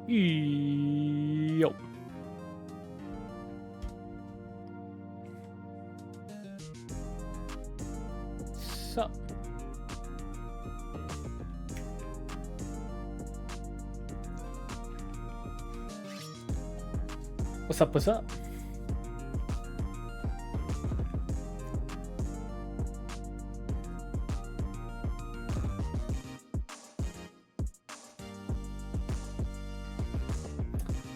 Yo. Sup? What's up? What's up?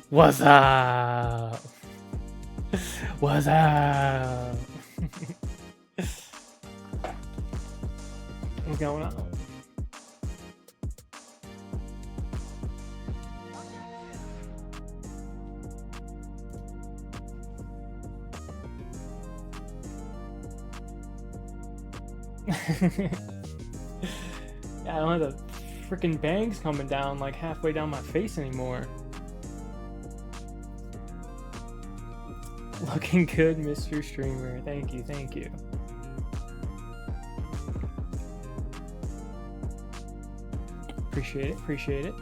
What's up? What's up? What's going on? Yeah, I don't have the freaking bangs coming down like halfway down my face anymore. Looking good, Mr. Streamer. Thank you, thank you. Appreciate it, appreciate it.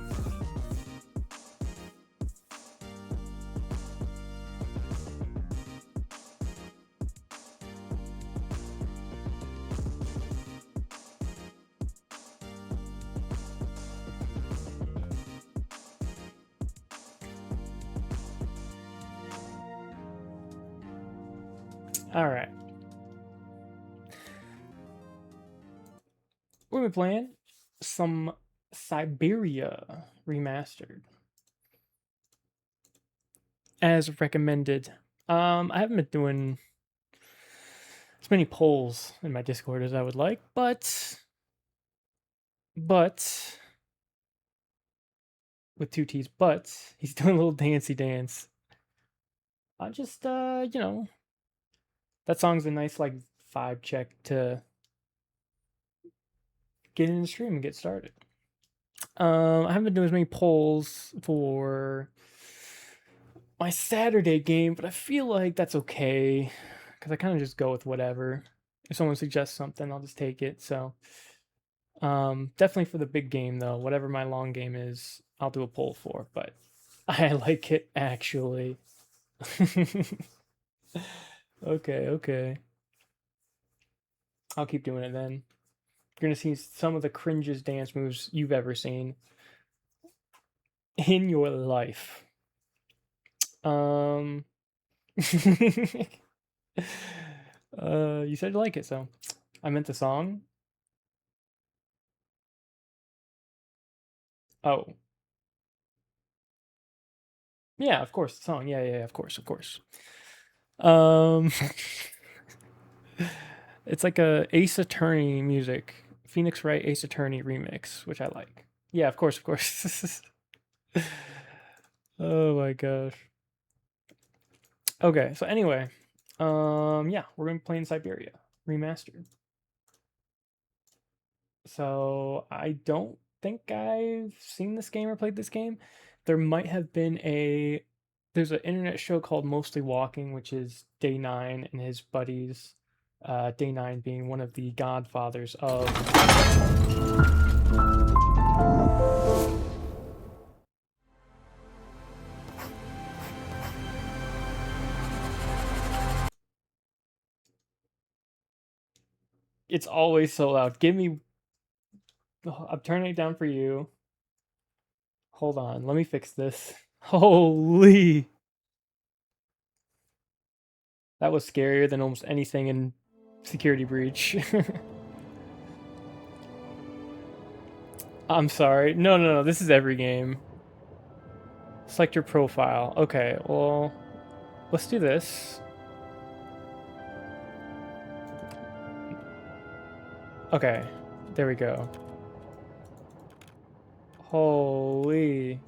All right. We've been playing some Syberia Remastered, as recommended. I haven't been doing as many polls in my Discord as I would like, but with two T's, but he's doing a little dancey dance. I just you know, that song's a nice like vibe check to get in the stream and get started. I haven't been doing as many polls for my Saturday game, but I feel like that's okay because I kind of just go with whatever. If someone suggests something, I'll just take it. So, definitely for the big game though, whatever my long game is, I'll do a poll for. But I like it actually. Okay, okay. I'll keep doing it then. You're gonna see some of the cringiest dance moves you've ever seen in your life. You said you like it, so I meant the song. Oh, yeah, of course, the song. Yeah, of course, of course. It's like a Ace Attorney music, Phoenix Wright Ace Attorney remix, which I like. Yeah, of course, of course. Oh my gosh. Okay, so anyway, yeah, we're gonna be playing Syberia Remastered. So I don't think I've seen this game or played this game. There might have been there's an internet show called Mostly Walking, which is Day 9 and his buddies. Day 9 being one of the godfathers of. It's always so loud. Give me. I'm turning it down for you. Hold on, let me fix this. Holy. That was scarier than almost anything in Security Breach. I'm sorry. No. This is every game. Select your profile. Okay, well, let's do this. Okay, there we go. Holy.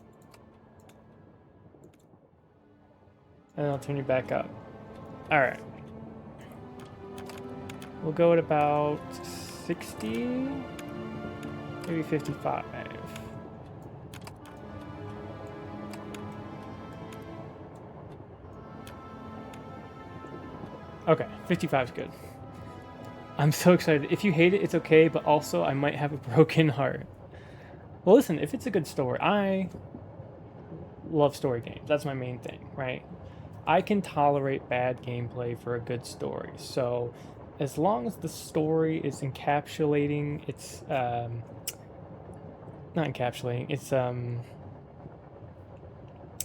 And I'll turn you back up. Alright. We'll go at about 60, maybe 55. Okay, 55 is good. I'm so excited. If you hate it, it's okay, but also I might have a broken heart. Well, listen, if it's a good story, love story games. That's my main thing, right? I can tolerate bad gameplay for a good story. So as long as the story is encapsulating, it's not encapsulating, it's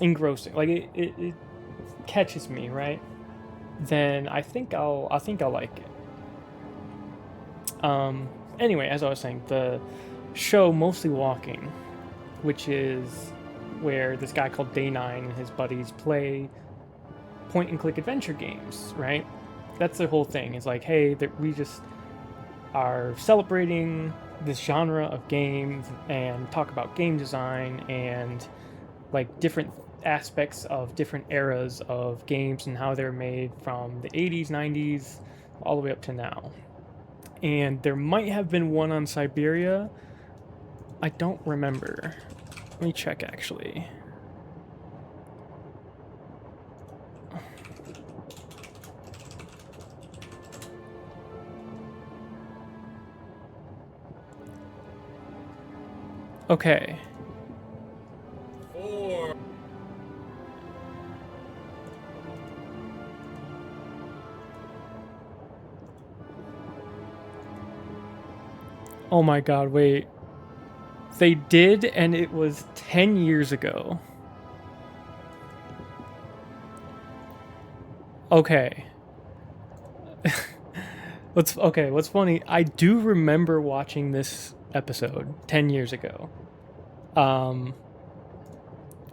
engrossing. Like it catches me, right? Then I think I'll like it. Anyway, as I was saying, the show Mostly Walking, which is where this guy called Day9 and his buddies play point and click adventure games, right? That's their whole thing. It's like, hey, we just are celebrating this genre of games and talk about game design and like different aspects of different eras of games and how they're made from the 80s, 90s, all the way up to now. And there might have been one on Syberia. I don't remember. Let me check actually. Okay. 4. Oh my god, wait. They did, and it was 10 years ago. Okay. What's funny, I do remember watching this episode 10 years ago.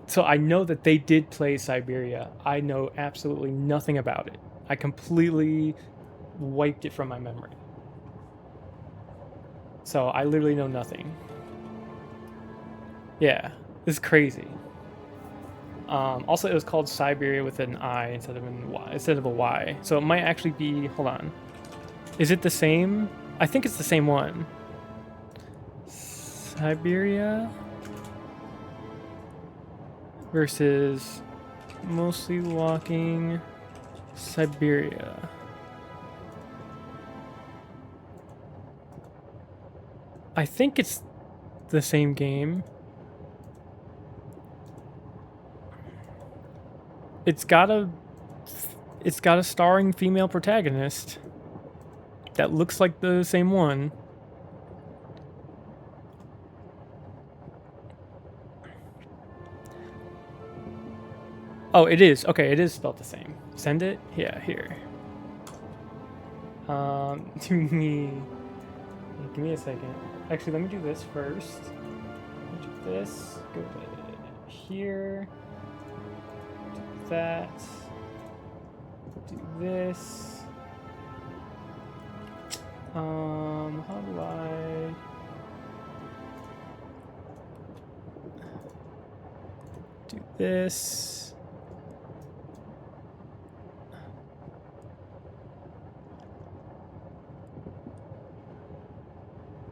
So I know that they did play Syberia. I know absolutely nothing about it. I completely wiped it from my memory. So I literally know nothing. Yeah, this is crazy. Also, it was called Syberia with an I instead of a Y. So it might actually be. Hold on. Is it the same? I think it's the same one. Syberia versus Mostly Walking Syberia. I think it's the same game. It's got a starring female protagonist that looks like the same one. Oh, it is. Okay, it is spelled the same. Send it? Yeah, here. To me. Give me a second. Actually, let me do this first. Do this. Go to here. Do that. Do this. How do I... do this?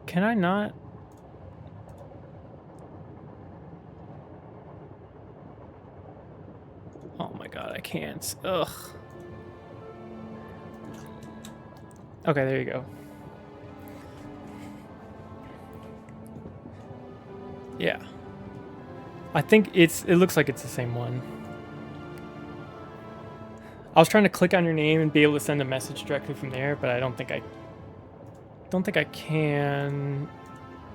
Can I not? Oh my god, I can't. Ugh. Okay, there you go. Yeah. I think it looks like it's the same one. I was trying to click on your name and be able to send a message directly from there, but I don't think I can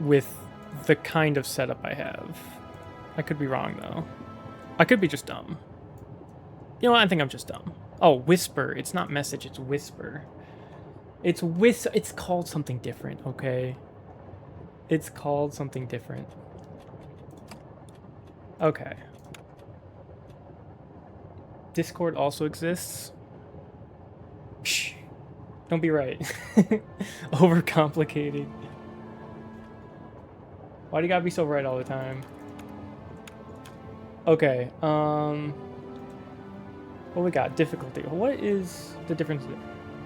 with the kind of setup I have. I could be wrong though. I could be just dumb. You know what? I think I'm just dumb. Oh, Whisper. It's not message, it's Whisper. It's called something different, okay? It's called something different. Okay. Discord also exists. Shh. Don't be right. Overcomplicated. Why do you gotta be so right all the time? Okay, what we got? Difficulty. What is the difference?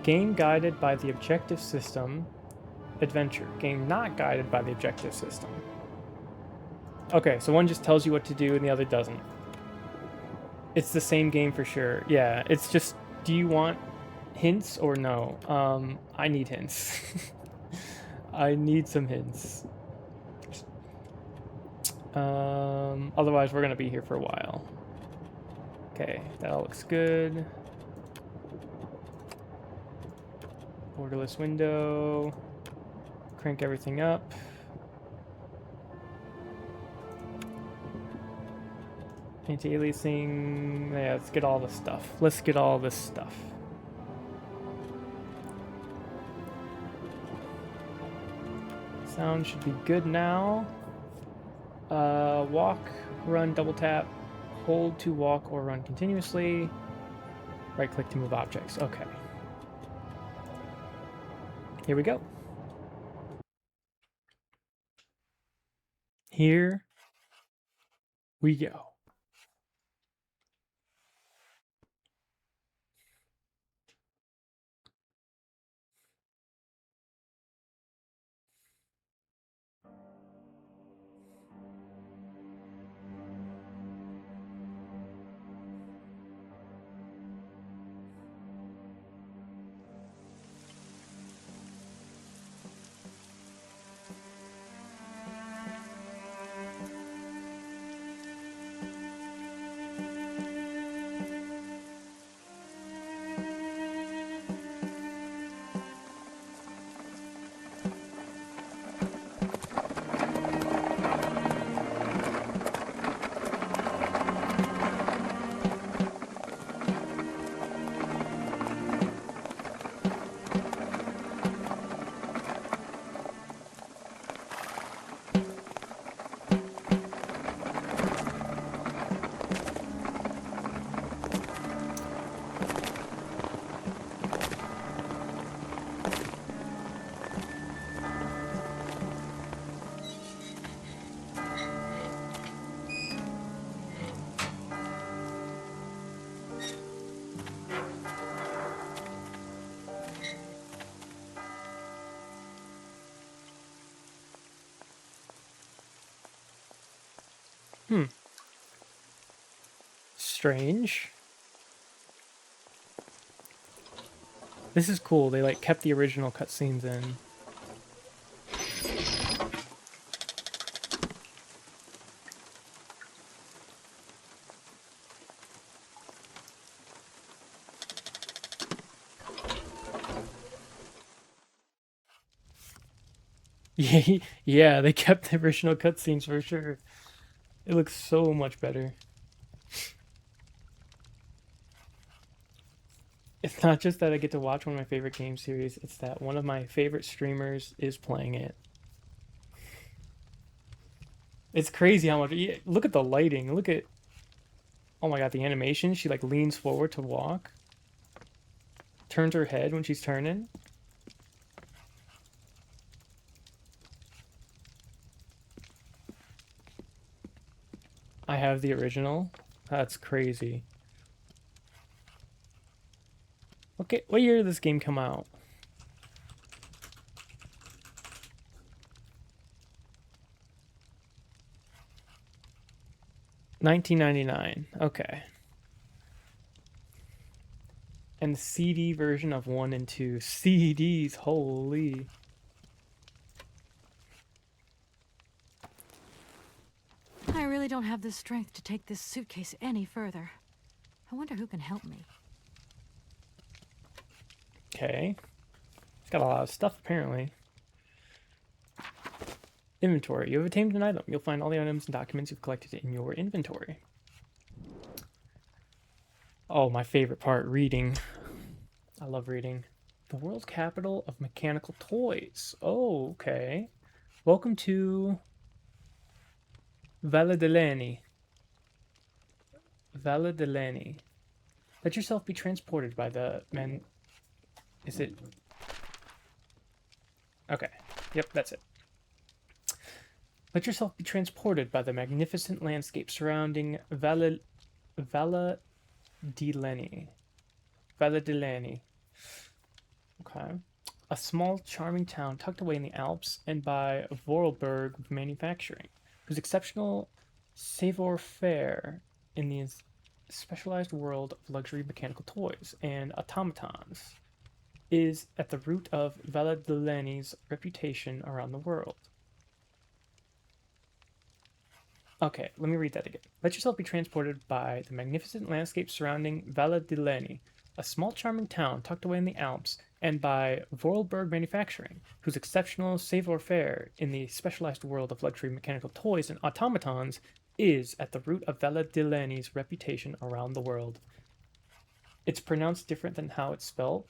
Game guided by the objective system. Adventure. Game not guided by the objective system. Okay, so one just tells you what to do and the other doesn't. It's the same game for sure. Yeah, it's just, do you want hints or no? I need hints. I need some hints. Otherwise, we're going to be here for a while. Okay, that all looks good. Borderless window. Crank everything up. Anti-aliasing. Yeah, let's get all this stuff. Let's get all this stuff. Sound should be good now. Walk, run, double tap, hold to walk or run continuously. Right click to move objects. Okay. Here we go. Here we go. Strange. This is cool. They like kept the original cutscenes in. Yeah, they kept the original cutscenes for sure. It looks so much better. It's not just that I get to watch one of my favorite game series, it's that one of my favorite streamers is playing it. It's crazy how much. Look at the lighting. Look at. Oh my god, the animation. She like leans forward to walk, turns her head when she's turning. I have the original. That's crazy. Okay, what year did this game come out? 1999. Okay. And the CD version of 1 and 2. CDs, holy. I really don't have the strength to take this suitcase any further. I wonder who can help me. Okay. It's got a lot of stuff, apparently. Inventory. You have obtained an item. You'll find all the items and documents you've collected in your inventory. Oh, my favorite part, reading. I love reading. The world's capital of mechanical toys. Oh, okay. Welcome to Valadelani. Valadelani. Let yourself be transported by the man. Is it? Okay. Yep, that's it. Let yourself be transported by the magnificent landscape surrounding Valadelani. Valadelani. Okay. A small, charming town tucked away in the Alps and by Vorarlberg manufacturing, whose exceptional savoir-faire in the specialized world of luxury mechanical toys and automatons is at the root of Valadelani's reputation around the world. Okay, let me read that again. Let yourself be transported by the magnificent landscape surrounding Valle di Leni, a small charming town tucked away in the Alps, and by Vorarlberg Manufacturing, whose exceptional savoir-faire in the specialized world of luxury mechanical toys and automatons is at the root of Valle di Leni's reputation around the world. It's pronounced different than how it's spelled.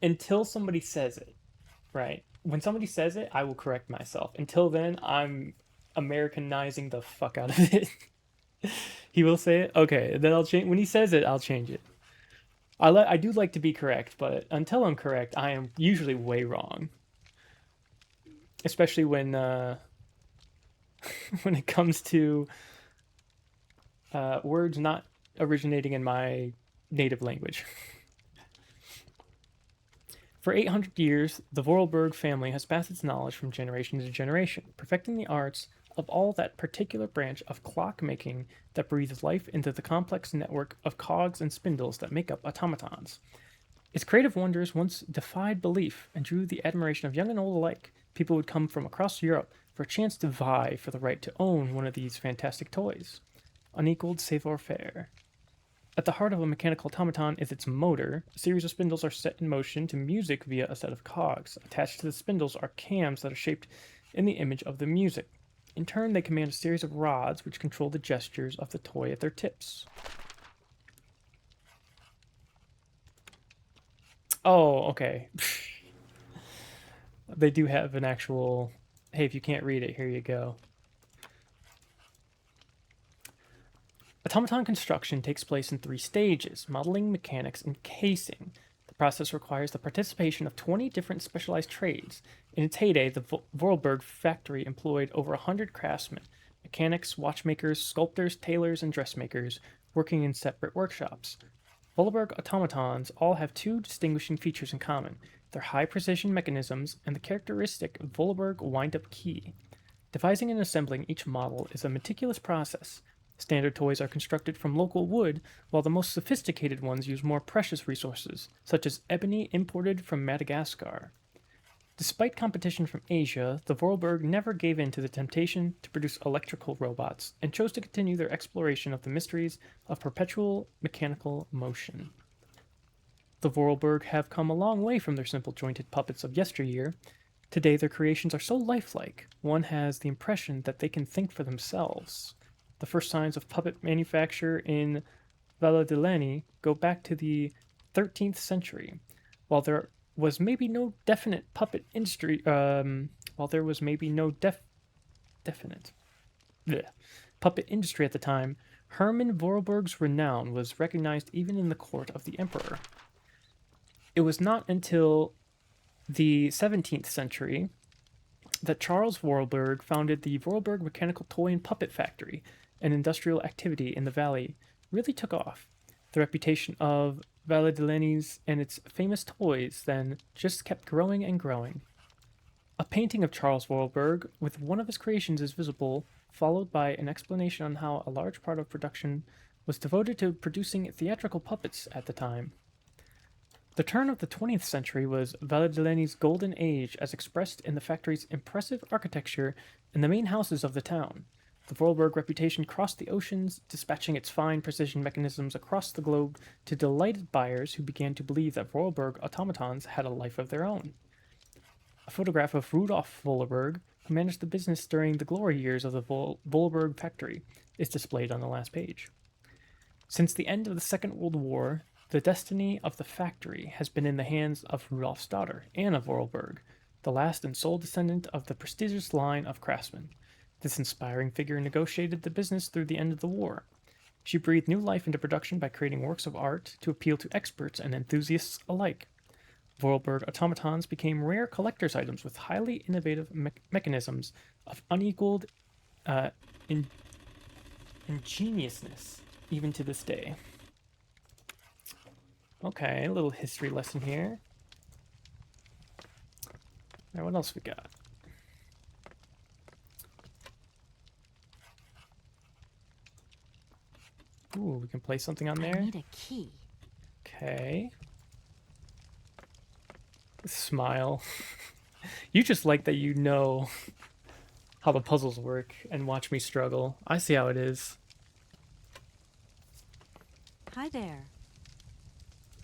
Until somebody says it, right? When somebody says it, I will correct myself. Until then, I'm Americanizing the fuck out of it. He will say it. Okay, then I'll change. When he says it, I'll change it. I do like to be correct, but until I'm correct, I am usually way wrong. Especially when when it comes to words not originating in my native language. For 800 years, the Vorarlberg family has passed its knowledge from generation to generation, perfecting the arts of all that particular branch of clockmaking that breathes life into the complex network of cogs and spindles that make up automatons. Its creative wonders once defied belief and drew the admiration of young and old alike. People would come from across Europe for a chance to vie for the right to own one of these fantastic toys. Unequaled savoir-faire. At the heart of a mechanical automaton is its motor. A series of spindles are set in motion to music via a set of cogs. Attached to the spindles are cams that are shaped in the image of the music. In turn, they command a series of rods which control the gestures of the toy at their tips. Oh, okay. They do have an actual... Hey, if you can't read it, here you go. Automaton construction takes place in 3 stages: modeling, mechanics, and casing. The process requires the participation of 20 different specialized trades. In its heyday, the Vorarlberg factory employed over 100 craftsmen, mechanics, watchmakers, sculptors, tailors, and dressmakers, working in separate workshops. Vorarlberg automatons all have 2 distinguishing features in common: their high-precision mechanisms and the characteristic Vorarlberg wind-up key. Devising and assembling each model is a meticulous process. Standard toys are constructed from local wood, while the most sophisticated ones use more precious resources, such as ebony imported from Madagascar. Despite competition from Asia, the Vorarlberg never gave in to the temptation to produce electrical robots, and chose to continue their exploration of the mysteries of perpetual mechanical motion. The Vorarlberg have come a long way from their simple jointed puppets of yesteryear. Today their creations are so lifelike, one has the impression that they can think for themselves. The first signs of puppet manufacture in Valle di Leni go back to the 13th century. While there was maybe no definite puppet industry, definite puppet industry at the time, Hermann Vorarlberg's renown was recognized even in the court of the emperor. It was not until the 17th century that Charles Vorarlberg founded the Vorarlberg Mechanical Toy and Puppet Factory. An industrial activity in the valley really took off. The reputation of Valle di Leni's and its famous toys then just kept growing and growing. A painting of Charles Vorarlberg with one of his creations is visible, followed by an explanation on how a large part of production was devoted to producing theatrical puppets at the time. The turn of the 20th century was Valle di Leni's golden age as expressed in the factory's impressive architecture and the main houses of the town. The Vorarlberg reputation crossed the oceans, dispatching its fine precision mechanisms across the globe to delighted buyers who began to believe that Vorarlberg automatons had a life of their own. A photograph of Rudolf Vorarlberg, who managed the business during the glory years of the Vorarlberg factory, is displayed on the last page. Since the end of the Second World War, the destiny of the factory has been in the hands of Rudolf's daughter, Anna Vorarlberg, the last and sole descendant of the prestigious line of craftsmen. This inspiring figure negotiated the business through the end of the war. She breathed new life into production by creating works of art to appeal to experts and enthusiasts alike. Vorarlberg automatons became rare collector's items with highly innovative mechanisms of unequaled ingeniousness, even to this day. Okay, a little history lesson here. Now, what else we got? Ooh, we can place something on there. I need a key. Okay. Smile. You just like that you know how the puzzles work and watch me struggle. I see how it is. Hi there.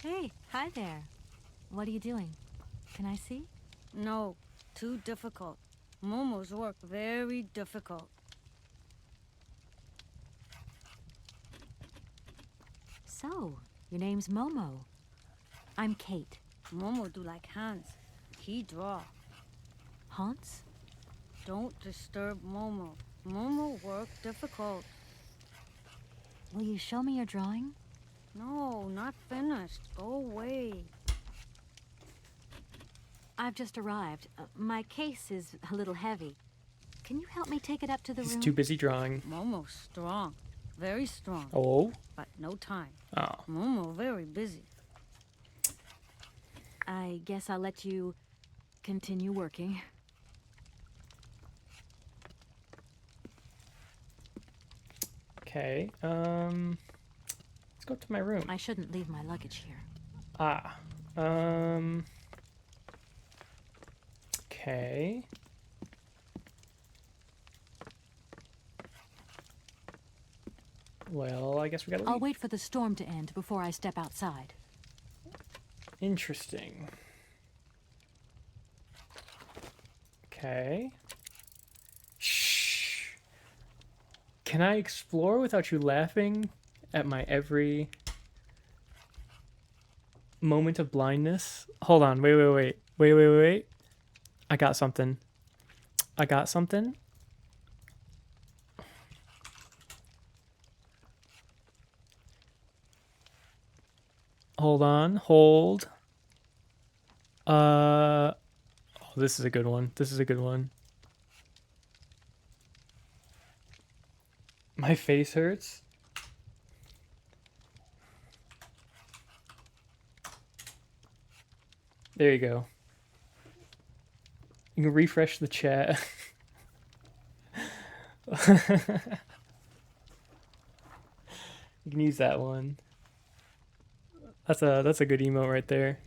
Hey, hi there. What are you doing? Can I see? No, too difficult. Momo's work very difficult. So, your name's Momo. I'm Kate. Momo do like Hans. He draw. Hans? Don't disturb Momo. Momo work difficult. Will you show me your drawing? No, not finished. Go away. I've just arrived. My case is a little heavy. Can you help me take it up to the He's room? too busy drawing. Momo strong. Very strong. Oh? But no time. Oh. Momo very busy. I guess I'll let you continue working. Okay. Let's go to my room. I shouldn't leave my luggage here. Ah. Okay. Well, I guess we gotta leave. I'll wait for the storm to end before I step outside. Interesting. Okay. Shh. Can I explore without you laughing at my every moment of blindness? Hold on. Wait. I got something. Hold on. Hold. Oh, this is a good one. My face hurts. There you go. You can refresh the chat. You can use that one. That's a good emote right there.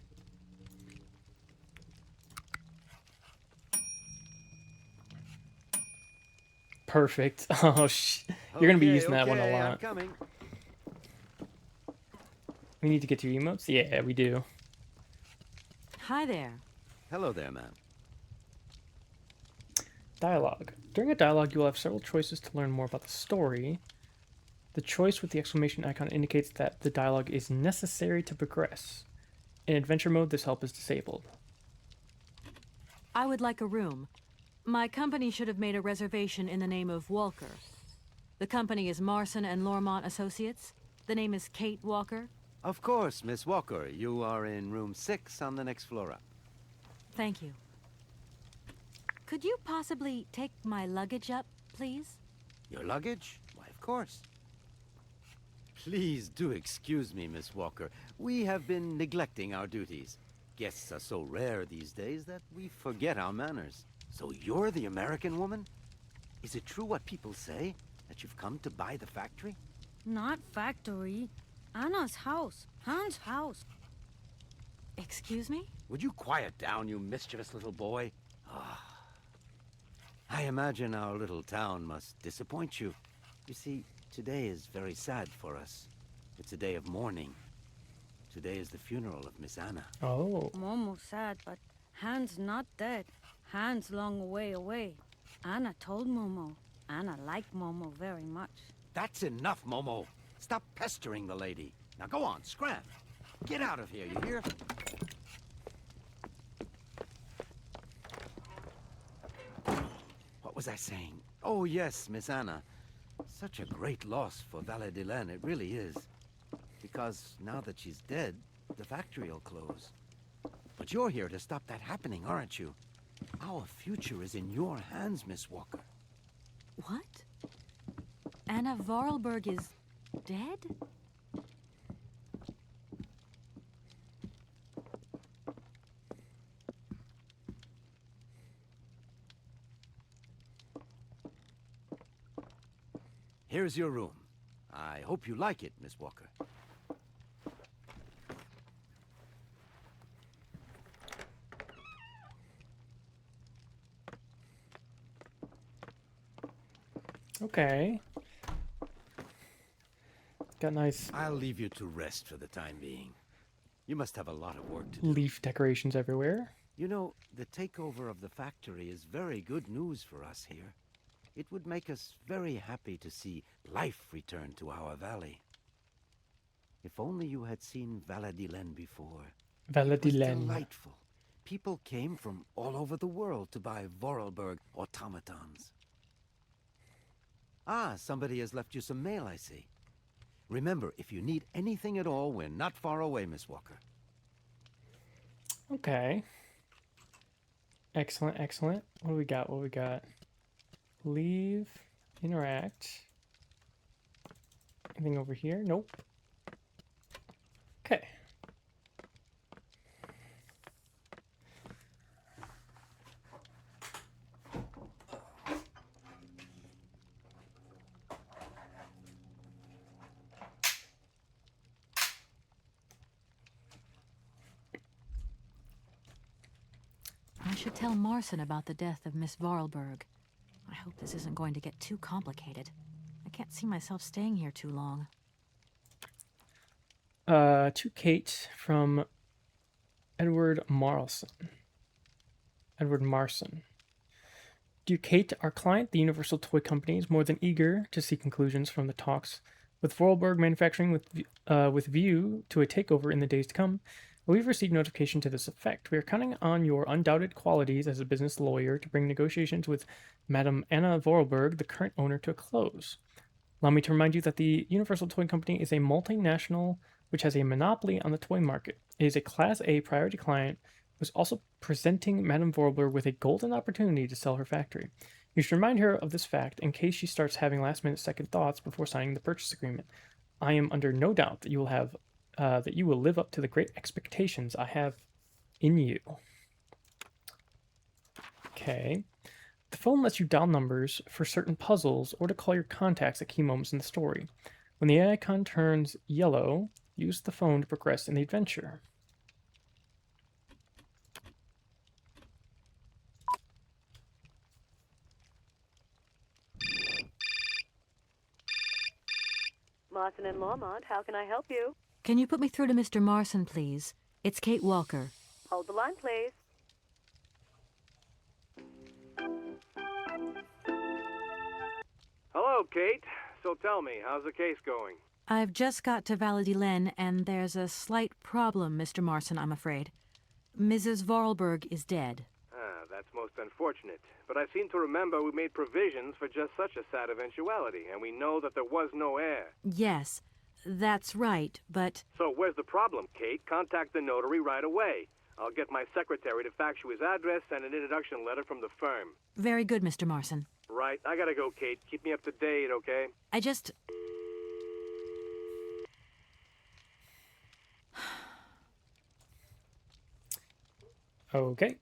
Perfect. Oh you're gonna be using that one a I'm lot. coming. We need to get to emotes? Yeah, we do. Hi there. Hello there, ma'am. Dialogue. During a dialogue, you will have several choices to learn more about the story. The choice with the exclamation icon indicates that the dialogue is necessary to progress. In adventure mode, this help is disabled. I would like a room. My company should have made a reservation in the name of Walker. The company is Marson and Lormont Associates. The name is Kate Walker. Of course, Miss Walker. You are in room 6 on the next floor up. Thank you. Could you possibly take my luggage up, please? Your luggage? Why, of course. Please do excuse me, Miss Walker. We have been neglecting our duties. Guests are so rare these days that we forget our manners. So you're the American woman? Is it true what people say? That you've come to buy the factory? Not factory. Anna's house. Hans' house. Excuse me? Would you quiet down, you mischievous little boy? Ah. I imagine our little town must disappoint you. You see, today is very sad for us. It's a day of mourning. Today is the funeral of Miss Anna. Oh. Momo sad, but Hans not dead. Hans long way away. Anna told Momo. Anna liked Momo very much. That's enough, Momo. Stop pestering the lady. Now go on, scram. Get out of here, you hear? What was I saying? Oh, yes, Miss Anna. Such a great loss for Valle de Len, it really is. Because now that she's dead, the factory'll close. But you're here to stop that happening, aren't you? Our future is in your hands, Miss Walker. What? Anna Vorarlberg is dead? Here's your room. I hope you like it, Miss Walker. Okay. Got nice I'll leave you to rest for the time being. You must have a lot of work to do. leaf decorations everywhere. You know, the takeover of the factory is very good news for us here. It would make us very happy to see life return to our valley. If only you had seen Valadilen before. It was Valadilen. delightful. People came from all over the world to buy Vorarlberg automatons. Ah, somebody has left you some mail, I see. Remember, if you need anything at all, we're not far away, Miss Walker. Okay. Excellent, excellent. What do we got? What do we got? Leave, interact. Anything over here? Nope. Okay. I should tell Marson about the death of Miss Vorarlberg. I hope this isn't going to get too complicated. I can't see myself staying here too long. To Kate from Edward Marlson. Edward Marson. Dear Kate, our client, the Universal Toy Company, is more than eager to see conclusions from the talks with Vorarlberg Manufacturing with view to a takeover in the days to come. We've received notification to this effect. We are counting on your undoubted qualities as a business lawyer to bring negotiations with Madame Anna Vorarlberg, the current owner, to a close. Allow me to remind you that the Universal Toy Company is a multinational which has a monopoly on the toy market. It is a Class A priority client who is also presenting Madame Vorarlberg with a golden opportunity to sell her factory. You should remind her of this fact in case she starts having last-minute second thoughts before signing the purchase agreement. I am under no doubt that you will live up to the great expectations I have in you. Okay. The phone lets you dial numbers for certain puzzles or to call your contacts at key moments in the story. When the icon turns yellow, use the phone to progress in the adventure. Marson and Lormont, how can I help you? Can you put me through to Mr. Marson, please? It's Kate Walker. Hold the line, please. Hello, Kate. So tell me, how's the case going? I've just got to Valadilen, and there's a slight problem, Mr. Marson, I'm afraid. Mrs. Vorarlberg is dead. Ah, that's most unfortunate. But I seem to remember we made provisions for just such a sad eventuality, and we know that there was no heir. Yes, that's right, but... So where's the problem, Kate? Contact the notary right away. I'll get my secretary to fax you his address and an introduction letter from the firm. Very good, Mr. Marson. Right, I gotta go, Kate. Keep me up to date, okay? I just... Okay.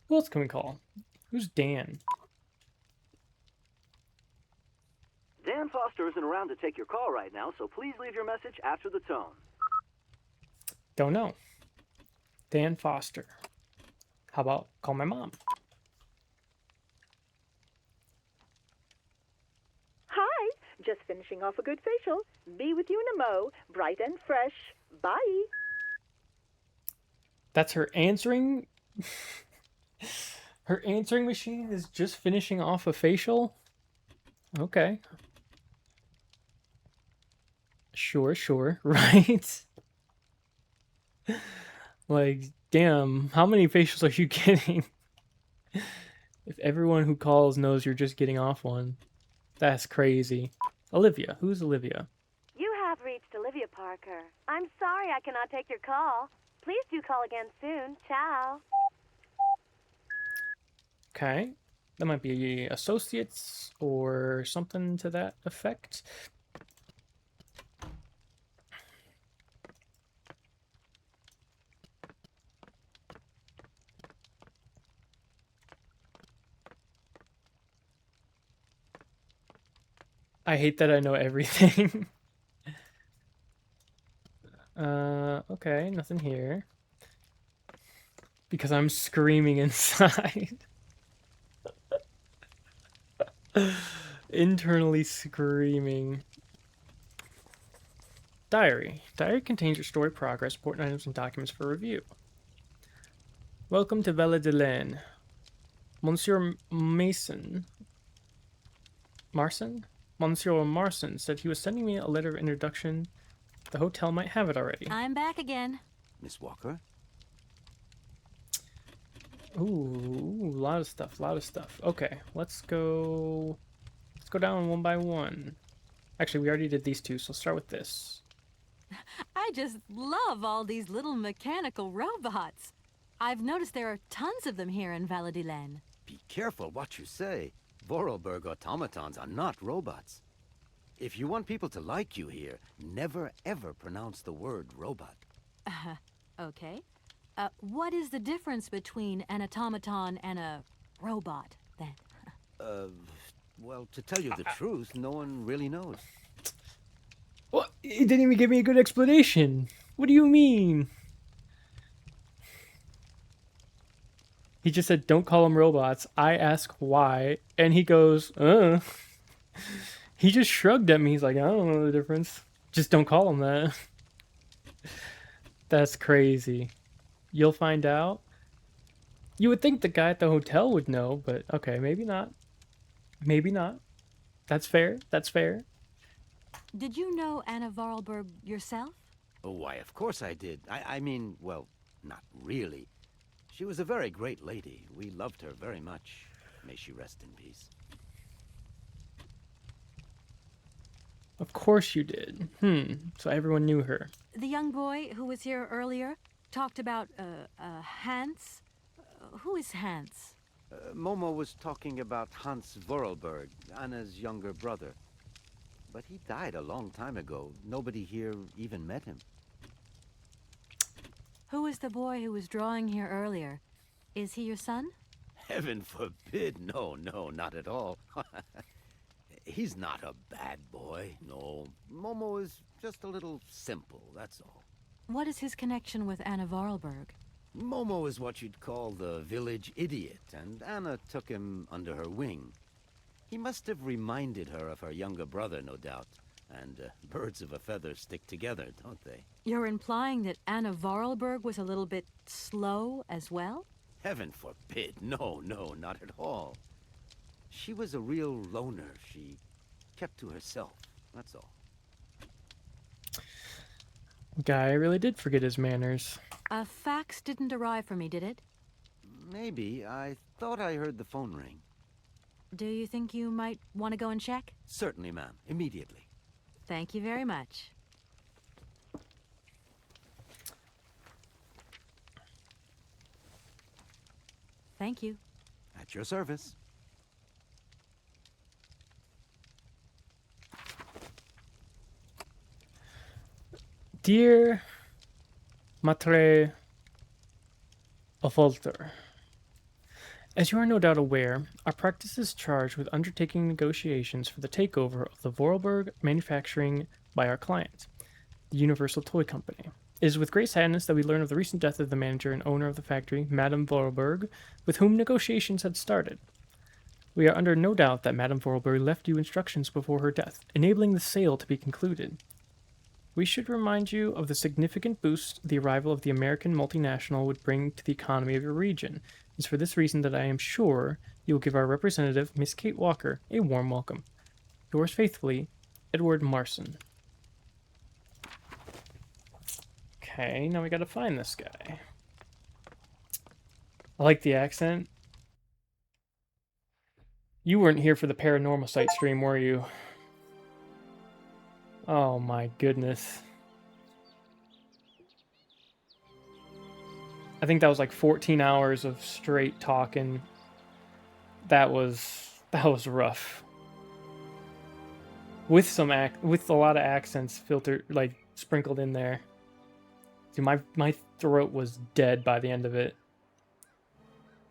Who else can we call? Who's Dan? Dan Foster isn't around to take your call right now, so please leave your message after the tone. Don't know. Dan Foster. How about call my mom? Hi, just finishing off a good facial. Be with you in a mo, bright and fresh. Bye. That's her answering. Her answering machine is just finishing off a facial? Okay. Sure, right? Like, damn, how many facials are you getting? If everyone who calls knows you're just getting off one, that's crazy. Olivia, who's Olivia? You have reached Olivia Parker. I'm sorry I cannot take your call. Please do call again soon. Ciao. Okay. That might be associates or something to that effect. I hate that I know everything. Okay, nothing here. because I'm screaming inside. Internally screaming. Diary. Diary contains your story progress, important items, and documents for review. Welcome to Vela de Laine. Monsieur Monsieur Marson said he was sending me a letter of introduction. The hotel might have it already. I'm back again. Miss Walker? Ooh, a lot of stuff, Okay, let's go down one by one. Actually, we already did these two, so let's start with this. I just love all these little mechanical robots. I've noticed there are tons of them here in Valadilen. Be careful what you say. Vorarlberg automatons are not robots. If you want people to like you here, never ever pronounce the word robot. Okay. What is the difference between an automaton and a robot, then? Well, to tell you the truth, no one really knows. Well, he didn't even give me a good explanation. What do you mean? He just said, don't call them robots. I ask why, and he goes, He just shrugged at me. He's like, I don't know the difference. Just don't call them that. That's crazy. You'll find out. You would think the guy at the hotel would know, but okay, maybe not. Maybe not. That's fair. That's fair. Did you know Anna Vorarlberg yourself? Oh, why, of course I did. I mean, well, not really. She was a very great lady. We loved her very much. May she rest in peace. Of course you did. So everyone knew her. The young boy who was here earlier talked about, Hans? Who is Hans? Momo was talking about Hans Vorarlberg, Anna's younger brother. But he died a long time ago. Nobody here even met him. Who is the boy who was drawing here earlier? Is he your son? Heaven forbid. No, not at all. He's not a bad boy, no. Momo is just a little simple, that's all. What is his connection with Anna Vorarlberg? Momo is what you'd call the village idiot, and Anna took him under her wing. He must have reminded her of her younger brother, no doubt. And birds of a feather stick together, don't they? You're implying that Anna Vorarlberg was a little bit slow as well? Heaven forbid. No, not at all. She was a real loner. She kept to herself, that's all. Guy really did forget his manners. A fax didn't arrive for me, did it? Maybe. I thought I heard the phone ring. Do you think you might want to go and check? Certainly, ma'am. Immediately. Thank you very much. Thank you. At your service. Dear Matre Volter, as you are no doubt aware, our practice is charged with undertaking negotiations for the takeover of the Vorarlberg manufacturing by our client, the Universal Toy Company. It is with great sadness that we learn of the recent death of the manager and owner of the factory, Madame Vorarlberg, with whom negotiations had started. We are under no doubt that Madame Vorarlberg left you instructions before her death, enabling the sale to be concluded. We should remind you of the significant boost the arrival of the American multinational would bring to the economy of your region. It's for this reason that I am sure you will give our representative, Miss Kate Walker, a warm welcome. Yours faithfully, Edward Marson. Okay, now we gotta find this guy. I like the accent. You weren't here for the paranormal site stream, were you? Oh my goodness. I think that was like 14 hours of straight talking. That was rough. With with a lot of accents filtered, like sprinkled in there. Dude, my throat was dead by the end of it.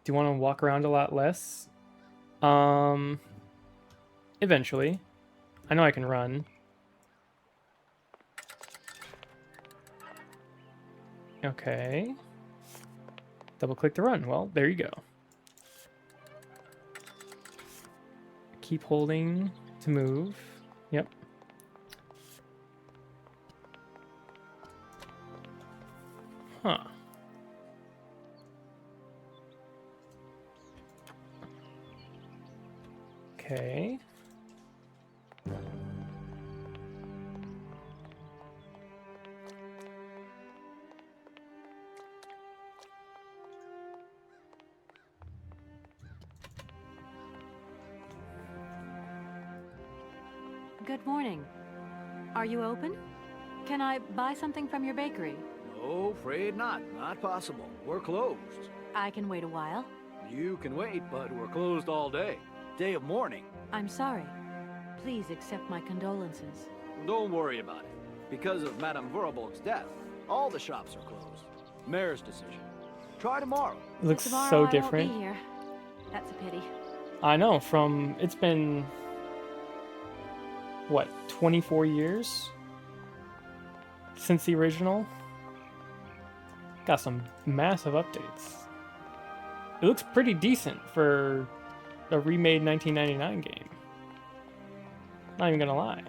Do you want to walk around a lot less? Eventually. I know I can run. Okay. Double click to run. Well, there you go. Keep holding to move. Yep. Huh. Okay. Good morning. Are you open? Can I buy something from your bakery? No, afraid not. Not possible. We're closed. I can wait a while. You can wait, but we're closed all day. Day of mourning. I'm sorry. Please accept my condolences. Don't worry about it. Because of Madame Vorarlberg's death, all the shops are closed. Mayor's decision. Try tomorrow. It looks Tomorrow so I different. won't be here. That's a pity. I know, it's been, what, 24 years since the original? Got some massive updates. It looks pretty decent for a remade 1999 game. Not even gonna lie.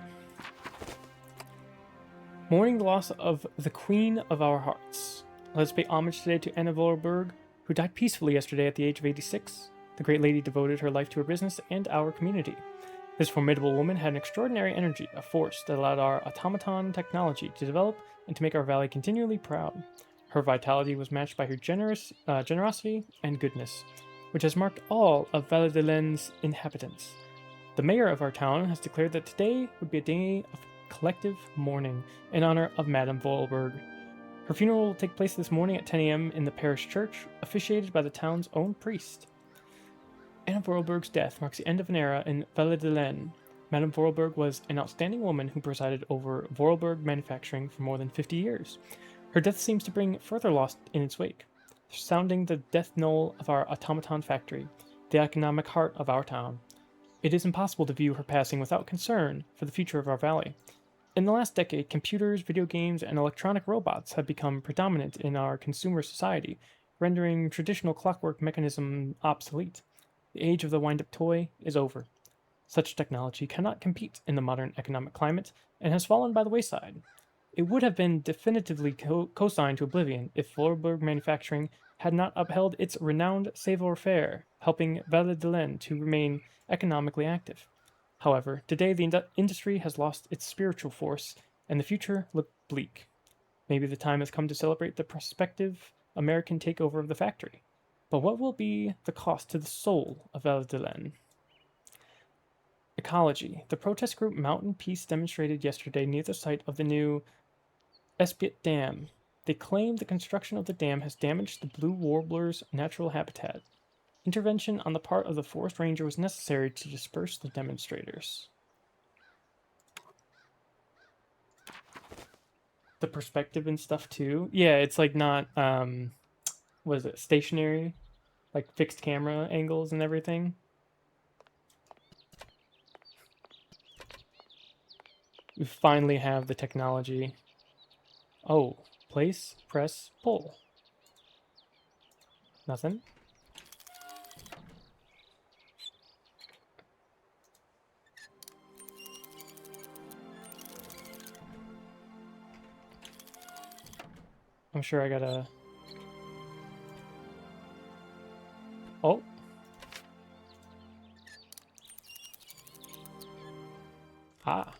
Mourning the loss of the Queen of our Hearts. Let's pay homage today to Anna Vorarlberg, who died peacefully yesterday at the age of 86. The great lady devoted her life to her business and our community. This formidable woman had an extraordinary energy, a force that allowed our automaton technology to develop and to make our valley continually proud. Her vitality was matched by her generosity and goodness, which has marked all of Val-de-Len's inhabitants. The mayor of our town has declared that today would be a day of collective mourning in honor of Madame Vorarlberg. Her funeral will take place this morning at 10 a.m. in the parish church, officiated by the town's own priest. Anna Vorarlberg's death marks the end of an era in Val-de-Len. Madame Vorarlberg was an outstanding woman who presided over Vorarlberg manufacturing for more than 50 years. Her death seems to bring further loss in its wake, sounding the death knell of our automaton factory, the economic heart of our town. It is impossible to view her passing without concern for the future of our valley. In the last decade, computers, video games, and electronic robots have become predominant in our consumer society, rendering traditional clockwork mechanism obsolete. The age of the wind-up toy is over. Such technology cannot compete in the modern economic climate and has fallen by the wayside. It would have been definitively co-signed to oblivion if Vorarlberg Manufacturing had not upheld its renowned savoir-faire, helping Val-de-Len to remain economically active. However, today the industry has lost its spiritual force, and the future looked bleak. Maybe the time has come to celebrate the prospective American takeover of the factory. But what will be the cost to the soul of Val-de-Len? Ecology. The protest group Mountain Peace demonstrated yesterday near the site of the new Espet Dam. They claim the construction of the dam has damaged the blue warbler's natural habitat. Intervention on the part of the forest ranger was necessary to disperse the demonstrators. The perspective and stuff too. Yeah, it's like not what is it, stationary? Like fixed camera angles and everything. We finally have the technology. Oh, place, press, pull. Nothing. I'm sure I gotta... Oh. Ah.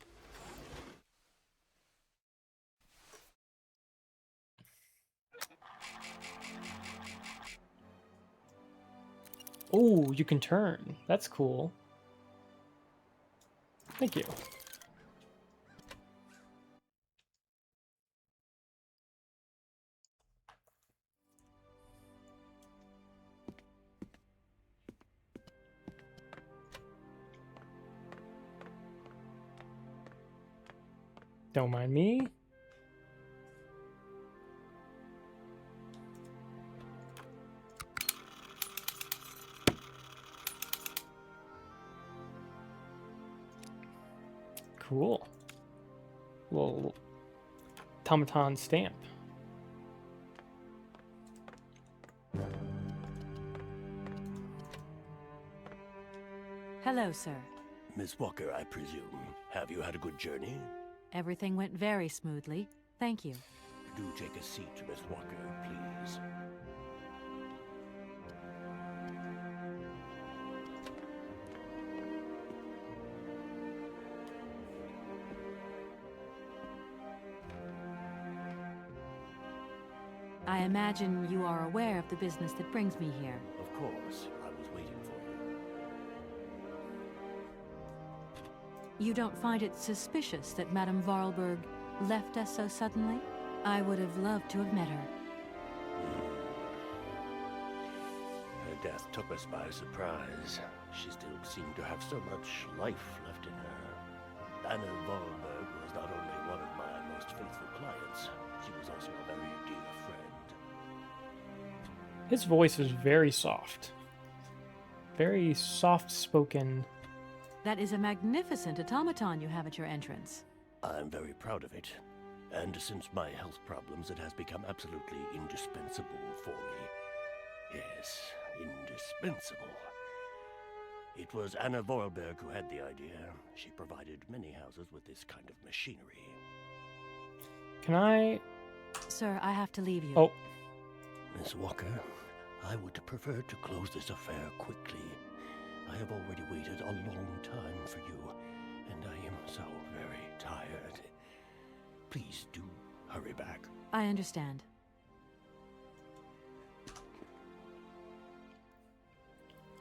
Oh, you can turn. That's cool. Thank you. Don't mind me. Cool. Little automaton stamp. Hello, sir. Miss Walker, I presume. Have you had a good journey? Everything went very smoothly. Thank you. Do take a seat, Miss Walker, please. I imagine you are aware of the business that brings me here. Of course, I was waiting for you. You don't find it suspicious that Madame Varlberg left us so suddenly? I would have loved to have met her. Her death took us by surprise. She still seemed to have so much life left in her. Anna Varlberg was not only one of my most faithful clients, she was also a very dear friend. His voice is very soft. Very soft-spoken. That is a magnificent automaton you have at your entrance. I'm very proud of it. And since my health problems, it has become absolutely indispensable for me. Yes, indispensable. It was Anna Vorarlberg who had the idea. She provided many houses with this kind of machinery. Can I... Sir, I have to leave you. Oh. Miss Walker, I would prefer to close this affair quickly. I have already waited a long time for you, and I am so very tired. Please do hurry back. I understand.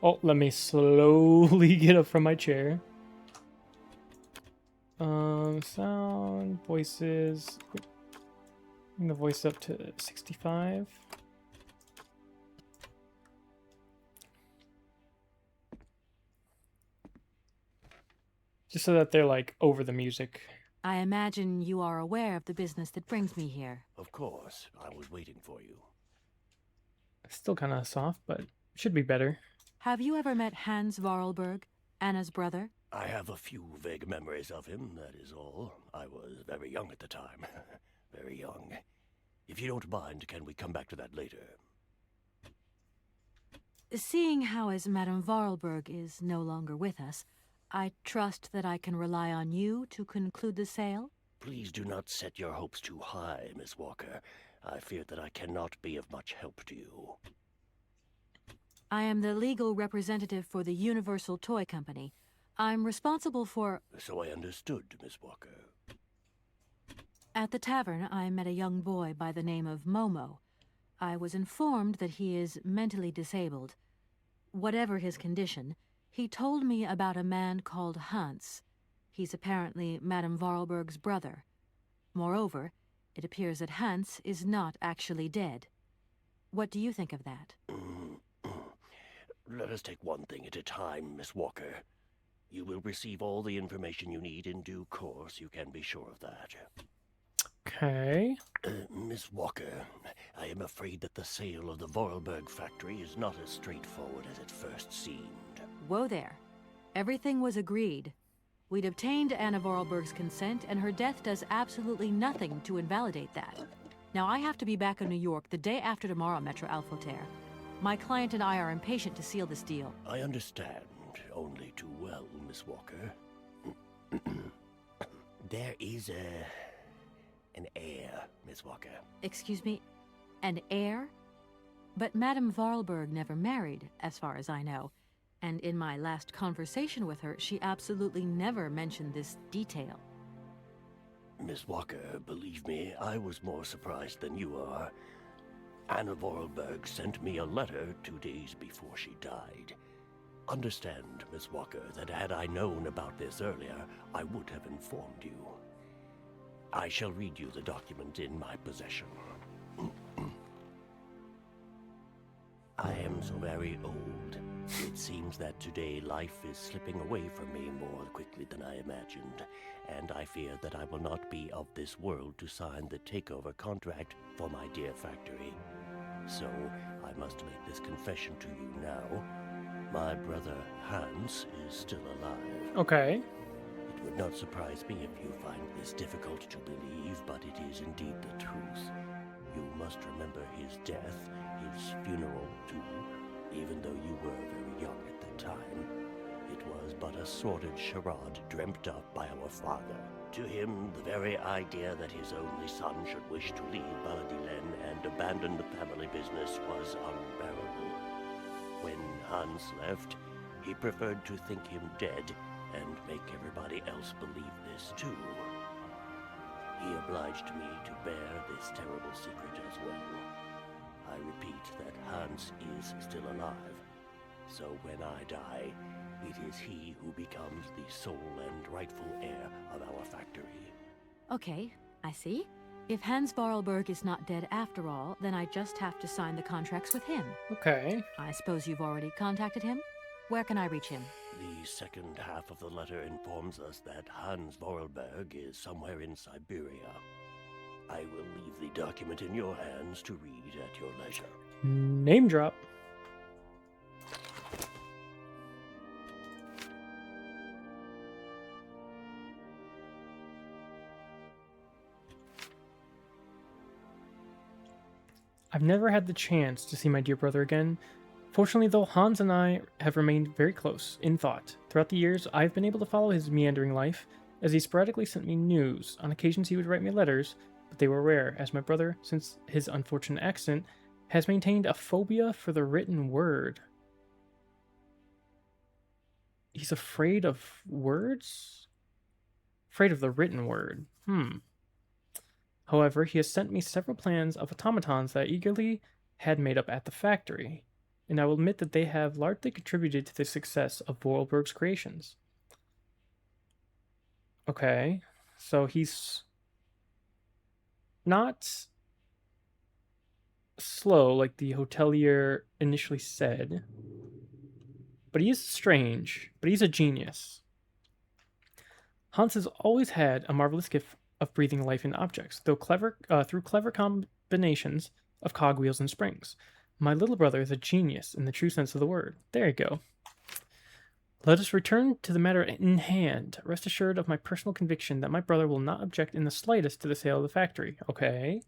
Oh, let me slowly get up from my chair. Sound, voices. Bring the voice up to 65. Just so that they're like over the music. I imagine you are aware of the business that brings me here. Of course, I was waiting for you. Still kind of soft, but should be better. Have you ever met Hans Vorarlberg, Anna's brother? I have a few vague memories of him, that is all. I was very young at the time. Very young. If you don't mind, can we come back to that later? Seeing how as Madame Vorarlberg is no longer with us, I trust that I can rely on you to conclude the sale? Please do not set your hopes too high, Miss Walker. I fear that I cannot be of much help to you. I am the legal representative for the Universal Toy Company. I'm responsible for... So I understood, Miss Walker. At the tavern, I met a young boy by the name of Momo. I was informed that he is mentally disabled. Whatever his condition, he told me about a man called Hans. He's apparently Madame Vorarlberg's brother. Moreover, it appears that Hans is not actually dead. What do you think of that? Let us take one thing at a time, Miss Walker. You will receive all the information you need in due course, you can be sure of that. Okay. Miss Walker, I am afraid that the sale of the Vorarlberg factory is not as straightforward as it first seemed. Whoa there. Everything was agreed. We'd obtained Anna Vorarlberg's consent, and her death does absolutely nothing to invalidate that. Now, I have to be back in New York the day after tomorrow, Maître Alfotaire. My client and I are impatient to seal this deal. I understand, only too well, Miss Walker. There is an heir, Miss Walker. Excuse me? An heir? But Madame Vorarlberg never married, as far as I know. And in my last conversation with her, she absolutely never mentioned this detail. Miss Walker, believe me, I was more surprised than you are. Anna Vorarlberg sent me a letter 2 days before she died. Understand, Miss Walker, that had I known about this earlier, I would have informed you. I shall read you the document in my possession. I am so very old. It seems that today life is slipping away from me more quickly than I imagined, and I fear that I will not be of this world to sign the takeover contract for my dear factory. So, I must make this confession to you now. My brother, Hans, is still alive. Okay. It would not surprise me if you find this difficult to believe, but it is indeed the truth. You must remember his death, his funeral too. Even though you were very young at the time, it was but a sordid charade dreamt up by our father. To him, the very idea that his only son should wish to leave Baladilen and abandon the family business was unbearable. When Hans left, he preferred to think him dead and make everybody else believe this too. He obliged me to bear this terrible secret as well. I repeat that Hans is still alive, so when I die, it is he who becomes the sole and rightful heir of our factory. Okay, I see. If Hans Vorarlberg is not dead after all, then I just have to sign the contracts with him. Okay. I suppose you've already contacted him? Where can I reach him? The second half of the letter informs us that Hans Vorarlberg is somewhere in Siberia. I will leave the document in your hands to read at your leisure. Name drop. I've never had the chance to see my dear brother again. Fortunately, though, Hans and I have remained very close in thought. Throughout the years, I've been able to follow his meandering life, as he sporadically sent me news. On occasions, he would write me letters, but they were rare, as my brother, since his unfortunate accident, has maintained a phobia for the written word. He's afraid of words? Afraid of the written word. However, he has sent me several plans of automatons that I eagerly had made up at the factory, and I will admit that they have largely contributed to the success of Vorarlberg's creations. Okay, so he's not slow like the hotelier initially said, but he is strange, but he's a genius. Hans has always had a marvelous gift of breathing life into objects, through clever combinations of cogwheels and springs. My little brother is a genius in the true sense of the word. There you go. Let us return to the matter in hand. Rest assured of my personal conviction that my brother will not object in the slightest to the sale of the factory. Okay?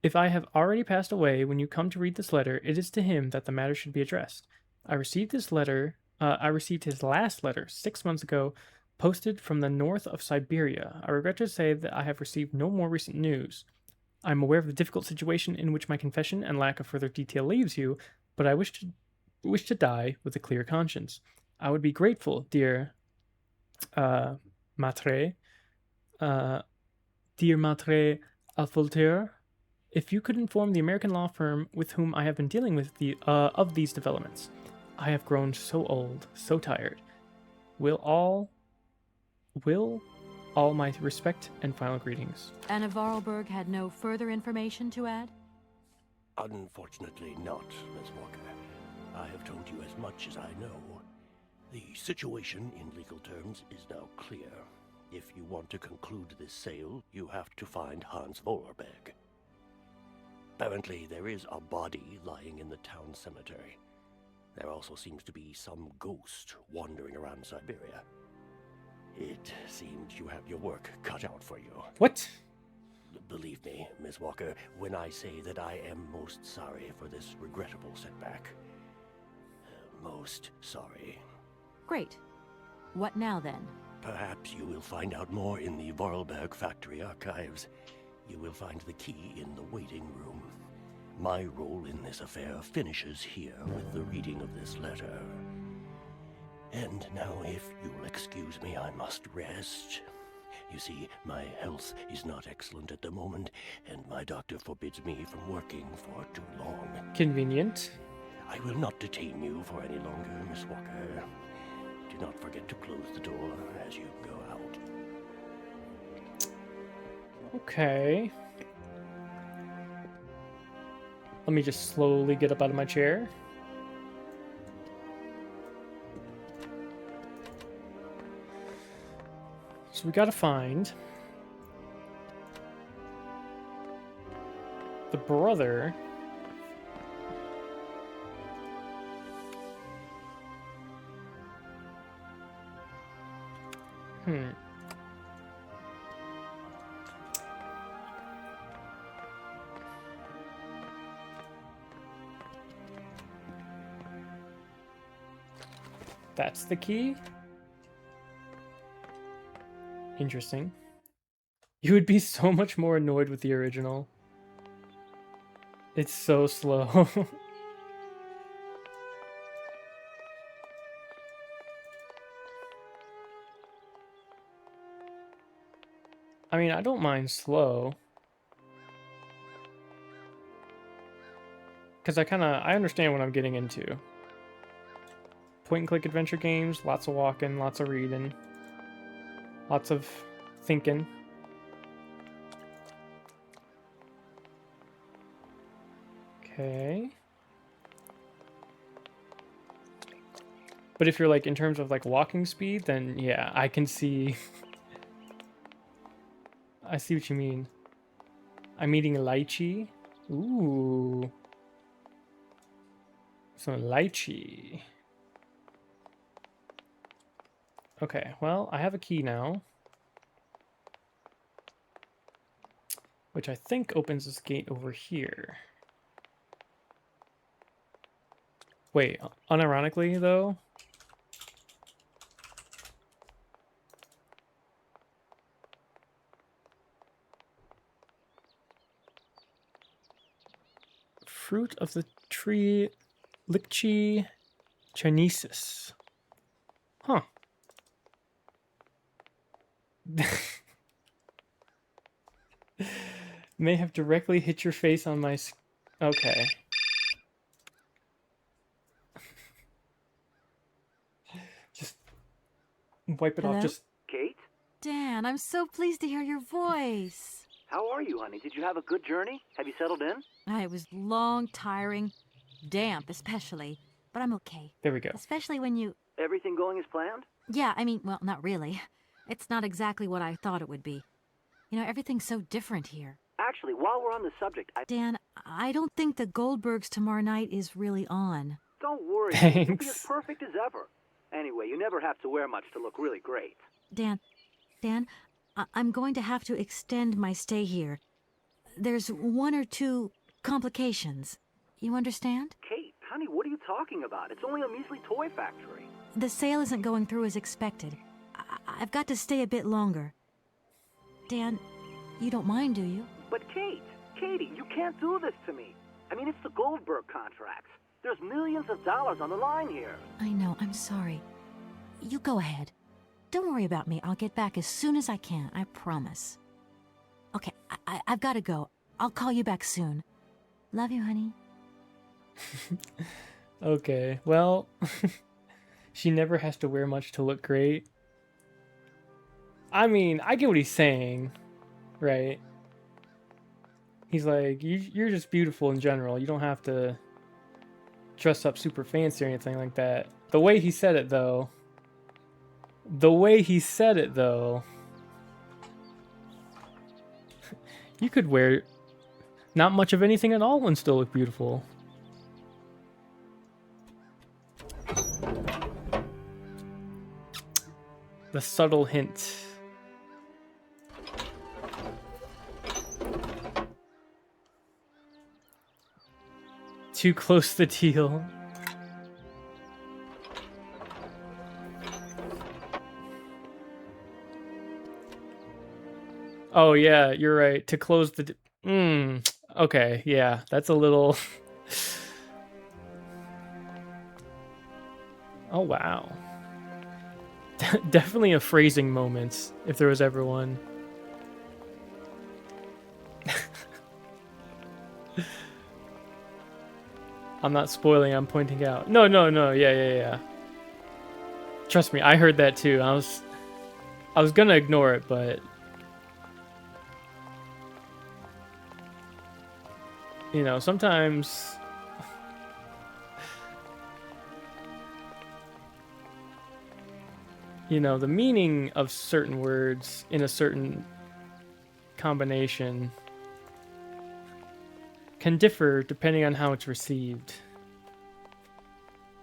If I have already passed away when you come to read this letter, it is to him that the matter should be addressed. I received his last letter 6 months ago, posted from the north of Siberia. I regret to say that I have received no more recent news. I am aware of the difficult situation in which my confession and lack of further detail leaves you, but I wish to die with a clear conscience. I would be grateful, dear Maitre Alfolter, if you could inform the American law firm with whom I have been dealing with of these developments. I have grown so old, so tired. Will all my respect and final greetings. Anna Vorarlberg had no further information to add? Unfortunately not, Miss Walker. I have told you as much as I know. The situation, in legal terms, is now clear. If you want to conclude this sale, you have to find Hans Vorarlberg. Apparently, there is a body lying in the town cemetery. There also seems to be some ghost wandering around Siberia. It seems you have your work cut out for you. What? Believe me, Miss Walker, when I say that I am most sorry for this regrettable setback. Most sorry. Great. What now, then? Perhaps you will find out more in the Vorarlberg factory archives. You will find the key in the waiting room. My role in this affair finishes here with the reading of this letter. And now, if you'll excuse me, I must rest. You see, my health is not excellent at the moment, and my doctor forbids me from working for too long. Convenient. I will not detain you for any longer, Miss Walker. Do not forget to close the door as you go out. Okay. Let me just slowly get up out of my chair. So we gotta find the brother. That's the key? Interesting. You would be so much more annoyed with the original. It's so slow. I mean, I don't mind slow. Because I understand what I'm getting into. Point and click adventure games, lots of walking, lots of reading, lots of thinking. Okay. But if you're like in terms of like walking speed, then yeah, I can see. I see what you mean. I'm eating lychee. Ooh. Some lychee. Okay, well, I have a key now. Which I think opens this gate over here. Wait, unironically though? Fruit of the tree Lychee chinesis. Huh. May have directly hit your face on my... Okay. Just wipe it Hello? off. Just... Kate? Dan, I'm so pleased to hear your voice. How are you, honey? Did you have a good journey? Have you settled in? It was long, tiring, damp especially, but I'm okay. There we go. Especially when you... Everything going as planned? Yeah, I mean, well, not really. It's not exactly what I thought it would be. You know, everything's so different here. Actually, while we're on the subject, Dan, I don't think the Goldbergs tomorrow night is really on. Don't worry. You'll be as Thanks. perfect as ever. Anyway, you never have to wear much to look really great. Dan, I'm going to have to extend my stay here. There's 1 or 2 complications. You understand? Kate, honey, what are you talking about? It's only a measly toy factory. The sale isn't going through as expected. I've got to stay a bit longer. Dan, you don't mind, do you? But Katie, you can't do this to me. I mean, it's the Goldberg contracts. There's millions of dollars on the line here. I know, I'm sorry. You go ahead. Don't worry about me. I'll get back as soon as I can, I promise. Okay, I've got to go. I'll call you back soon. Love you, honey. Okay, well... She never has to wear much to look great. I mean, I get what he's saying, right? He's like, you're just beautiful in general. You don't have to dress up super fancy or anything like that. The way he said it, though. You could wear not much of anything at all and still look beautiful. The subtle hint. Too close to the teal. Oh yeah, you're right. To close the... Okay, yeah, that's a little... Oh wow. Definitely a phrasing moment, if there was ever one. I'm not spoiling, I'm pointing out. No, yeah. Trust me, I heard that too. I was gonna ignore it, but... You know, sometimes... You know, the meaning of certain words in a certain combination can differ depending on how it's received.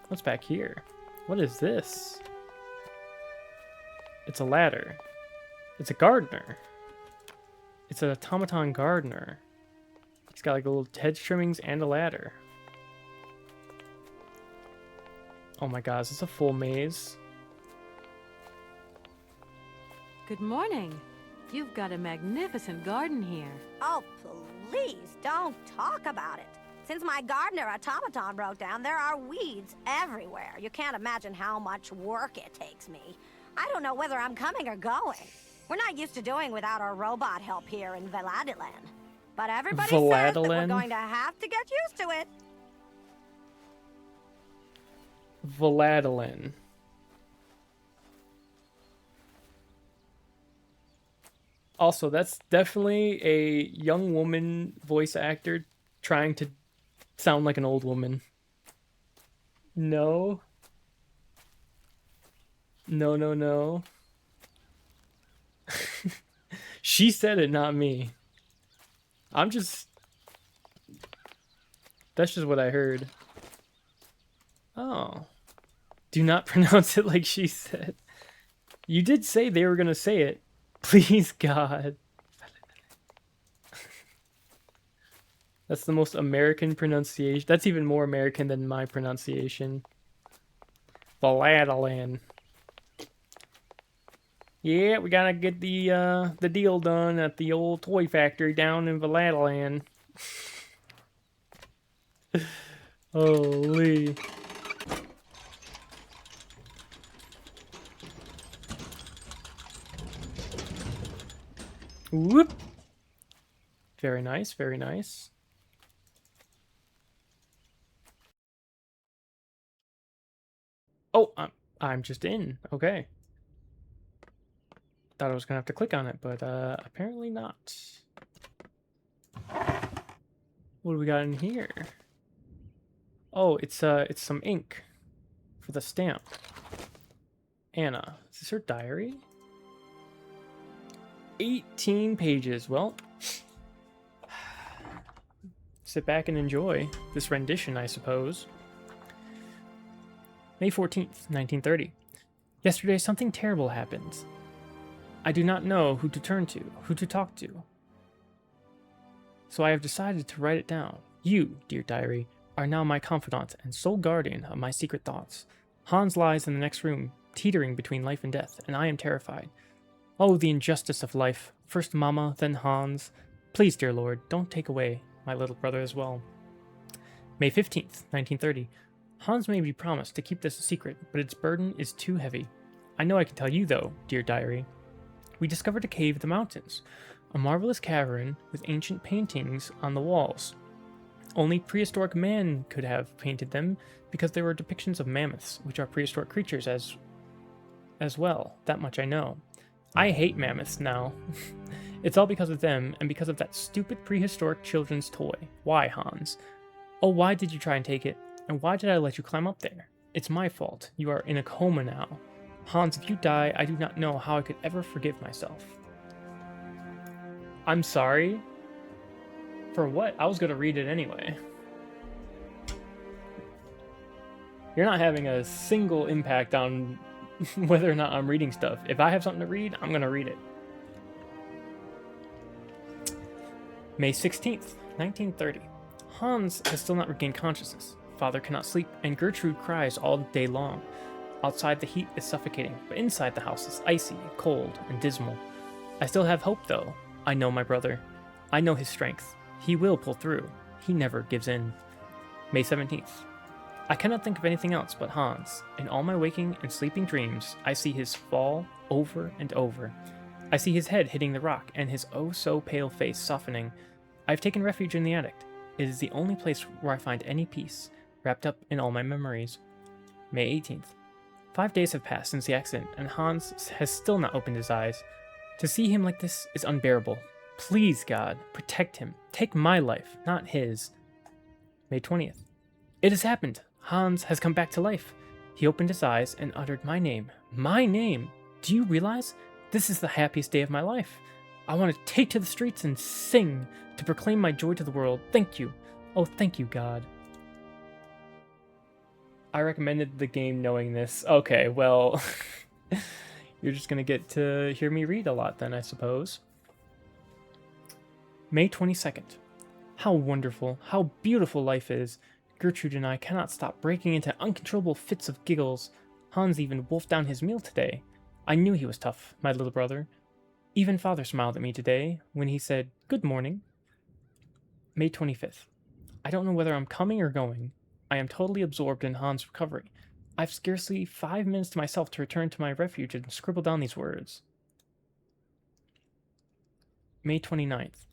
What's back here? What is this? It's a ladder. It's a gardener. It's an automaton gardener. He's got like little hedge trimmings and a ladder. Oh my god, is this a full maze? Good morning. You've got a magnificent garden here. Oh, please don't talk about it. Since my gardener automaton broke down, there are weeds everywhere. You can't imagine how much work it takes me. I don't know whether I'm coming or going. We're not used to doing without our robot help here in Veladilan. But everybody says that we're going to have to get used to it. Veladilan. Also, that's definitely a young woman voice actor trying to sound like an old woman. No. No, no, no. She said it, not me. That's just what I heard. Oh. Do not pronounce it like she said. You did say they were gonna say it. Please, God. That's the most American pronunciation. That's even more American than my pronunciation. Veladilan. Yeah, we gotta get the deal done at the old toy factory down in Veladilan. Holy. Whoop. Very nice, very nice. Oh, I'm just in. Okay. Thought I was gonna have to click on it, but apparently not. What do we got in here? Oh, it's some ink for the stamp. Anna, is this her diary? 18 pages. Well, sit back and enjoy this rendition, I suppose. May 14th, 1930. Yesterday, something terrible happened. I do not know who to turn to, who to talk to. So I have decided to write it down. You, dear diary, are now my confidant and sole guardian of my secret thoughts. Hans lies in the next room, teetering between life and death, and I am terrified. Oh, the injustice of life. First Mama, then Hans. Please, dear Lord, don't take away my little brother as well. May 15th, 1930. Hans may be promised to keep this a secret, but its burden is too heavy. I know I can tell you, though, dear diary. We discovered a cave in the mountains, a marvelous cavern with ancient paintings on the walls. Only prehistoric man could have painted them because there were depictions of mammoths, which are prehistoric creatures as well. That much I know. I hate mammoths now. It's all because of them and because of that stupid prehistoric children's toy. Why, Hans? Oh, why did you try and take it? And why did I let you climb up there? It's my fault. You are in a coma now. Hans, if you die, I do not know how I could ever forgive myself. I'm sorry? For what? I was going to read it anyway. You're not having a single impact on whether or not I'm reading stuff. If I have something to read, I'm going to read it. May 16th, 1930. Hans has still not regained consciousness. Father cannot sleep, and Gertrude cries all day long. Outside, the heat is suffocating, but inside the house is icy, cold, and dismal. I still have hope, though. I know my brother. I know his strength. He will pull through. He never gives in. May 17th. I cannot think of anything else but Hans. In all my waking and sleeping dreams, I see his fall over and over. I see his head hitting the rock and his oh-so-pale face softening. I have taken refuge in the attic. It is the only place where I find any peace, wrapped up in all my memories. May 18th. 5 days have passed since the accident, and Hans has still not opened his eyes. To see him like this is unbearable. Please, God, protect him. Take my life, not his. May 20th. It has happened. Hans has come back to life. He opened his eyes and uttered my name. My name! Do you realize? This is the happiest day of my life. I want to take to the streets and sing to proclaim my joy to the world. Thank you. Oh, thank you, God. I recommended the game knowing this. Okay, well, you're just going to get to hear me read a lot then, I suppose. May 22nd. How wonderful, how beautiful life is. Gertrude and I cannot stop breaking into uncontrollable fits of giggles. Hans even wolfed down his meal today. I knew he was tough, my little brother. Even Father smiled at me today when he said, "Good morning." May 25th. I don't know whether I'm coming or going. I am totally absorbed in Hans' recovery. I've scarcely 5 minutes to myself to return to my refuge and scribble down these words. May 29th.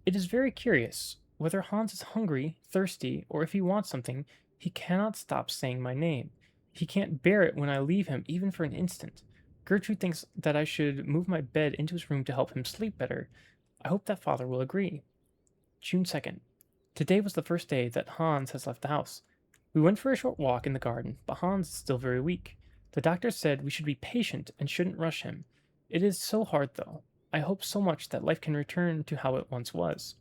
It is very curious. Whether Hans is hungry, thirsty, or if he wants something, he cannot stop saying my name. He can't bear it when I leave him, even for an instant. Gertrude thinks that I should move my bed into his room to help him sleep better. I hope that Father will agree. June 2nd. Today was the first day that Hans has left the house. We went for a short walk in the garden, but Hans is still very weak. The doctor said we should be patient and shouldn't rush him. It is so hard, though. I hope so much that life can return to how it once was.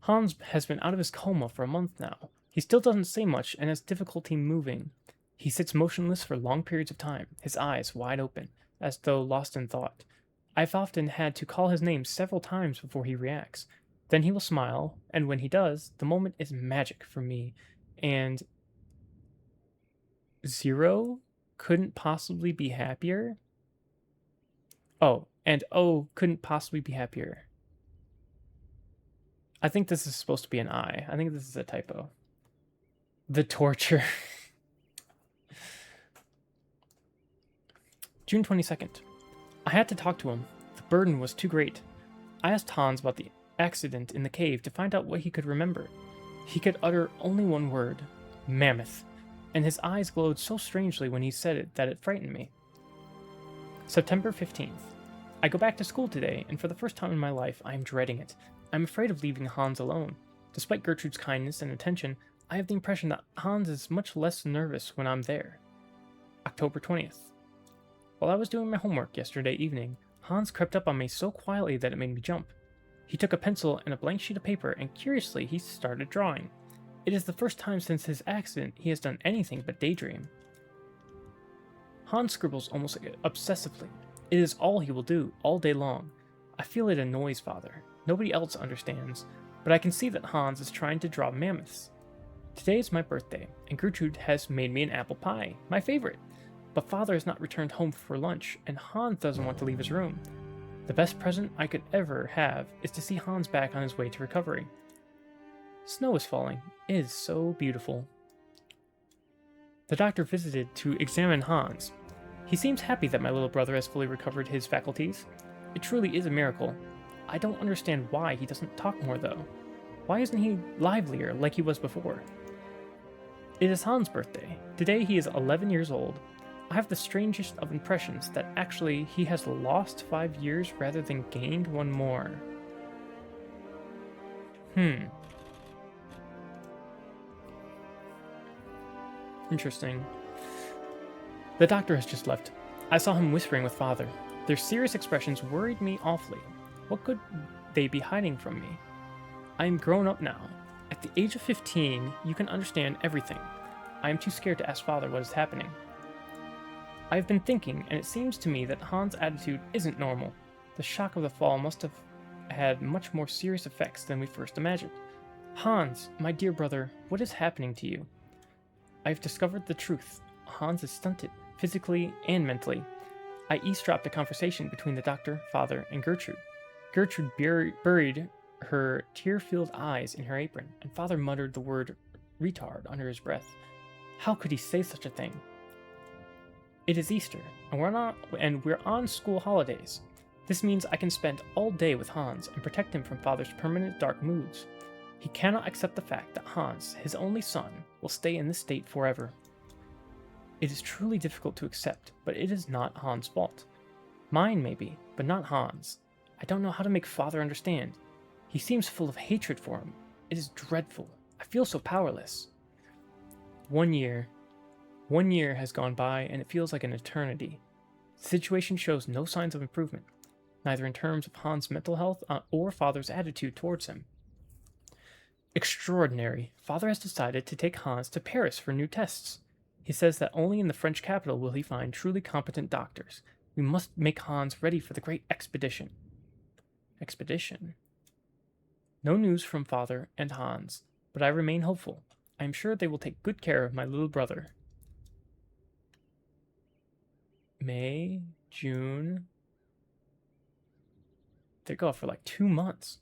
Hans has been out of his coma for a month now. He still doesn't say much and has difficulty moving. He sits motionless for long periods of time, his eyes wide open, as though lost in thought. I've often had to call his name several times before he reacts. Then he will smile, and when he does, the moment is magic for me, and Zero couldn't possibly be happier? Oh, and O couldn't possibly be happier. I think this is supposed to be an I. I think this is a typo. The torture. June 22nd. I had to talk to him. The burden was too great. I asked Hans about the accident in the cave to find out what he could remember. He could utter only one word, mammoth, and his eyes glowed so strangely when he said it that it frightened me. September 15th. I go back to school today, and for the first time in my life, I am dreading it. I'm afraid of leaving Hans alone. Despite Gertrude's kindness and attention, I have the impression that Hans is much less nervous when I'm there. October 20th. While I was doing my homework yesterday evening, Hans crept up on me so quietly that it made me jump. He took a pencil and a blank sheet of paper, and curiously, he started drawing. It is the first time since his accident he has done anything but daydream. Hans scribbles almost obsessively. It is all he will do, all day long. I feel it annoys Father. Nobody else understands, but I can see that Hans is trying to draw mammoths. Today is my birthday, and Gertrude has made me an apple pie, my favorite. But Father has not returned home for lunch, and Hans doesn't want to leave his room. The best present I could ever have is to see Hans back on his way to recovery. Snow is falling. It is so beautiful. The doctor visited to examine Hans. He seems happy that my little brother has fully recovered his faculties. It truly is a miracle. I don't understand why he doesn't talk more, though. Why isn't he livelier like he was before? It is Hans' birthday. Today he is 11 years old. I have the strangest of impressions that actually he has lost 5 years rather than gained one more. Interesting. The doctor has just left. I saw him whispering with Father. Their serious expressions worried me awfully. What could they be hiding from me? I am grown up now. At the age of 15, you can understand everything. I am too scared to ask Father what is happening. I have been thinking, and it seems to me that Hans' attitude isn't normal. The shock of the fall must have had much more serious effects than we first imagined. Hans, my dear brother, what is happening to you? I have discovered the truth. Hans is stunted, physically and mentally. I eavesdropped a conversation between the doctor, Father, and Gertrude. Gertrude buried her tear-filled eyes in her apron, and Father muttered the word retard under his breath. How could he say such a thing? It is Easter, and we're on school holidays. This means I can spend all day with Hans and protect him from Father's permanent dark moods. He cannot accept the fact that Hans, his only son, will stay in this state forever. It is truly difficult to accept, but it is not Hans' fault. Mine, maybe, but not Hans. I don't know how to make Father understand. He seems full of hatred for him. It is dreadful. I feel so powerless. 1 year. 1 year has gone by, and it feels like an eternity. The situation shows no signs of improvement, neither in terms of Hans' mental health or Father's attitude towards him. Extraordinary. Father has decided to take Hans to Paris for new tests. He says that only in the French capital will he find truly competent doctors. We must make Hans ready for the great expedition. Expedition? No news from Father and Hans, but I remain hopeful. I am sure they will take good care of my little brother. May, June. They go for like 2 months.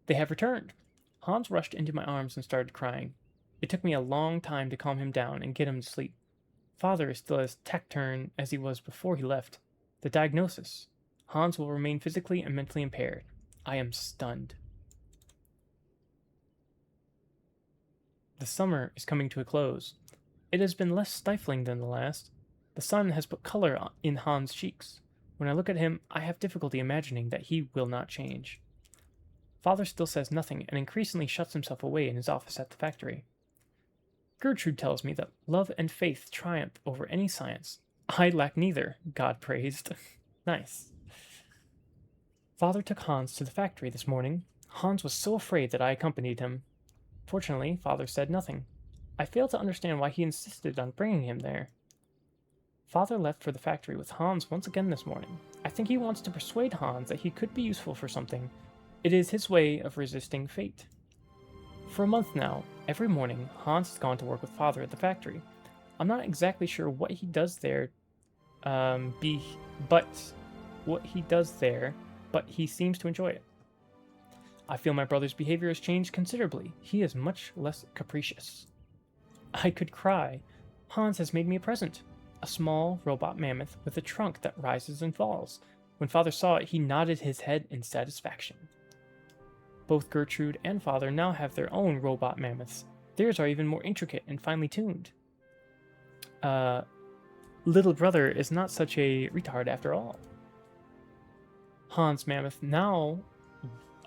They have returned. Hans rushed into my arms and started crying. It took me a long time to calm him down and get him to sleep. Father is still as taciturn as he was before he left. The diagnosis: Hans will remain physically and mentally impaired. I am stunned. The summer is coming to a close. It has been less stifling than the last. The sun has put color in Hans' cheeks. When I look at him, I have difficulty imagining that he will not change. Father still says nothing and increasingly shuts himself away in his office at the factory. Gertrude tells me that love and faith triumph over any science. I lack neither, God praised. Nice. Father took Hans to the factory this morning. Hans was so afraid that I accompanied him. Fortunately, Father said nothing. I fail to understand why he insisted on bringing him there. Father left for the factory with Hans once again this morning. I think he wants to persuade Hans that he could be useful for something. It is his way of resisting fate. For a month now, every morning, Hans has gone to work with Father at the factory. I'm not exactly sure what he does there, but he seems to enjoy it. I feel my brother's behavior has changed considerably. He is much less capricious. I could cry. Hans has made me a present. A small robot mammoth with a trunk that rises and falls. When Father saw it, he nodded his head in satisfaction. Both Gertrude and Father now have their own robot mammoths. Theirs are even more intricate and finely tuned. Little brother is not such a retard after all. Hans' mammoth now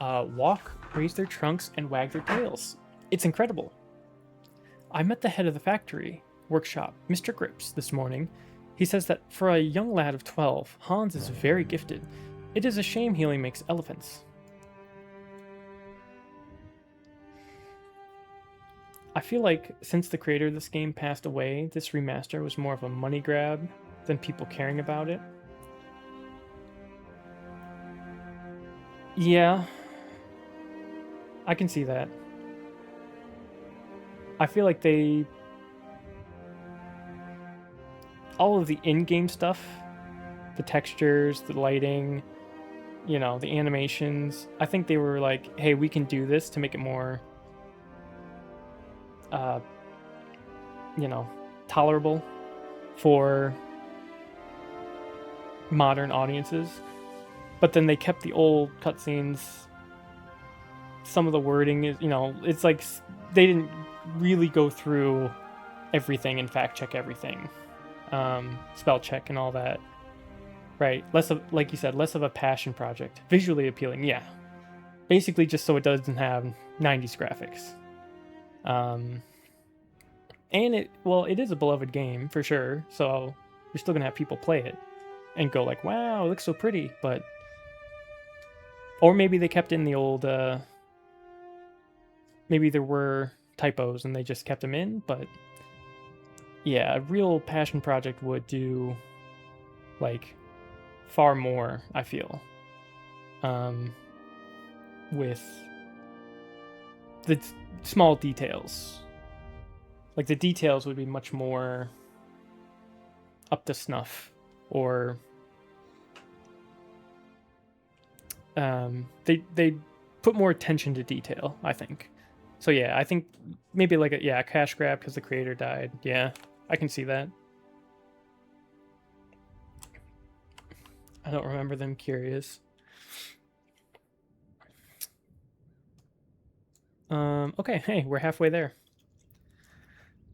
walk, raise their trunks, and wag their tails. It's incredible. I met the head of the factory workshop, Mr. Grips, this morning. He says that for a young lad of 12, Hans is very gifted. It is a shame he only makes elephants. I feel like since the creator of this game passed away, this remaster was more of a money grab than people caring about it. Yeah, I can see that. I feel like all of the in-game stuff, the textures, the lighting, the animations, I think they were like, hey, we can do this to make it more tolerable for modern audiences. But then they kept the old cutscenes. Some of the wording is, it's like they didn't really go through everything and fact check everything. Spell check and all that. Right. Less of, like you said, less of a passion project. Visually appealing, yeah. Basically just so it doesn't have 90s graphics. And it is a beloved game for sure, so you're still gonna have people play it and go like, wow, it looks so pretty, but or maybe they kept in the old maybe there were typos and they just kept them in, but yeah, a real passion project would do like far more, I feel, with the small details. Like, the details would be much more up to snuff, or they put more attention to detail, I think. So yeah, I think maybe like a cash grab because the creator died. Yeah, I can see that. I don't remember them. Curious. Okay, hey, we're halfway there.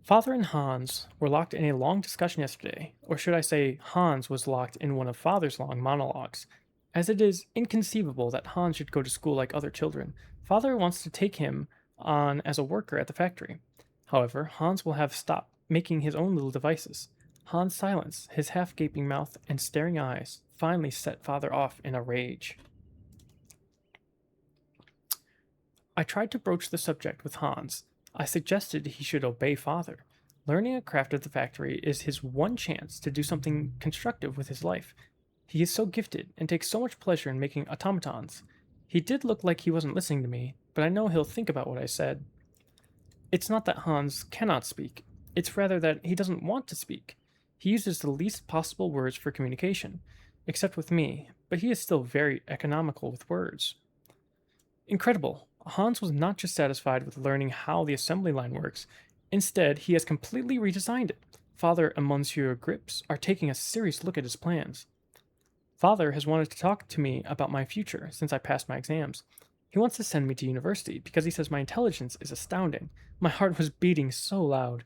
Father and Hans were locked in a long discussion yesterday, or should I say Hans was locked in one of Father's long monologues, as it is inconceivable that Hans should go to school like other children. Father wants to take him on as a worker at the factory. However, Hans will have stopped making his own little devices. Hans' silence, his half-gaping mouth and staring eyes, finally set Father off in a rage. I tried to broach the subject with Hans. I suggested he should obey Father. Learning a craft at the factory is his one chance to do something constructive with his life. He is so gifted and takes so much pleasure in making automatons. He did look like he wasn't listening to me, but I know he'll think about what I said. It's not that Hans cannot speak. It's rather that he doesn't want to speak. He uses the least possible words for communication, except with me, but he is still very economical with words. Incredible. Hans was not just satisfied with learning how the assembly line works, instead, he has completely redesigned it. Father and Monsieur Grips are taking a serious look at his plans. Father has wanted to talk to me about my future since I passed my exams. He wants to send me to university because he says my intelligence is astounding. My heart was beating so loud.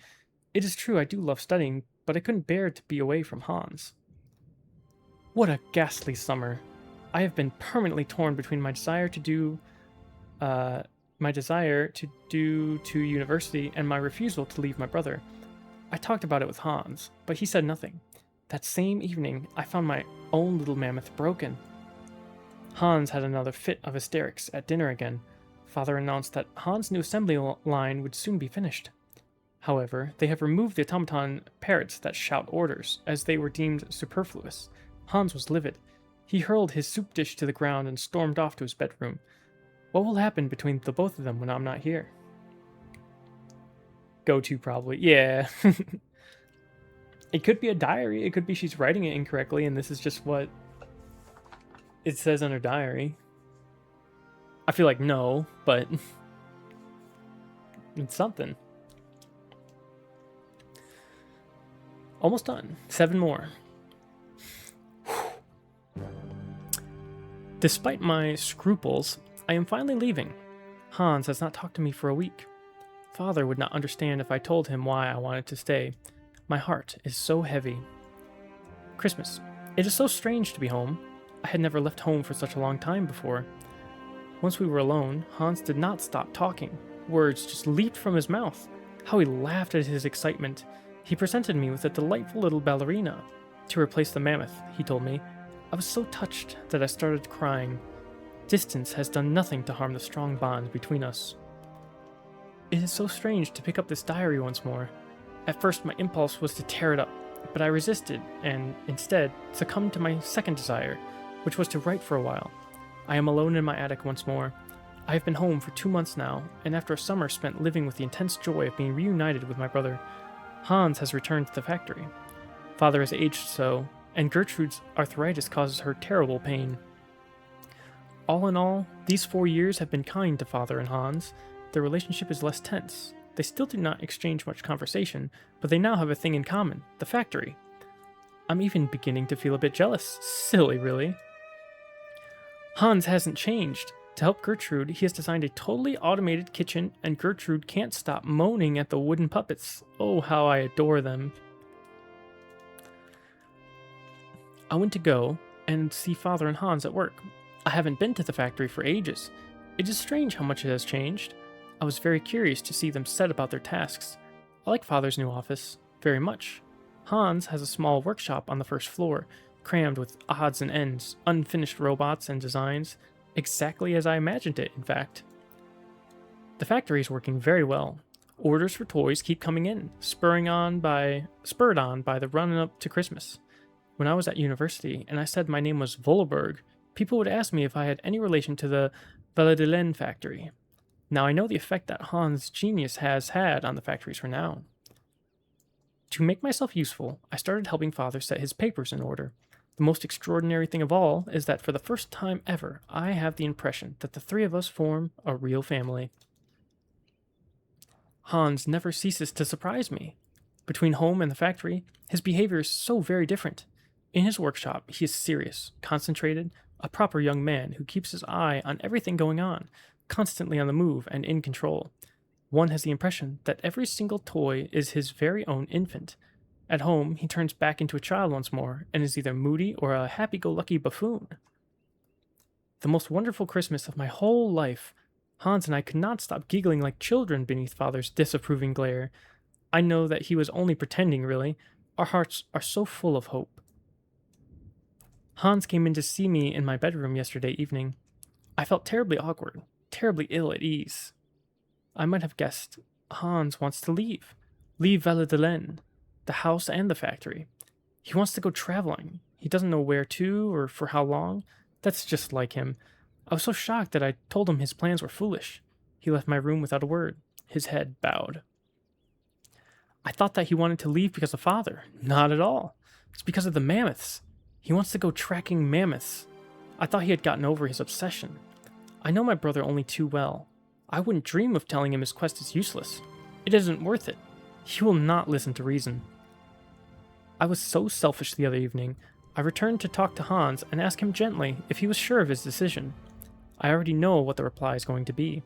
It is true I do love studying, but I couldn't bear to be away from Hans. What a ghastly summer. I have been permanently torn between my desire to to university and my refusal to leave my brother. I talked about it with Hans, but he said nothing. That same evening, I found my own little mammoth broken. Hans had another fit of hysterics at dinner again. Father announced that Hans' new assembly line would soon be finished. However, they have removed the automaton parrots that shout orders, as they were deemed superfluous. Hans was livid. He hurled his soup dish to the ground and stormed off to his bedroom. What will happen between the both of them when I'm not here? Go to, probably. Yeah. It could be a diary. It could be she's writing it incorrectly, and this is just what it says on her diary. I feel like no, but it's something. Almost done. 7 more. Despite my scruples, I am finally leaving. Hans has not talked to me for a week. Father would not understand if I told him why I wanted to stay. My heart is so heavy. Christmas. It is so strange to be home. I had never left home for such a long time before. Once we were alone, Hans did not stop talking. Words just leaped from his mouth. How he laughed at his excitement. He presented me with a delightful little ballerina to replace the mammoth, he told me. I was so touched that I started crying. Distance has done nothing to harm the strong bond between us. It is so strange to pick up this diary once more. At first, my impulse was to tear it up, but I resisted and, instead, succumbed to my second desire, which was to write for a while. I am alone in my attic once more. I have been home for 2 months now, and after a summer spent living with the intense joy of being reunited with my brother, Hans has returned to the factory. Father has aged so, and Gertrude's arthritis causes her terrible pain. All in all, these 4 years have been kind to Father and Hans. Their relationship is less tense. They still do not exchange much conversation, but they now have a thing in common, the factory. I'm even beginning to feel a bit jealous. Silly, really. Hans hasn't changed. To help Gertrude, he has designed a totally automated kitchen, and Gertrude can't stop moaning at the wooden puppets. Oh, how I adore them. I went to go and see Father and Hans at work. I haven't been to the factory for ages. It is strange how much it has changed. I was very curious to see them set about their tasks. I like Father's new office very much. Hans has a small workshop on the first floor, crammed with odds and ends, unfinished robots and designs, exactly as I imagined it, in fact. The factory is working very well. Orders for toys keep coming in, spurred on by the run-up to Christmas. When I was at university and I said my name was Voloberg, people would ask me if I had any relation to the Valadelen factory. Now I know the effect that Hans' genius has had on the factories renown. To make myself useful, I started helping Father set his papers in order. The most extraordinary thing of all is that for the first time ever, I have the impression that the 3 of us form a real family. Hans never ceases to surprise me. Between home and the factory, his behavior is so very different. In his workshop, he is serious, concentrated, a proper young man who keeps his eye on everything going on, constantly on the move and in control. One has the impression that every single toy is his very own infant. At home, he turns back into a child once more and is either moody or a happy-go-lucky buffoon. The most wonderful Christmas of my whole life. Hans and I could not stop giggling like children beneath Father's disapproving glare. I know that he was only pretending, really. Our hearts are so full of hope. Hans came in to see me in my bedroom yesterday evening. I felt terribly awkward, terribly ill at ease. I might have guessed Hans wants to leave. Leave Valadelen, the house and the factory. He wants to go traveling. He doesn't know where to or for how long. That's just like him. I was so shocked that I told him his plans were foolish. He left my room without a word, his head bowed. I thought that he wanted to leave because of Father. Not at all. It's because of the mammoths. He wants to go tracking mammoths. I thought he had gotten over his obsession. I know my brother only too well. I wouldn't dream of telling him his quest is useless. It isn't worth it. He will not listen to reason. I was so selfish the other evening. I returned to talk to Hans and ask him gently if he was sure of his decision. I already know what the reply is going to be.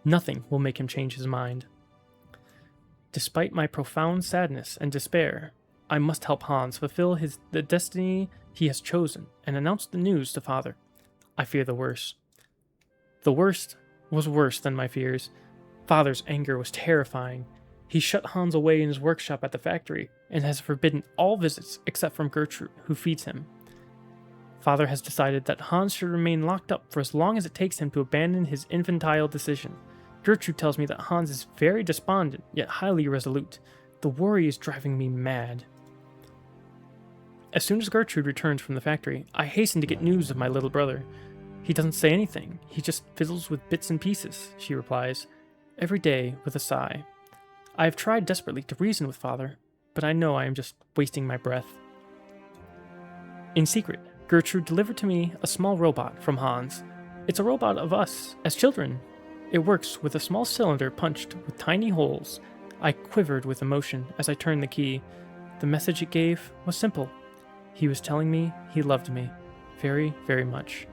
Nothing will make him change his mind. Despite my profound sadness and despair, I must help Hans fulfill the destiny he has chosen and announce the news to Father. I fear the worst. The worst was worse than my fears. Father's anger was terrifying. He shut Hans away in his workshop at the factory and has forbidden all visits except from Gertrude, who feeds him. Father has decided that Hans should remain locked up for as long as it takes him to abandon his infantile decision. Gertrude tells me that Hans is very despondent, yet highly resolute. The worry is driving me mad. As soon as Gertrude returns from the factory, I hasten to get news of my little brother. He doesn't say anything. He just fiddles with bits and pieces, she replies, every day with a sigh. I have tried desperately to reason with Father, but I know I am just wasting my breath. In secret, Gertrude delivered to me a small robot from Hans. It's a robot of us, as children. It works with a small cylinder punched with tiny holes. I quivered with emotion as I turned the key. The message it gave was simple. He was telling me he loved me very, very much.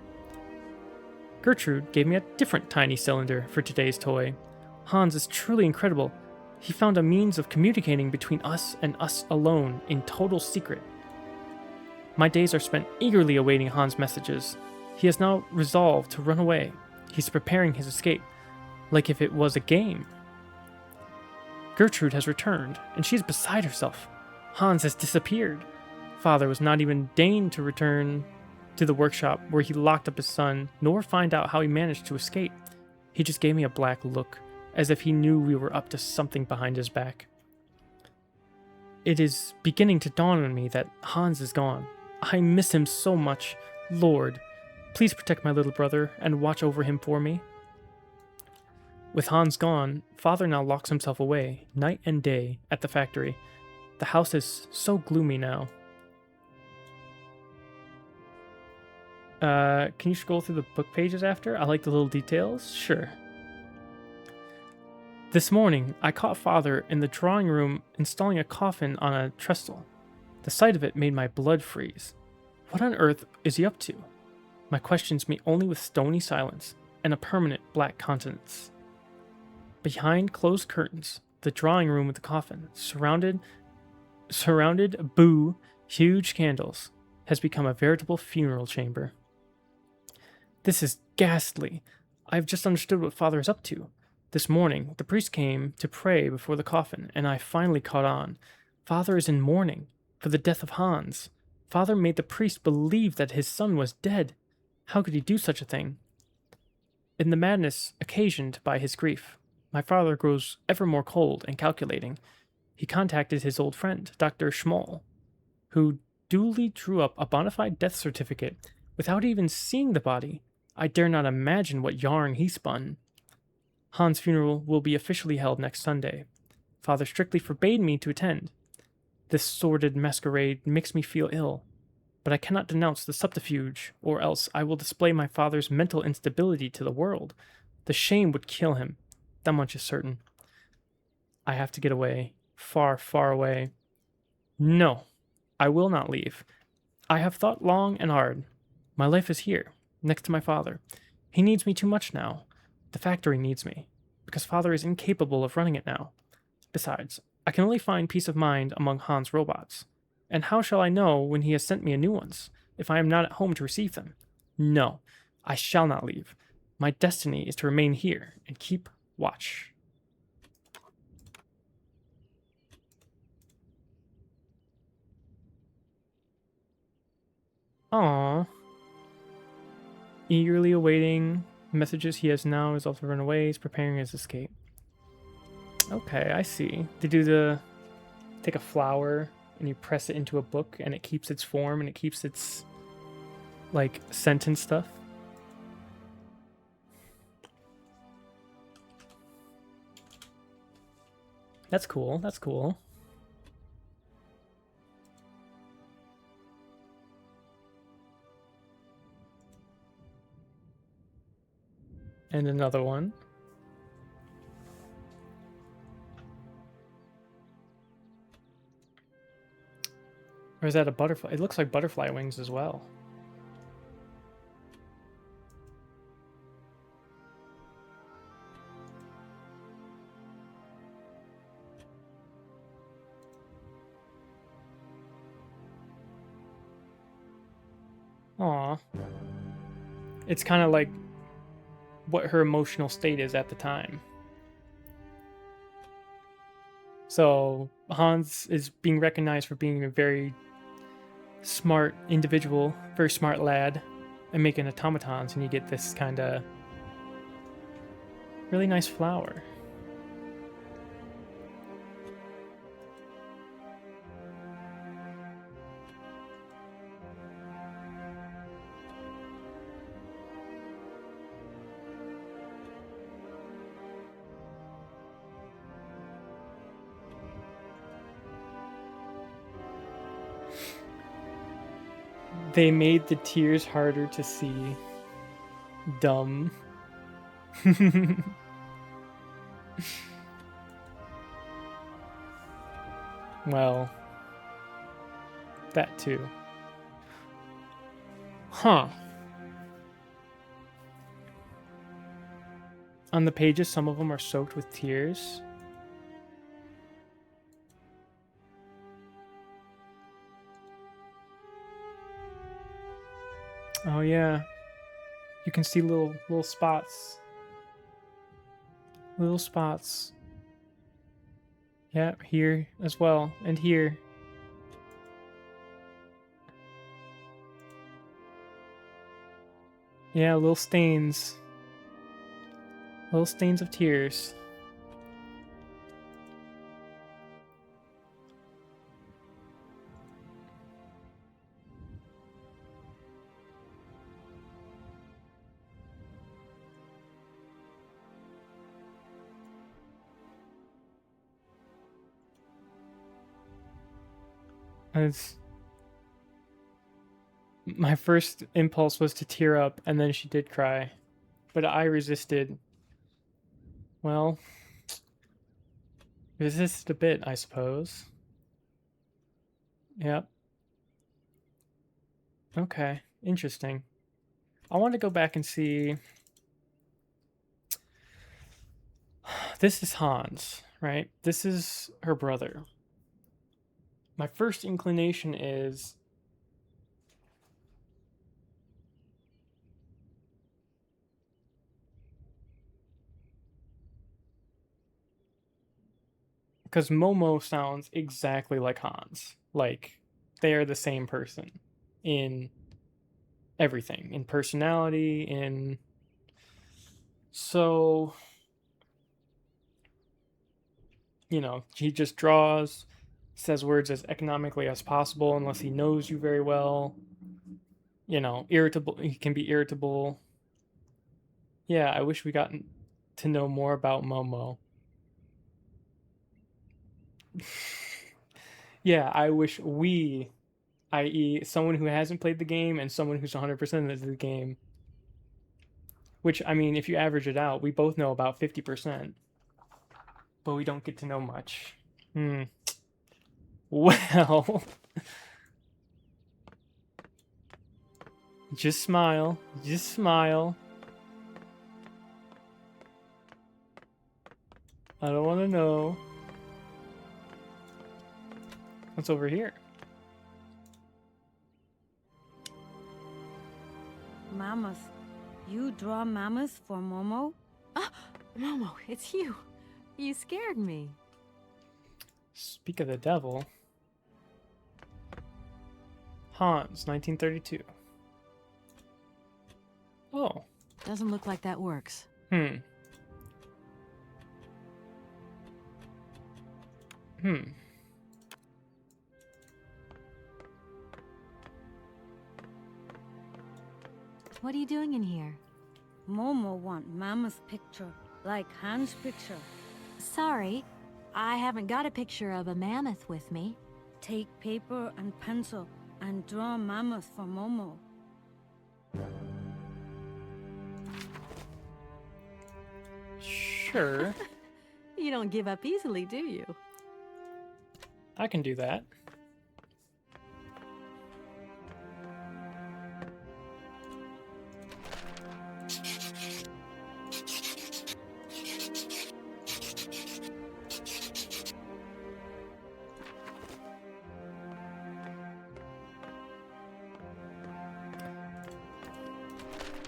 Gertrude gave me a different tiny cylinder for today's toy. Hans is truly incredible. He found a means of communicating between us and us alone in total secret. My days are spent eagerly awaiting Hans' messages. He has now resolved to run away. He's preparing his escape, like if it was a game. Gertrude has returned, and she's beside herself. Hans has disappeared. Father was not even deigned to return to the workshop where he locked up his son, nor find out how he managed to escape. He just gave me a black look, as if he knew we were up to something behind his back. It is beginning to dawn on me that Hans is gone. I miss him so much. Lord, please protect my little brother and watch over him for me. With Hans gone, Father now locks himself away, night and day, at the factory. The house is so gloomy now. Can you scroll through the book pages after? I like the little details. Sure. This morning, I caught Father in the drawing room installing a coffin on a trestle. The sight of it made my blood freeze. What on earth is he up to? My questions meet only with stony silence and a permanent black countenance. Behind closed curtains, the drawing room with the coffin, surrounded huge candles, has become a veritable funeral chamber. This is ghastly. I've just understood what Father is up to. This morning, the priest came to pray before the coffin, and I finally caught on. Father is in mourning for the death of Hans. Father made the priest believe that his son was dead. How could he do such a thing? In the madness occasioned by his grief, my father grows ever more cold and calculating. He contacted his old friend, Dr. Schmoll, who duly drew up a bona fide death certificate without even seeing the body. I dare not imagine what yarn he spun. Hans' funeral will be officially held next Sunday. Father strictly forbade me to attend. This sordid masquerade makes me feel ill, but I cannot denounce the subterfuge, or else I will display my father's mental instability to the world. The shame would kill him. That much is certain. I have to get away. Far, far away. No, I will not leave. I have thought long and hard. My life is here, next to my father. He needs me too much now. The factory needs me, because Father is incapable of running it now. Besides, I can only find peace of mind among Hans' robots. And how shall I know when he has sent me new ones, if I am not at home to receive them? No, I shall not leave. My destiny is to remain here and keep watch. Aww. Eagerly awaiting messages he has now resolved to run away. He's preparing his escape. Okay, I see. They do the... Take a flower and you press it into a book and it keeps its form and it keeps its, like, sentence stuff. That's cool. That's cool. And another one. Or is that a butterfly? It looks like butterfly wings as well. Aw. It's kind of like what her emotional state is at the time. So Hans is being recognized for being a very smart individual, very smart lad, and making automatons, and you get this kind of really nice flower. They made the tears harder to see. Dumb. Well, that too. Huh. On the pages, some of them are soaked with tears. Oh yeah, you can see little spots. Little spots. Yeah, here as well, and here. Yeah, little stains. Little stains of tears. My first impulse was to tear up, and then she did cry. But I resisted. Well, resisted a bit, I suppose. Yep. Okay, interesting. I want to go back and see. This is Hans, right? This is her brother. My first inclination is because Momo sounds exactly like Hans. Like, they are the same person in everything, in personality, in... So, you know, he just draws, says words as economically as possible unless he knows you very well. You know, irritable. He can be irritable. Yeah, I wish we got to know more about Momo. Yeah, I wish we, i.e. someone who hasn't played the game and someone who's 100% of the game, which, I mean, if you average it out, we both know about 50%, but we don't get to know much. Well, just smile, just smile. I don't want to know. What's over here? Mammoth. You draw mammoths for Momo? Ah, Momo, it's you. You scared me. Speak of the devil. Hans, 1932. Oh. Doesn't look like that works. What are you doing in here? Momo want mammoth picture, like Hans' picture. Sorry, I haven't got a picture of a mammoth with me. Take paper and pencil and draw mammoth for Momo. Sure. You don't give up easily, do you? I can do that.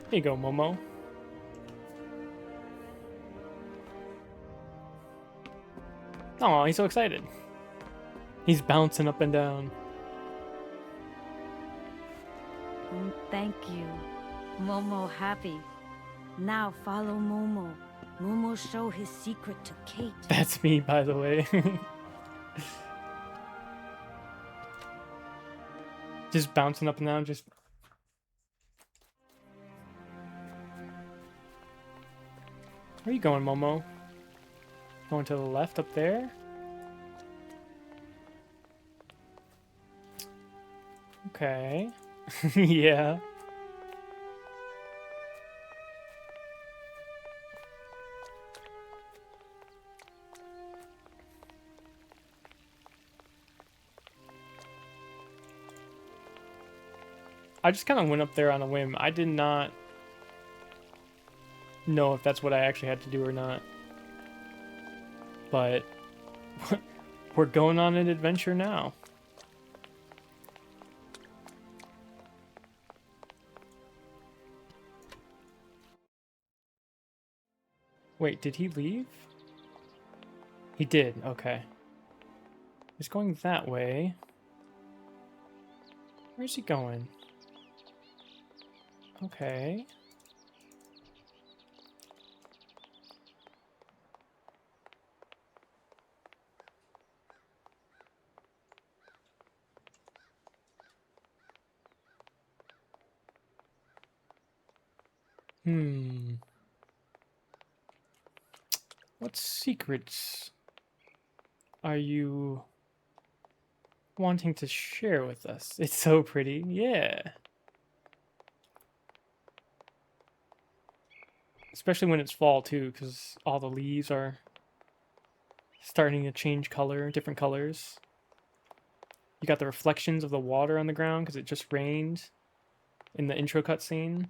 Here you go, Momo. Oh, he's so excited. He's bouncing up and down. Thank you. Momo happy. Now follow Momo. Momo show his secret to Kate. That's me, by the way. Just bouncing up and down, just... Where are you going, Momo? Going to the left up there? Okay. Yeah. I just kind of went up there on a whim. I did not know if that's what I actually had to do or not. But we're going on an adventure now. Wait, did he leave? He did, okay. He's going that way. Where's he going? Okay. What secrets are you wanting to share with us? It's so pretty. Yeah. Especially when it's fall too, because all the leaves are starting to change color, different colors. You got the reflections of the water on the ground because it just rained in the intro cutscene.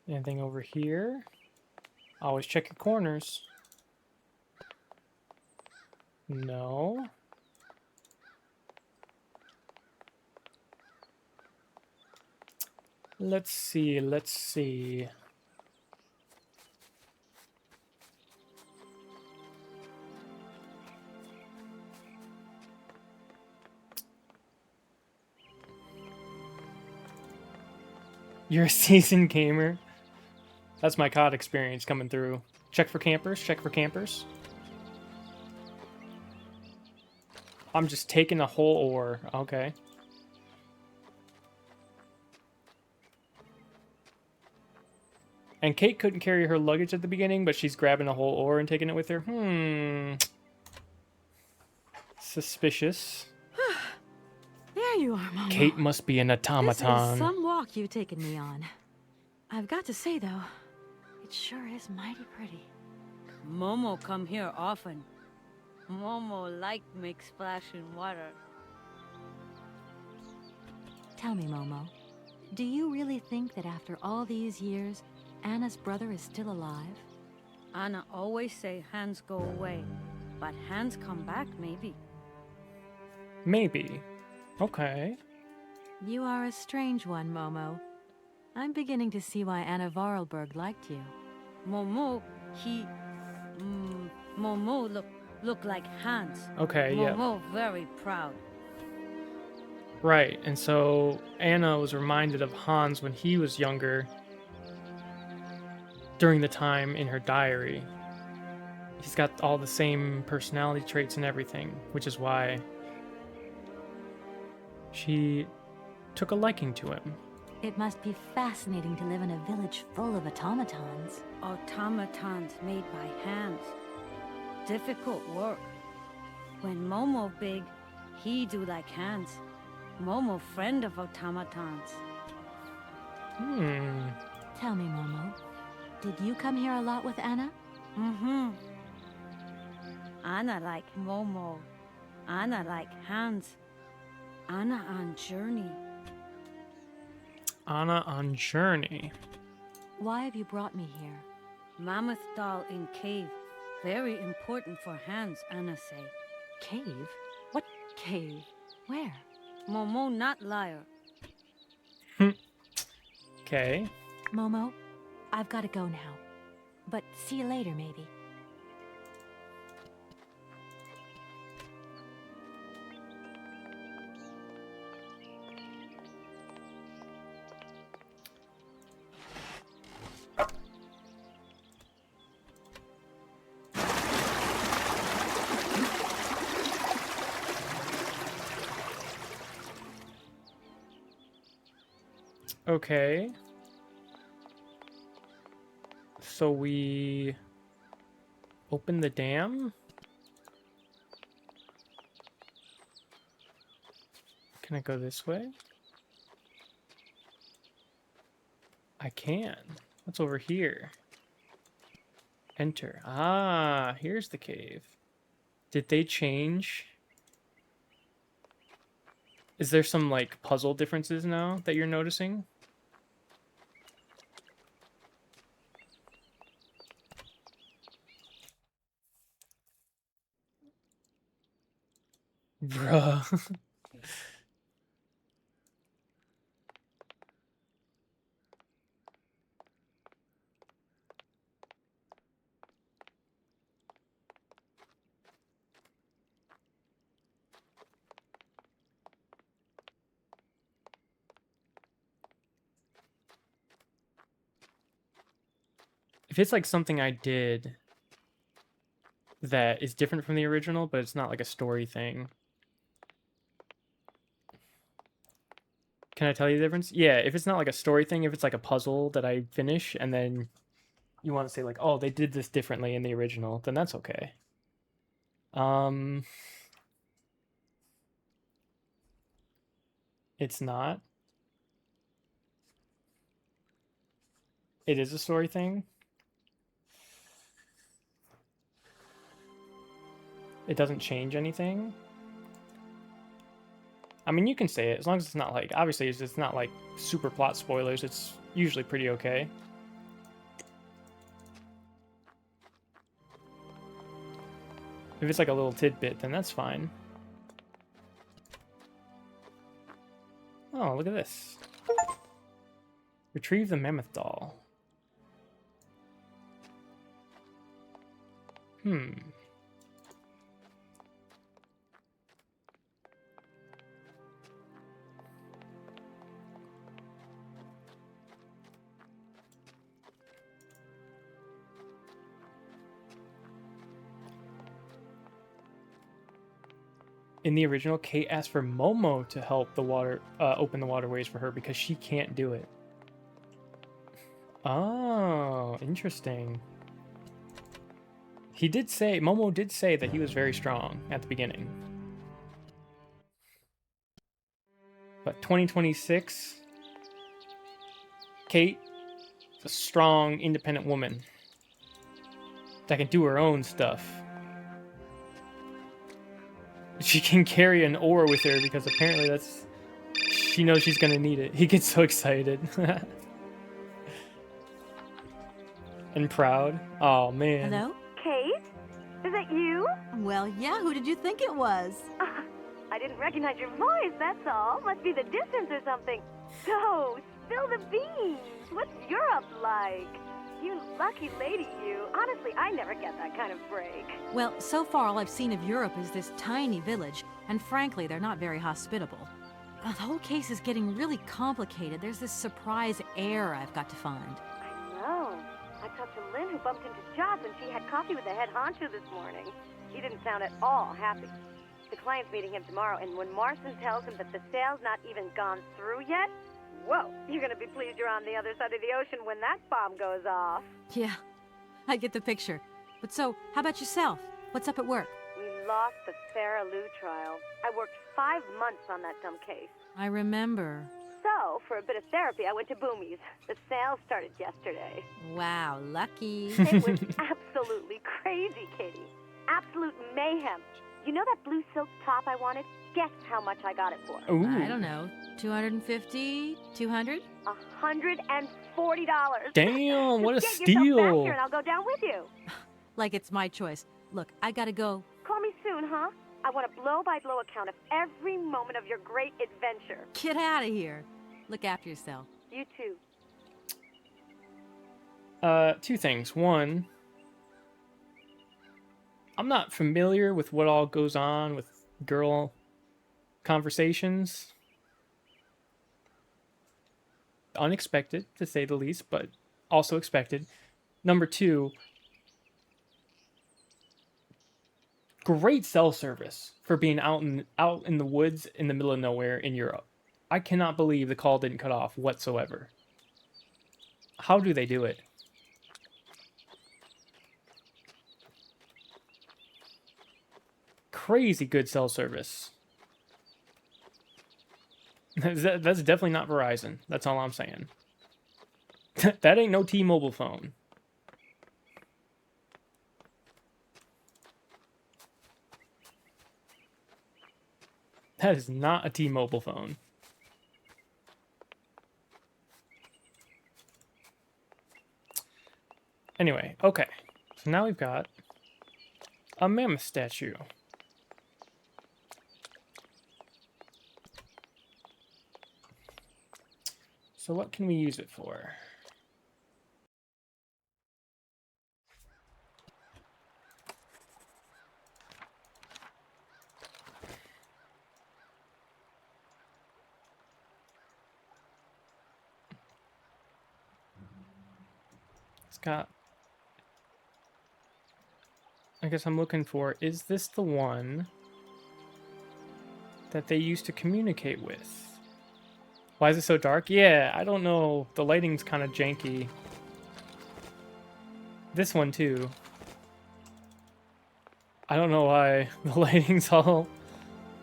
Anything over here? Always check your corners. No. Let's see, let's see. You're a seasoned gamer. That's my COD experience coming through. Check for campers, check for campers. I'm just taking a whole ore. Okay. And Kate couldn't carry her luggage at the beginning, but she's grabbing a whole ore and taking it with her. Suspicious. There you are, Momo. Kate must be an automaton. This is some walk you've taken me on. I've got to say, though, it sure is mighty pretty. Momo come here often. Momo like make splash in water. Tell me, Momo, do you really think that after all these years, Anna's brother is still alive? Anna always say hands go away, but hands come back maybe. Maybe. Okay. You are a strange one, Momo. I'm beginning to see why Anna Vorarlberg liked you. Momo, Momo look like Hans. Okay, yeah. Momo very proud. Right, and so Anna was reminded of Hans when he was younger during the time in her diary. he's got all the same personality traits and everything, which is why she took a liking to him. It must be fascinating to live in a village full of automatons. Automatons made by hands. Difficult work. When Momo big, he do like hands. Momo friend of automatons. Tell me, Momo, did you come here a lot with Anna? Mm-hmm. Anna like Momo. Anna like hands. Anna on journey. Anna on journey. Why have you brought me here? Mammoth doll in cave. Very important for hands, Anna say. Cave? What cave? Where? Momo not liar. Okay. Momo, I've got to go now. But see you later, maybe. Okay. So we open the dam? Can I go this way? I can. What's over here? Enter. Ah, here's the cave. Did they change? Is there some, like, puzzle differences now that you're noticing? Bruh. If it's like something I did that is different from the original, but it's not like a story thing. Can I tell you the difference? Yeah, if it's not like a story thing, if it's like a puzzle that I finish and then you want to say like, oh, they did this differently in the original, then that's okay. It's not. It is a story thing. It doesn't change anything. I mean, you can say it as long as it's not like, obviously, it's not like super plot spoilers. It's usually pretty okay. If it's like a little tidbit, then that's fine. Oh, look at this. Retrieve the mammoth doll. In the original, Kate asked for Momo to help the water open the waterways for her because she can't do it. Oh, interesting. He did say, Momo did say that he was very strong at the beginning. But 2026, Kate is a strong, independent woman that can do her own stuff. She can carry an oar with her because apparently that's... She knows she's gonna need it. He gets so excited. And proud. Oh, man. Hello? Kate? Is that you? Well, yeah, who did you think it was? I didn't recognize your voice, that's all. Must be the distance or something. So, spill the beans. What's Europe like? You lucky lady, you. Honestly, I never get that kind of break. Well, so far all I've seen of Europe is this tiny village, and frankly, they're not very hospitable. The whole case is getting really complicated. There's this surprise heir I've got to find. I know. I talked to Lynn, who bumped into Joss, and she had coffee with the head honcho this morning. He didn't sound at all happy. The client's meeting him tomorrow, and when Marston tells him that the sale's not even gone through yet, whoa, you're gonna be pleased you're on the other side of the ocean when that bomb goes off. Yeah, I get the picture. But so, how about yourself? What's up at work? We lost the Farah Lou trial. I worked 5 months on that dumb case. I remember. So, for a bit of therapy, I went to Boomy's. The sale started yesterday. Wow, lucky. It was absolutely crazy, Katie. Absolute mayhem. You know that blue silk top I wanted? Guess how much I got it for? Ooh. I don't know. 250? 200? $140. Damn, what a Get yourself back steal. here and I'll go down with you. Like it's my choice. Look, I gotta go. Call me soon, huh? I want a blow-by-blow account of every moment of your great adventure. Get out of here. Look after yourself. You too. Two things. One, I'm not familiar with what all goes on with girl conversations. Unexpected, to say the least, but also expected. Number two, great cell service for being out in the woods in the middle of nowhere in Europe. I cannot believe the call didn't cut off whatsoever. How do they do it? Crazy good cell service. That's definitely not Verizon. That's all I'm saying. That ain't no T-Mobile phone. That is not a T-Mobile phone. Anyway, okay. So now we've got a mammoth statue. So what can we use it for? It's got... I guess I'm looking for, is this the one that they used to communicate with? Why is it so dark? Yeah, I don't know. The lighting's kind of janky. This one too. I don't know why the lighting's all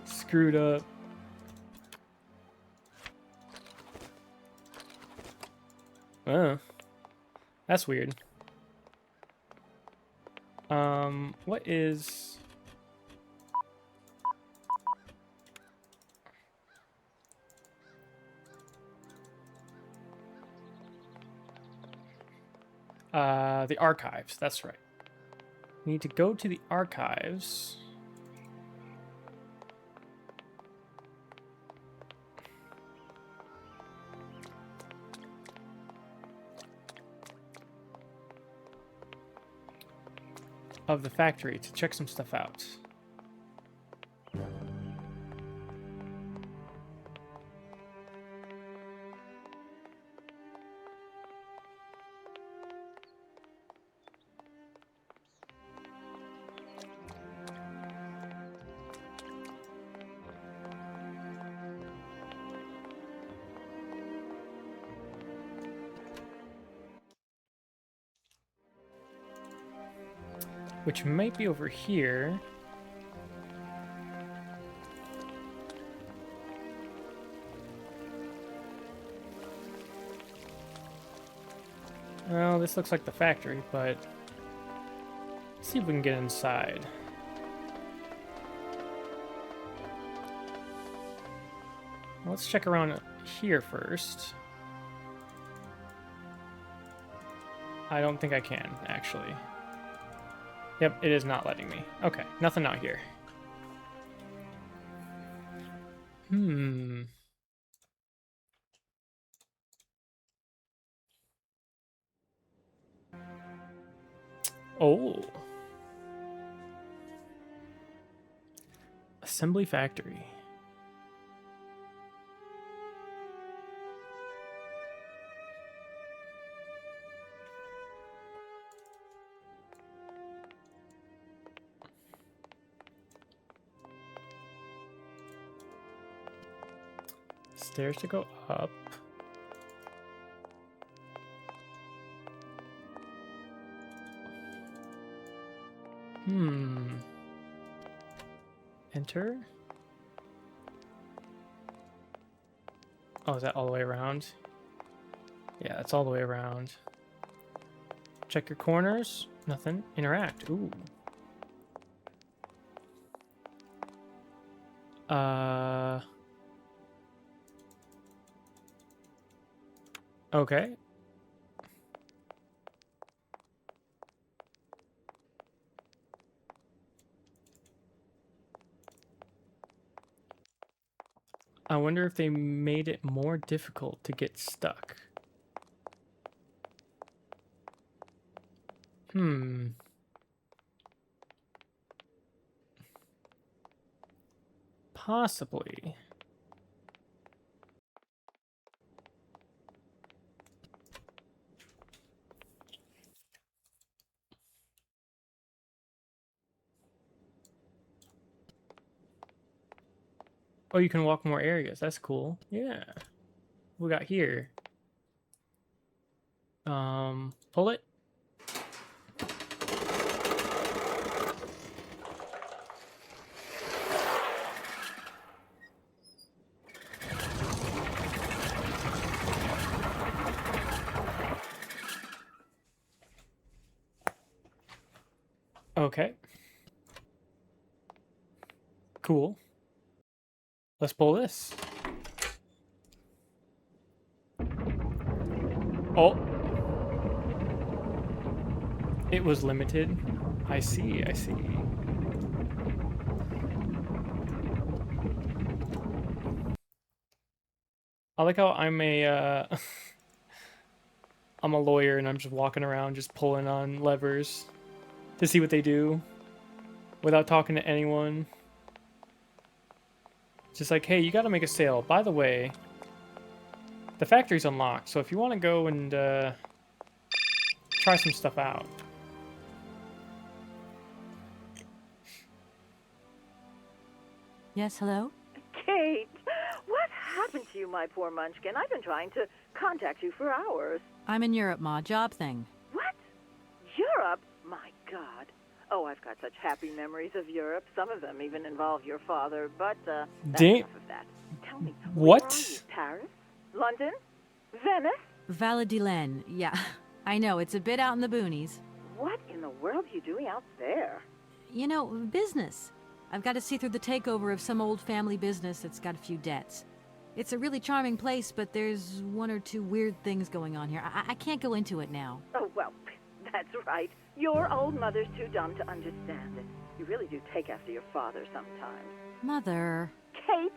screwed up. Oh, that's weird. What is... the archives, that's right. We need to go to the archives. Of the factory to check some stuff out. Which might be over here. Well, this looks like the factory, but let's see if we can get inside. Let's check around here first. I don't think I can, actually. Yep, it is not letting me. Okay, nothing out here. Oh. Assembly factory. stairs to go up. Enter. Oh, is that all the way around? Yeah, that's all the way around. Check your corners. Nothing. Interact. Ooh. Okay. I wonder if they made it more difficult to get stuck. Possibly. Oh, you can walk more areas. That's cool. Yeah. What we got here? Pull it. Okay. Cool. Let's pull this. Oh. It was limited. I see, I see. I like how I'm a I'm a lawyer and I'm just walking around just pulling on levers to see what they do without talking to anyone. Just like, hey, you gotta make a sale. By the way, the factory's unlocked, so if you want to go and try some stuff out. Yes, hello? Kate, what happened to you, my poor munchkin? I've been trying to contact you for hours. I'm in Europe, Ma. Job thing. What? Europe? My God. Oh, I've got such happy memories of Europe. Some of them even involve your father, but that's enough of that. Tell me, what? Where are you? Paris? London? Venice? Valladolid. Yeah, I know. It's a bit out in the boonies. What in the world are you doing out there? You know, business. I've got to see through the takeover of some old family business that's got a few debts. It's a really charming place, but there's one or two weird things going on here. I can't go into it now. Oh, well, that's right. Your old mother's too dumb to understand it. You really do take after your father sometimes. Mother. Kate,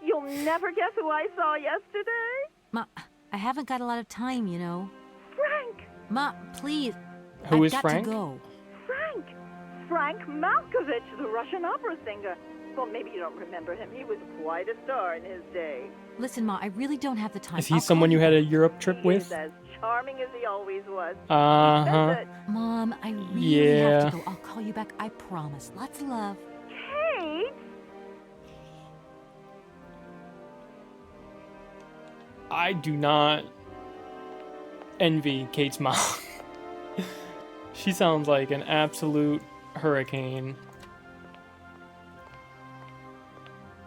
you'll never guess who I saw yesterday. Ma, I haven't got a lot of time, you know. Frank! Ma, please. Who is I've got Frank? to go. Frank Malkovich, the Russian opera singer. Well, maybe you don't remember him. He was quite a star in his day. Listen, Ma, I really don't have the time. Is he someone you had a Europe trip with? He's as charming as he always was. Uh-huh. Mom, I really have to go. I'll call you back, I promise. Lots of love. Kate! I do not envy Kate's mom. She sounds like an absolute hurricane.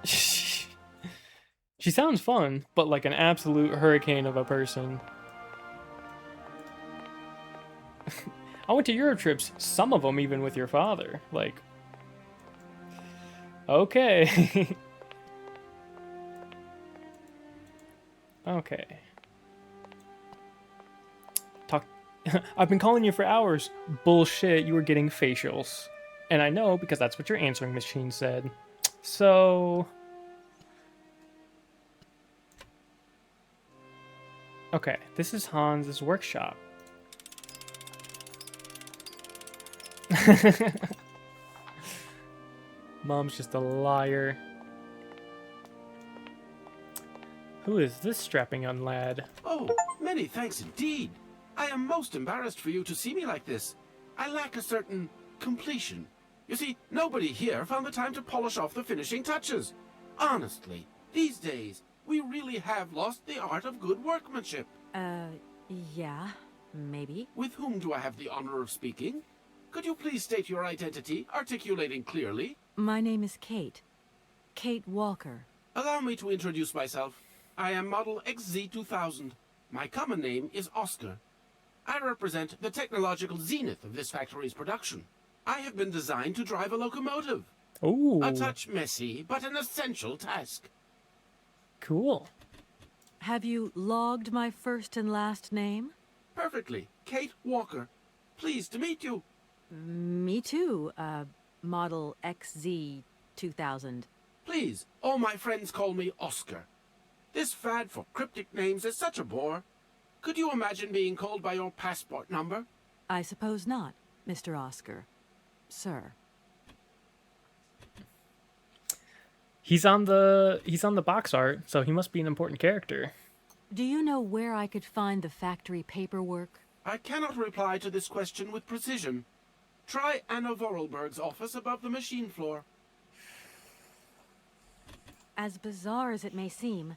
She sounds fun, but like an absolute hurricane of a person. I went to Euro trips, some of them even with your father. Like, okay. Okay. I've been calling you for hours. Bullshit, you were getting facials. And I know because that's what your answering machine said. So... Okay, this is Hans's workshop. Mom's just a liar. Who is this strapping young lad? Oh, many thanks indeed. I am most embarrassed for you to see me like this. I lack a certain completion. You see, nobody here found the time to polish off the finishing touches. Honestly, these days, We really have lost the art of good workmanship. Yeah, maybe. With whom do I have the honor of speaking? Could you please state your identity, articulating clearly? My name is Kate. Kate Walker. Allow me to introduce myself. I am Model XZ2000. My common name is Oscar. I represent the technological zenith of this factory's production. I have been designed to drive a locomotive. Ooh. A touch messy, but an essential task. Cool. Have you logged my first and last name? Perfectly. Kate Walker. Pleased to meet you. Me too, Model XZ2000. Please, all my friends call me Oscar. This fad for cryptic names is such a bore. Could you imagine being called by your passport number? I suppose not, Mr. Oscar. Sir. He's on the box art, so he must be an important character. Do you know where I could find the factory paperwork? I cannot reply to this question with precision. Try Anna Vorarlberg's office above the machine floor. As bizarre as it may seem,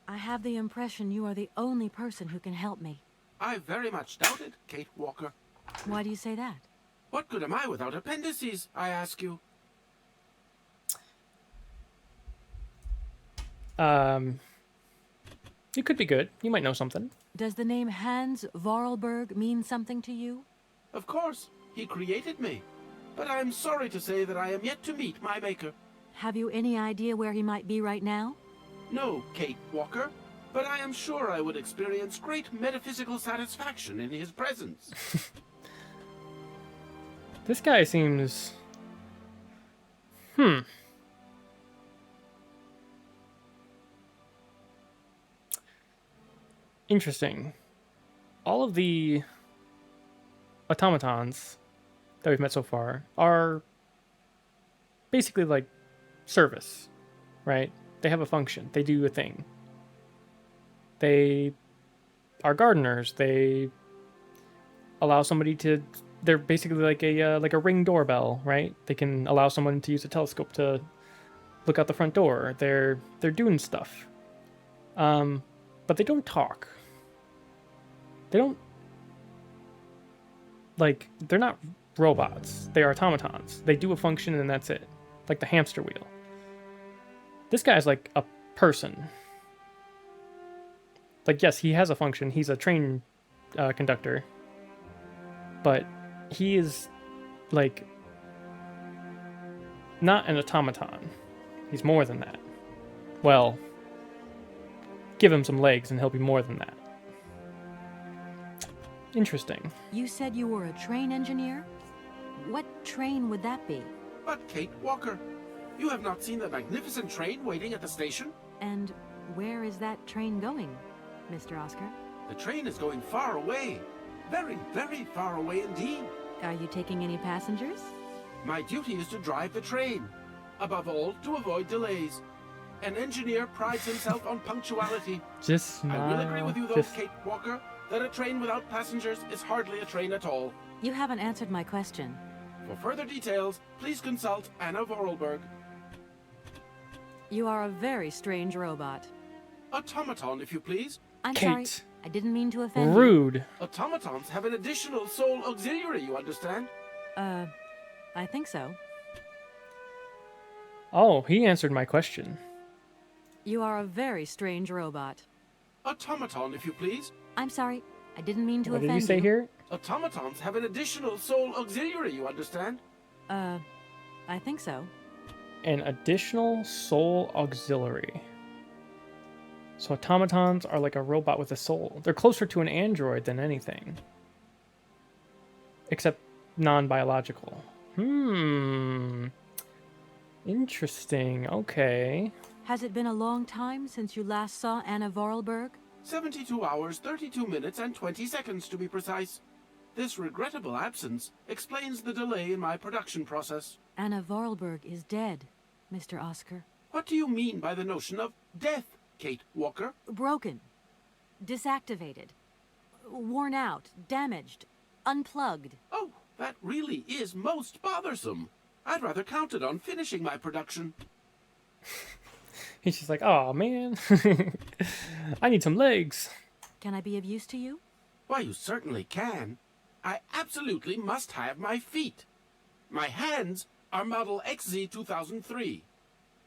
I have the impression you are the only person who can help me. I very much doubt it, Kate Walker. Why do you say that? What good am I without appendices, I ask you? You could be good. You might know something. Does the name Hans Vorarlberg mean something to you? Of course. He created me. But I'm sorry to say that I am yet to meet my maker. Have you any idea where he might be right now? No, Kate Walker. But I am sure I would experience great metaphysical satisfaction in his presence. This guy seems... Interesting. All of the automatons that we've met so far are basically like service, right? They have a function. They do a thing. They are gardeners. They allow somebody to... They're basically like a Ring doorbell, right? They can allow someone to use a telescope to look out the front door. They're doing stuff. But they don't talk. They don't... Like, they're not robots. They are automatons. They do a function and that's it. Like the hamster wheel. This guy's like a person. Like, yes, he has a function. He's a train conductor. But he is, like, not an automaton. He's more than that. Well, give him some legs and he'll be more than that. Interesting. You said you were a train engineer? What train would that be? But Kate Walker, you have not seen the magnificent train waiting at the station? And where is that train going, Mr. Oscar? The train is going far away. Very, very far away indeed. Are you taking any passengers? My duty is to drive the train. Above all, to avoid delays. An engineer prides himself on punctuality. I will agree with you, though, Kate Walker, that a train without passengers is hardly a train at all. You haven't answered my question. For further details, please consult Anna Vorarlberg. You are a very strange robot. Automaton, if you please. I'm Kate. sorry. I didn't mean to offend you. Rude. Automatons have an additional soul auxiliary, you understand? I think so. Oh, he answered my question. You are a very strange robot. Automaton, if you please. I'm sorry. I didn't mean to What offend did you say here? Automatons have an additional soul auxiliary, you understand? I think so. An additional soul auxiliary. So automatons are like a robot with a soul. They're closer to an android than anything. Except non-biological. Interesting. Okay. Has it been a long time since you last saw Anna Vorarlberg? 72 hours, 32 minutes, and 20 seconds to be precise. This regrettable absence explains the delay in my production process. Anna Vorarlberg is dead, Mr. Oscar. What do you mean by the notion of death, Kate Walker? Broken. Disactivated. Worn out. Damaged. Unplugged. Oh, that really is most bothersome. I'd rather counted on finishing my production. He's just like, oh man, I need some legs. Can I be of use to you? Why, you certainly can. I absolutely must have my feet. My hands are Model XZ 2003.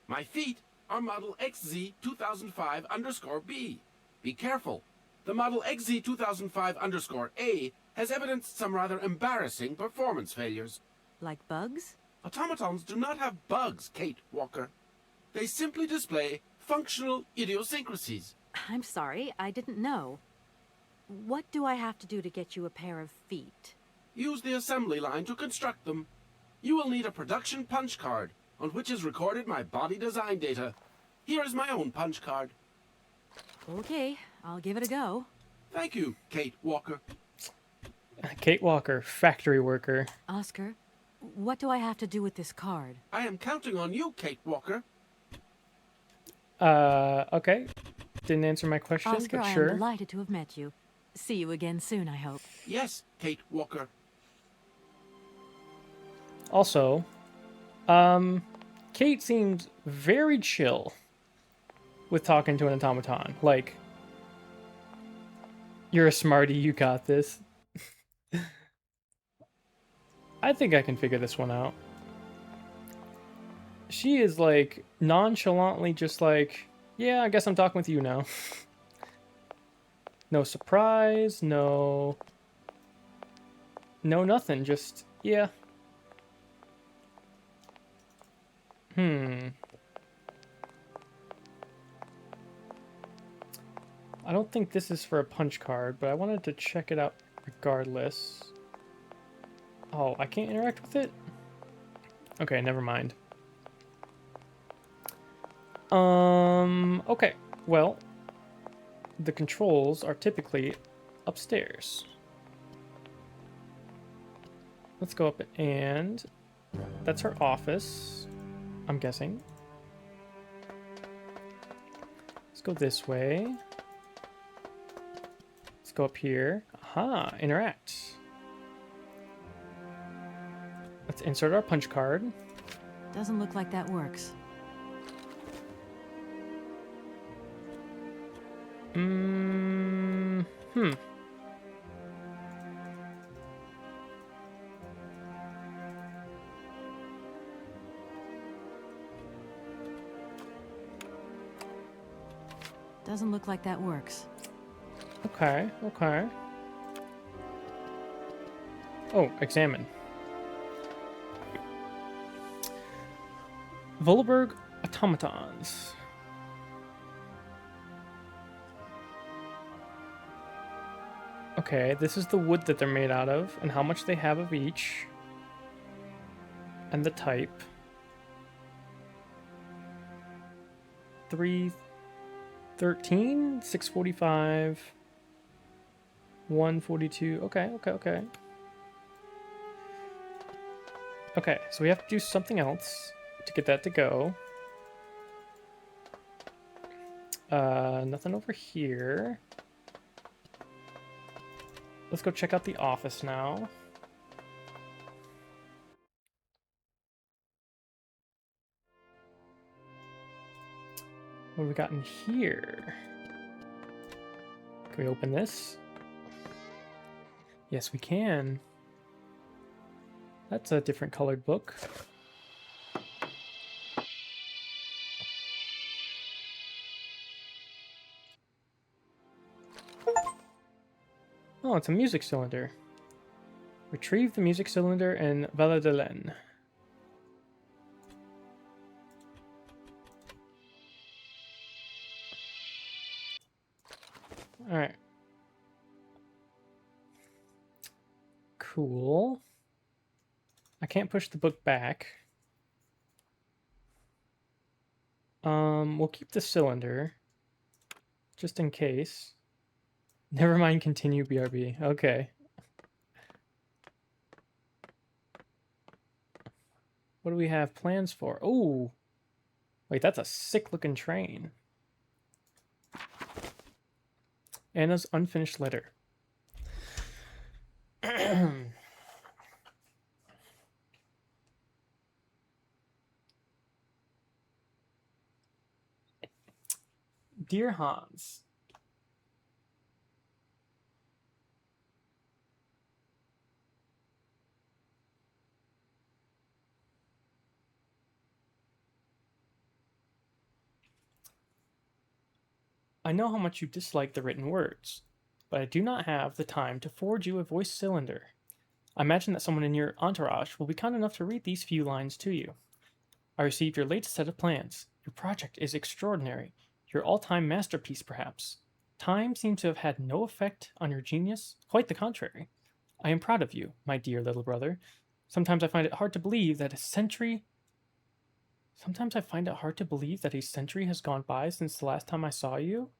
My feet are Model XZ 2005_B. Be careful. The Model XZ 2005_A has evidenced some rather embarrassing performance failures. Like bugs? Automatons do not have bugs, Kate Walker. They simply display functional idiosyncrasies. I'm sorry, I didn't know. What do I have to do to get you a pair of feet? Use the assembly line to construct them. You will need a production punch card, on which is recorded my body design data. Here is my own punch card. Okay, I'll give it a go. Thank you, Kate Walker. Kate Walker, factory worker. Oscar, what do I have to do with this card? I am counting on you, Kate Walker. Okay. Didn't answer my question, Oscar, but I sure. am delighted to have met you. See you again soon, I hope. Yes, Kate Walker. Also, Kate seems very chill with talking to an automaton. Like, you're a smarty, you got this. I think I can figure this one out. She is like nonchalantly just like, yeah, I guess I'm talking with you now. No surprise, no nothing, just, yeah. I don't think this is for a punch card, but I wanted to check it out regardless. Oh, I can't interact with it? Okay, never mind. Okay, well, the controls are typically upstairs. Let's go up and that's her office, I'm guessing. Let's go this way. Let's go up here. Aha, interact. Let's insert our punch card. Doesn't look like that works. Doesn't look like that works. Okay, okay. Oh, examine. Volberg automatons. Okay, this is the wood that they're made out of, and how much they have of each. And the type. 313, 645, 142. Okay. Okay, so we have to do something else to get that to go. Nothing over here. Let's go check out the office now. What have we got in here? Can we open this? Yes, we can. That's a different colored book. Oh, it's a music cylinder. Retrieve the music cylinder in Valadelen. Alright. Cool. I can't push the book back. We'll keep the cylinder. Just in case. Never mind, continue BRB. Okay. What do we have plans for? Oh! Wait, that's a sick looking train. Anna's unfinished letter. Dear Hans, I know how much you dislike the written words, but I do not have the time to forge you a voice cylinder. I imagine that someone in your entourage will be kind enough to read these few lines to you. I received your latest set of plans. Your project is extraordinary. Your all-time masterpiece, perhaps. Time seems to have had no effect on your genius. Quite the contrary. I am proud of you, my dear little brother. Sometimes I find it hard to believe that a century has gone by since the last time I saw you.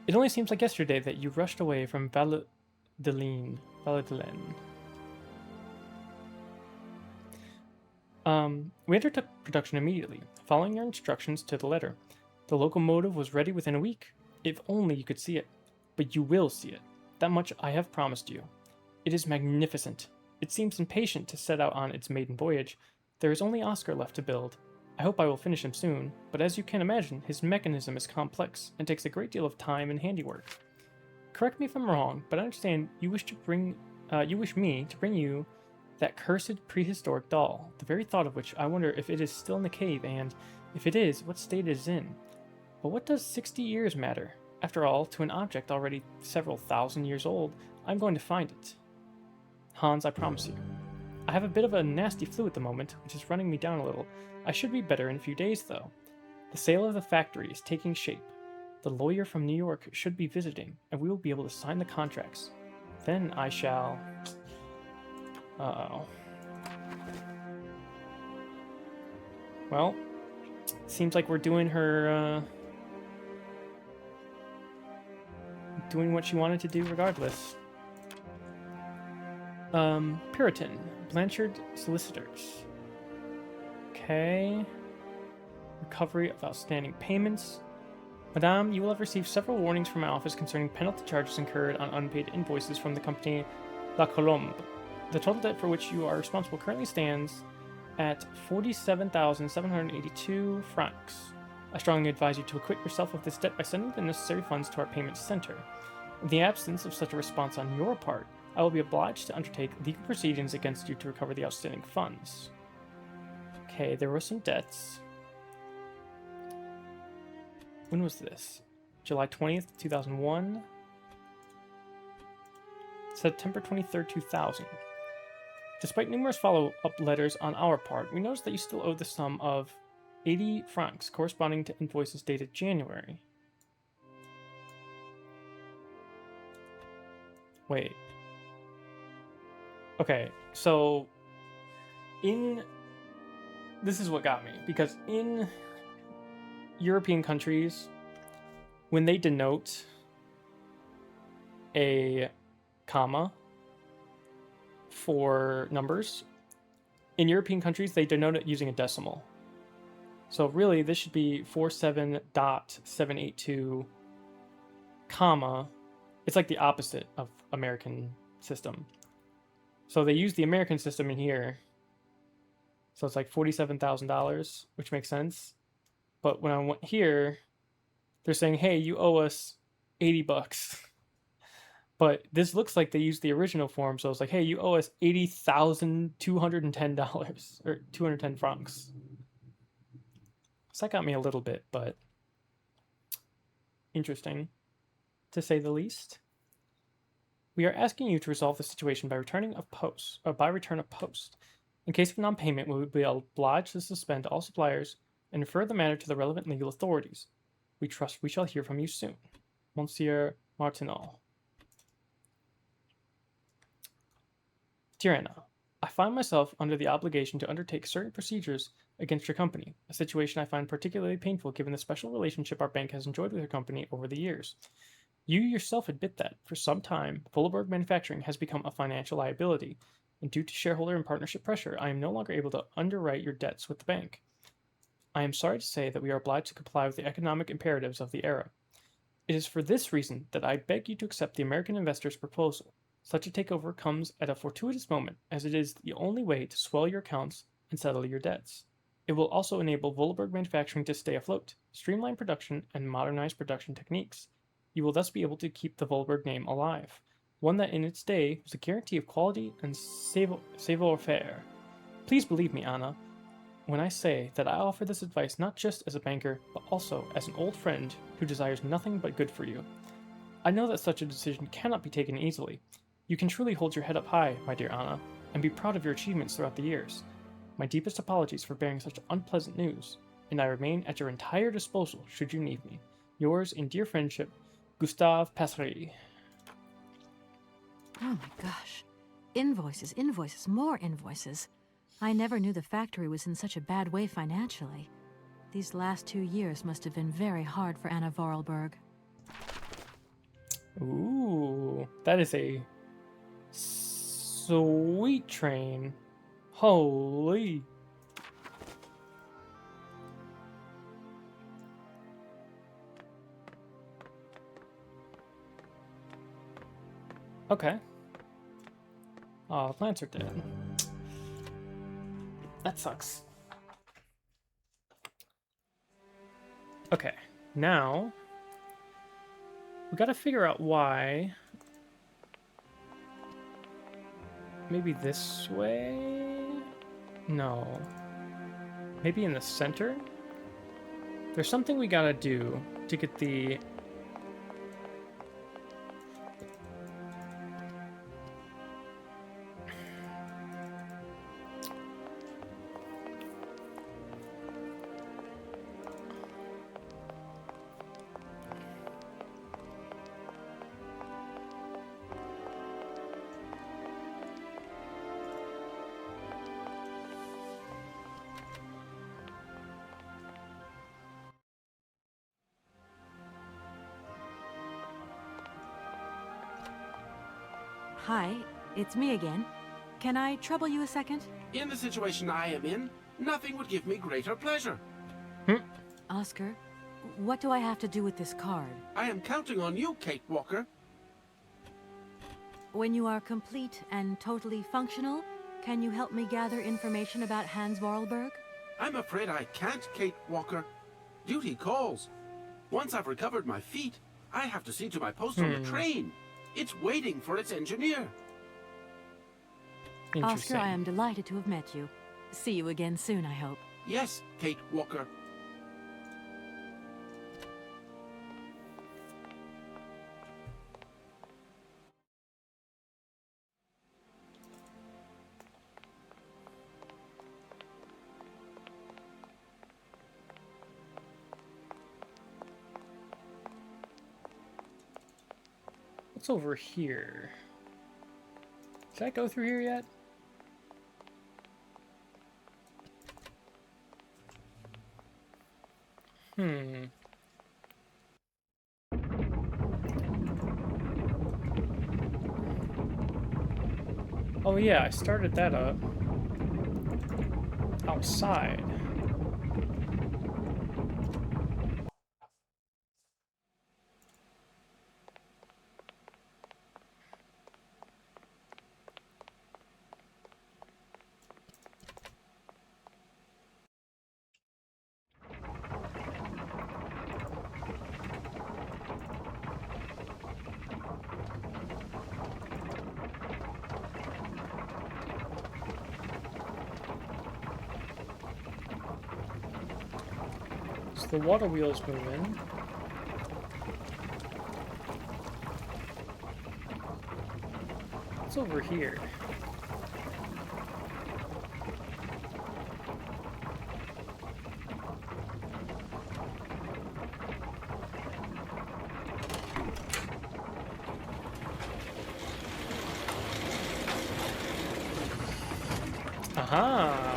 It only seems like yesterday that you rushed away from Valladolid. We undertook production immediately, following your instructions to the letter. The locomotive was ready within a week. If only you could see it. But you will see it. That much I have promised you. It is magnificent. It seems impatient to set out on its maiden voyage. There is only Oscar left to build. I hope I will finish him soon, but as you can imagine, his mechanism is complex and takes a great deal of time and handiwork. Correct me if I'm wrong, but I understand you wish me to bring you that cursed prehistoric doll, the very thought of which I wonder if it is still in the cave, and, if it is, what state it is in. But what does 60 years matter? After all, to an object already several thousand years old, I'm going to find it. Hans, I promise you. I have a bit of a nasty flu at the moment, which is running me down a little. I should be better in a few days, though. The sale of the factory is taking shape. The lawyer from New York should be visiting, and we will be able to sign the contracts. Then I shall... Uh-oh. Well, seems like we're doing her, doing what she wanted to do regardless. Puritan. Blanchard Solicitors. Okay. Recovery of outstanding payments. Madame, you will have received several warnings from my office concerning penalty charges incurred on unpaid invoices from the company La Colombe. The total debt for which you are responsible currently stands at 47,782 francs. I strongly advise you to acquit yourself of this debt by sending the necessary funds to our payment center. In the absence of such a response on your part, I will be obliged to undertake legal proceedings against you to recover the outstanding funds. Okay, there were some debts. When was this? July 20th, 2001? September 23rd, 2000. Despite numerous follow-up letters on our part, we noticed that you still owe the sum of 80 francs, corresponding to invoices dated January. Wait. Okay, so this is what got me, because in European countries, when they denote a comma for numbers, in European countries, they denote it using a decimal. So really, this should be 47.782, comma. It's like the opposite of American system. So they use the American system in here. So it's like $47,000, which makes sense. But when I went here, they're saying, hey, you owe us 80 bucks. But this looks like they used the original form, so it's like, hey, you owe us $80,210, or 210 francs. So that got me a little bit, but interesting, to say the least. We are asking you to resolve the situation by return of post. In case of non-payment, we will be obliged to suspend all suppliers and refer the matter to the relevant legal authorities. We trust we shall hear from you soon. Monsieur Martineau. Dear Anna, I find myself under the obligation to undertake certain procedures against your company, a situation I find particularly painful given the special relationship our bank has enjoyed with your company over the years. You yourself admit that, for some time, Fullerberg Manufacturing has become a financial liability, and due to shareholder and partnership pressure, I am no longer able to underwrite your debts with the bank. I am sorry to say that we are obliged to comply with the economic imperatives of the era. It is for this reason that I beg you to accept the American investors' proposal. Such a takeover comes at a fortuitous moment, as it is the only way to swell your accounts and settle your debts. It will also enable Volberg Manufacturing to stay afloat, streamline production, and modernize production techniques. You will thus be able to keep the Volberg name alive, one that in its day was a guarantee of quality and savoir-faire. Please believe me, Anna, when I say that I offer this advice not just as a banker, but also as an old friend who desires nothing but good for you. I know that such a decision cannot be taken easily. You can truly hold your head up high, my dear Anna, and be proud of your achievements throughout the years. My deepest apologies for bearing such unpleasant news, and I remain at your entire disposal should you need me. Yours in dear friendship, Gustave Passery. Oh my gosh. Invoices, invoices, more invoices. I never knew the factory was in such a bad way financially. These last 2 years must have been very hard for Anna Vorarlberg. Ooh, that is a sweet train. Holy. Okay. Oh, the plants are dead. That sucks. Okay, now we gotta figure out why. Maybe this way? No. Maybe in the center? There's something we gotta do to get the... Hi, it's me again. Can I trouble you a second? In the situation I am in, nothing would give me greater pleasure. Oscar, what do I have to do with this card? I am counting on you, Kate Walker. When you are complete and totally functional, can you help me gather information about Hans Vorarlberg? I'm afraid I can't, Kate Walker. Duty calls. Once I've recovered my feet, I have to see to my post on the train. It's waiting for its engineer. Oscar, I am delighted to have met you. See you again soon, I hope. Yes, Kate Walker. What's over here? Did I go through here yet? Oh yeah, I started that up outside. The water wheel's moving. What's over here? Aha!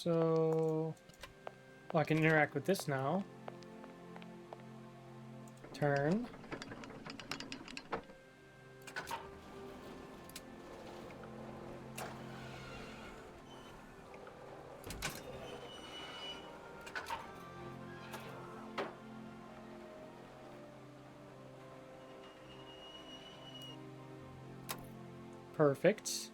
So... Oh, I can interact with this now. Turn. Perfect.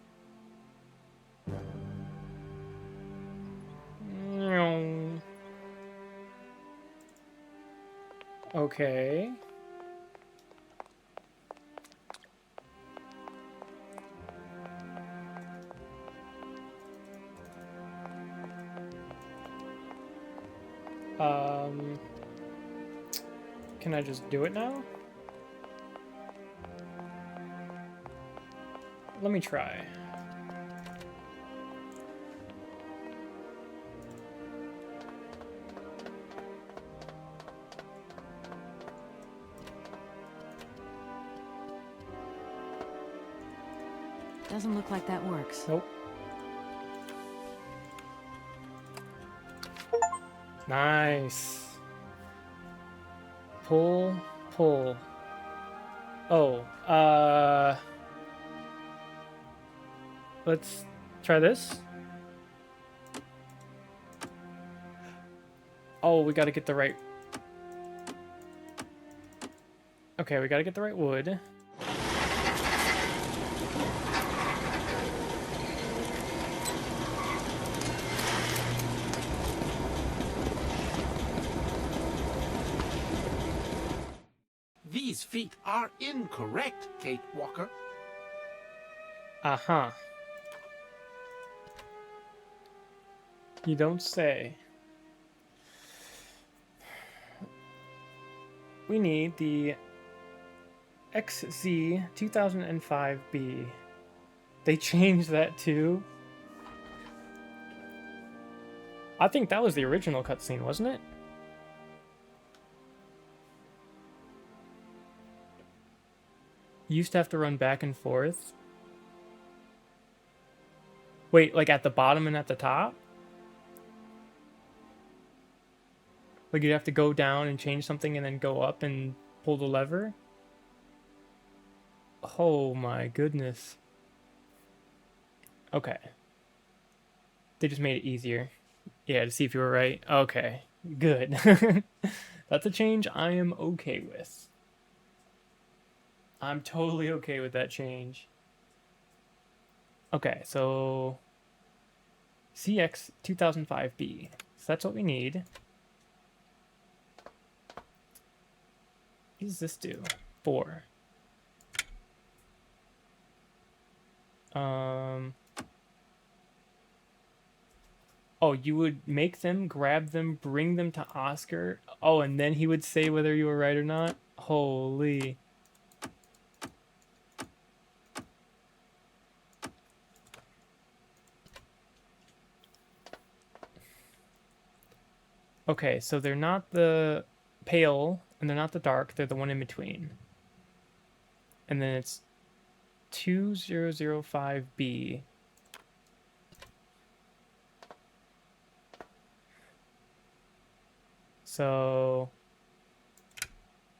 Okay. Can I just do it now? Let me try. Doesn't look like that works. Nope. Nice. Pull, pull. Oh, let's try this. Oh, we gotta get the right... Okay, we gotta get the right wood. These feet are incorrect, Kate Walker. Uh-huh. You don't say. We need the XZ 2005B. They changed that too. I think that was the original cutscene, wasn't it? You used to have to run back and forth. Wait, like at the bottom and at the top? Like you'd have to go down and change something and then go up and pull the lever? Oh my goodness. Okay. They just made it easier. Yeah, to see if you were right. Okay, good. That's a change I am okay with. I'm totally okay with that change. Okay, so CX 2005B. So that's what we need. What does this do? 4. Oh, you would make them, grab them, bring them to Oscar. Oh, and then he would say whether you were right or not? Holy. Okay, so they're not the pale and they're not the dark, they're the one in between. And then it's 2005B. So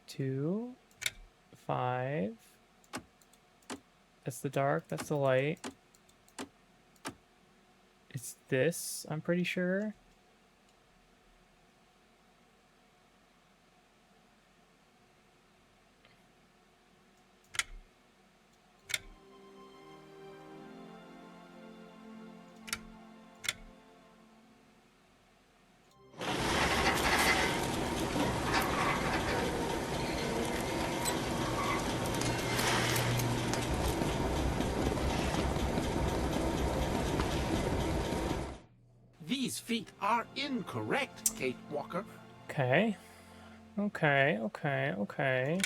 2, 5. That's the dark, that's the light. It's this, I'm pretty sure. These feet are incorrect, Kate Walker. Okay. Okay, okay, okay.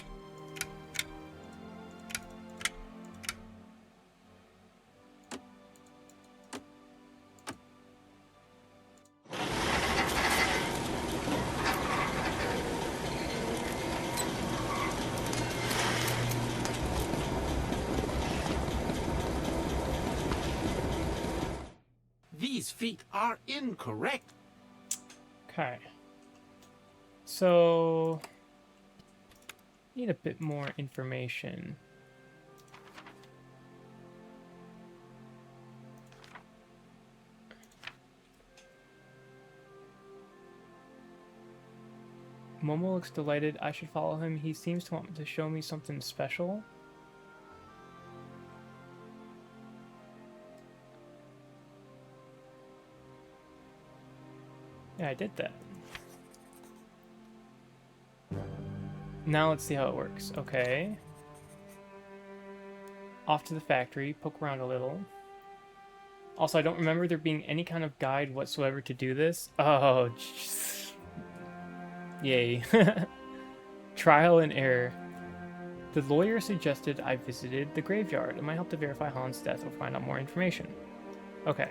These feet are incorrect. Okay. So, need a bit more information. Momo looks delighted. I should follow him. He seems to want to show me something special. Yeah, I did that. Now let's see how it works. Okay. Off to the factory, poke around a little. Also, I don't remember there being any kind of guide whatsoever to do this. Oh, jeez. Yay. Trial and error. The lawyer suggested I visited the graveyard. It might help to verify Han's death or find out more information. Okay.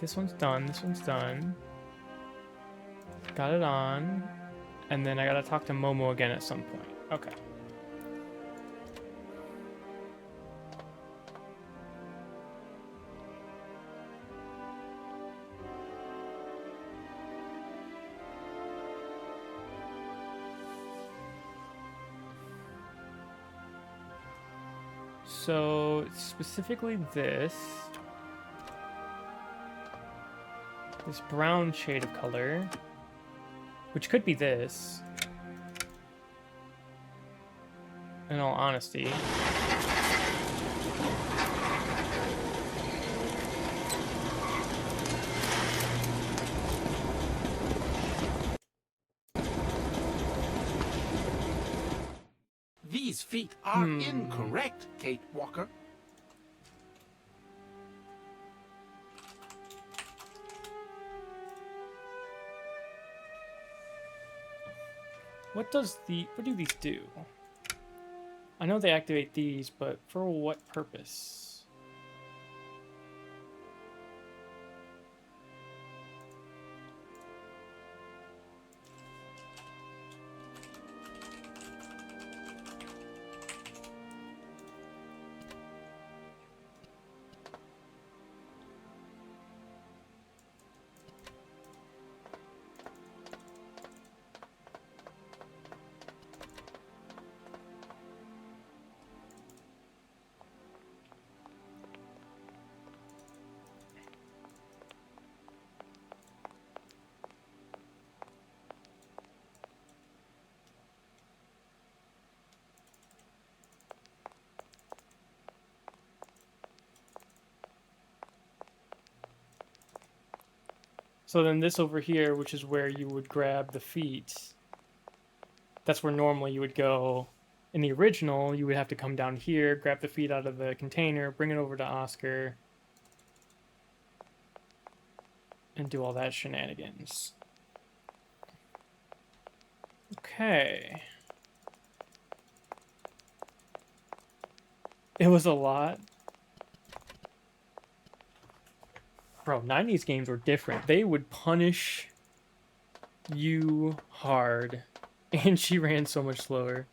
This one's done. This one's done. Got it on. And then I gotta talk to Momo again at some point. Okay. So, specifically this brown shade of color, which could be this, in all honesty. These feet are incorrect, Kate Walker. What do these do? I know they activate these, but for what purpose? So then this over here, which is where you would grab the feet, that's where normally you would go. In the original, you would have to come down here, grab the feet out of the container, bring it over to Oscar, and do all that shenanigans. Okay. It was a lot. Bro, 90s games were different. They would punish you hard. And she ran so much slower.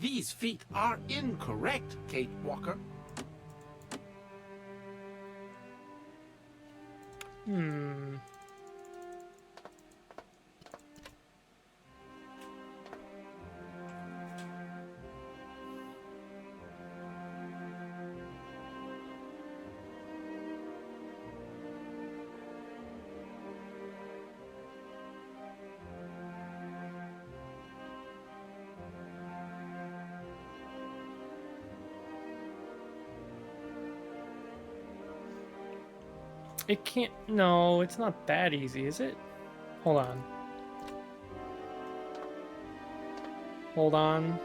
These feet are incorrect, Kate Walker. It can't... No, it's not that easy, is it? Hold on. Hold on.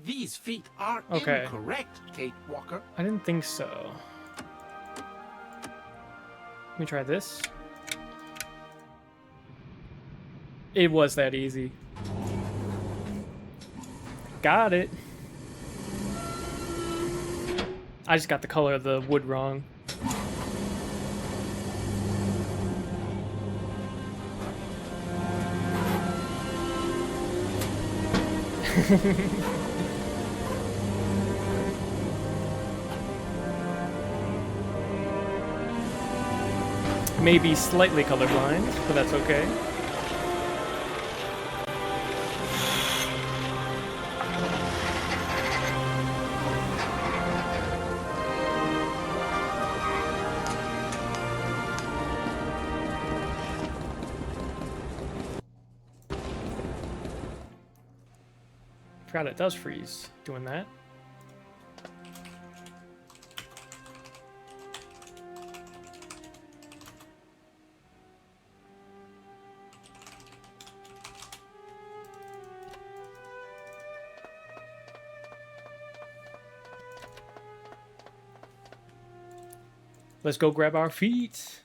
These feet are Okay. incorrect, Kate Walker. I didn't think so. Let me try this. It was that easy. Got it. I just got the color of the wood wrong. Maybe slightly colorblind, but that's okay. Forgot it does freeze doing that. Let's go grab our feet.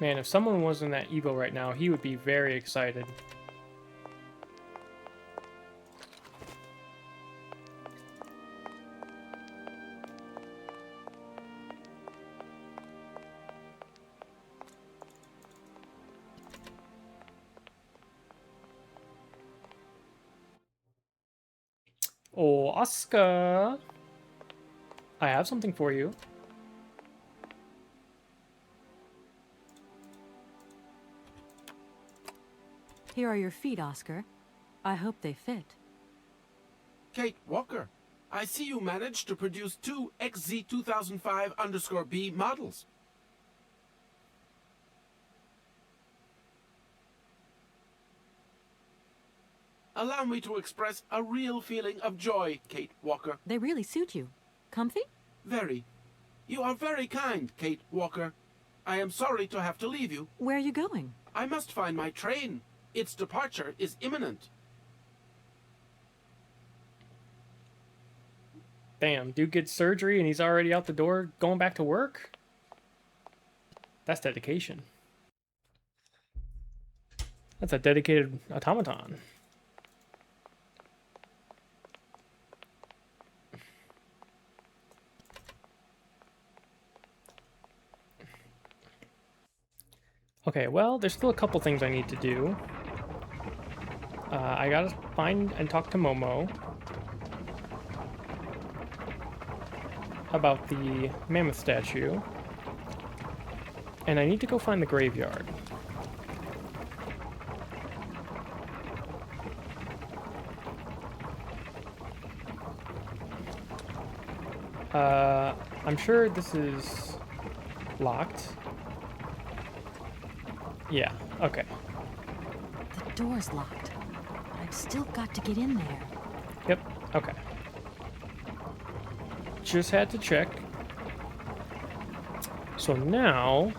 Man, if someone was in that Evo right now, he would be very excited. Oh, Oscar. I have something for you. Here are your feet, Oscar. I hope they fit. Kate Walker, I see you managed to produce 2 XZ2005_B models. Allow me to express a real feeling of joy, Kate Walker. They really suit you. Comfy? Very. You are very kind, Kate Walker. I am sorry to have to leave you. Where are you going? I must find my train. Its departure is imminent. Damn, dude gets surgery and he's already out the door going back to work? That's dedication. That's a dedicated automaton. Okay, well, there's still a couple things I need to do. I gotta find and talk to Momo about the mammoth statue. And I need to go find the graveyard. I'm sure this is locked. Yeah, okay. The door's locked. I've still got to get in there. Yep, okay. Just had to check. So now...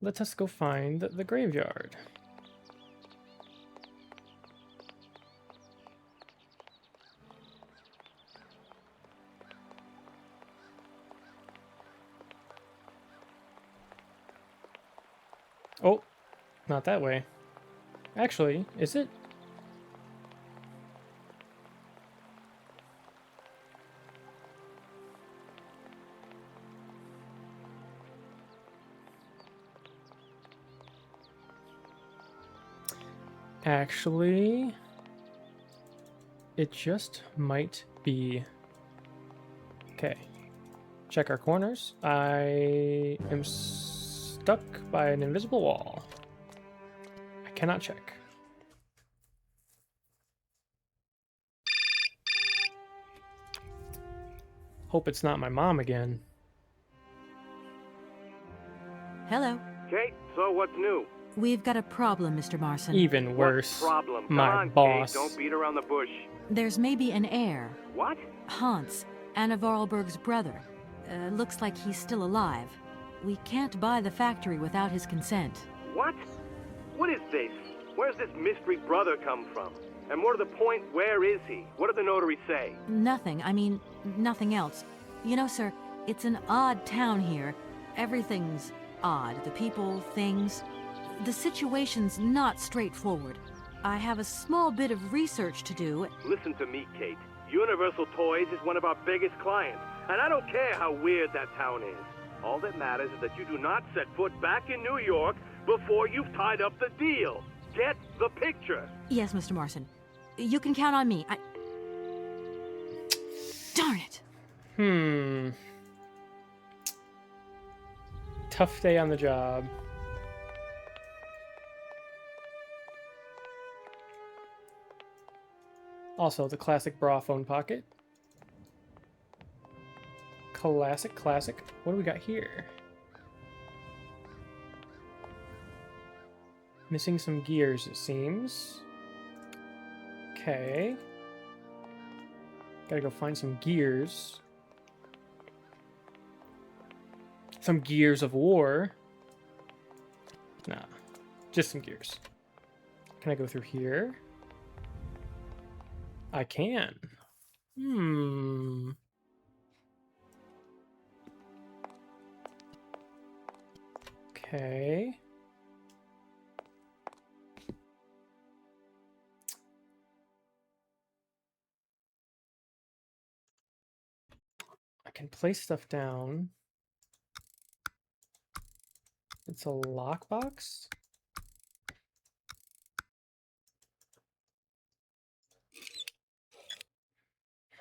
let us go find the graveyard. Not that way. Actually, is it? Actually, it just might be. Okay. Check our corners. I am stuck by an invisible wall. I cannot check. Hope it's not my mom again. Hello. Kate, so what's new? We've got a problem, Mr. Marson. Even worse. What problem? Come My on, boss. Kate, don't beat around the bush. There's maybe an heir. What? Hans, Anna Vorarlberg's brother. Looks like he's still alive. We can't buy the factory without his consent. What? What is this? Where's this mystery brother come from? And more to the point, where is he? What did the notary say? Nothing. I mean, nothing else. You know, sir, it's an odd town here. Everything's odd. The people, things. The situation's not straightforward. I have a small bit of research to do. Listen to me, Kate. Universal Toys is one of our biggest clients, and I don't care how weird that town is. All that matters is that you do not set foot back in New York before you've tied up the deal. Get the picture. Yes, Mr. Marson. You can count on me. Darn it. Tough day on the job. Also, the classic bra phone pocket. Classic. What do we got here? Missing some gears, it seems. Okay. Gotta go find some gears. Some gears of war. Nah, just some gears. Can I go through here? I can. Okay. I can place stuff down. It's a lockbox?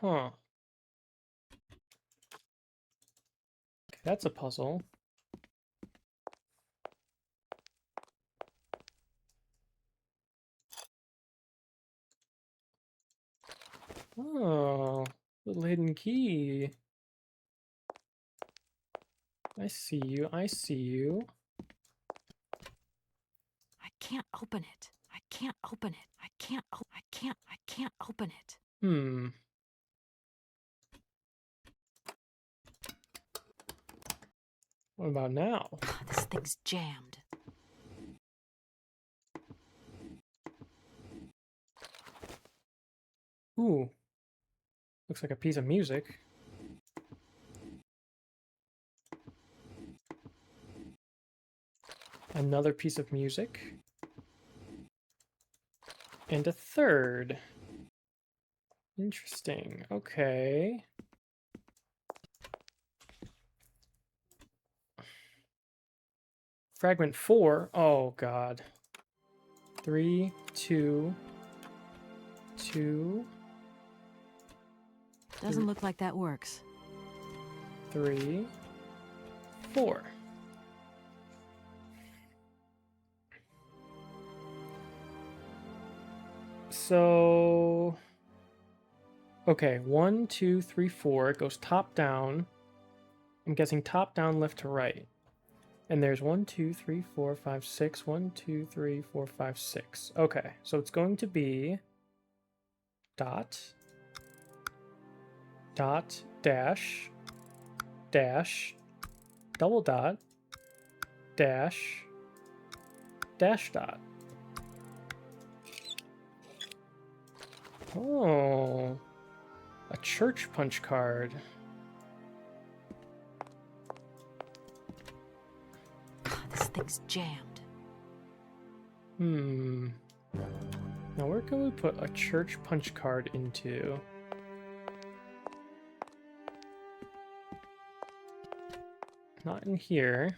Huh. Okay, that's a puzzle. Oh, little hidden key. I see you. I see you. I can't open it. I can't open it. I can't open it. What about now? This thing's jammed. Ooh. Looks like a piece of music. Another piece of music. And a third. Interesting. Okay. Fragment 4. Oh, God. 3, 2, 2. Doesn't look like that works. 3, 4. So, okay, 1, 2, 3, 4. It goes top down. I'm guessing top down, left to right. And there's 1, 2, 3, 4, 5, 6. 1, 2, 3, 4, 5, 6. Okay, so it's going to be dot, dot, dash, dash, double dot, dash, dash dot. Oh, a church punch card. This thing's jammed. Now where can we put a church punch card into? Not in here.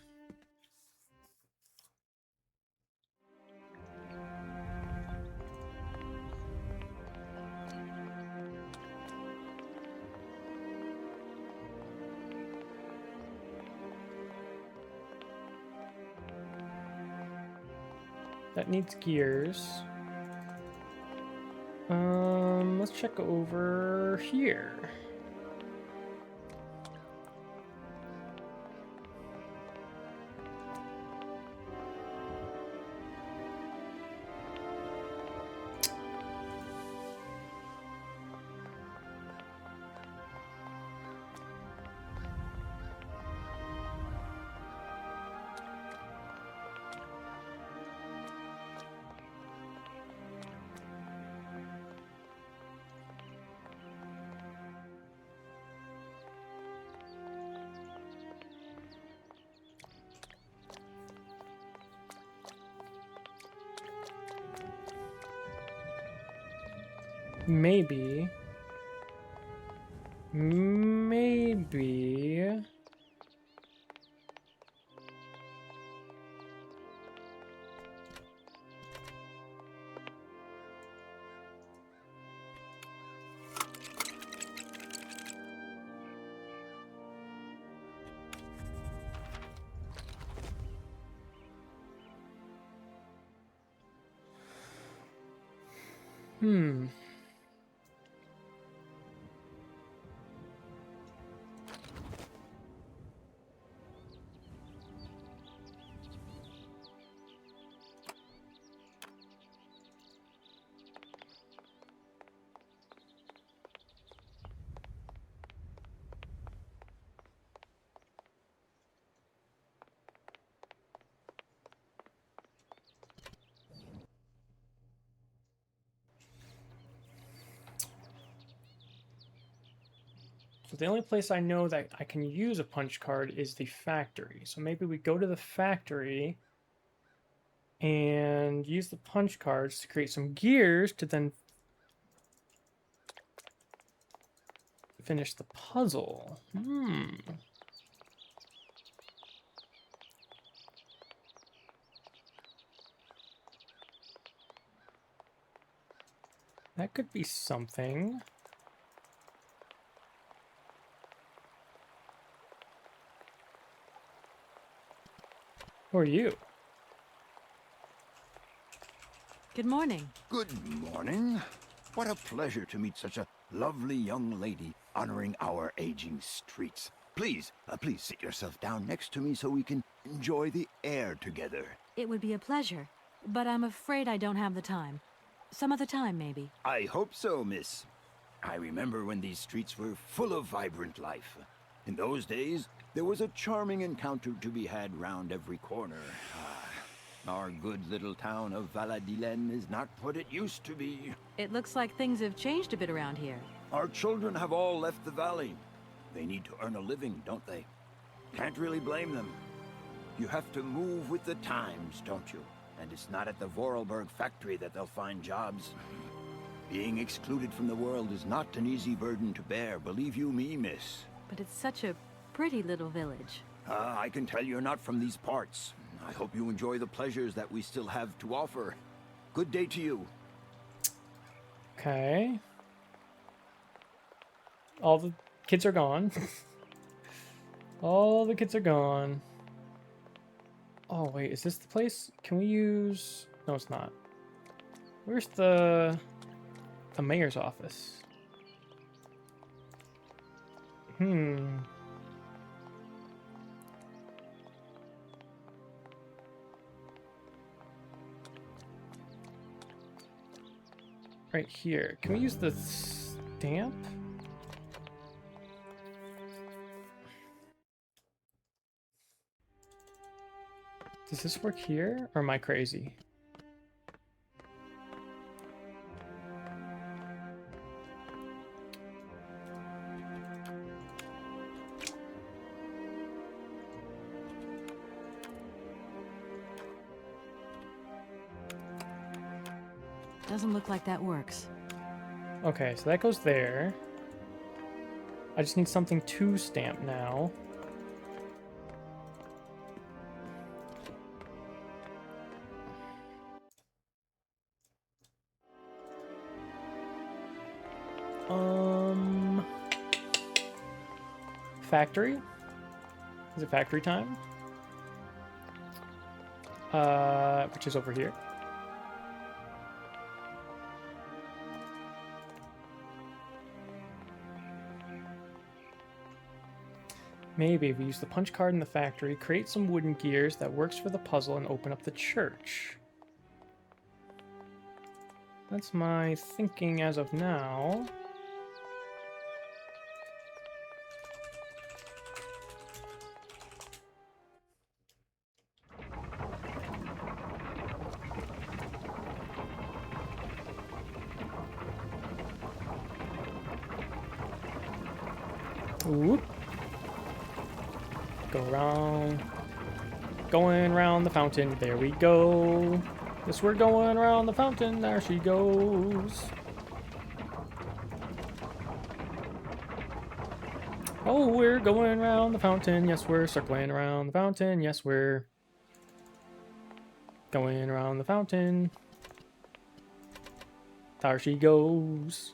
That needs gears. Let's check over here. Maybe. So the only place I know that I can use a punch card is the factory. So maybe we go to the factory and use the punch cards to create some gears to then finish the puzzle. That could be something. Who are you? Good morning. Good morning. What a pleasure to meet such a lovely young lady honoring our aging streets. Please, please sit yourself down next to me so we can enjoy the air together. It would be a pleasure, but I'm afraid I don't have the time. Some other time, maybe. I hope so, miss. I remember when these streets were full of vibrant life. In those days, there was a charming encounter to be had round every corner. Our good little town of Valadilen is not what it used to be. It looks like things have changed a bit around here. Our children have all left the valley. They need to earn a living, don't they? Can't really blame them. You have to move with the times, don't you? And it's not at the Vorarlberg factory that they'll find jobs. Being excluded from the world is not an easy burden to bear, believe you me, miss. But it's such a pretty little village. I can tell you're not from these parts. I hope you enjoy the pleasures that we still have to offer. Good day to you. Okay. All the kids are gone. All the kids are gone. Oh, wait, is this the place? Can we use... No, it's not. Where's the mayor's office? Right here. Can we use the stamp? Does this work here, or am I crazy? Doesn't look like that works. Okay, so that goes there. I just need something to stamp now. Factory? Is it factory time? Which is over here. Maybe if we use the punch card in the factory, create some wooden gears that works for the puzzle, and open up the church. That's my thinking as of now. Whoop. Go around. Going around the fountain. There we go. Yes, we're going around the fountain. There she goes. Oh, we're going around the fountain. Yes, we're circling around the fountain. Yes, we're going around the fountain. There she goes.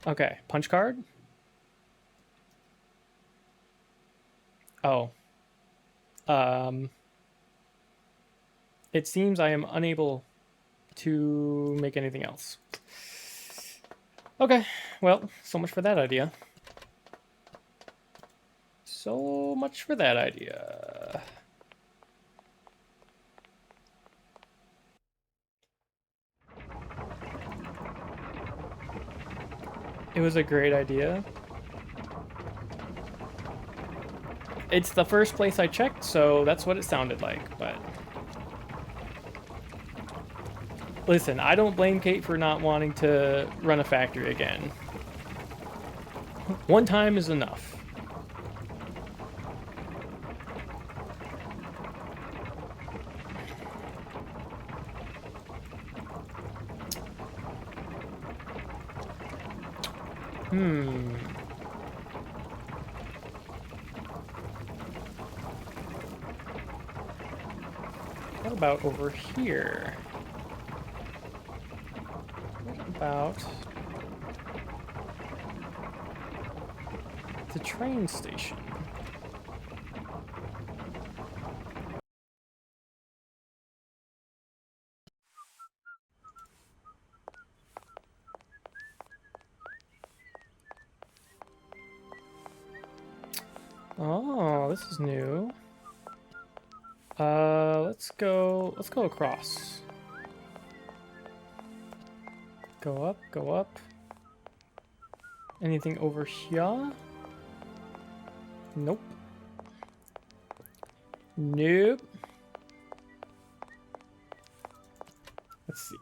Okay, punch card. Oh. It seems I am unable to make anything else. Okay, well, so much for that idea. So much for that idea. It was a great idea. It's the first place I checked, so that's what it sounded like, but... Listen, I don't blame Kate for not wanting to run a factory again. One time is enough. What about over here? What about the train station? Oh, this is new. Let's go across. Go up, go up. Anything over here? Nope. Nope. Let's see.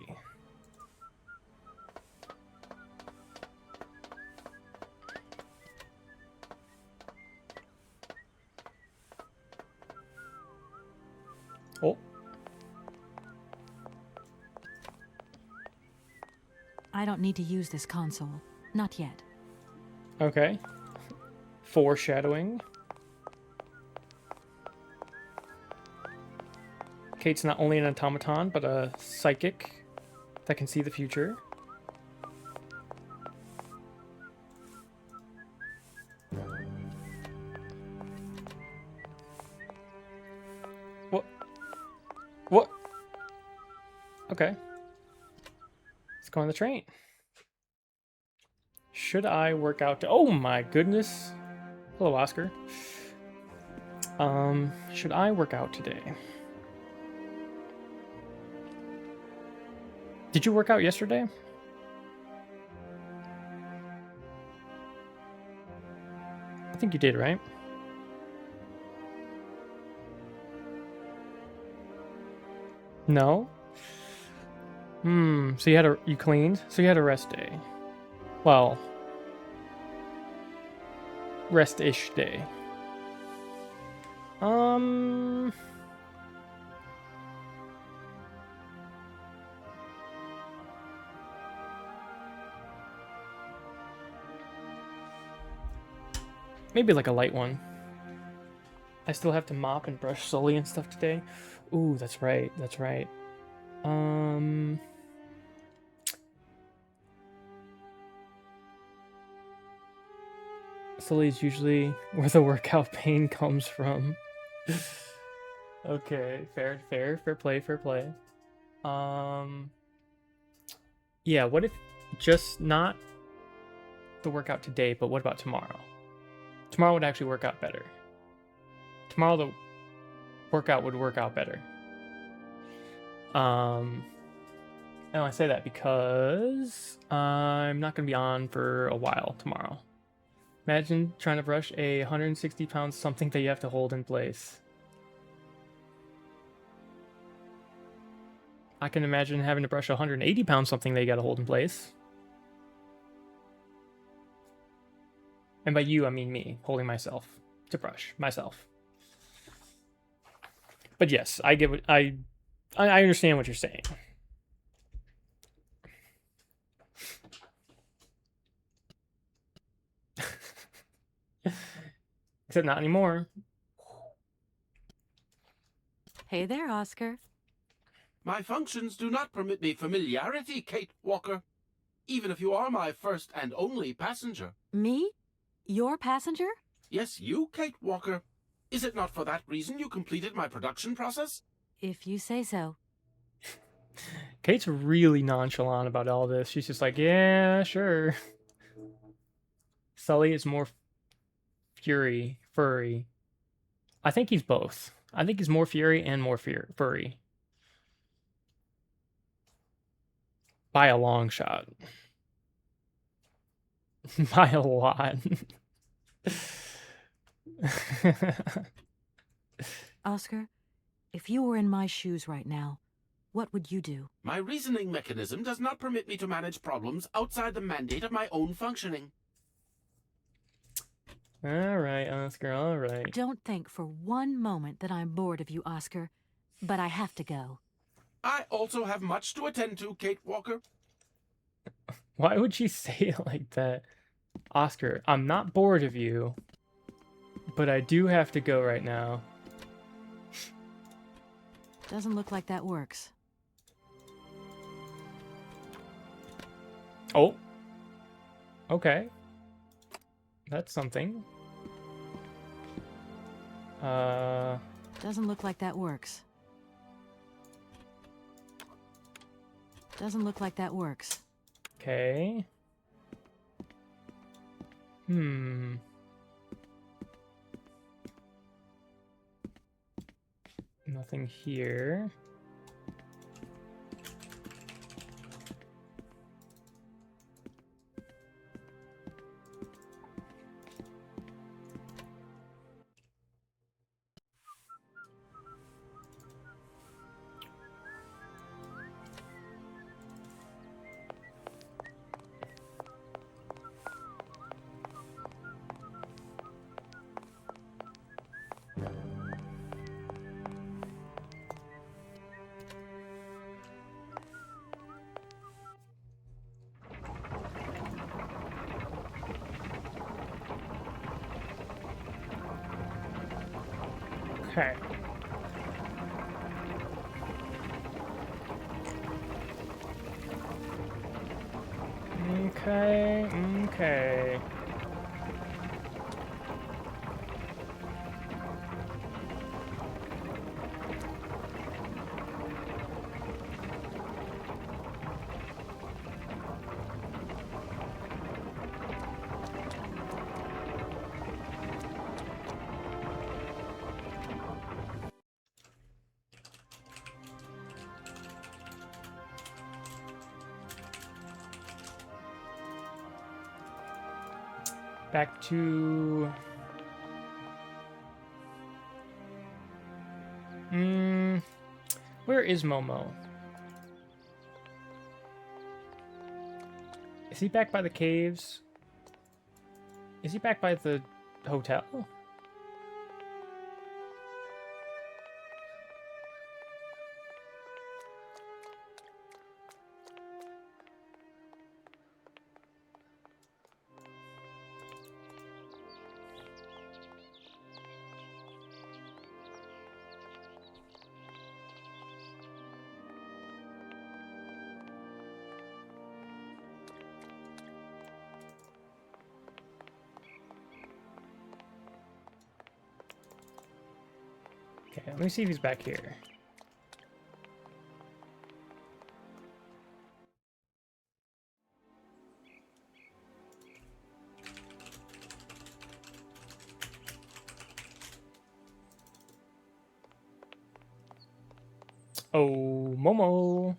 Oh. I don't need to use this console. Not yet. Okay. Foreshadowing. Kate's not only an automaton, but a psychic that can see the future. What? What? Okay. Let's go on the train. Should I work out to... Oh my goodness. Hello, Oscar. Should I work out today? Did you work out yesterday? I think you did, right? No? So you cleaned? So you had a rest day. Well, rest-ish day. Maybe like a light one. I still have to mop and brush Sully and stuff today. Ooh, that's right. That's right. Sully's usually where the workout pain comes from. Okay, fair play. Yeah, what if just not the workout today, but what about tomorrow? Tomorrow would actually work out better. Tomorrow the workout would work out better. And I say that because I'm not going to be on for a while tomorrow. Imagine trying to brush a 160-pound something that you have to hold in place. I can imagine having to brush a 180-pound something that you got to hold in place. And by you, I mean me, holding myself to brush myself. But yes, I get what I understand what you're saying. Except not anymore. Hey there, Oscar. My functions do not permit me familiarity, Kate Walker. Even if you are my first and only passenger. Me? Your passenger? Yes, you, Kate Walker. Is it not for that reason you completed my production process? If you say so. Kate's really nonchalant about all this. She's just like, yeah, sure. Sully is more furry. I think he's both. I think he's more fury and more furry. By a long shot. By a lot. Oscar, if you were in my shoes right now, what would you do? My reasoning mechanism does not permit me to manage problems outside the mandate of my own functioning. All right, Oscar, all right. Don't think for one moment that I'm bored of you, Oscar, but I have to go. I also have much to attend to, Kate Walker. Why would she say it like that? Oscar, I'm not bored of you, but I do have to go right now. Doesn't look like that works. Oh. Okay. That's something. Doesn't look like that works. Doesn't look like that works. Okay. Nothing here. Okay. Okay. Back to... Where is Momo? Is he back by the caves? Is he back by the hotel? Okay, let me see if he's back here. Oh, Momo.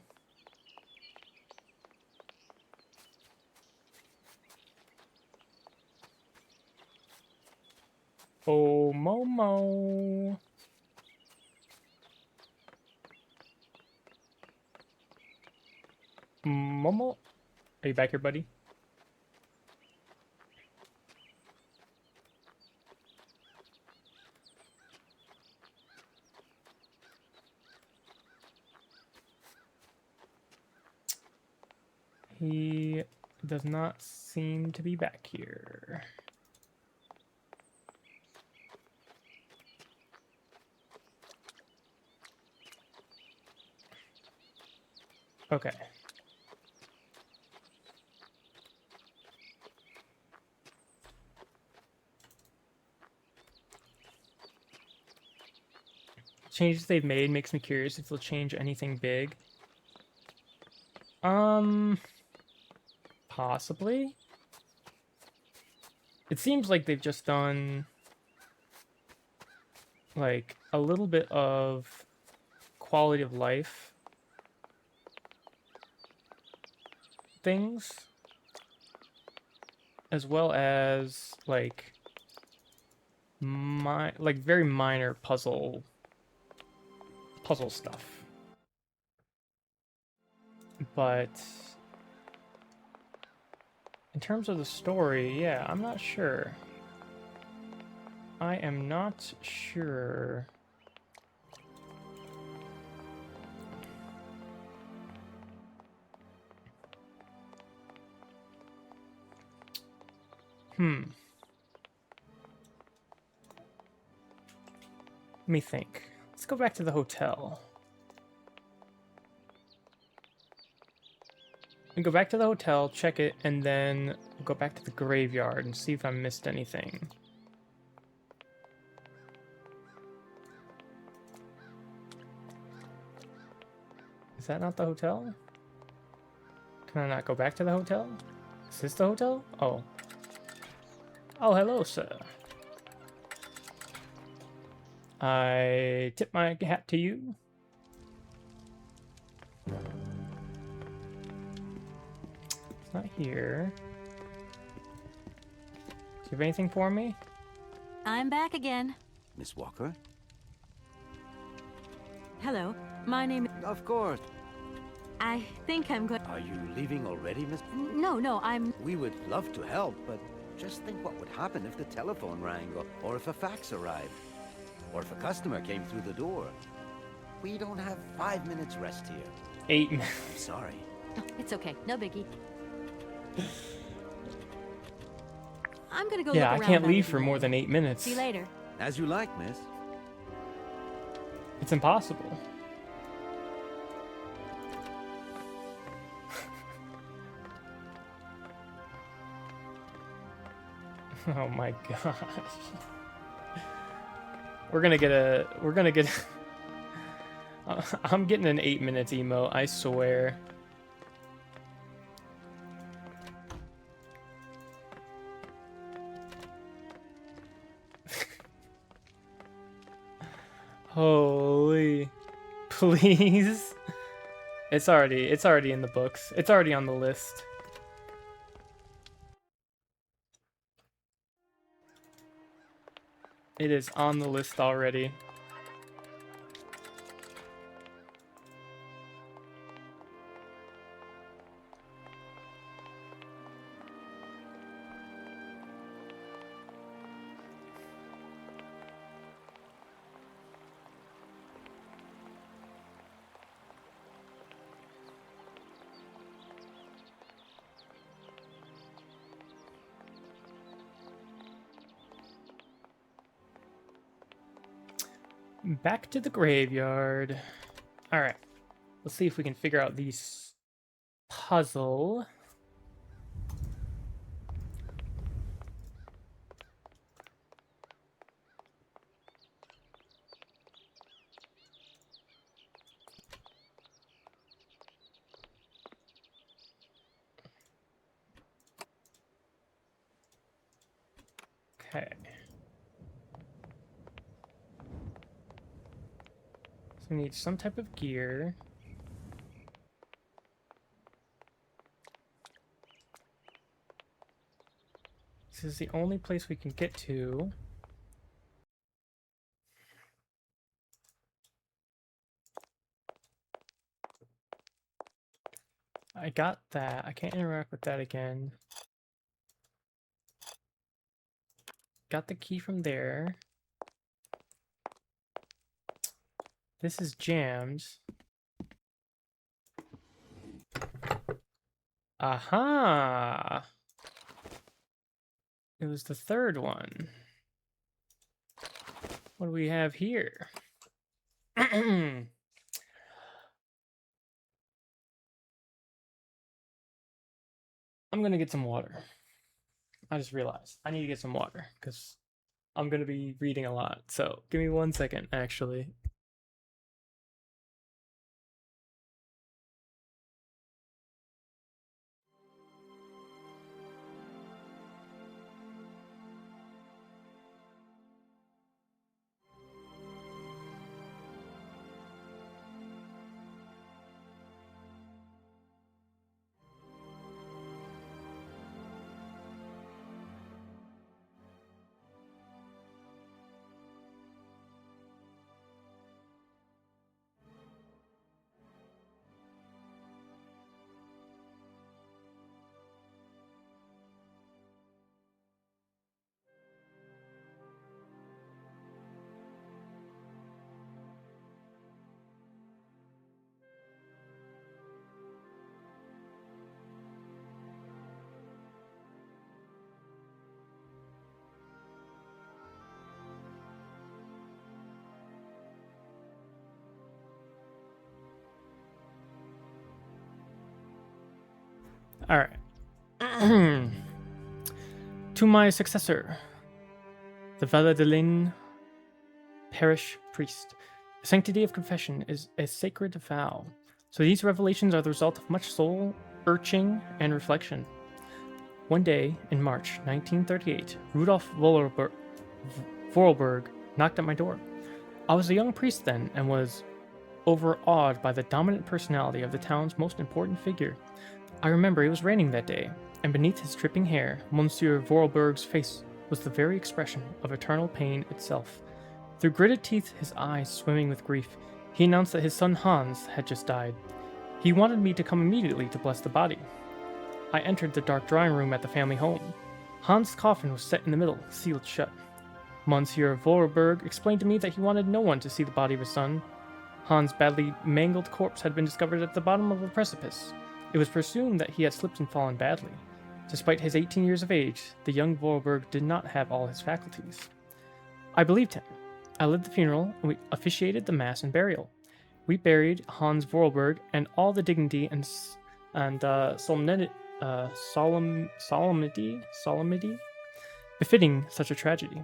Oh, Momo. Momo? Are you back here, buddy? He does not seem to be back here. Okay. Changes they've made makes me curious if they'll change anything big. Possibly. It seems like they've just done like a little bit of quality of life things, as well as like very minor puzzle stuff. But in terms of the story, yeah, I'm not sure. I am not sure. Let me think. Let's go back to the hotel. We go back to the hotel, check it, and then go back to the graveyard and see if I missed anything. Is that not the hotel? Can I not go back to the hotel? Is this the hotel? Oh. Oh, hello, sir. I tip my hat to you. It's not here. Do you have anything for me? I'm back again. Miss Walker? Hello, my name is... Of course. I think I'm good. Are you leaving already, Miss? No, I'm... We would love to help, but just think what would happen if the telephone rang, or if a fax arrived, or if a customer came through the door. We don't have 5 minutes rest here. 8 minutes. I'm sorry. Oh, it's okay, no biggie. I'm gonna go yeah, look I around can't that leave if for you more want. than 8 minutes. See you later. As you like, miss. It's impossible. Oh my gosh. We're gonna get I'm getting an 8 minutes emo, I swear. Holy, please. It's already in the books. It's already on the list. It is on the list already. Back to the graveyard. All right. Let's see if we can figure out these puzzle. We need some type of gear. This is the only place we can get to. I got that. I can't interact with that again. Got the key from there. This is jammed. Aha! It was the third one. What do we have here? I'm gonna get some water. I just realized I need to get some water because I'm gonna be reading a lot. So give me 1 second, actually. All right. To my successor, the Valadelin parish priest. The sanctity of confession is a sacred vow. So these revelations are the result of much soul searching and reflection. One day in March 1938, Rudolf Vorarlberg knocked at my door. I was a young priest then and was overawed by the dominant personality of the town's most important figure. I remember it was raining that day, and beneath his dripping hair, Monsieur Vorarlberg's face was the very expression of eternal pain itself. Through gritted teeth, his eyes swimming with grief, he announced that his son Hans had just died. He wanted me to come immediately to bless the body. I entered the dark drawing room at the family home. Hans' coffin was set in the middle, sealed shut. Monsieur Vorarlberg explained to me that he wanted no one to see the body of his son. Hans' badly mangled corpse had been discovered at the bottom of a precipice. It was presumed that he had slipped and fallen badly. Despite his 18 years of age, the young Vorarlberg did not have all his faculties. I believed him. I led the funeral, and we officiated the mass and burial. We buried Hans Vorarlberg and all the dignity and solemnity befitting such a tragedy.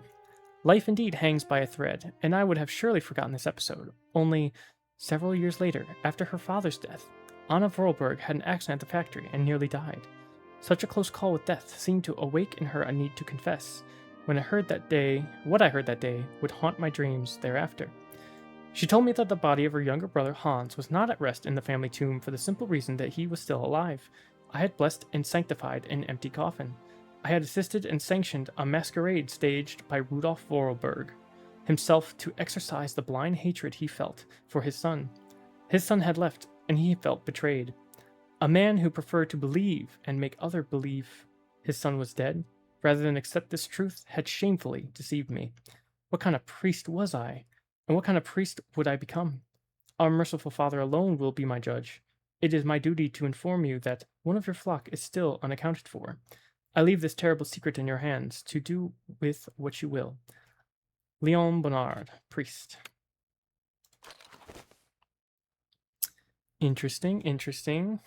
Life indeed hangs by a thread, and I would have surely forgotten this episode. Only several years later, after her father's death, Anna Vorarlberg had an accident at the factory and nearly died. Such a close call with death seemed to awake in her a need to confess. What I heard that day would haunt my dreams thereafter. She told me that the body of her younger brother Hans was not at rest in the family tomb for the simple reason that he was still alive. I had blessed and sanctified an empty coffin. I had assisted and sanctioned a masquerade staged by Rudolf Vorarlberg himself to exercise the blind hatred he felt for his son. His son had left, and he felt betrayed. A man who preferred to believe and make others believe his son was dead, rather than accept this truth, had shamefully deceived me. What kind of priest was I? And what kind of priest would I become? Our merciful Father alone will be my judge. It is my duty to inform you that one of your flock is still unaccounted for. I leave this terrible secret in your hands, to do with what you will. Leon Bonnard, priest. Interesting, interesting.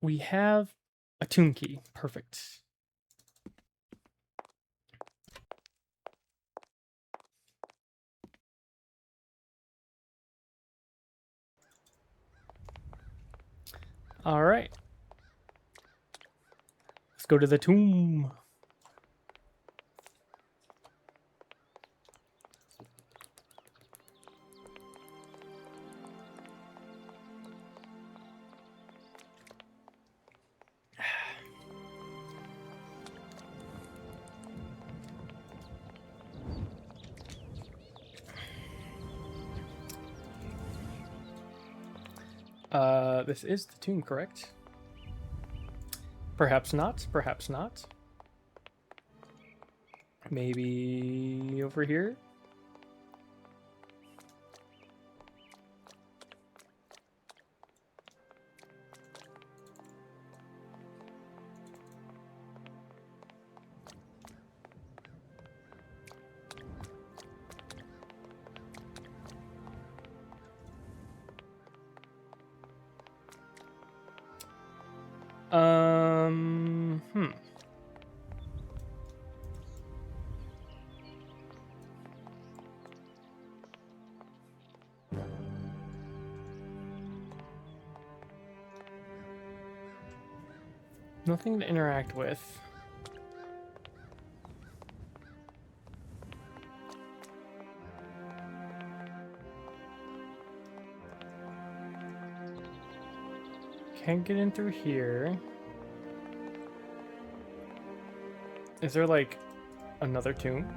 We have a tomb key. Perfect. All right. Let's go to the tomb. This is the tomb, correct? Perhaps not, perhaps not. Maybe over here? Hmm. Nothing to interact with. Can't get in through here. Is there like another tomb?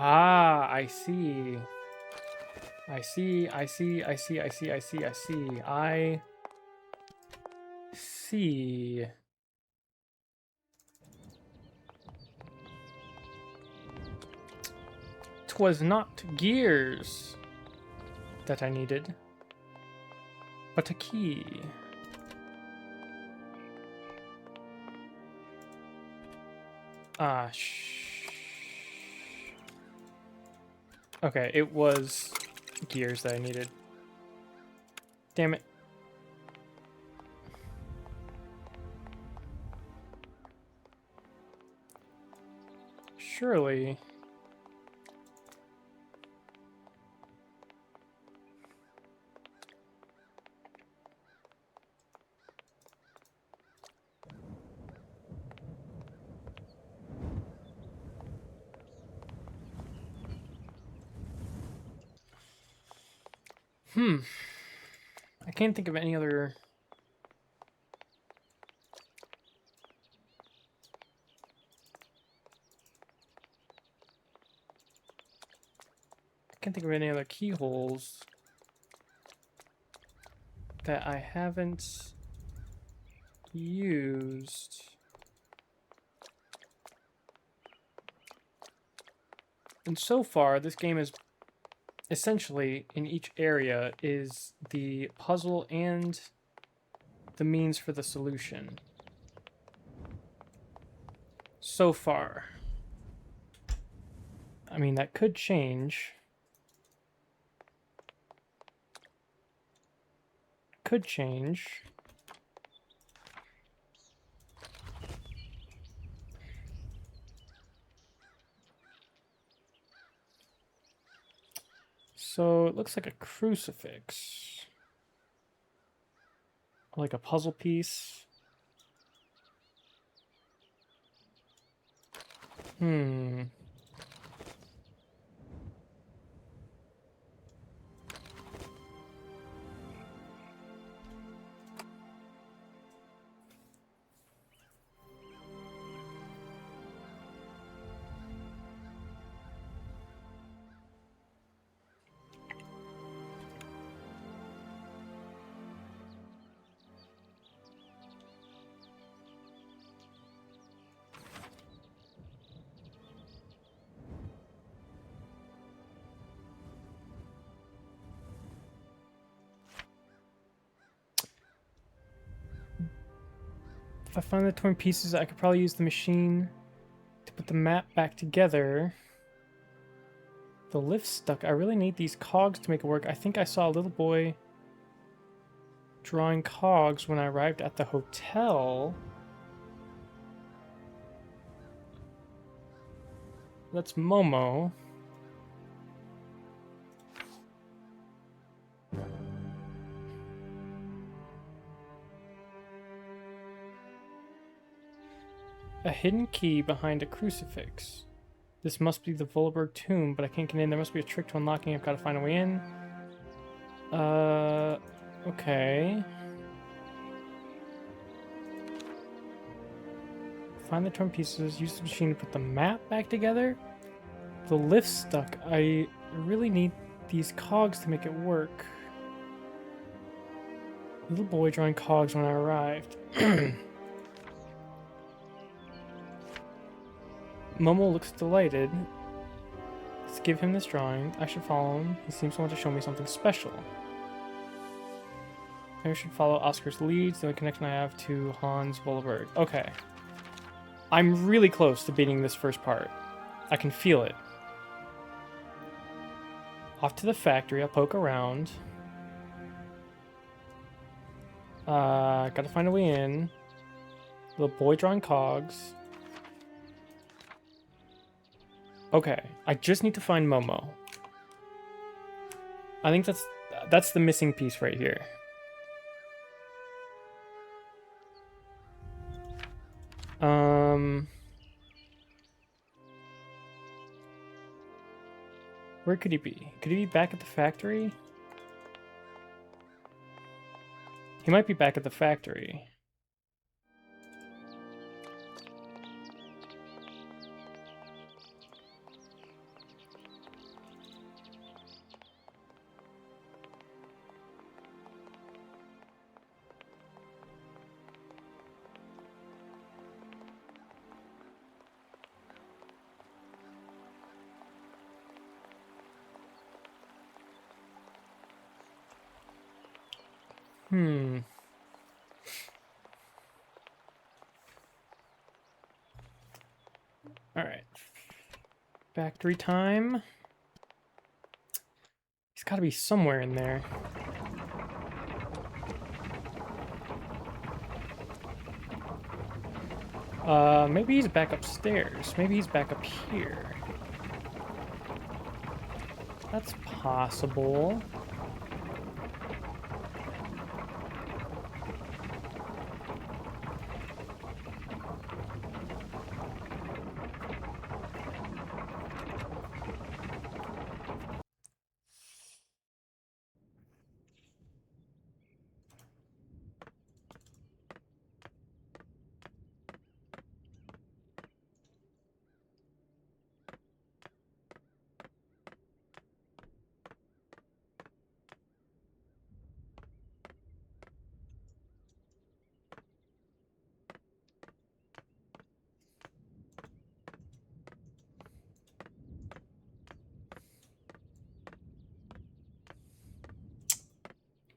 Ah, I see. I see. I see. Twas not gears that I needed, but a key. Okay, it was gears that I needed. Damn it. Surely. I can't think of any other... I can't think of any other keyholes that I haven't used. And so far, this game is essentially, in each area, is the puzzle and the means for the solution. So far. I mean, that could change. Could change. So it looks like a crucifix. Like a puzzle piece. If I find the torn pieces, I could probably use the machine to put the map back together. The lift's stuck. I really need these cogs to make it work. I think I saw a little boy drawing cogs when I arrived at the hotel. That's Momo. A hidden key behind a crucifix. This must be the Volberg tomb, but I can't get in. There must be a trick to unlocking. I've got to find a way in. Okay. Find the torn pieces. Use the machine to put the map back together. The lift's stuck. I really need these cogs to make it work. Little boy drawing cogs when I arrived. Momo looks delighted. Let's give him this drawing. I should follow him. He seems to want to show me something special. I should follow Oscar's leads. The only connection I have to Hans Volberg. Okay. I'm really close to beating this first part. I can feel it. Off to the factory. I'll poke around. Gotta find a way in. Little boy drawing cogs. Okay, I just need to find Momo. I think that's the missing piece right here. Where could he be? Could he be back at the factory? He might be back at the factory. Alright. Factory time. He's gotta be somewhere in there. Maybe he's back upstairs. Maybe he's back up here. That's possible.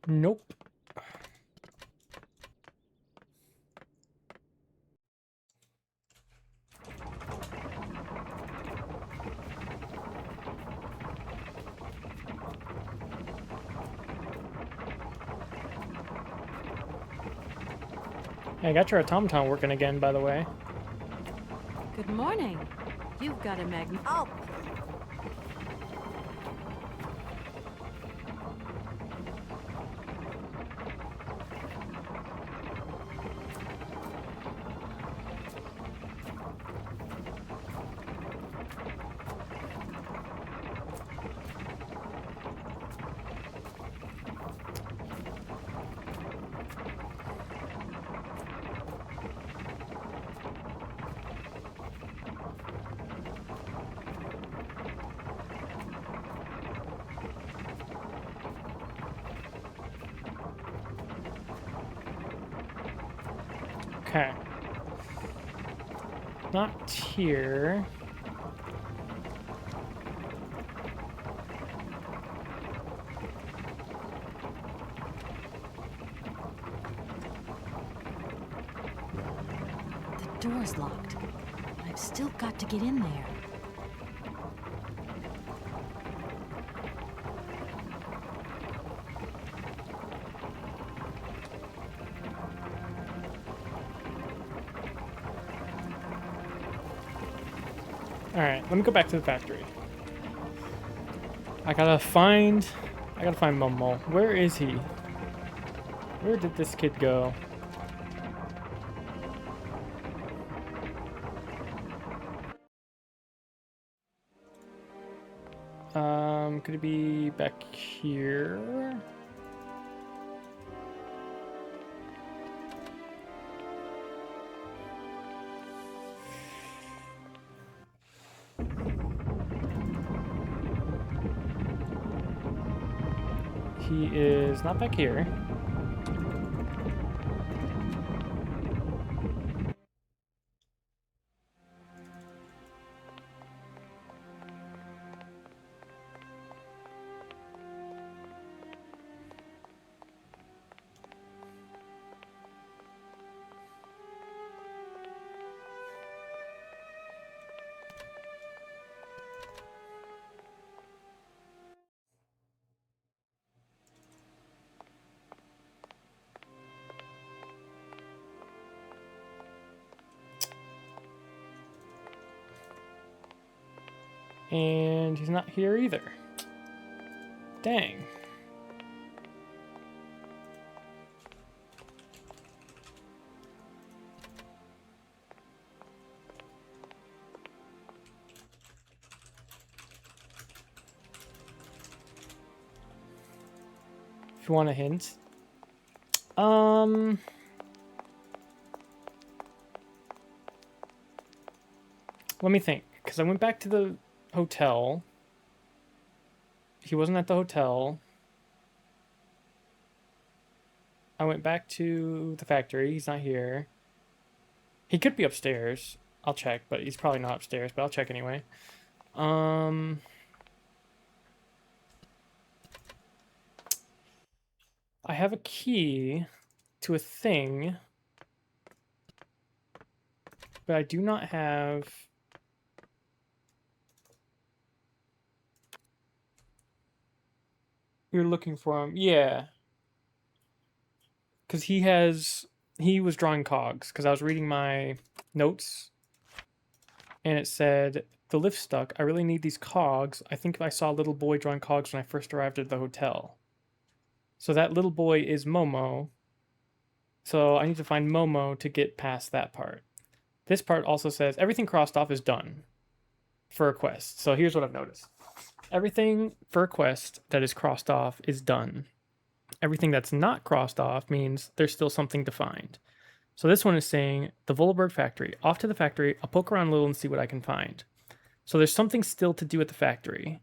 Nope. Hey, I got your automaton working again, by the way. Good morning. You've got a magnet. Oh. Okay. Not here. still got to get in there. Alright, let me go back to the factory. I gotta find Momo. Where is he? Where did this kid go? Could it be back here? He is not back here. And he's not here either. Dang. If you want a hint. Let me think, because I went back to the hotel. He wasn't at the hotel. I went back to the factory. He's not here. He could be upstairs. I'll check, but he's probably not upstairs, but I'll check anyway. I have a key to a thing, but I do not have... You're looking for him. Yeah. Because he was drawing cogs. Because I was reading my notes. And it said, the lift stuck. I really need these cogs. I think I saw a little boy drawing cogs when I first arrived at the hotel. So that little boy is Momo. So I need to find Momo to get past that part. This part also says, everything crossed off is done for a quest. So here's what I've noticed. Everything for a quest that is crossed off is done. Everything that's not crossed off means there's still something to find. So this one is saying, the Volberg factory. Off to the factory, I'll poke around a little and see what I can find. So there's something still to do at the factory.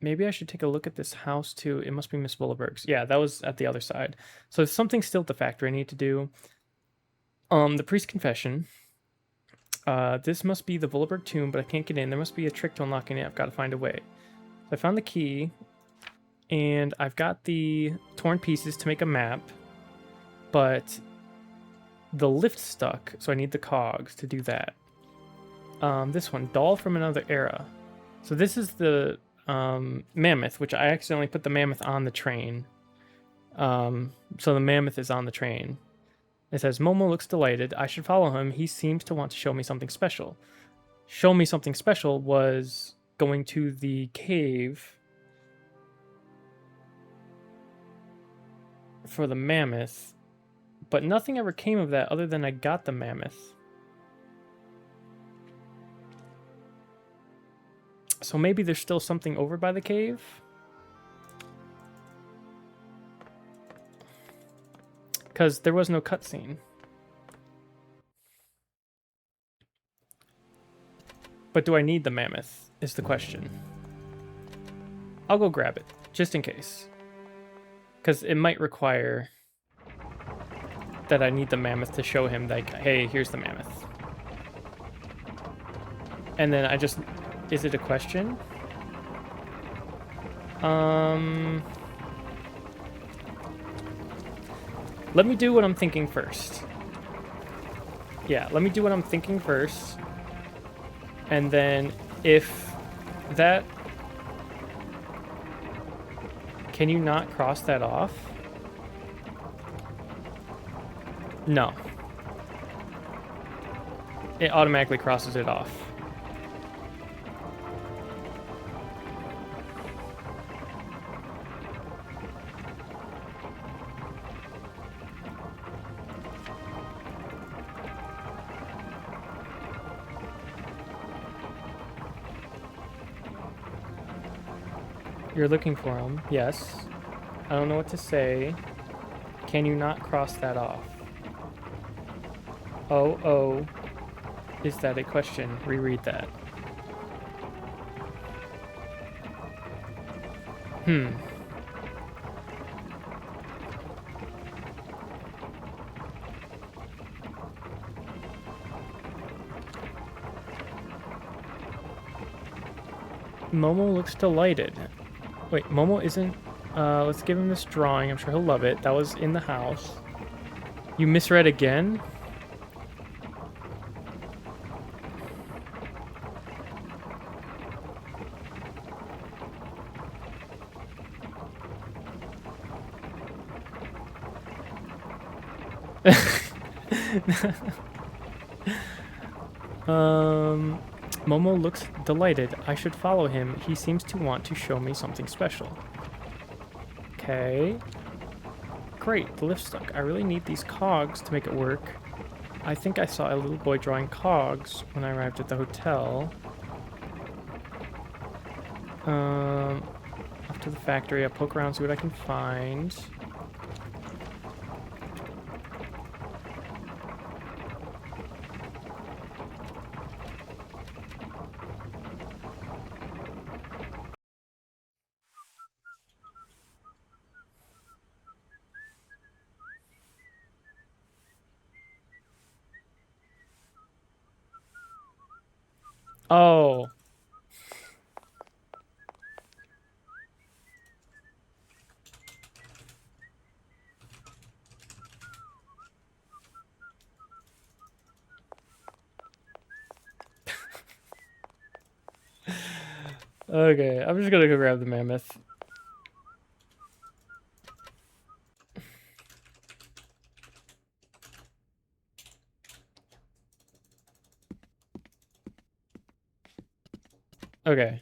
Maybe I should take a look at this house too. It must be Miss Volberg's. Yeah, that was at the other side. So there's something still at the factory I need to do. The priest confession. This must be the Volberg tomb, but I can't get in. There must be a trick to unlocking it. I've got to find a way. So I found the key, and I've got the torn pieces to make a map, but the lift stuck, so I need the cogs to do that. This one, doll from another era. So this is the mammoth, which I accidentally put the mammoth on the train. So the mammoth is on the train. It says, Momo looks delighted. I should follow him. He seems to want to show me something special. Show me something special was going to the cave for the mammoth. But nothing ever came of that other than I got the mammoth. So maybe there's still something over by the cave? Because there was no cutscene. But do I need the mammoth, is the question. I'll go grab it, just in case. Because it might require that I need the mammoth to show him, like, hey, here's the mammoth. And then I just... Is it a question? Let me do what I'm thinking first. Yeah, let me do what I'm thinking first. And then if that... Can you not cross that off? No. It automatically crosses it off. You're looking for him, yes. I don't know what to say. Can you not cross that off? Oh. Is that a question? Reread that. Momo looks delighted. Wait, Momo isn't... let's give him this drawing. I'm sure he'll love it. That was in the house. You misread again? Momo looks delighted. I should follow him. He seems to want to show me something special. Okay. Great, the lift's stuck. I really need these cogs to make it work. I think I saw a little boy drawing cogs when I arrived at the hotel. Off to the factory. I'll poke around, see what I can find. Oh. Okay, I'm just gonna go grab the mammoth. Okay.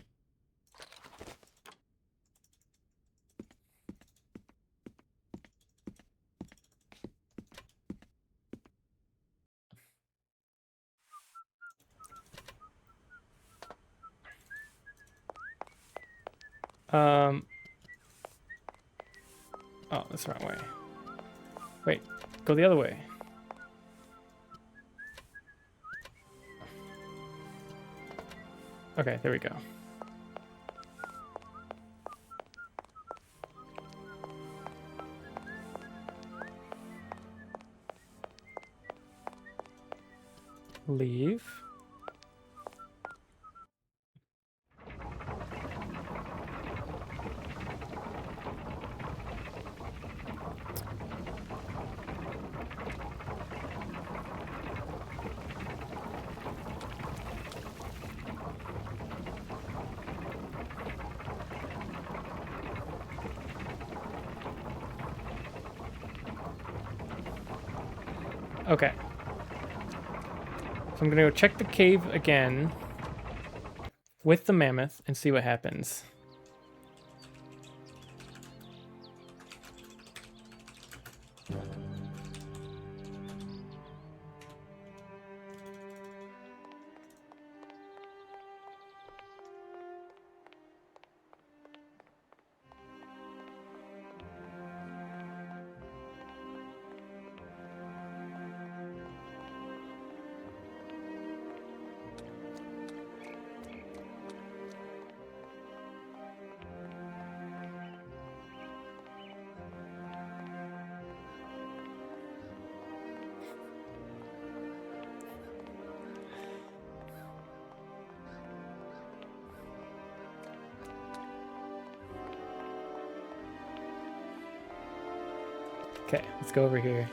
Oh, that's the wrong way. Wait, go the other way. Okay, there we go. Leave. Okay. So I'm gonna go check the cave again with the mammoth and see what happens. Okay, let's go over here.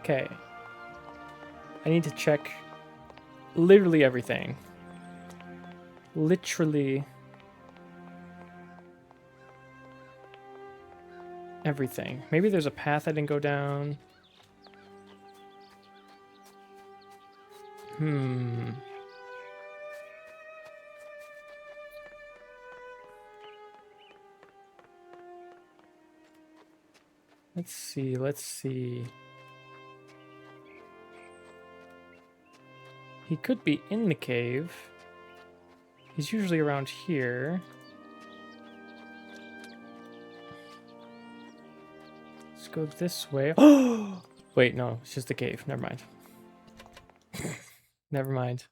Okay. I need to check literally everything. Literally everything. Maybe there's a path I didn't go down. Let's see. He could be in the cave. He's usually around here. Let's go this way. Oh! Wait, no, it's just the cave. Never mind. Never mind.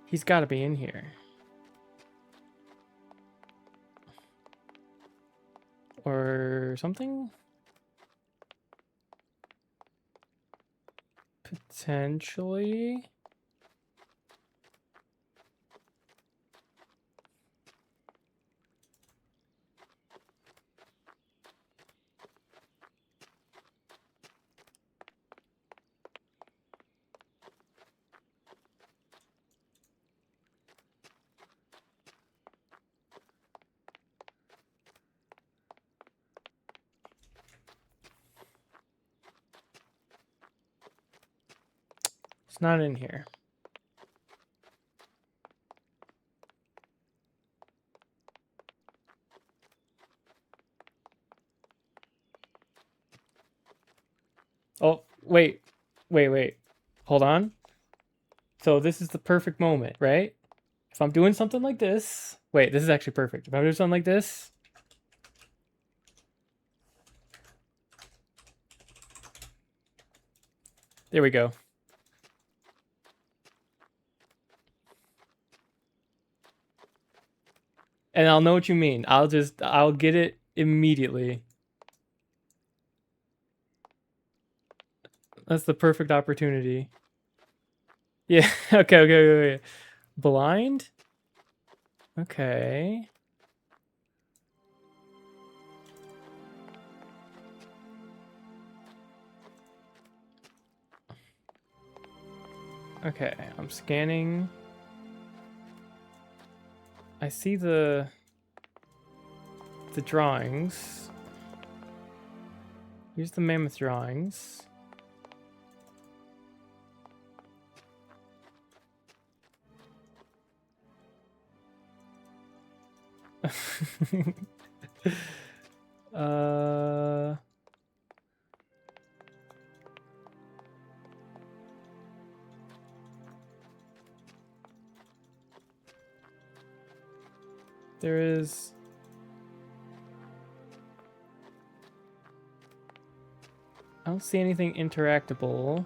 He's got to be in here. Or something? Potentially. It's not in here. Oh, wait. Hold on. So this is the perfect moment, right? If I'm doing something like this... Wait, this is actually perfect. If I'm doing something like this... There we go. And I'll know what you mean. I'll get it immediately. That's the perfect opportunity. Yeah, okay. Blind? Okay. Okay, I'm scanning. I see the drawings. Here's the mammoth drawings. There is... I don't see anything interactable.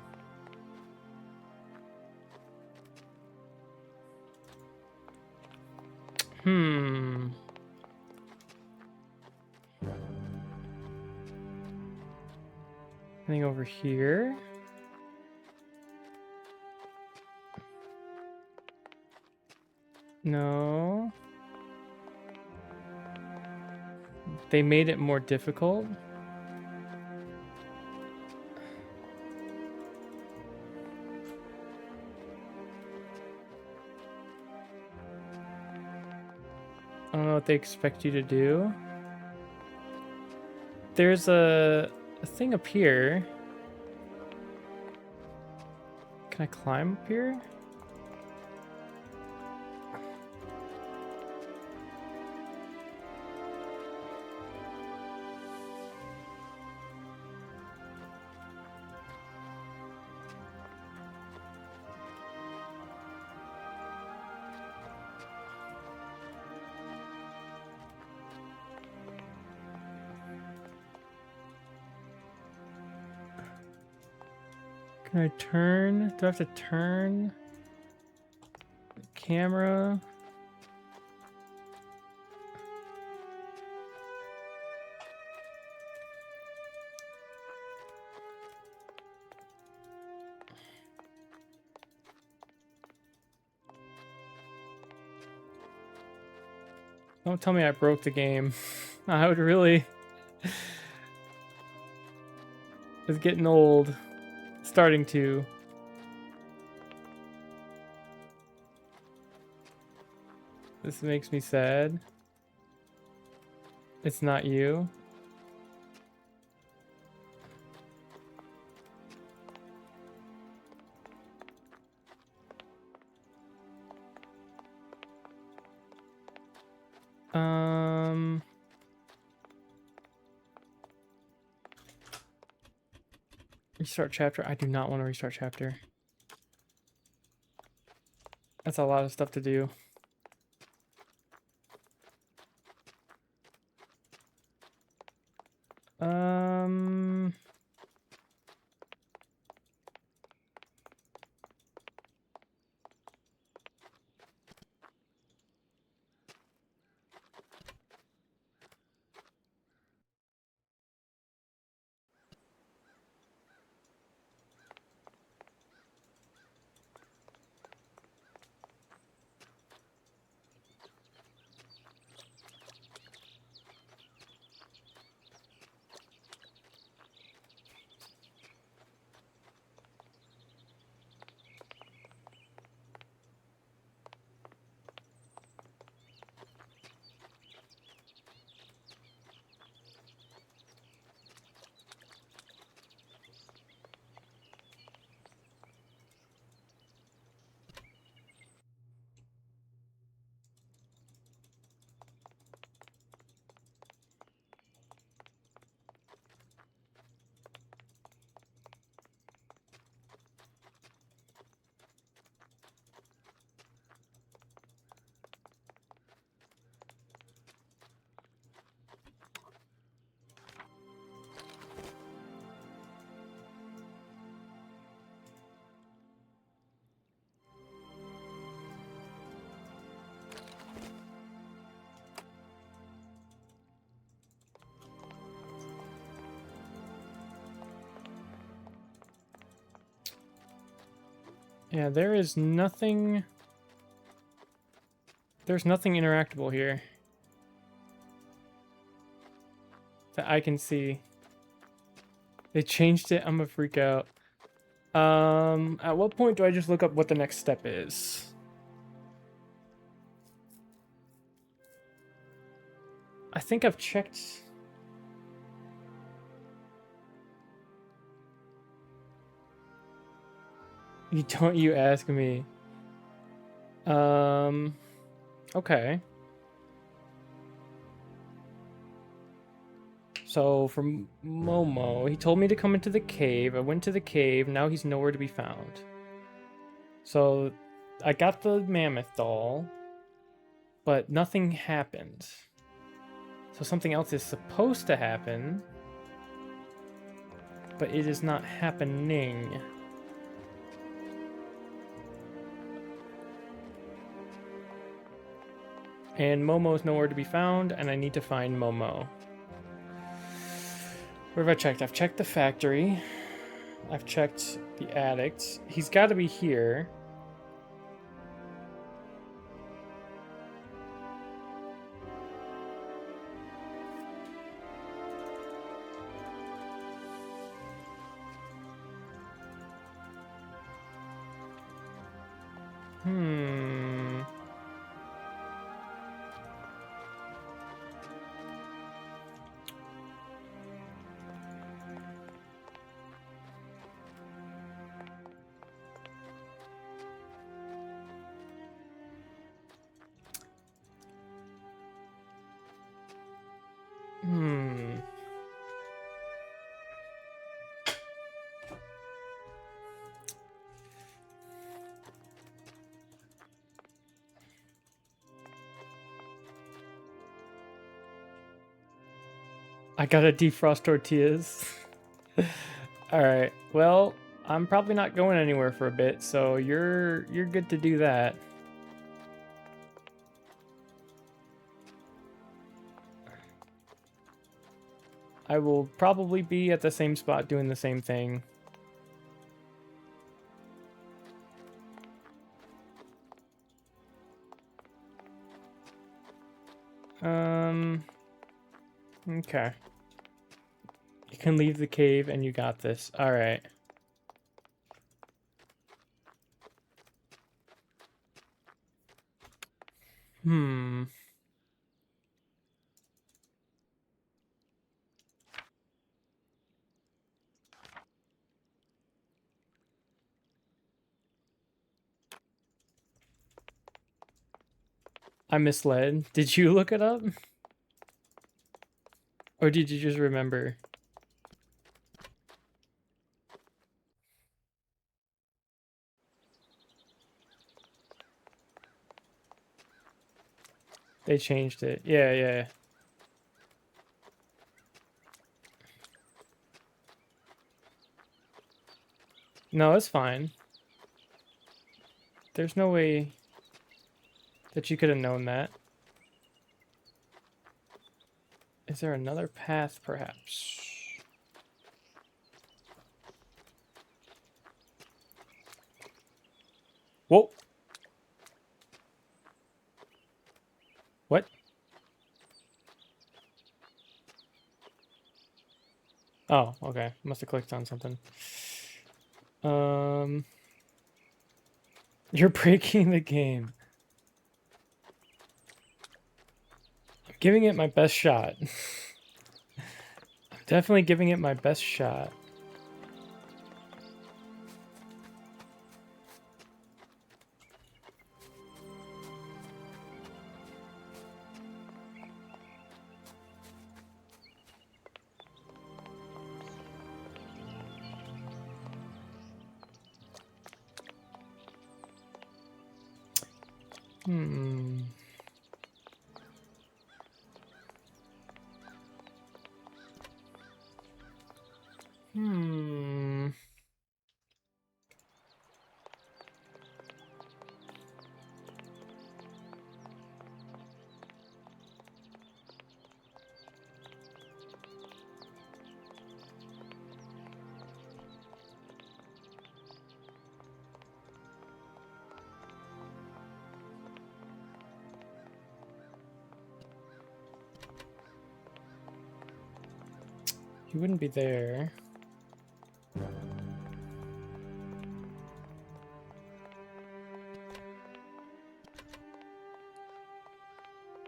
Anything over here? No. They made it more difficult. I don't know what they expect you to do. There's a thing up here. Can I climb up here? Can I turn? Do I have to turn the camera? Don't tell me I broke the game. I would really... It's getting old. Starting to. This makes me sad. It's not you. Restart chapter. I do not want to restart chapter. That's a lot of stuff to do. Yeah, there is nothing... There's nothing interactable here that I can see. They changed it. I'm gonna freak out. At what point do I just look up what the next step is? I think I've checked... You ask me. Okay. So, from Momo, he told me to come into the cave. I went to the cave. Now he's nowhere to be found. So, I got the mammoth doll, but nothing happened. So something else is supposed to happen, but it is not happening. And Momo is nowhere to be found, and I need to find Momo. Where have I checked? I've checked the factory. I've checked the attic. He's got to be here. I gotta defrost tortillas. Alright, well, I'm probably not going anywhere for a bit, so you're good to do that. I will probably be at the same spot doing the same thing. Okay. You can leave the cave and you got this. All right. I misled. Did you look it up? Or did you just remember? They changed it. Yeah, yeah. No, it's fine. There's no way that you could have known that. Is there another path, perhaps? Whoa! What? Oh, okay. Must have clicked on something. You're breaking the game. I'm giving it my best shot. I'm definitely giving it my best shot. He wouldn't be there.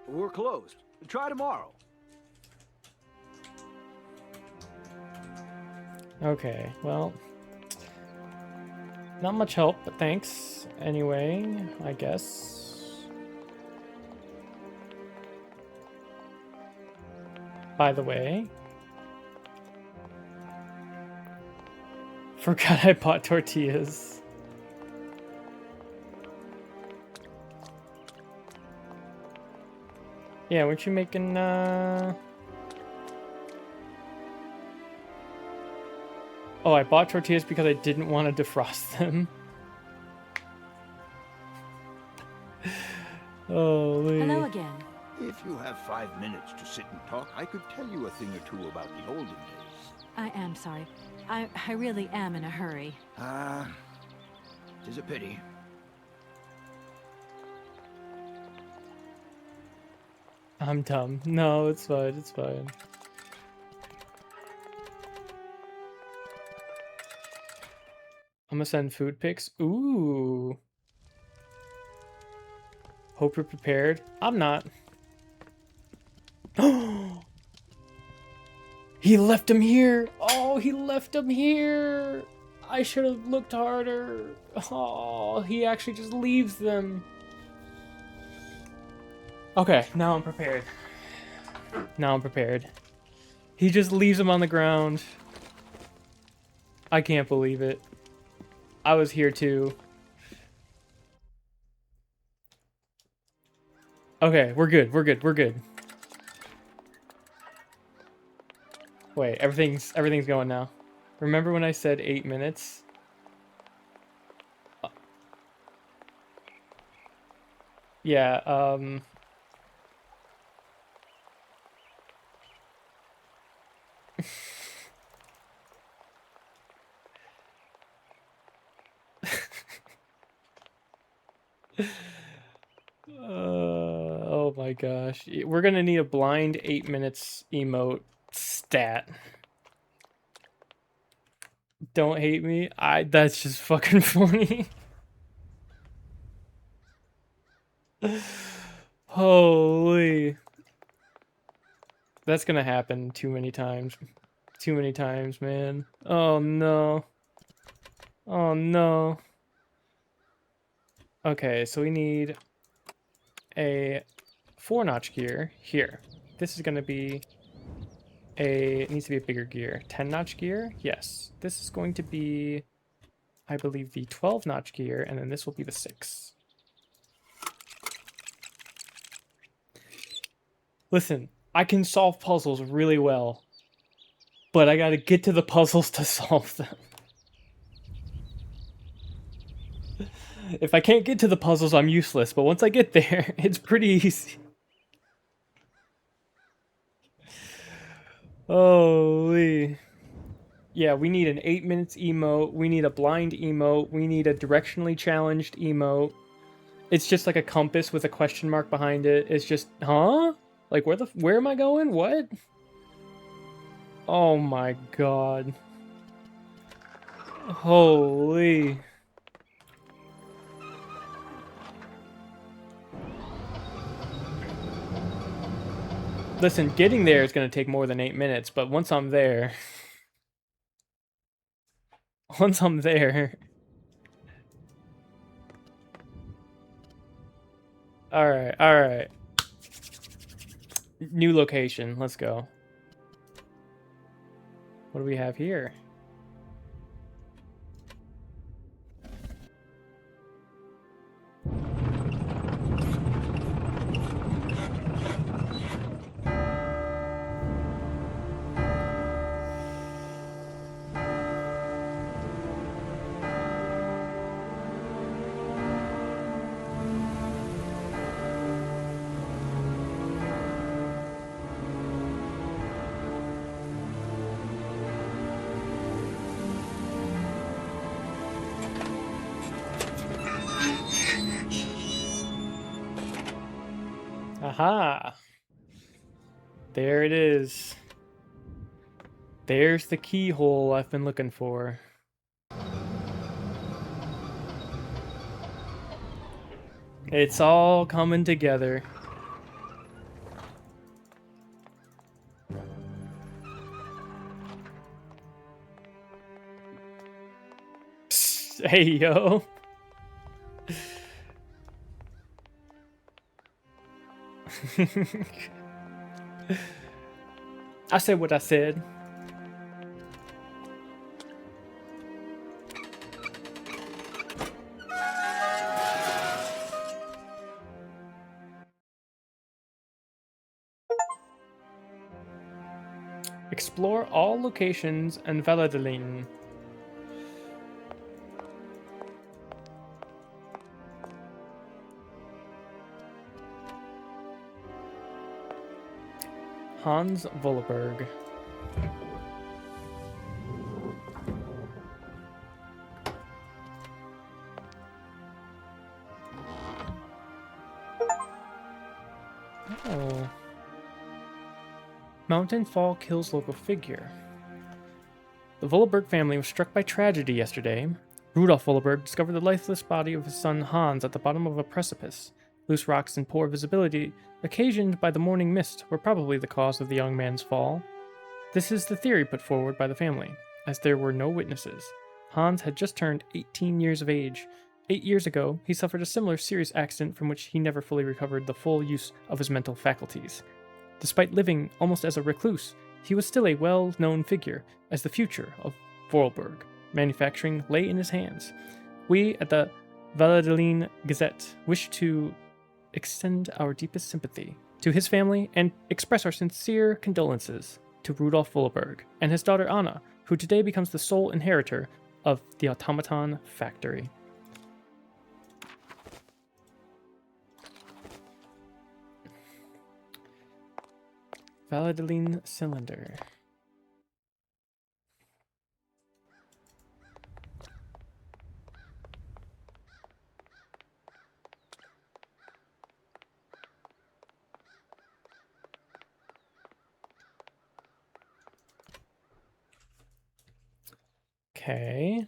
We're closed. Try tomorrow. Okay, well, not much help, but thanks anyway, I guess. By the way, forgot I bought tortillas. Yeah, weren't you making, Oh, I bought tortillas because I didn't want to defrost them. Holy. Hello again. If you have 5 minutes to sit and talk, I could tell you a thing or two about the olden days. I am sorry. I really am in a hurry. Tis a pity. I'm dumb. No, it's fine. It's fine. I'm gonna send food pics. Ooh. Hope you're prepared. I'm not. He left him here. Oh, he left him here. I should have looked harder. Oh, he actually just leaves them. Okay, now I'm prepared. Now I'm prepared. He just leaves them on the ground. I can't believe it. I was here too. Okay, we're good. We're good. We're good. Wait, everything's going now. Remember when I said 8 minutes? Yeah, oh my my gosh. We're gonna need a blind 8 minutes emote stat. Don't hate me. That's just fucking funny. Holy. That's gonna happen too many times. Too many times, man. Oh no. Oh no. Okay, so we need a 4-notch gear here. This is gonna be it needs to be a bigger gear. 10-notch gear? Yes. This is going to be, I believe, the 12-notch gear, and then this will be the 6. Listen, I can solve puzzles really well, but I gotta get to the puzzles to solve them. If I can't get to the puzzles, I'm useless, but once I get there, it's pretty easy. Holy. Yeah, we need an 8 minutes emote, we need a blind emote, we need a directionally challenged emote. It's just like a compass with a question mark behind it. It's just, huh? Like, where am I going? What? Oh my god. Holy. Listen, getting there is going to take more than 8 minutes, but once I'm there... Once I'm there... Alright, alright. New location, let's go. What do we have here? Aha! There it is. There's the keyhole I've been looking for. It's all coming together. Hey, yo. I said what I said. Explore all locations in Valladolid. Hans Volaberg. Oh. Mountain fall kills local figure. The Volaberg family was struck by tragedy yesterday. Rudolf Volaberg discovered the lifeless body of his son Hans at the bottom of a precipice. Loose rocks and poor visibility, occasioned by the morning mist, were probably the cause of the young man's fall. This is the theory put forward by the family, as there were no witnesses. Hans had just turned 18 years of age. 8 years ago, he suffered a similar serious accident from which he never fully recovered the full use of his mental faculties. Despite living almost as a recluse, he was still a well-known figure, as the future of Vorarlberg manufacturing lay in his hands. We at the Valladolid Gazette wish to extend our deepest sympathy to his family and express our sincere condolences to Rudolf Volaberg and his daughter Anna, who today becomes the sole inheritor of the automaton factory. Valladolid cylinder. Okay.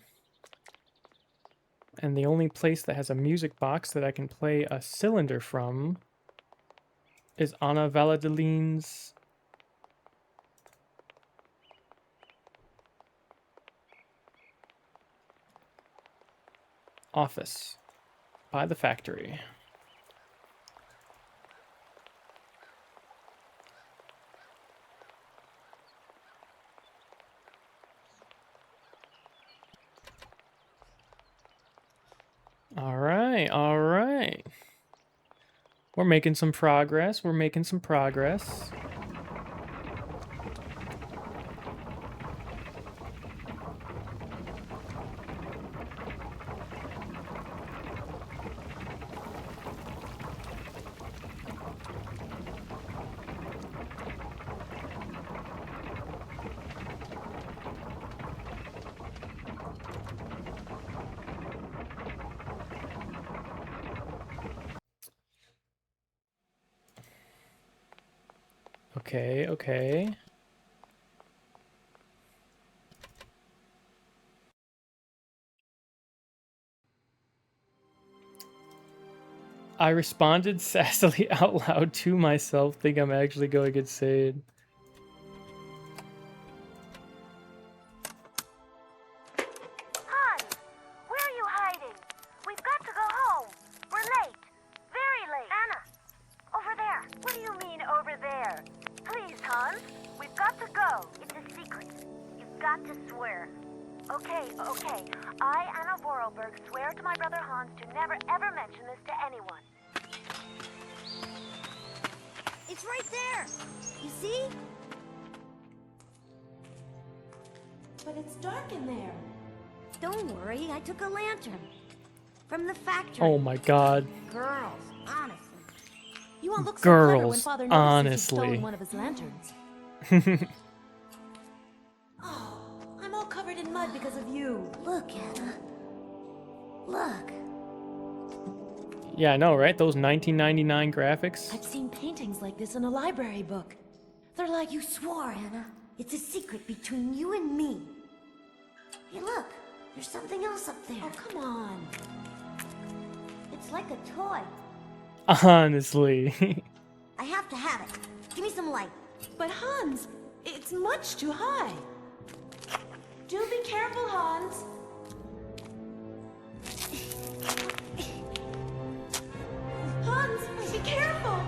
And the only place that has a music box that I can play a cylinder from is Anna Valladoline's office by the factory. All right, all right. We're making some progress. We're making some progress. Okay, okay. I responded sassily out loud to myself, think I'm actually going insane. Hans, where are you hiding? We've got to go home. We're late. Very late. Anna, over there. What do you mean, over there? Please, Hans, we've got to go. It's a secret. You've got to swear. Okay, okay. I, Anna Vorarlberg, swear to my brother Hans to never ever mention this to anyone. It's right there. You see? But it's dark in there. Don't worry, I took a lantern. From the factory. Oh my god. Girls, honestly. You won't look so clever when Girls, Father notices you've honestly. stolen one of his lanterns. Oh, I'm all covered in mud because of you. Look, Anna. Look. Yeah, I know, right? Those 1999 graphics. I've seen paintings like this in a library book. They're like... You swore, Anna. It's a secret between you and me. Hey, look. There's something else up there. Oh, come on. It's like a toy. Honestly. I have to have it. Give me some light. But Hans, it's much too high. Do be careful, Hans. Hans, be careful.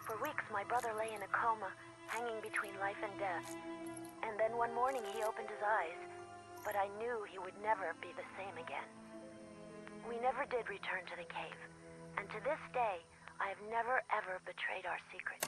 For weeks, my brother lay in a coma, hanging between life and death. And then one morning, he opened his eyes. But I knew he would never be the same again. We never did return to the cave. And to this day, I have never ever betrayed our secret.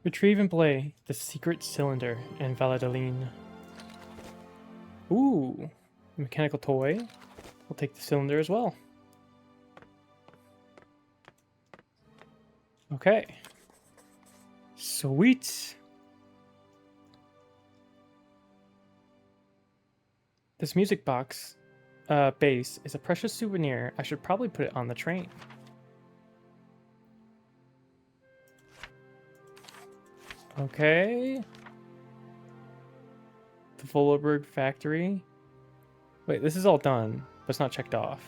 Retrieve and play the secret cylinder in Valladolid. Ooh, mechanical toy. We'll take the cylinder as well. Okay. Sweet. This music box base is a precious souvenir. I should probably put it on the train. Okay. The Vorarlberg factory. Wait, this is all done, but it's not checked off.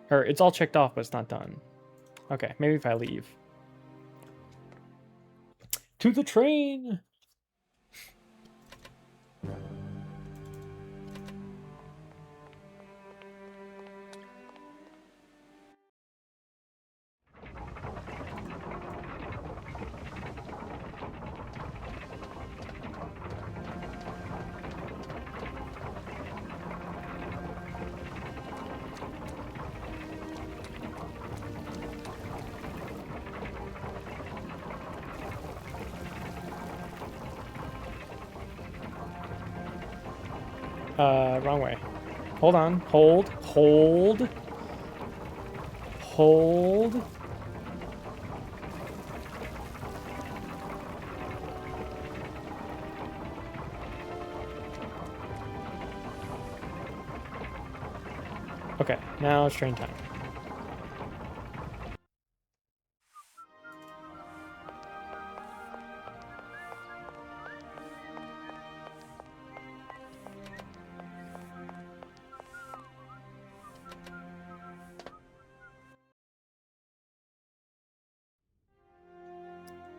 Or it's all checked off, but it's not done. Okay, maybe if I leave. To the train! Wrong way. Hold on. Hold. Hold. Hold. Okay, now it's train time.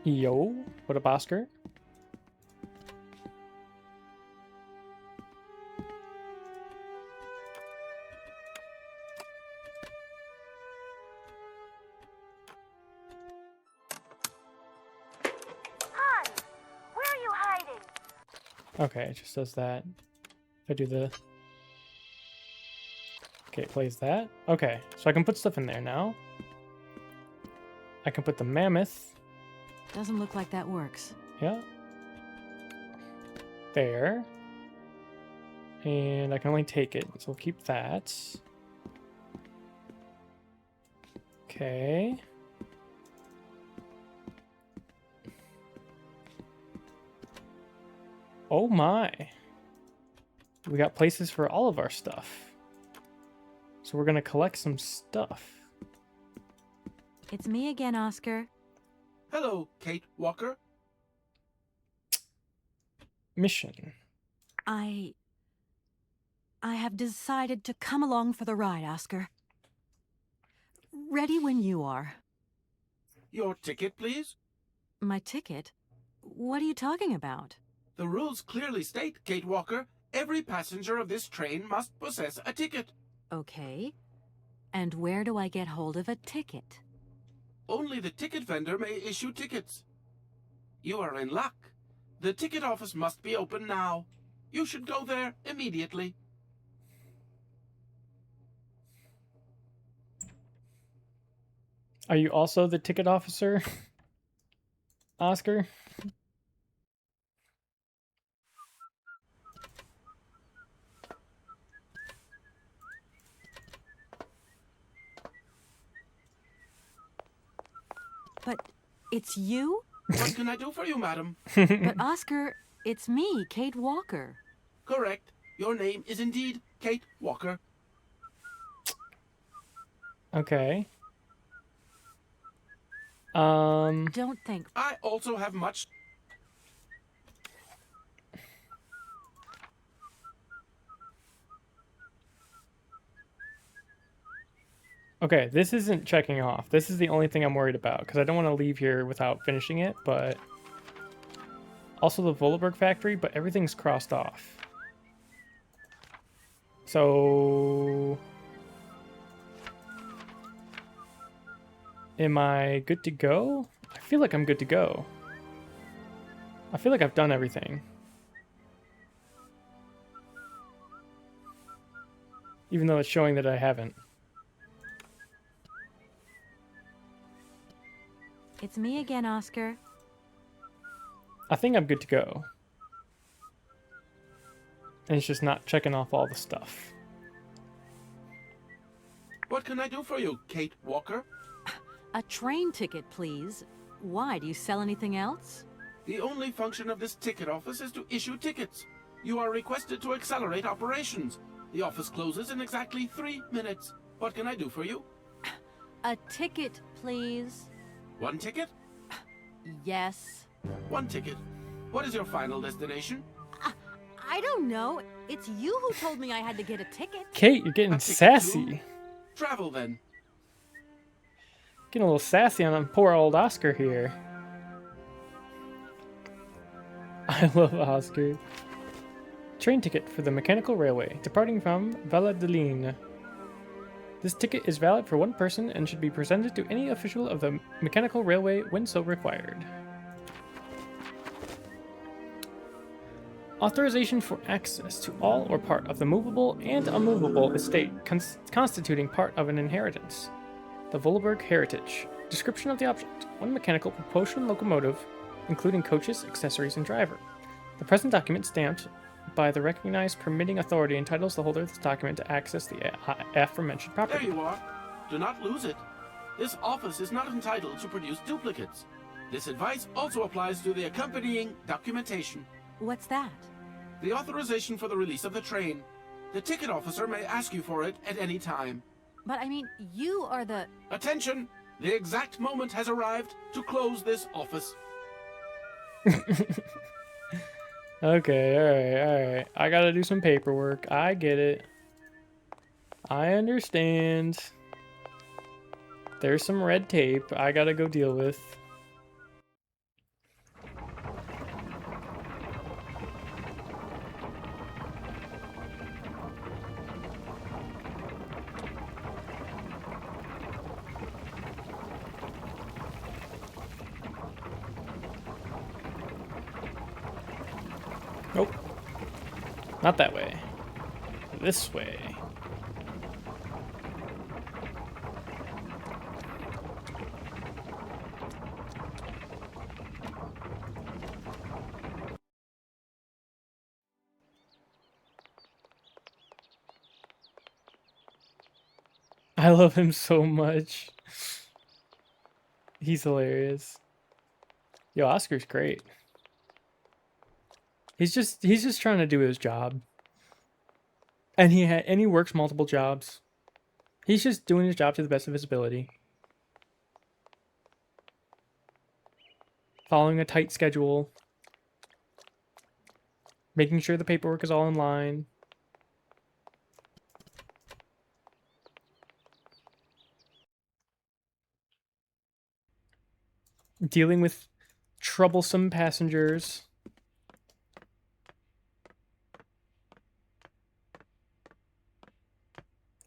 Yo, what up, Oscar? Hon, where are you hiding? Okay, it just does that. If I do the... Okay, it plays that. Okay, so I can put stuff in there now. I can put the mammoth. Doesn't look like that works. Yeah. There. And I can only take it, so we'll keep that. Okay. Oh my. We got places for all of our stuff. So we're gonna collect some stuff. It's me again, Oscar. Hello, Kate Walker. Mission. I have decided to come along for the ride, Oscar. Ready when you are. Your ticket, please? My ticket? What are you talking about? The rules clearly state, Kate Walker, every passenger of this train must possess a ticket. Okay. And where do I get hold of a ticket? Only the ticket vendor may issue tickets. You are in luck. The ticket office must be open now. You should go there immediately. Are you also the ticket officer, Oscar? But it's you? What can I do for you, madam? But Oscar, it's me, Kate Walker. Correct. Your name is indeed Kate Walker. Okay. Don't think. I also have much... Okay, this isn't checking off. This is the only thing I'm worried about, because I don't want to leave here without finishing it, but... Also the Volaburg factory, but everything's crossed off. So... Am I good to go? I feel like I'm good to go. I feel like I've done everything. Even though it's showing that I haven't. It's me again, Oscar. I think I'm good to go. And it's just not checking off all the stuff. What can I do for you, Kate Walker? A train ticket, please. Why? Do you sell anything else? The only function of this ticket office is to issue tickets. You are requested to accelerate operations. The office closes in exactly 3 minutes. What can I do for you? A ticket, please. 1 ticket? Yes. 1 ticket. What is your final destination? I don't know. It's you who told me I had to get a ticket. Kate, you're getting sassy. Travel then. Getting a little sassy on poor old Oscar here. I love Oscar. Train ticket for the mechanical railway, departing from Valladolid. This ticket is valid for 1 person and should be presented to any official of the mechanical railway when so required. Authorization for access to all or part of the movable and unmovable estate constituting part of an inheritance. The Volaburg Heritage. Description of the object. 1 mechanical propulsion locomotive, including coaches, accessories, and driver. The present document stamped by the recognized permitting authority entitles the holder of this document to access the aforementioned property. There you are. Do not lose it. This office is not entitled to produce duplicates. This advice also applies to the accompanying documentation. What's that? The authorization for the release of the train. The ticket officer may ask you for it at any time. But I mean, you are the... Attention! The exact moment has arrived to close this office. Okay, alright. I gotta do some paperwork. I get it. I understand. There's some red tape I gotta go deal with. Nope. Not that way. This way. I love him so much. He's hilarious. Yo, Oscar's great. He's just trying to do his job. And he works multiple jobs. He's just doing his job to the best of his ability. Following a tight schedule. Making sure the paperwork is all in line. Dealing with troublesome passengers.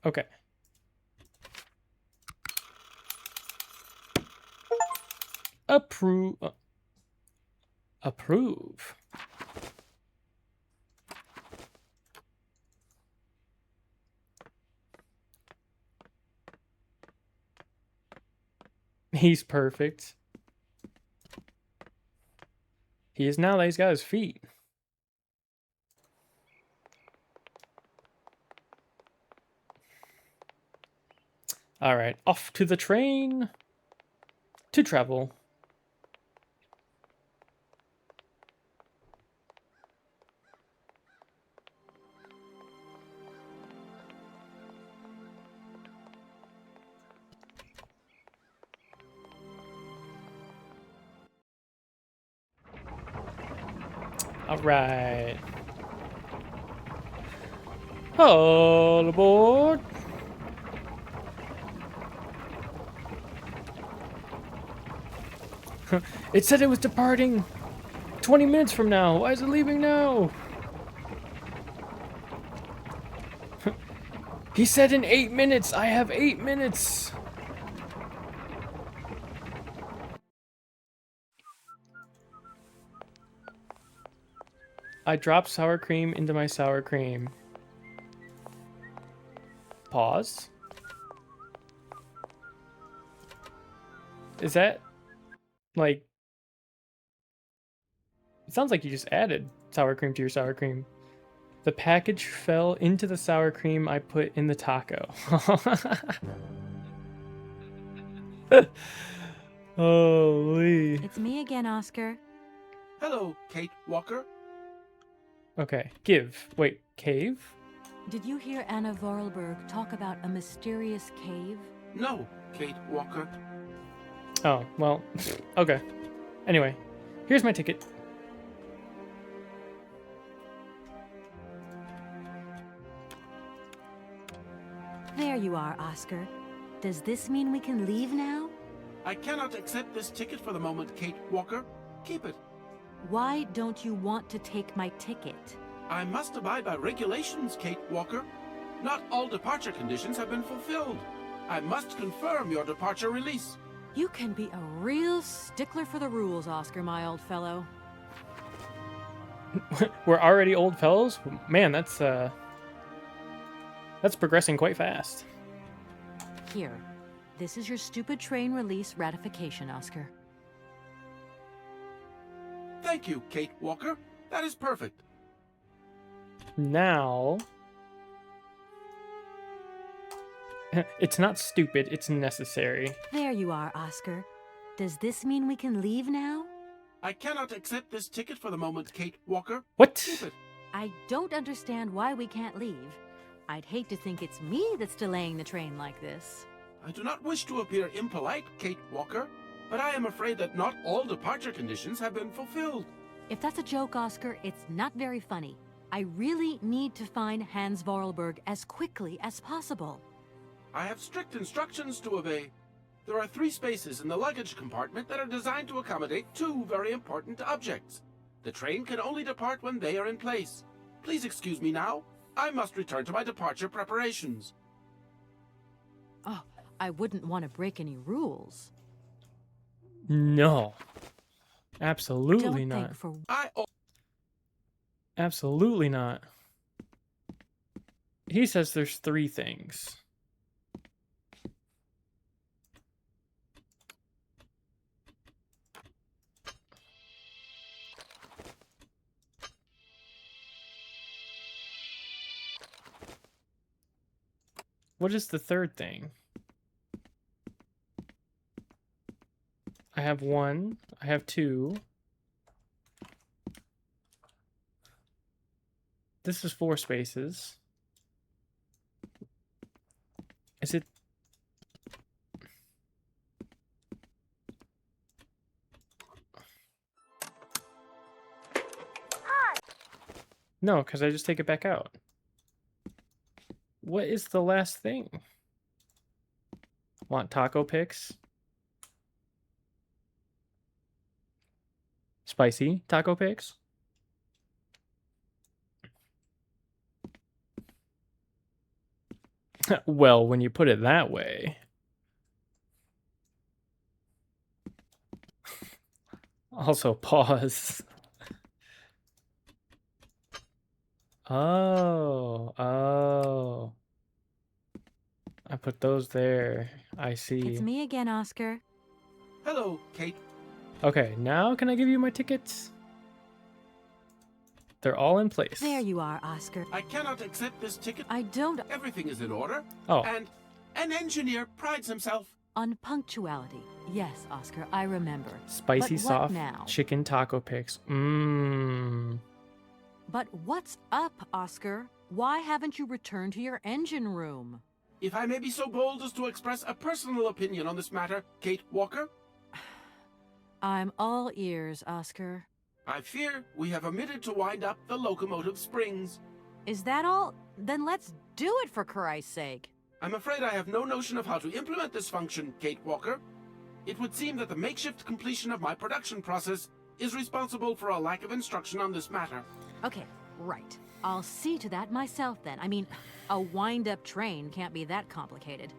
Okay. Approve. Approve. He's perfect. He is now that he's got his feet. All right, off to the train to travel. All right. All aboard. It said it was departing 20 minutes from now. Why is it leaving now? He said in 8 minutes. I have 8 minutes. I dropped sour cream into my sour cream. Pause. Is that like... It sounds like you just added sour cream to your sour cream. The package fell into the sour cream I put in the taco. Holy. It's me again, Oscar. Hello, Kate Walker. Okay, give. Wait, cave? Did you hear Anna Vorarlberg talk about a mysterious cave? No, Kate Walker. Oh, well, okay. Anyway, here's my ticket. There you are, Oscar. Does this mean we can leave now? I cannot accept this ticket for the moment, Kate Walker. Keep it. Why don't you want to take my ticket? I must abide by regulations, Kate Walker. Not all departure conditions have been fulfilled. I must confirm your departure release. You can be a real stickler for the rules, Oscar, my old fellow. We're already old fellows? Man, that's progressing quite fast. Here, this is your stupid train release ratification, Oscar. Thank you, Kate Walker. That is perfect. Now... It's not stupid, it's necessary. There you are, Oscar. Does this mean we can leave now? I cannot accept this ticket for the moment, Kate Walker. What? Keep it. I don't understand why we can't leave. I'd hate to think it's me that's delaying the train like this. I do not wish to appear impolite, Kate Walker, but I am afraid that not all departure conditions have been fulfilled. If that's a joke, Oscar, it's not very funny. I really need to find Hans Vorarlberg as quickly as possible. I have strict instructions to obey. There are 3 spaces in the luggage compartment that are designed to accommodate 2 very important objects. The train can only depart when they are in place. Please excuse me now. I must return to my departure preparations. Oh, I wouldn't want to break any rules. No. Absolutely Don't not. think for... Absolutely not. He says there's 3 things. What is the 3rd thing? I have 1. I have 2. This is 4 spaces. Is it? No, because I just take it back out. What is the last thing? Want taco picks? Spicy taco picks? Well, when you put it that way. Also, pause. Oh. I put those there. I see. It's me again, Oscar. Hello, Kate. Okay, now can I give you my tickets? They're all in place. There you are, Oscar. I cannot accept this ticket. I don't... Everything is in order. Oh. And an engineer prides himself on punctuality. Yes, Oscar, I remember. Spicy but soft now? Chicken taco picks. Mmm. But what's up, Oscar? Why haven't you returned to your engine room? If I may be so bold as to express a personal opinion on this matter, Kate Walker? I'm all ears, Oscar. I fear we have omitted to wind up the locomotive springs. Is that all? Then let's do it, for Christ's sake. I'm afraid I have no notion of how to implement this function, Kate Walker. It would seem that the makeshift completion of my production process is responsible for a lack of instruction on this matter. Okay, right. I'll see to that myself then. I mean, a wind-up train can't be that complicated.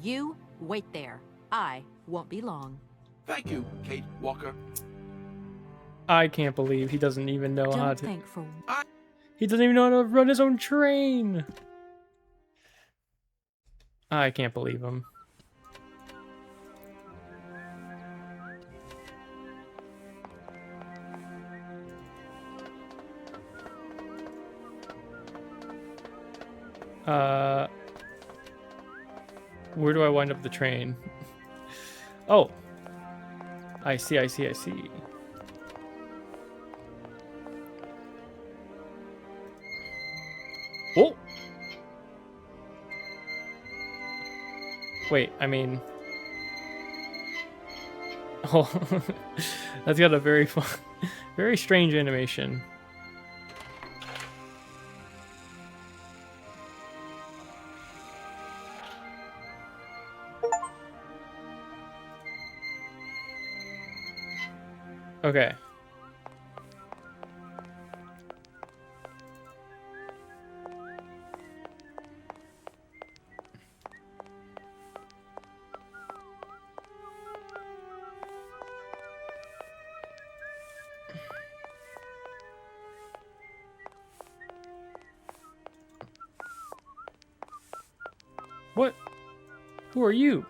You wait there. I won't be long. Thank you, Kate Walker. I can't believe he doesn't even know how Don't to... think for... He doesn't even know how to run his own train! I can't believe him. Where do I wind up the train? Oh. I see. Oh! Wait, I mean... Oh, that's got a very fun, very strange animation. Okay. What? Who are you?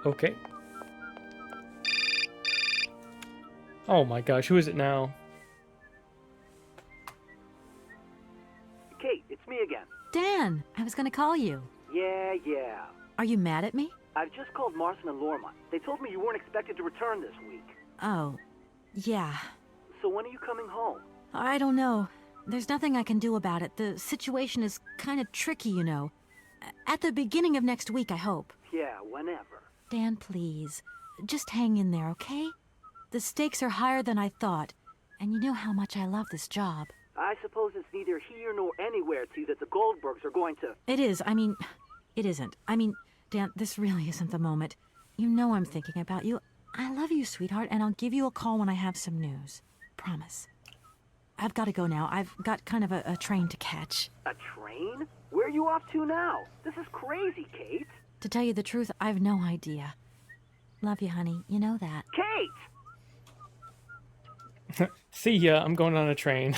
Okay. Oh my gosh, who is it now? Kate, it's me again. Dan, I was gonna call you. Yeah. Are you mad at me? I've just called Marson and Lormont. They told me you weren't expected to return this week. Oh, Yeah. So when are you coming home? I don't know. There's nothing I can do about it. The situation is kind of tricky, you know. At the beginning of next week, I hope. Yeah, whenever. Dan, please. Just hang in there, okay? The stakes are higher than I thought, and you know how much I love this job. I suppose it's neither here nor anywhere to you that the Goldbergs are going to... It is. I mean, it isn't. I mean, Dan, this really isn't the moment. You know I'm thinking about you. I love you, sweetheart, and I'll give you a call when I have some news. Promise. I've got to go now. I've got kind of a train to catch. A train? Where are you off to now? This is crazy, Kate. To tell you the truth, I've no idea. Love you, honey. You know that. Kate! See ya, I'm going on a train.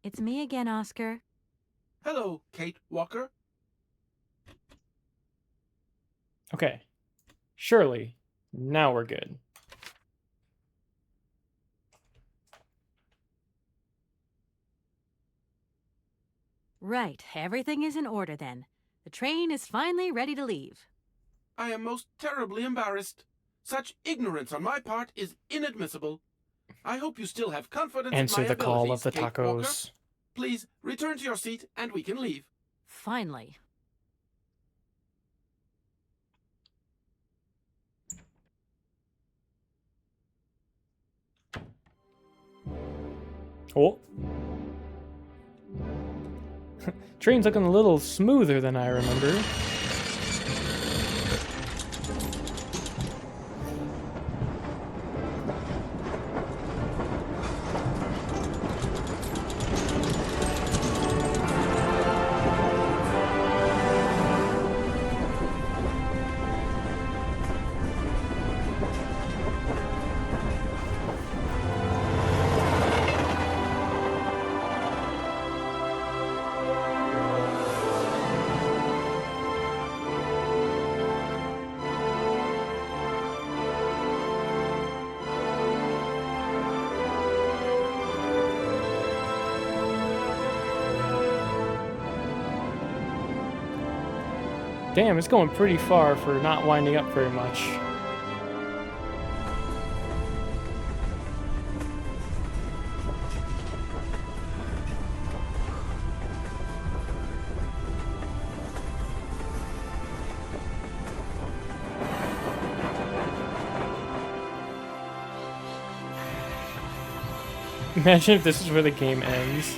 It's me again, Oscar. Hello, Kate Walker. Okay. Surely. Now we're good. Right. Everything is in order then. The train is finally ready to leave. I am most terribly embarrassed. Such ignorance on my part is inadmissible. I hope you still have confidence Answer in my the call of abilities, the Kate tacos. Walker. Please return to your seat and we can leave. Finally. Oh. Train's looking a little smoother than I remember. Damn, it's going pretty far for not winding up very much. Imagine if this is where the game ends.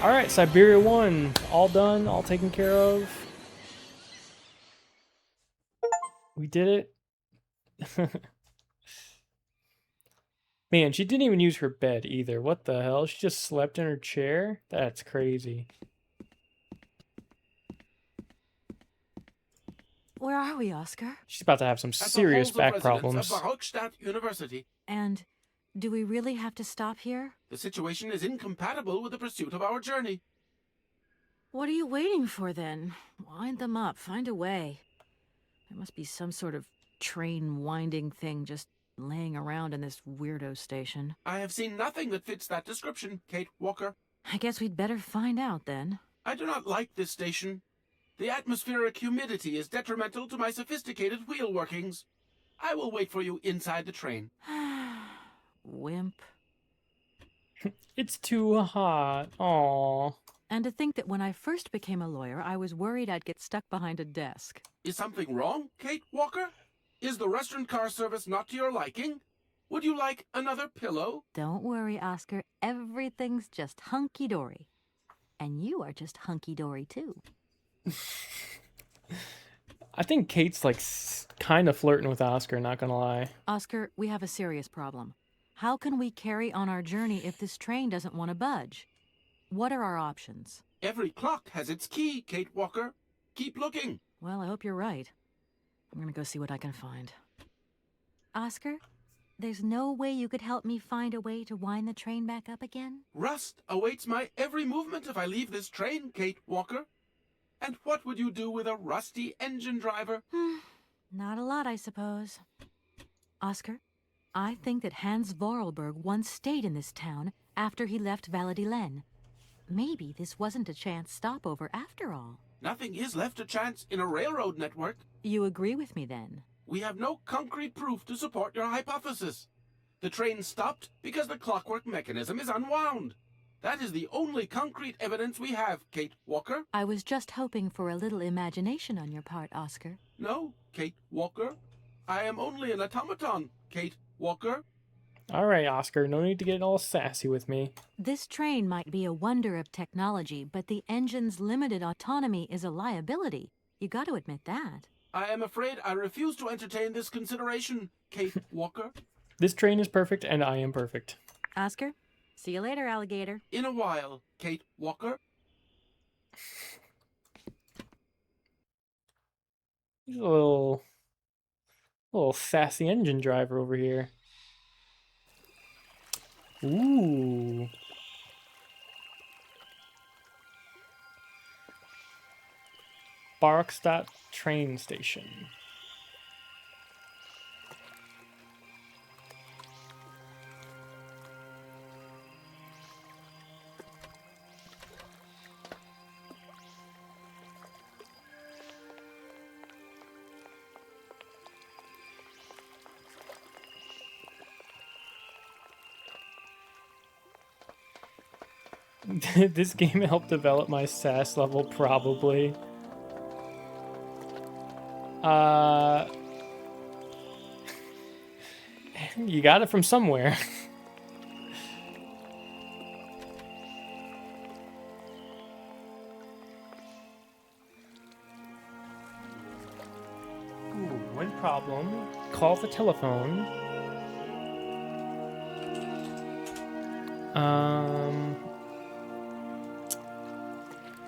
Alright, Siberia 1. All done, all taken care of. We did it. Man, she didn't even use her bed either. What the hell? She just slept in her chair? That's crazy. Where are we, Oscar? She's about to have some serious back problems. Of Baruchstadt University. And do we really have to stop here? The situation is incompatible with the pursuit of our journey. What are you waiting for then? Wind them up. Find a way. There must be some sort of train winding thing just laying around in this weirdo station. I have seen nothing that fits that description, Kate Walker. I guess we'd better find out then. I do not like this station. The atmospheric humidity is detrimental to my sophisticated wheel workings. I will wait for you inside the train. Wimp. It's too hot. Aww. And to think that when I first became a lawyer, I was worried I'd get stuck behind a desk. Is something wrong, Kate Walker? Is the restaurant car service not to your liking? Would you like another pillow? Don't worry, Oscar. Everything's just hunky-dory. And you are just hunky-dory, too. I think Kate's like kind of flirting with Oscar, not gonna lie. Oscar, we have a serious problem. How can we carry on our journey if this train doesn't want to budge? What are our options? Every clock has its key, Kate Walker. Keep looking. Well, I hope you're right. I'm gonna go see what I can find. Oscar, there's no way you could help me find a way to wind the train back up again? Rust awaits my every movement if I leave this train, Kate Walker. And what would you do with a rusty engine driver? Not a lot, I suppose. Oscar, I think that Hans Vorarlberg once stayed in this town after he left Valadilen. Maybe this wasn't a chance stopover after all. Nothing is left to chance in a railroad network. You agree with me then? We have no concrete proof to support your hypothesis. The train stopped because the clockwork mechanism is unwound. That is the only concrete evidence we have, Kate Walker. I was just hoping for a little imagination on your part, Oscar. No, Kate Walker. I am only an automaton, Kate Walker. All right, Oscar, no need to get all sassy with me. This train might be a wonder of technology, but the engine's limited autonomy is a liability. You got to admit that. I am afraid I refuse to entertain this consideration, Kate Walker. This train is perfect, and I am perfect. Oscar, see you later, alligator. In a while, Kate Walker. He's a little sassy engine driver over here. Ooh. Barkstadt train station. This game helped develop my sass level, probably. You got it from somewhere. Ooh, one problem. Call the telephone.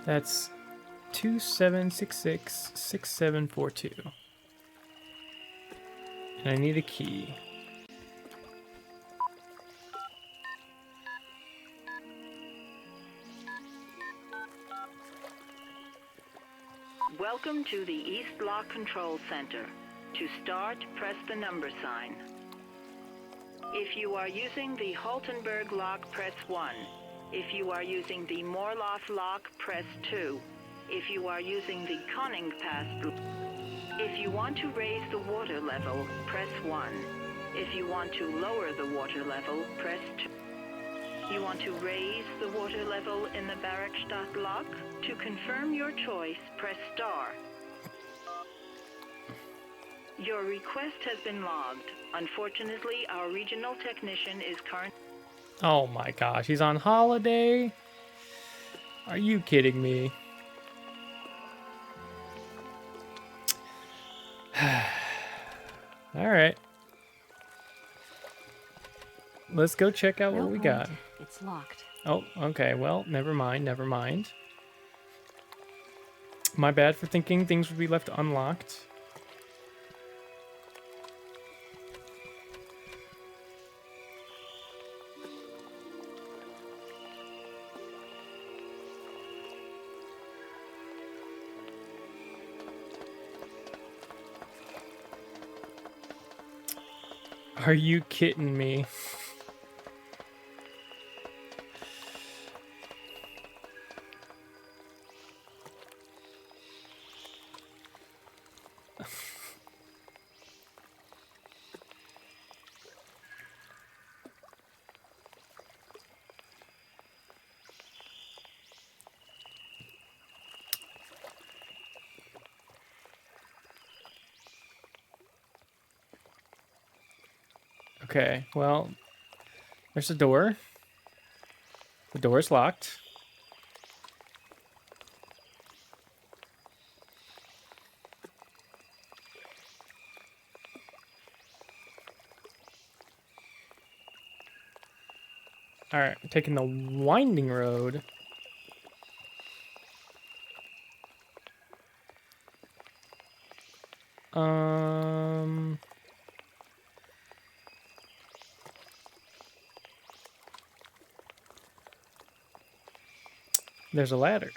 That's 2766-6742. And I need a key. Welcome to the East Lock Control Center. To start, press the number sign. If you are using the Haltenberg lock, press 1. If you are using the Morloff lock, press 2. If you are using the Conning Pass, if you want to raise the water level, press 1. If you want to lower the water level, press 2. You want to raise the water level in the Barrickstadt lock? To confirm your choice, press star. Your request has been logged. Unfortunately, our regional technician is currently... Oh my gosh, he's on holiday? Are you kidding me? Alright. Let's go check out what we got. It's locked. Oh, okay. Well, never mind. Never mind. My bad for thinking things would be left unlocked. Are you kidding me? Okay, well, there's a door. The door is locked. Alright, taking the winding road. There's a ladder.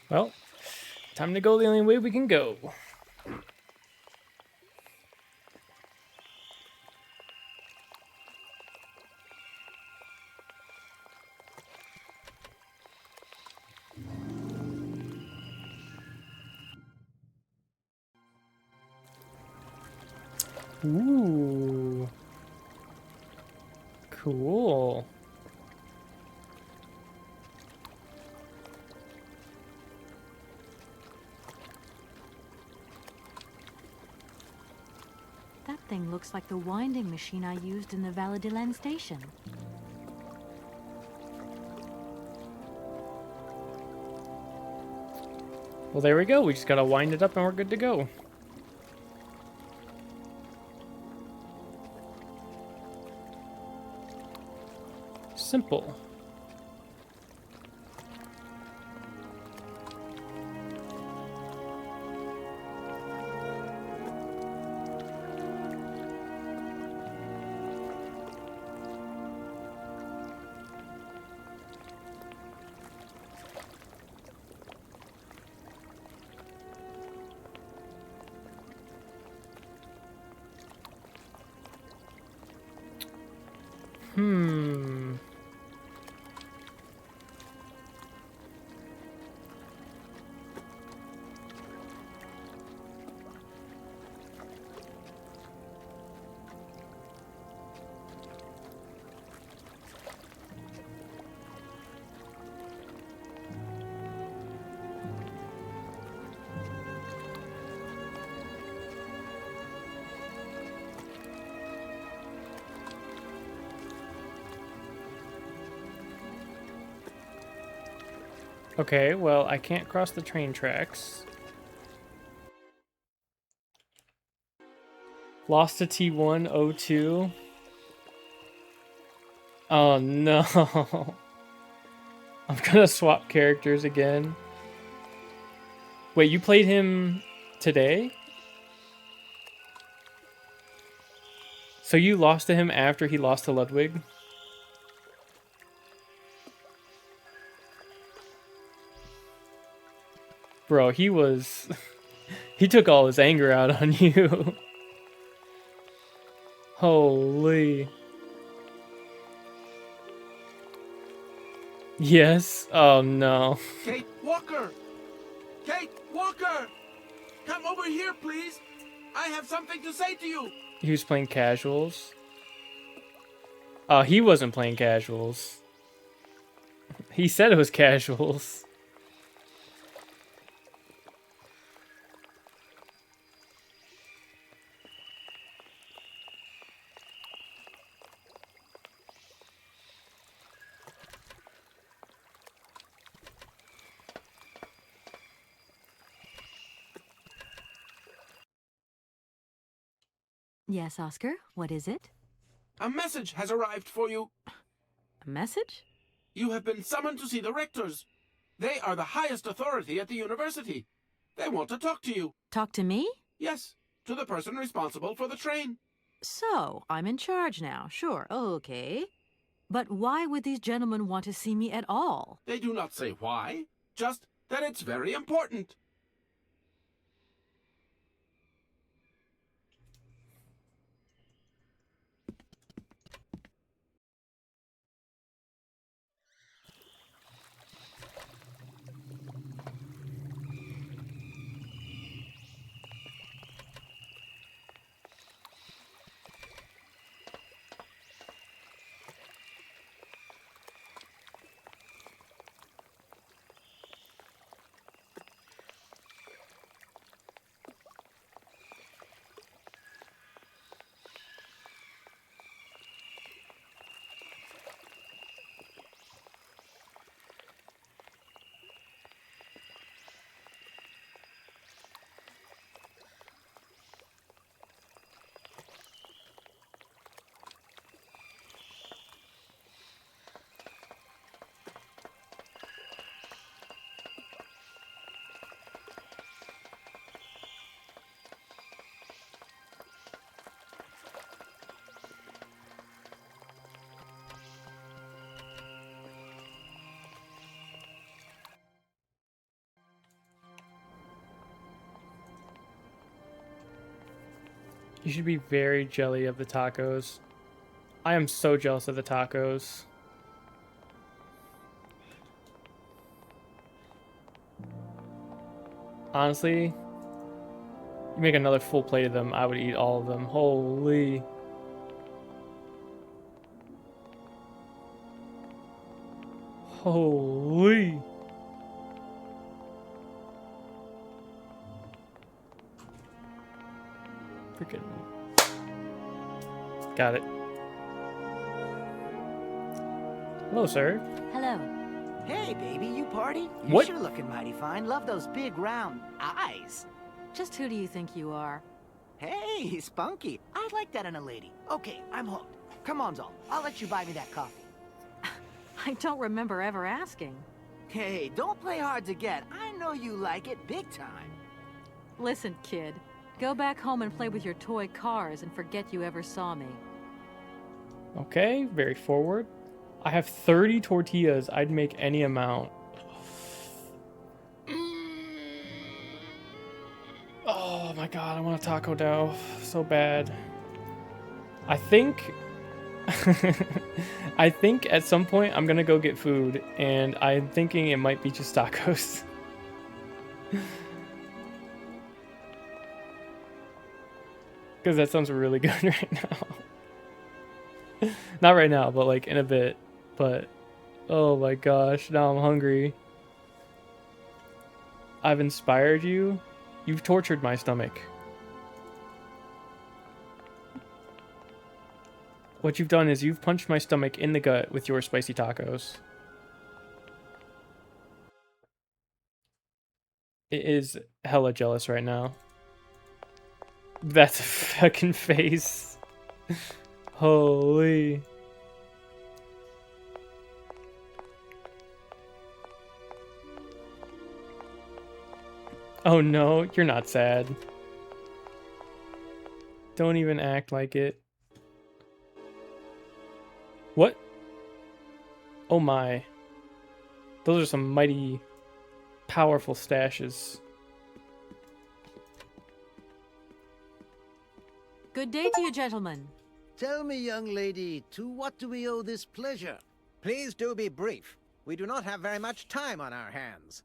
Well, time to go the only way we can go. Ooh. Cool. That thing looks like the winding machine I used in the Valadilen station. Well, there we go. We just gotta wind it up and we're good to go. Simple. Okay, well, I can't cross the train tracks. Lost to T102. Oh no. I'm gonna swap characters again. Wait, you played him today? So you lost to him after he lost to Ludwig? Bro, he was... he took all his anger out on you. Holy. Yes? Oh no. Kate Walker! Kate Walker! Come over here, please! I have something to say to you! He was playing casuals. Oh, he wasn't playing casuals. He said it was casuals. Yes, Oscar, what is it? A message has arrived for you. A message? You have been summoned to see the rectors. They are the highest authority at the university. They want to talk to you. Talk to me? Yes, to the person responsible for the train. So, I'm in charge now. Sure, okay. But why would these gentlemen want to see me at all? They do not say why, just that it's very important. You should be very jelly of the tacos. I am so jealous of the tacos. Honestly, you make another full plate of them, I would eat all of them. Holy. Holy. Freaking. Got it. Hello, sir. Hello. Hey, baby, you party? You're What? sure looking mighty fine. Love those big round eyes. Just who do you think you are? Hey, spunky. I like that in a lady. Okay, I'm hooked. Come on, Zol. I'll let you buy me that coffee. I don't remember ever asking. Hey, don't play hard to get. I know you like it big time. Listen, kid. Go back home and play with your toy cars and forget you ever saw me. Okay, very forward. I have 30 tortillas. I'd make any amount. Oh my god, I want a taco dough so bad. I think I think at some point I'm gonna go get food, and I'm thinking it might be just tacos. Because that sounds really good right now. Not right now, but like in a bit. But oh my gosh, now I'm hungry. I've inspired you. You've tortured my stomach. What you've done is you've punched my stomach in the gut with your spicy tacos. It is hella jealous right now. That's a fucking face. Holy. Oh no, you're not sad. Don't even act like it. What? Oh my. Those are some mighty powerful stashes. Good day to you, gentlemen. Tell me, young lady, to what do we owe this pleasure? Please do be brief. We do not have very much time on our hands.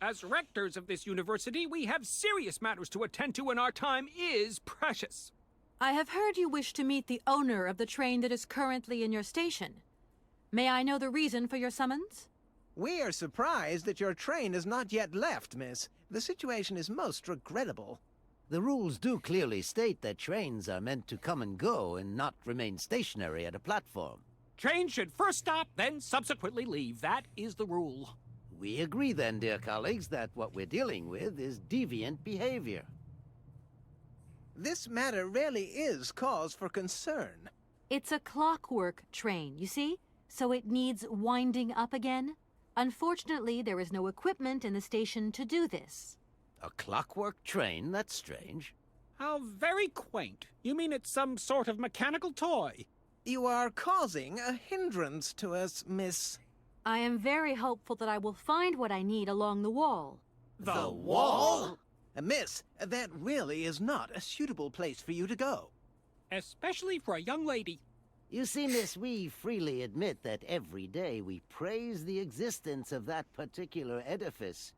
As rectors of this university, we have serious matters to attend to, and our time is precious. I have heard you wish to meet the owner of the train that is currently in your station. May I know the reason for your summons? We are surprised that your train has not yet left, miss. The situation is most regrettable. The rules do clearly state that trains are meant to come and go and not remain stationary at a platform. Trains should first stop, then subsequently leave. That is the rule. We agree then, dear colleagues, that what we're dealing with is deviant behavior. This matter really is cause for concern. It's a clockwork train, you see? So it needs winding up again. Unfortunately, there is no equipment in the station to do this. A clockwork train? That's strange. How very quaint. You mean it's some sort of mechanical toy? You are causing a hindrance to us, miss. I am very hopeful that I will find what I need along the wall. The wall? Miss, that really is not a suitable place for you to go. Especially for a young lady. You see, miss, we freely admit that every day we praise the existence of that particular edifice.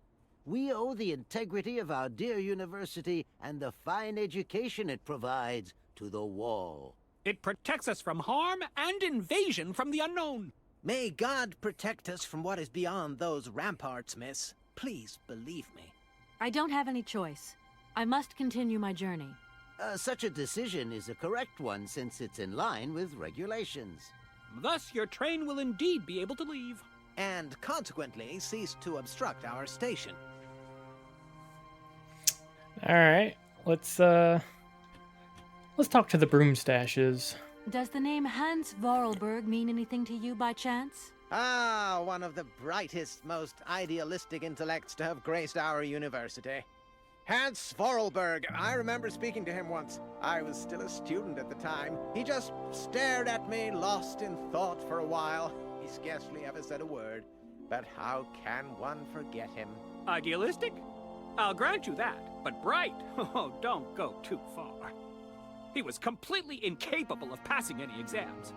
We owe the integrity of our dear university and the fine education it provides to the wall. It protects us from harm and invasion from the unknown. May God protect us from what is beyond those ramparts, miss. Please believe me. I don't have any choice. I must continue my journey. Such a decision is a correct one since it's in line with regulations. Thus, your train will indeed be able to leave. And consequently cease to obstruct our station. Alright, let's talk to the broom stashes. Does the name Hans Vorarlberg mean anything to you by chance? Ah, one of the brightest, most idealistic intellects to have graced our university. Hans Vorarlberg. I remember speaking to him once. I was still a student at the time. He just stared at me, lost in thought for a while. He scarcely ever said a word. But how can one forget him? Idealistic? I'll grant you that. But bright? Oh, don't go too far. He was completely incapable of passing any exams.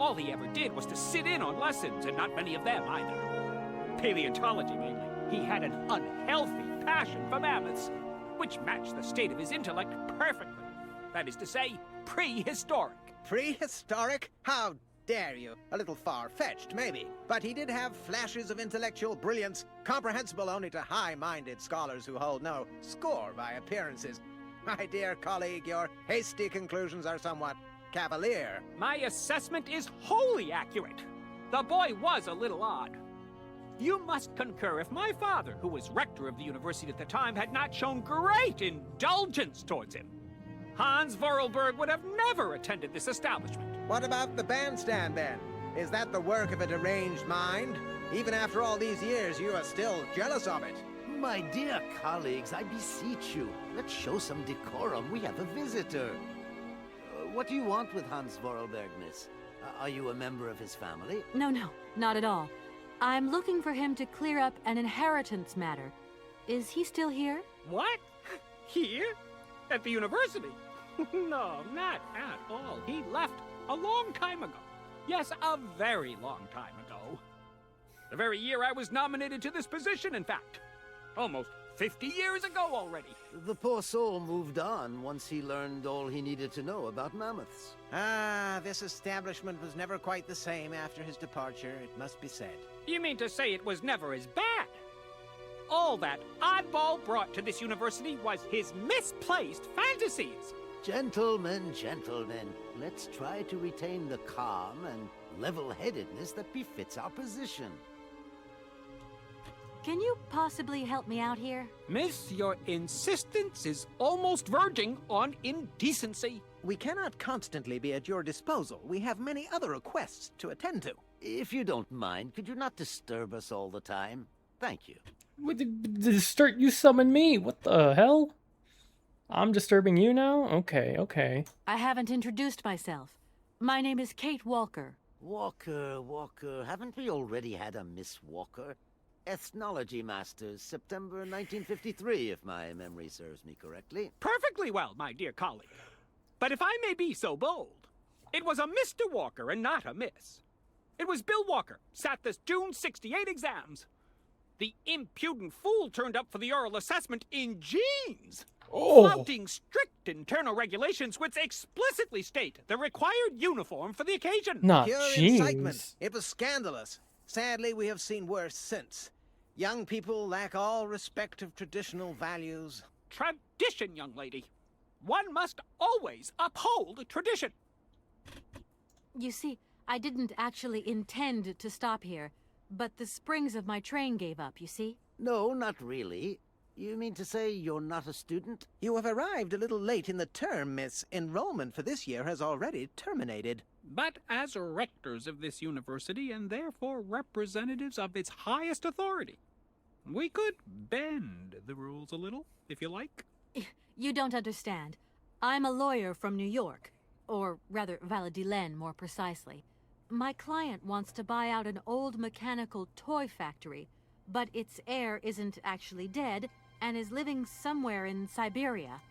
All he ever did was to sit in on lessons, and not many of them either. Paleontology mainly. He had an unhealthy passion for mammoths, which matched the state of his intellect perfectly. That is to say, prehistoric. Prehistoric? How dare you? A little far-fetched, maybe. But he did have flashes of intellectual brilliance, comprehensible only to high-minded scholars who hold no score by appearances. My dear colleague, your hasty conclusions are somewhat cavalier. My assessment is wholly accurate. The boy was a little odd. You must concur if my father, who was rector of the university at the time, had not shown great indulgence towards him. Hans Vorarlberg would have never attended this establishment. What about the bandstand, then? Is that the work of a deranged mind? Even after all these years, you are still jealous of it. My dear colleagues, I beseech you, let's show some decorum. We have a visitor. What do you want with Hans Vorarlberg, miss? Are you a member of his family? No, not at all. I'm looking for him to clear up an inheritance matter. Is he still here? What? Here? At the university? No, not at all. He left a long time ago. Yes, a very long time ago. The very year I was nominated to this position, in fact. Almost 50 years ago already. The poor soul moved on once he learned all he needed to know about mammoths. Ah, this establishment was never quite the same after his departure, it must be said. You mean to say it was never as bad? All that oddball brought to this university was his misplaced fantasies. Gentlemen, let's try to retain the calm and level-headedness that befits our position. Can you possibly help me out here? Miss, your insistence is almost verging on indecency. We cannot constantly be at your disposal. We have many other requests to attend to. If you don't mind, could you not disturb us all the time? Thank you. You summon me. What the hell? I'm disturbing you now? Okay. I haven't introduced myself. My name is Kate Walker. Walker. Haven't we already had a Miss Walker? Ethnology Masters, September 1953, if my memory serves me correctly. Perfectly well, my dear colleague. But if I may be so bold, it was a Mr. Walker and not a Miss. It was Bill Walker, sat this June 68 exams. The impudent fool turned up for the oral assessment in jeans, flouting strict internal regulations which explicitly state the required uniform for the occasion. Not Pure jeans. incitement. It was scandalous. Sadly, we have seen worse since. Young people lack all respect of traditional values. Tradition, young lady. One must always uphold tradition. You see, I didn't actually intend to stop here, but the springs of my train gave up, you see? No, not really. You mean to say you're not a student? You have arrived a little late in the term, miss. Enrollment for this year has already terminated. But as rectors of this university, and therefore representatives of its highest authority, we could bend the rules a little, if you like. You don't understand. I'm a lawyer from New York, or rather Valladolid more precisely. My client wants to buy out an old mechanical toy factory, but its heir isn't actually dead and is living somewhere in Siberia.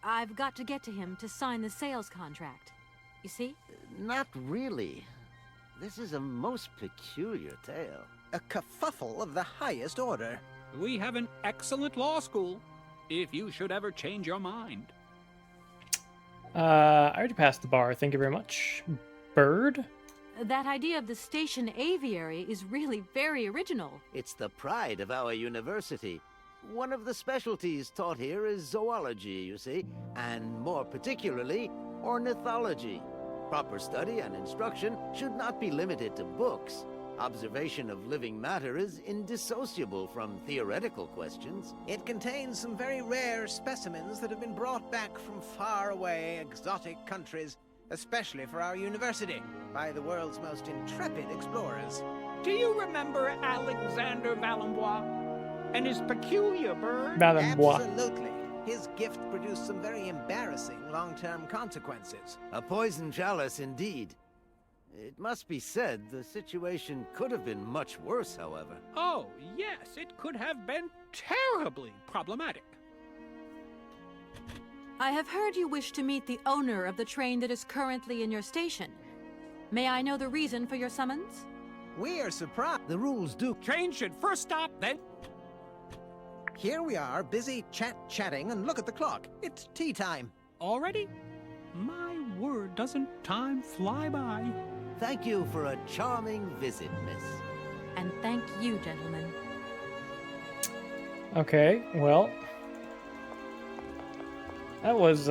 I've got to get to him to sign the sales contract. You see? Not really. This is a most peculiar tale. A kerfuffle of the highest order. We have an excellent law school, if you should ever change your mind. I already passed the bar, thank you very much. Bird? That idea of the station aviary is really very original. It's the pride of our university. One of the specialties taught here is zoology, you see, and more particularly, ornithology. Proper study and instruction should not be limited to books. Observation of living matter is indissociable from theoretical questions. It contains some very rare specimens that have been brought back from faraway, exotic countries, especially for our university, by the world's most intrepid explorers. Do you remember Alexander Valenbois and his peculiar bird? Valenbois. Absolutely. His gift produced some very embarrassing long-term consequences. A poison chalice, indeed. It must be said, the situation could have been much worse, however. Oh, yes, it could have been terribly problematic. I have heard you wish to meet the owner of the train that is currently in your station. May I know the reason for your summons? We are surprised. The rules do. Train should first stop, then... Here we are, busy chatting, and look at the clock. It's tea time. Already? My word, doesn't time fly by? Thank you for a charming visit, miss. And thank you, gentlemen. Okay, well... That was,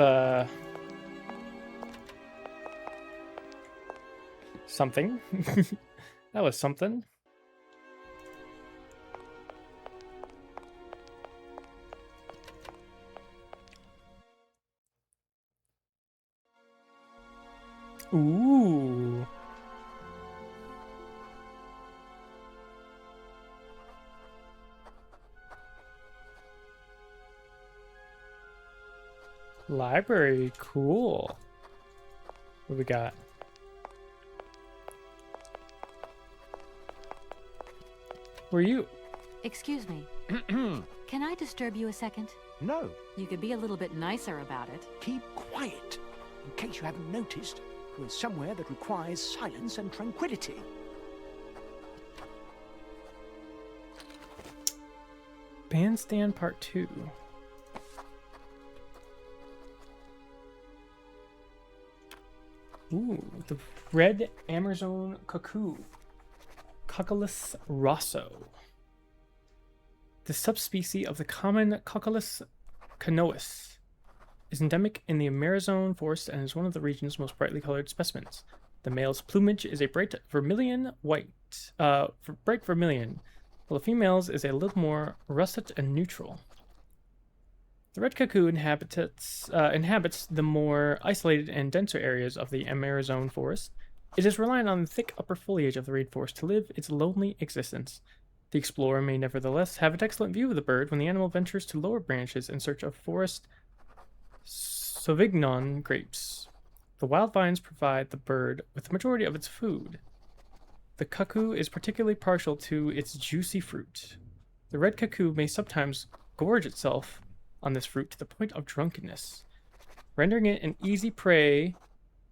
something. That was something. Ooh. Library, cool. What we got? Who are you? Excuse me. Can I disturb you a second? No. You could be a little bit nicer about it. Keep quiet. In case you haven't noticed, we're somewhere that requires silence and tranquility. Bandstand Part 2. Ooh, the red Amazon cuckoo. Cuculus rosso. The subspecies of the common Cuculus canois is endemic in the Amazon forest and is one of the region's most brightly colored specimens. The male's plumage is a bright vermilion, while the female's is a little more russet and neutral. The red cuckoo inhabits the more isolated and denser areas of the Amazon forest. It is reliant on the thick upper foliage of the rainforest to live its lonely existence. The explorer may nevertheless have an excellent view of the bird when the animal ventures to lower branches in search of forest Sauvignon grapes. The wild vines provide the bird with the majority of its food. The cuckoo is particularly partial to its juicy fruit. The red cuckoo may sometimes gorge itself on this fruit to the point of drunkenness, rendering it an easy prey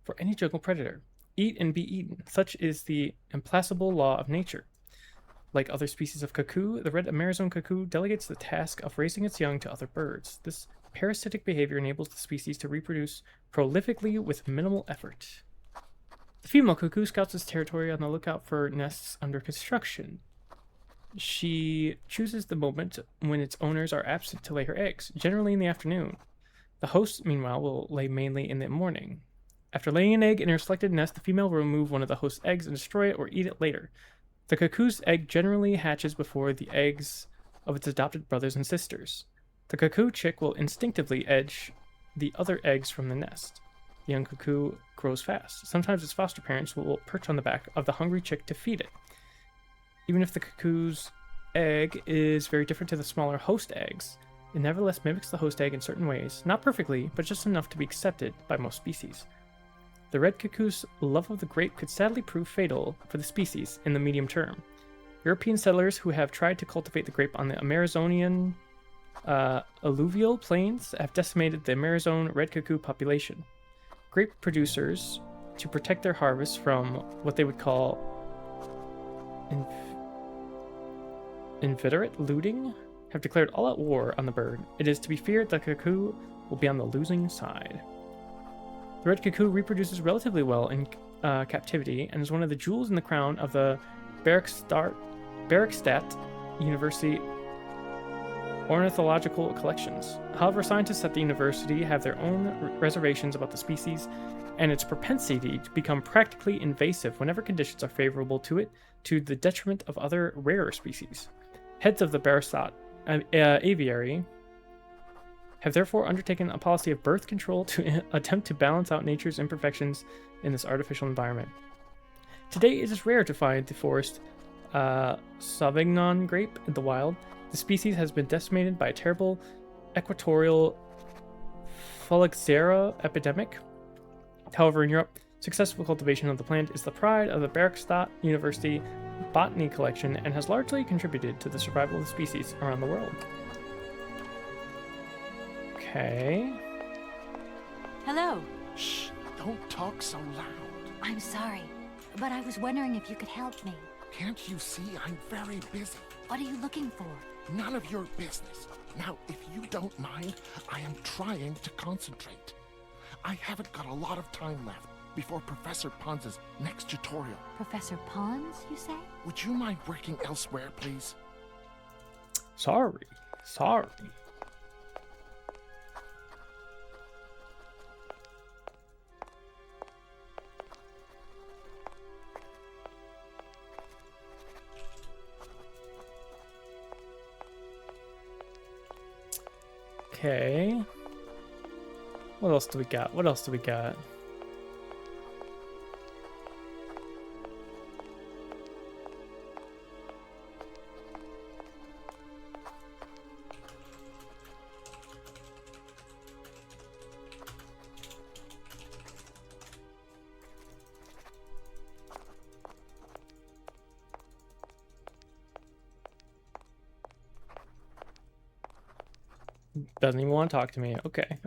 for any jungle predator. Eat and be eaten. Such is the implacable law of nature. Like other species of cuckoo, the red Amazon cuckoo delegates the task of raising its young to other birds. This parasitic behavior enables the species to reproduce prolifically with minimal effort. The female cuckoo scouts its territory on the lookout for nests under construction. She chooses the moment when its owners are absent to lay her eggs, generally in the afternoon. The host, meanwhile, will lay mainly in the morning. After laying an egg in her selected nest, the female will remove one of the host's eggs and destroy it or eat it later. The cuckoo's egg generally hatches before the eggs of its adopted brothers and sisters. The cuckoo chick will instinctively edge the other eggs from the nest. The young cuckoo grows fast. Sometimes its foster parents will perch on the back of the hungry chick to feed it. Even if the cuckoo's egg is very different to the smaller host eggs, it nevertheless mimics the host egg in certain ways, not perfectly, but just enough to be accepted by most species. The red cuckoo's love of the grape could sadly prove fatal for the species in the medium term. European settlers who have tried to cultivate the grape on the Amazonian alluvial plains have decimated the Amazon red cuckoo population. Grape producers, to protect their harvests from what they would call inveterate looting, have declared all-out war on the bird. It is to be feared that the cuckoo will be on the losing side. The red cuckoo reproduces relatively well in captivity and is one of the jewels in the crown of the Bergstadt University ornithological collections. However, scientists at the university have their own reservations about the species and its propensity to become practically invasive whenever conditions are favorable to it, to the detriment of other rarer species. Heads of the Bergstadt aviary have therefore undertaken a policy of birth control to attempt to balance out nature's imperfections in this artificial environment. Today, it is rare to find the forest Sauvignon grape in the wild. The species has been decimated by a terrible equatorial phylloxera epidemic. However, in Europe, successful cultivation of the plant is the pride of the Bergstadt University Botany Collection and has largely contributed to the survival of the species around the world. Okay. Hello. Shh, don't talk so loud. I'm sorry, but I was wondering if you could help me. Can't you see I'm very busy? What are you looking for? None of your business. Now, if you don't mind, I am trying to concentrate. I haven't got a lot of time left before Professor Pons' next tutorial. Professor Pons, you say? Would you mind working elsewhere, please? Sorry. Okay. What else do we got? Doesn't even want to talk to me. Okay.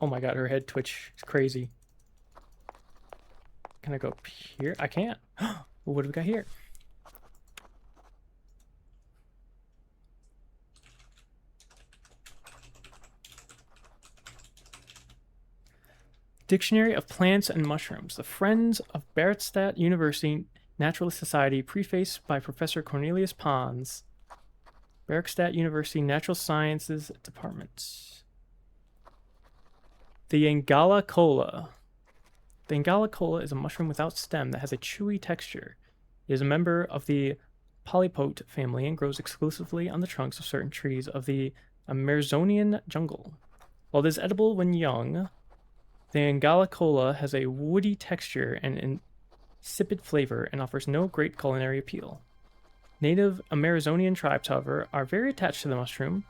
Oh my god, her head twitch is crazy. Can I go up here? I can't. What do we got here? Dictionary of Plants and Mushrooms. The Friends of Berchtesgaden University Naturalist Society, prefaced by Professor Cornelius Pons. Berchtesgaden University Natural Sciences Department. The Anguilla. The Anguilla is a mushroom without stem that has a chewy texture. It is a member of the Polypote family and grows exclusively on the trunks of certain trees of the Amazonian jungle. While it is edible when young, the Anguilla has a woody texture and insipid flavor and offers no great culinary appeal. Native Amazonian tribes, however, are very attached to the mushroom.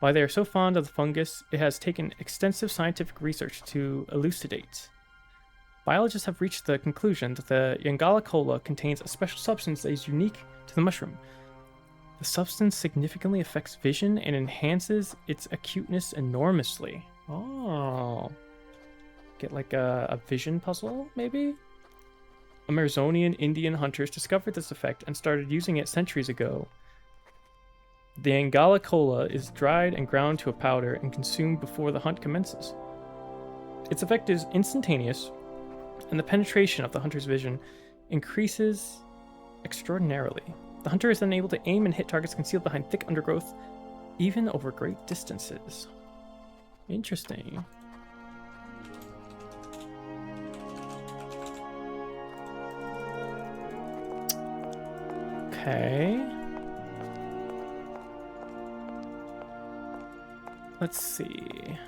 While they are so fond of the fungus, it has taken extensive scientific research to elucidate. Biologists have reached the conclusion that the Anguilla contains a special substance that is unique to the mushroom. The substance significantly affects vision and enhances its acuteness enormously. Oh. Get like a vision puzzle, maybe? Amazonian Indian hunters discovered this effect and started using it centuries ago. The Anguilla is dried and ground to a powder and consumed before the hunt commences. Its effect is instantaneous, and the penetration of the hunter's vision increases extraordinarily. The hunter is then able to aim and hit targets concealed behind thick undergrowth, even over great distances. Interesting. Okay. Let's see.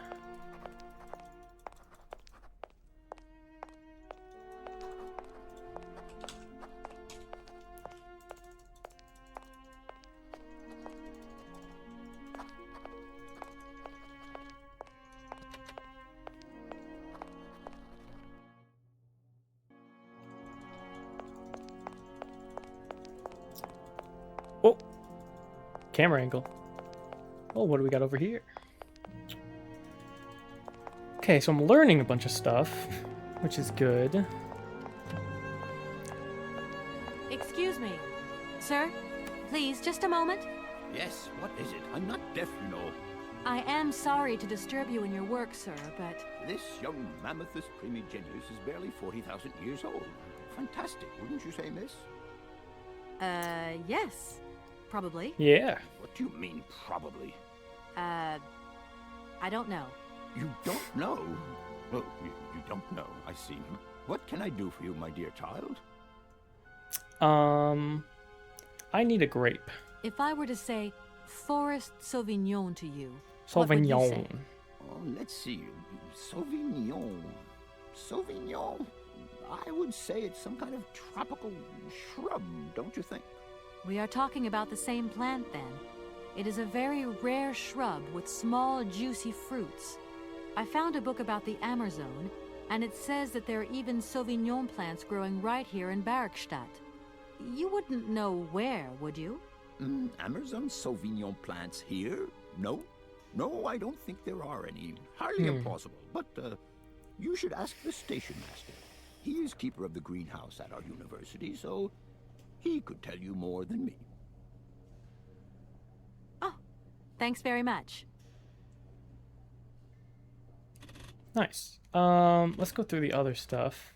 Oh, camera angle. Oh, what do we got over here? Okay, so I'm learning a bunch of stuff, which is good. Excuse me. Sir, please, just a moment. Yes, what is it? I'm not deaf, you know. I am sorry to disturb you in your work, sir, but... This young Mammothus primigenius is barely 40,000 years old. Fantastic, wouldn't you say, miss? Yes. Probably. Yeah. What do you mean, probably? I don't know. You don't know? Oh, you don't know, I see. What can I do for you, my dear child? I need a grape. If I were to say Forest Sauvignon to you, what would you Sauvignon. say? Oh, let's see. Sauvignon. Sauvignon. I would say it's some kind of tropical shrub, don't you think? We are talking about the same plant then. It is a very rare shrub with small, juicy fruits. I found a book about the Amazon, and it says that there are even Sauvignon plants growing right here in Barrackstadt. You wouldn't know where, would you? Amazon Sauvignon plants here? No. No, I don't think there are any. Highly implausible. But you should ask the station master. He is keeper of the greenhouse at our university, so he could tell you more than me. Oh, thanks very much. Nice. Let's go through the other stuff.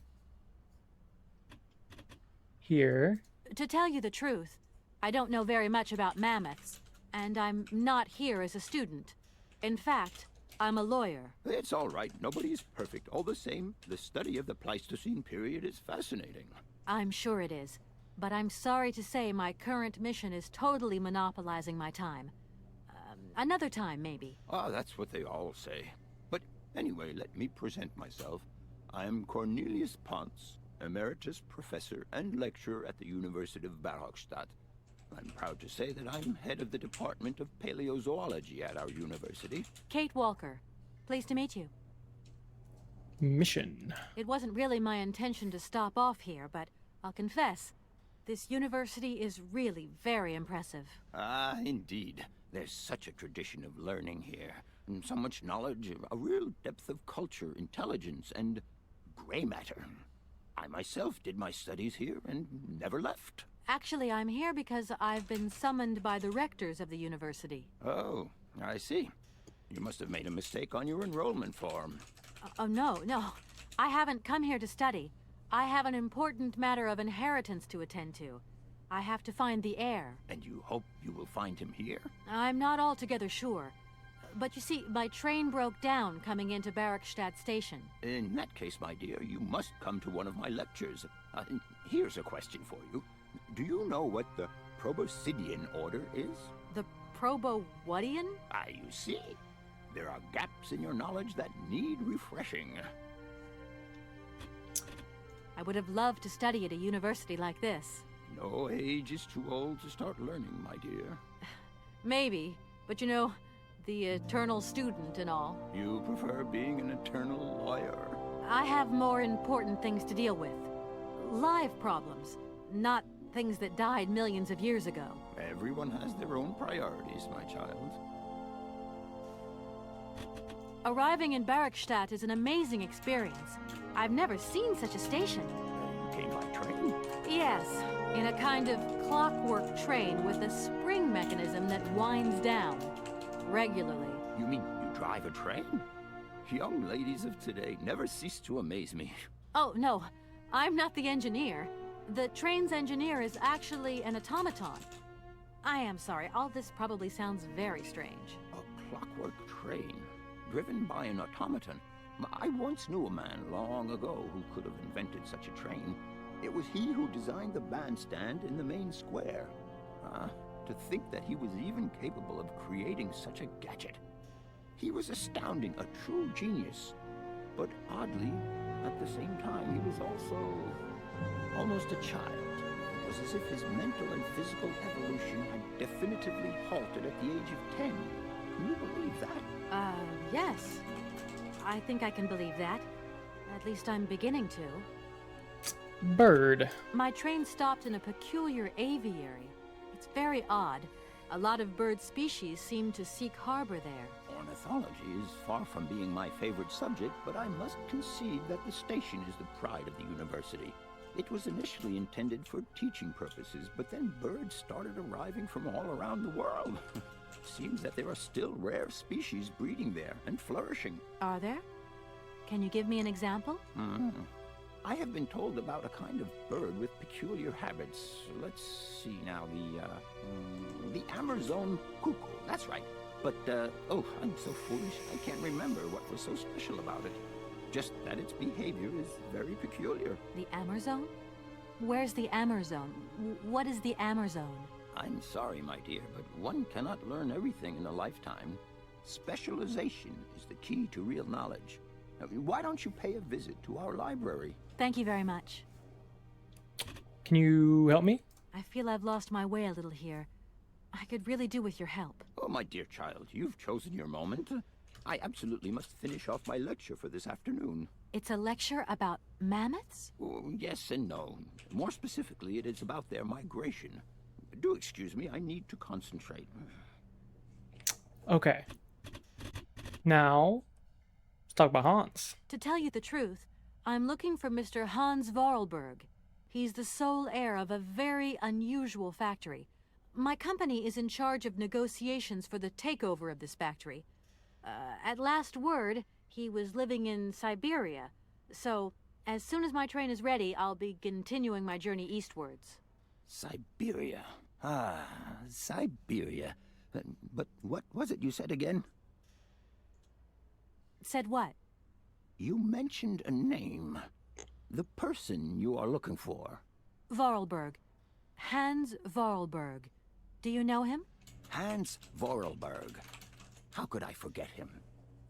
Here. To tell you the truth, I don't know very much about mammoths, and I'm not here as a student. In fact, I'm a lawyer. It's all right. Nobody's perfect. All the same, the study of the Pleistocene period is fascinating. I'm sure it is, but I'm sorry to say my current mission is totally monopolizing my time. Another time, maybe. Ah, that's what they all say. But anyway, let me present myself. I am Cornelius Ponce, Emeritus Professor and Lecturer at the University of Barrackstadt. I'm proud to say that I'm head of the Department of Paleozoology at our university. Kate Walker. Pleased to meet you. Mission. It wasn't really my intention to stop off here, but I'll confess, this university is really very impressive. Ah, indeed. There's such a tradition of learning here, and so much knowledge, a real depth of culture, intelligence, and gray matter. I myself did my studies here and never left. Actually, I'm here because I've been summoned by the rectors of the university. Oh, I see. You must have made a mistake on your enrollment form. Oh, no. I haven't come here to study. I have an important matter of inheritance to attend to. I have to find the heir. And you hope you will find him here? I'm not altogether sure. But you see, my train broke down coming into Barrackstadt Station. In that case, my dear, you must come to one of my lectures. Here's a question for you. Do you know what the Proboscidean order is? The Probo-whatian? Ah, you see. There are gaps in your knowledge that need refreshing. I would have loved to study at a university like this. No age is too old to start learning, my dear. Maybe, but you know, the eternal student and all. You prefer being an eternal lawyer? I have more important things to deal with. Live problems, not things that died millions of years ago. Everyone has their own priorities, my child. Arriving in Barrackstadt is an amazing experience. I've never seen such a station. You came by train? Yes, in a kind of clockwork train with a spring mechanism that winds down regularly. You mean you drive a train? Young ladies of today never cease to amaze me. Oh, no, I'm not the engineer. The train's engineer is actually an automaton. I am sorry, all this probably sounds very strange. A clockwork train, driven by an automaton. I once knew a man long ago who could have invented such a train. It was he who designed the bandstand in the main square. To think that he was even capable of creating such a gadget. He was astounding, a true genius. But oddly, at the same time, he was also almost a child. It was as if his mental and physical evolution had definitively halted at the age of 10. Can you believe that? Yes. I think I can believe that. At least I'm beginning to. Bird. My train stopped in a peculiar aviary. It's very odd. A lot of bird species seem to seek harbor there. Ornithology is far from being my favorite subject, but I must concede that the station is the pride of the university. It was initially intended for teaching purposes, but then birds started arriving from all around the world. Seems that there are still rare species breeding there and flourishing. Are there? Can you give me an example? I have been told about a kind of bird with peculiar habits. Let's see now, the Amazon cuckoo, that's right. But, oh, I'm so foolish, I can't remember what was so special about it. Just that its behavior is very peculiar. The Amazon? Where's the Amazon? What is the Amazon? I'm sorry, my dear, but one cannot learn everything in a lifetime. Specialization is the key to real knowledge. Why don't you pay a visit to our library? Thank you very much. Can you help me? I feel I've lost my way a little here. I could really do with your help. Oh, my dear child, you've chosen your moment. I absolutely must finish off my lecture for this afternoon. It's a lecture about mammoths? Oh, yes and no. More specifically, it is about their migration. Do excuse me, I need to concentrate. Okay. Now, let's talk about Hans. To tell you the truth, I'm looking for Mr. Hans Vorarlberg. He's the sole heir of a very unusual factory. My company is in charge of negotiations for the takeover of this factory. At last word, he was living in Siberia. So, as soon as my train is ready, I'll be continuing my journey eastwards. Siberia. Ah, Siberia. But what was it you said again? Said what? You mentioned a name. The person you are looking for. Vorarlberg. Hans Vorarlberg. Do you know him? Hans Vorarlberg. How could I forget him?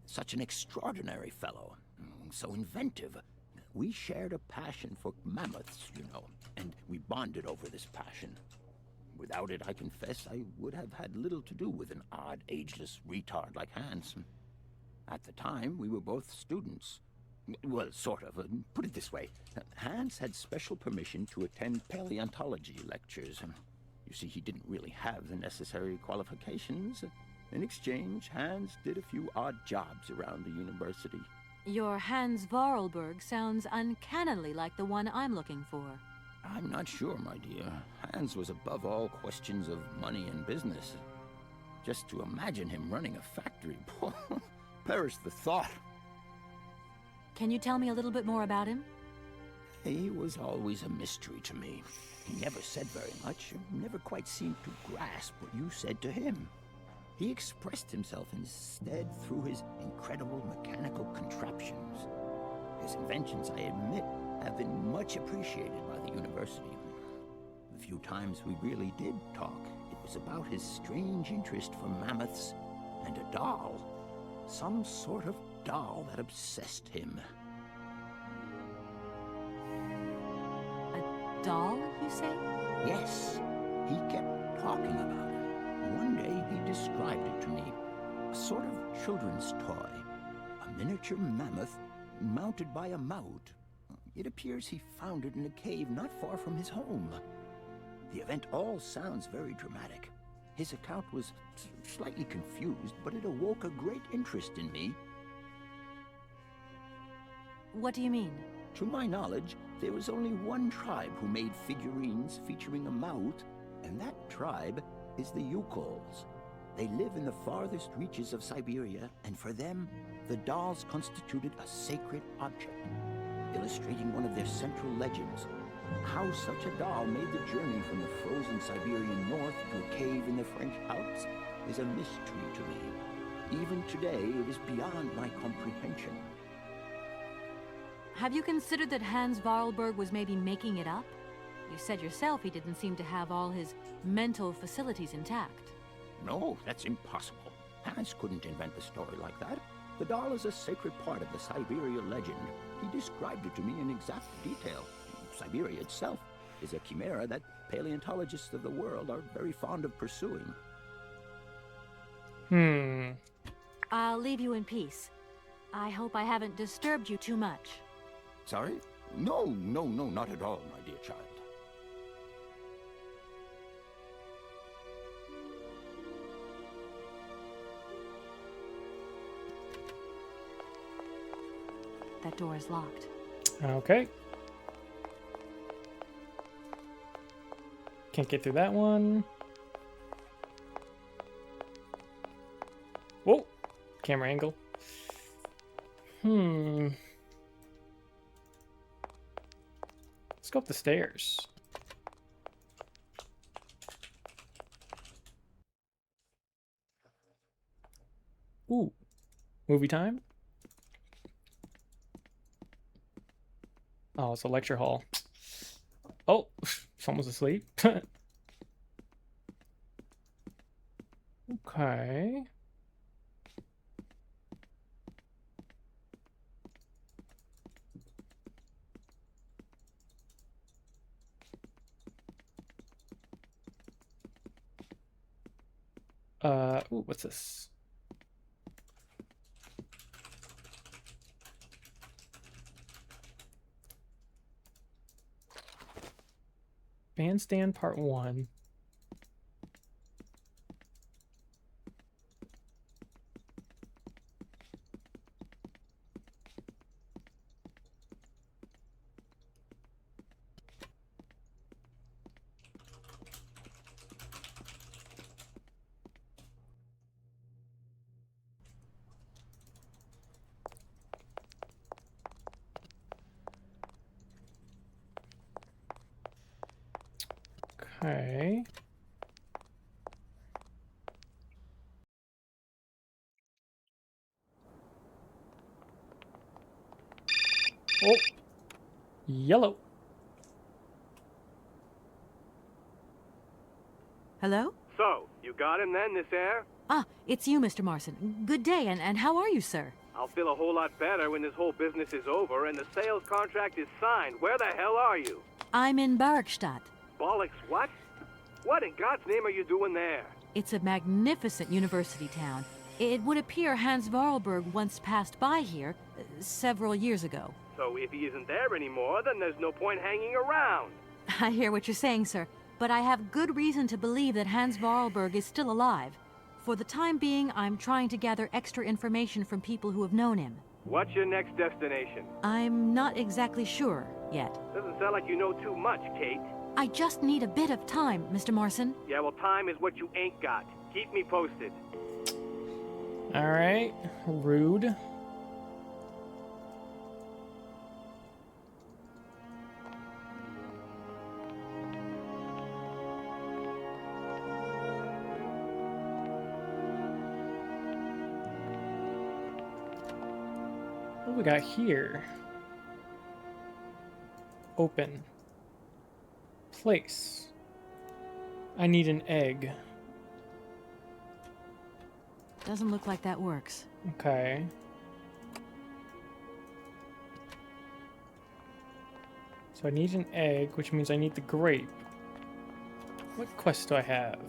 Such an extraordinary fellow. So inventive. We shared a passion for mammoths, you know, and we bonded over this passion. Without it, I confess, I would have had little to do with an odd, ageless retard like Hans. At the time, we were both students. Well, sort of. Put it this way. Hans had special permission to attend paleontology lectures. You see, he didn't really have the necessary qualifications. In exchange, Hans did a few odd jobs around the university. Your Hans Vorarlberg sounds uncannily like the one I'm looking for. I'm not sure, my dear. Hans was above all questions of money and business. Just to imagine him running a factory, perish the thought. Can you tell me a little bit more about him? He was always a mystery to me. He never said very much, never quite seemed to grasp what you said to him. He expressed himself instead through his incredible mechanical contraptions. His inventions, I admit, have been much appreciated by the university. The few times we really did talk, it was about his strange interest for mammoths and a doll. Some sort of doll that obsessed him. A doll, you say? Yes. He kept talking about it. One day he described it to me. A sort of children's toy. A miniature mammoth mounted by a mount. It appears he found it in a cave not far from his home. The event all sounds very dramatic. His account was slightly confused, but it awoke a great interest in me. What do you mean? To my knowledge, there was only one tribe who made figurines featuring a mount, and that tribe is the Yukols. They live in the farthest reaches of Siberia, and for them, the dolls constituted a sacred object, illustrating one of their central legends. How such a doll made the journey from the frozen Siberian north to a cave in the French Alps is a mystery to me. Even today, it is beyond my comprehension. Have you considered that Hans Vorarlberg was maybe making it up? You said yourself he didn't seem to have all his mental facilities intact. No, that's impossible. Hans couldn't invent a story like that. The doll is a sacred part of the Siberia legend. He described it to me in exact detail. Siberia itself is a chimera that paleontologists of the world are very fond of pursuing. I'll leave you in peace. I hope I haven't disturbed you too much. Sorry? No, not at all, my dear child. That door is locked. Okay. Can't get through that one. Whoa! Camera angle. Let's go up the stairs. Ooh. Movie time? Oh, it's a lecture hall. Oh, someone's asleep. Okay. Ooh, what's this? Bandstand Part 1. Okay. Oh, yellow. Hello? So, you got him then, this air? Ah, it's you, Mr. Marson. Good day, and how are you, sir? I'll feel a whole lot better when this whole business is over and the sales contract is signed. Where the hell are you? I'm in Barrickstadt. Bollocks what? What in God's name are you doing there? It's a magnificent university town. It would appear Hans Vorarlberg once passed by here several years ago. So if he isn't there anymore, then there's no point hanging around. I hear what you're saying, sir, but I have good reason to believe that Hans Vorarlberg is still alive. For the time being, I'm trying to gather extra information from people who have known him. What's your next destination? I'm not exactly sure yet. Doesn't sound like you know too much, Kate. I just need a bit of time, Mr. Marson. Yeah, well, time is what you ain't got. Keep me posted. All right, rude. What do we got here? Open. Place. I need an egg. Doesn't look like that works. Okay. So I need an egg, which means I need the grape. What quest do I have?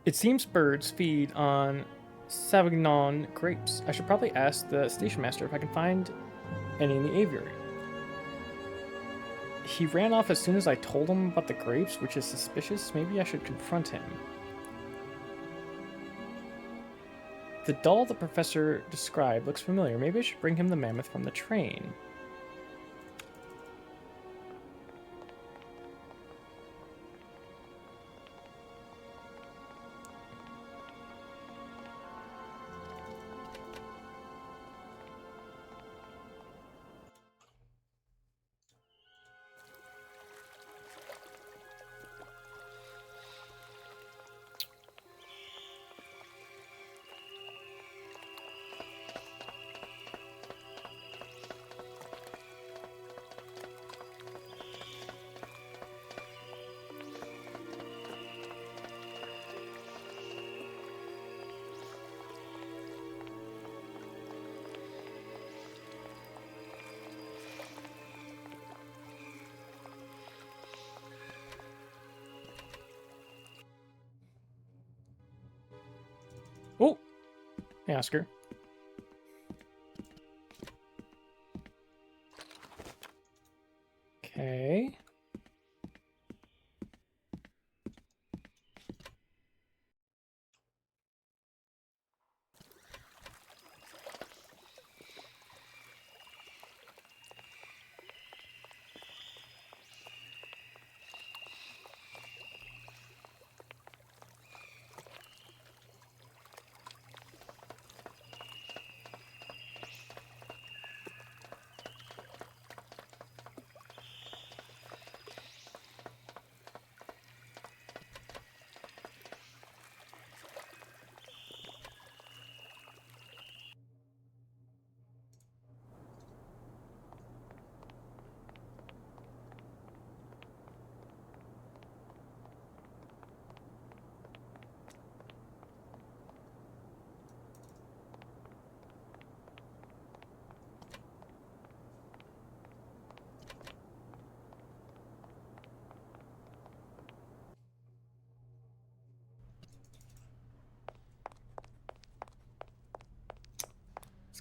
It seems birds feed on Savagnon grapes. I should probably ask the station master if I can find any in the aviary. He ran off as soon as I told him about the grapes, which is suspicious. Maybe I should confront him. The doll the professor described looks familiar. Maybe I should bring him the mammoth from the train. Oh! Hey, Oscar. Okay.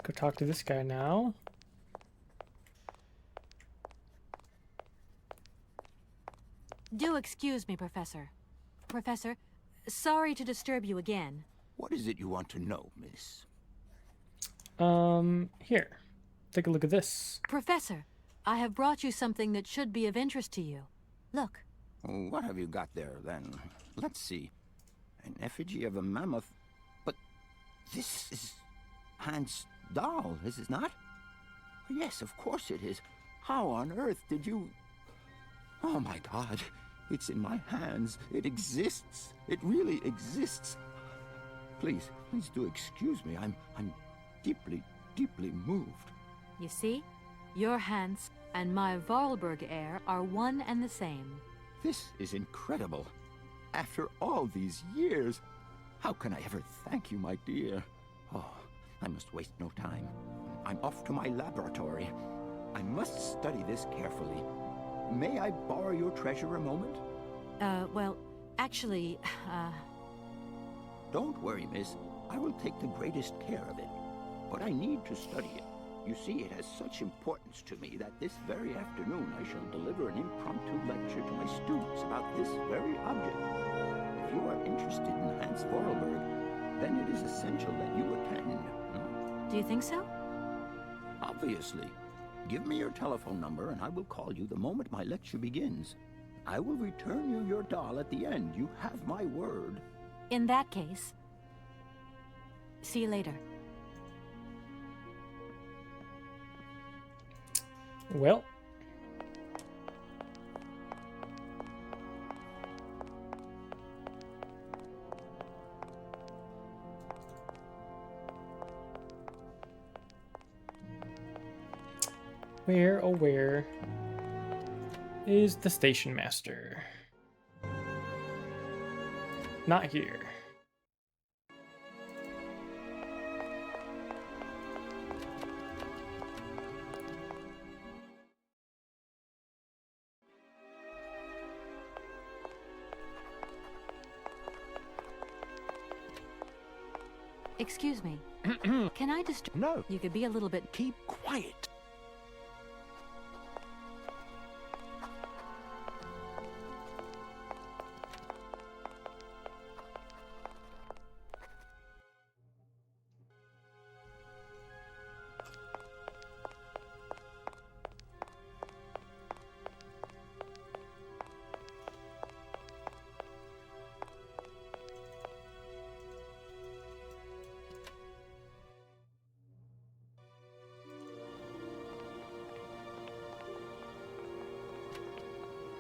Go talk to this guy now. Do excuse me, Professor. Professor, sorry to disturb you again. What is it you want to know, miss? Here. Take a look at this. Professor, I have brought you something that should be of interest to you. Look. What have you got there, then? Let's see. An effigy of a mammoth. But this is Hans' doll, is it not? Yes, of course it is. How on earth did you... Oh my God. It's in my hands. It exists. It really exists. Please do excuse me. I'm deeply, deeply moved. You see? Your Hans and my Vorarlberg heir are one and the same. This is incredible. After all these years, how can I ever thank you, my dear? Oh, I must waste no time. I'm off to my laboratory. I must study this carefully. May I borrow your treasure a moment? Well, actually, Don't worry, miss. I will take the greatest care of it. But I need to study it. You see, it has such importance to me that this very afternoon I shall deliver an impromptu lecture to my students about this very object. If you are interested in Hans Vorarlberg, then it is essential that you attend. Do you think so? Obviously. Give me your telephone number and I will call you the moment my lecture begins. I will return you your doll at the end. You have my word. In that case, see you later. Well. Where, oh where, is the station master? Not here. Excuse me. Can I just... No. You could be a little bit... Keep quiet.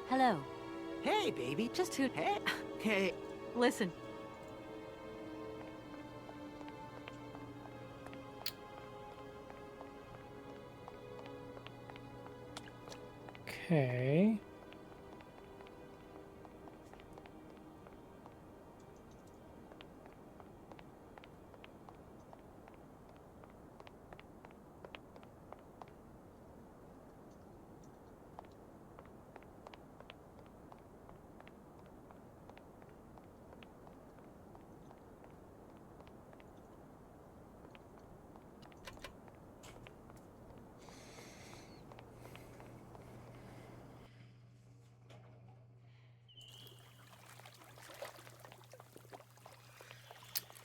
Hello. Hey, baby. Just who... Hey. Hey. Listen. Okay.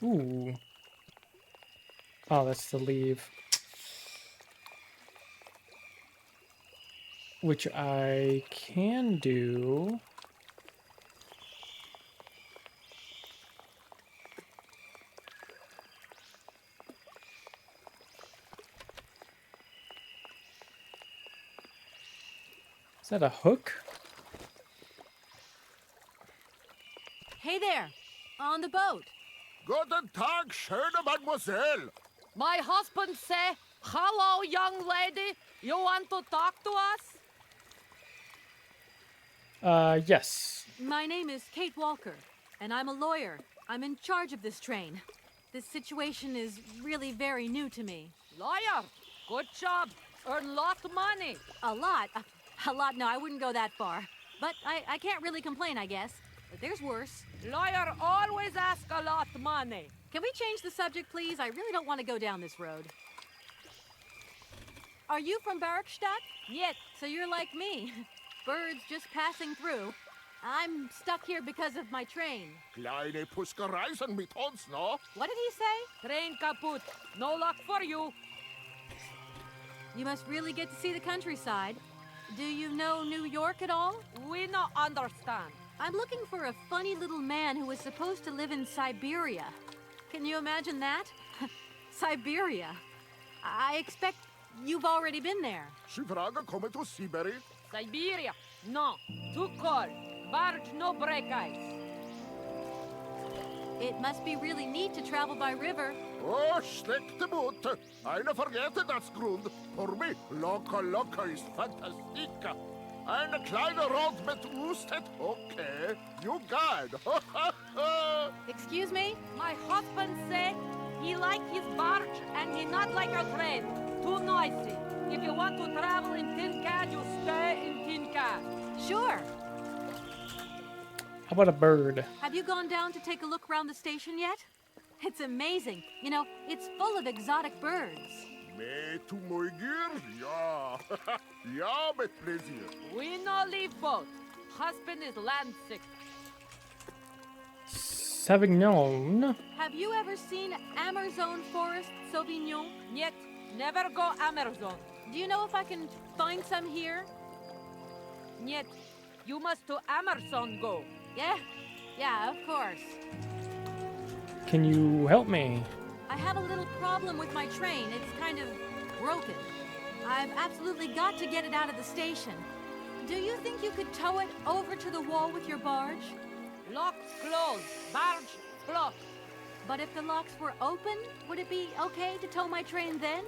Ooh. Oh, that's the leave. Which I can do. Is that a hook? Hey there! On the boat! Guten Tag, schöne Mademoiselle. My husband say, hello, young lady. You want to talk to us? Yes. My name is Kate Walker, and I'm a lawyer. I'm in charge of this train. This situation is really very new to me. Lawyer, good job. Earn lot of money. A lot? A lot? No, I wouldn't go that far. But I can't really complain, I guess. There's worse. Lawyer always ask a lot of money. Can we change the subject, please? I really don't want to go down this road. Are you from Barkstadt? Yes. So you're like me. Birds just passing through. I'm stuck here because of my train. Kleine Puskereisen mit uns, no? What did he say? Train kaput. No luck for you. You must really get to see the countryside. Do you know New York at all? We not understand. I'm looking for a funny little man who was supposed to live in Siberia. Can you imagine that? Siberia. I expect you've already been there. Sie fragen, kommen to Siberia? Siberia. No. Too cold. Barge no break ice. It must be really neat to travel by river. Oh, steck de Mut. Eine vergete das Grund. Für mich, locker ist fantastica. Eine kleine Rot mit Usted, okay. You got. Excuse me? My husband say he like his barge and he not like a train. Too noisy. If you want to travel in Tin Can, you stay in Tin Can. Sure. How about a bird? Have you gone down to take a look around the station yet? It's amazing. You know, it's full of exotic birds. Me to my gear? Ja. Ja, mit pleasure. We no leave boat. Husband is land sick. Sauvignon. Have you ever seen Amazon Forest Sauvignon? Yet, never go Amazon. Do you know if I can find some here? Yet, you must to Amazon go. Yeah, of course. Can you help me? I have a little problem with my train. It's kind of broken. I've absolutely got to get it out of the station. Do you think you could tow it over to the wall with your barge? Locks closed. Barge blocked. But if the locks were open, would it be okay to tow my train then?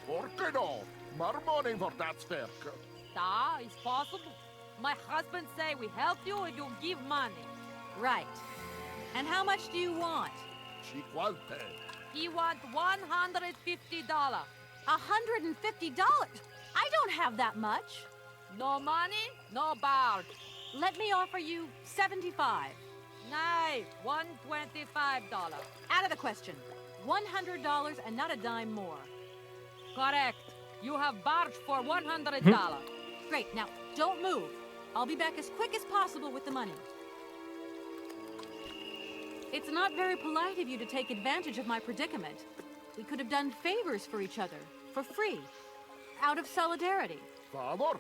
Por que no? More money for that werk. Da, it's possible. My husband say we help you if you give money. Right. And how much do you want? She quante. He want $150. $150? I don't have that much. No money, no barge. Let me offer you $75. Nay, $125. Out of the question. $100 and not a dime more. Correct. You have barge for $100. Great. Now, don't move. I'll be back as quick as possible with the money. It's not very polite of you to take advantage of my predicament. We could have done favors for each other, for free, out of solidarity. Father,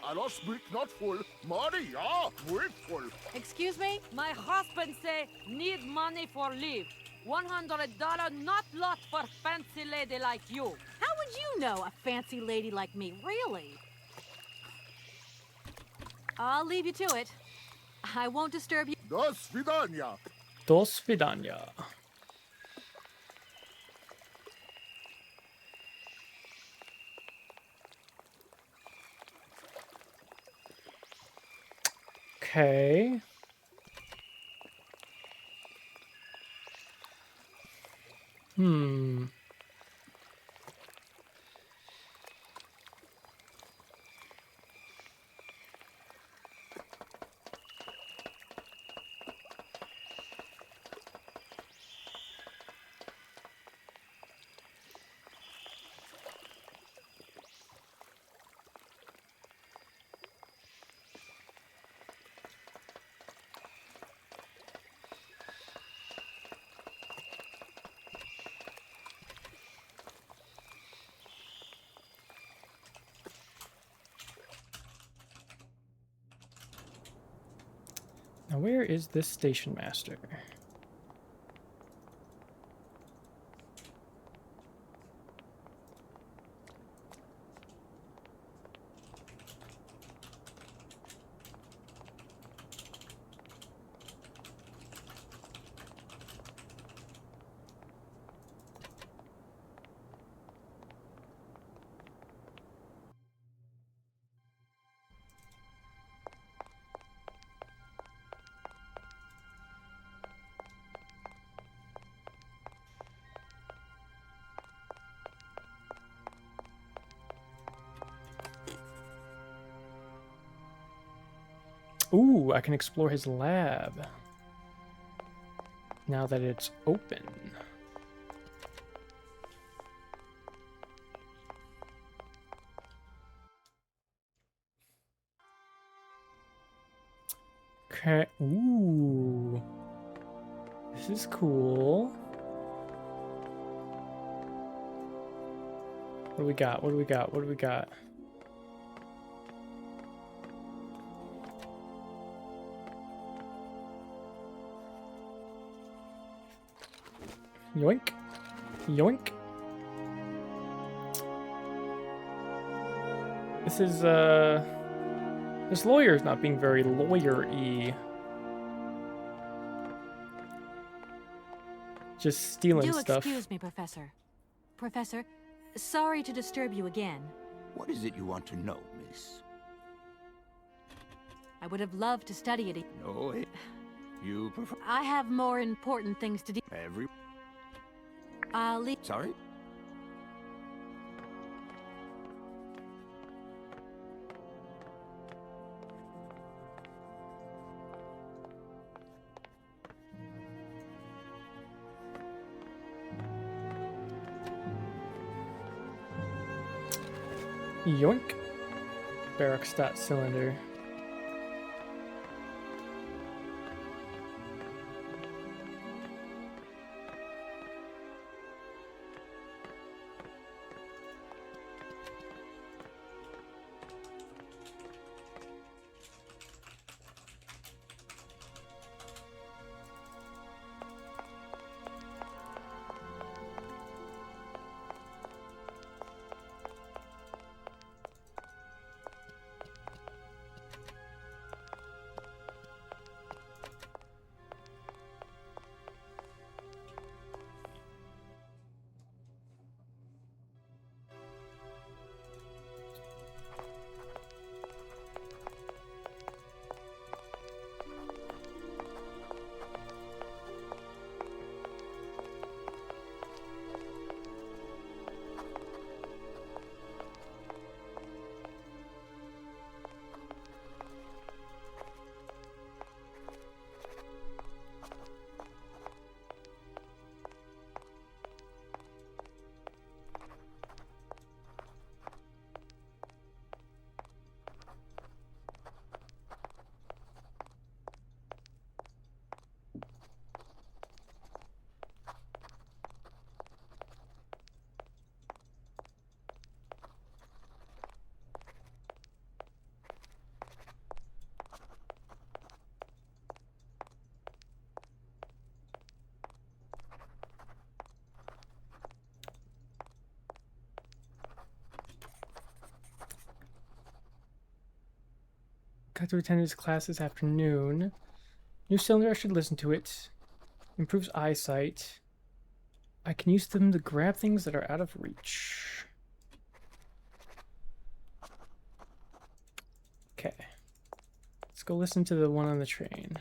I lost speak not full. Money, ja, muy full. Excuse me? My husband say need money for leave. $100 not lot for fancy lady like you. How would you know a fancy lady like me, really? I'll leave you to it. I won't disturb you. До свидания. До свидания. Okay. Now, where is this station master? Ooh, I can explore his lab now that it's open. Okay. Ooh. This is cool. What do we got? What do we got? What do we got? Yoink. Yoink. This is, this lawyer's not being very lawyer-y. Just stealing stuff. Do excuse me, Professor. Professor, sorry to disturb you again. What is it you want to know, miss? I would have loved to study it. No, you prefer... I have more important things to do. I'll leave. Sorry? Yoink. Barrackstat cylinder. Got to attend his class this afternoon. New cylinder, I should listen to it. Improves eyesight. I can use them to grab things that are out of reach. Okay. Let's go listen to the one on the train.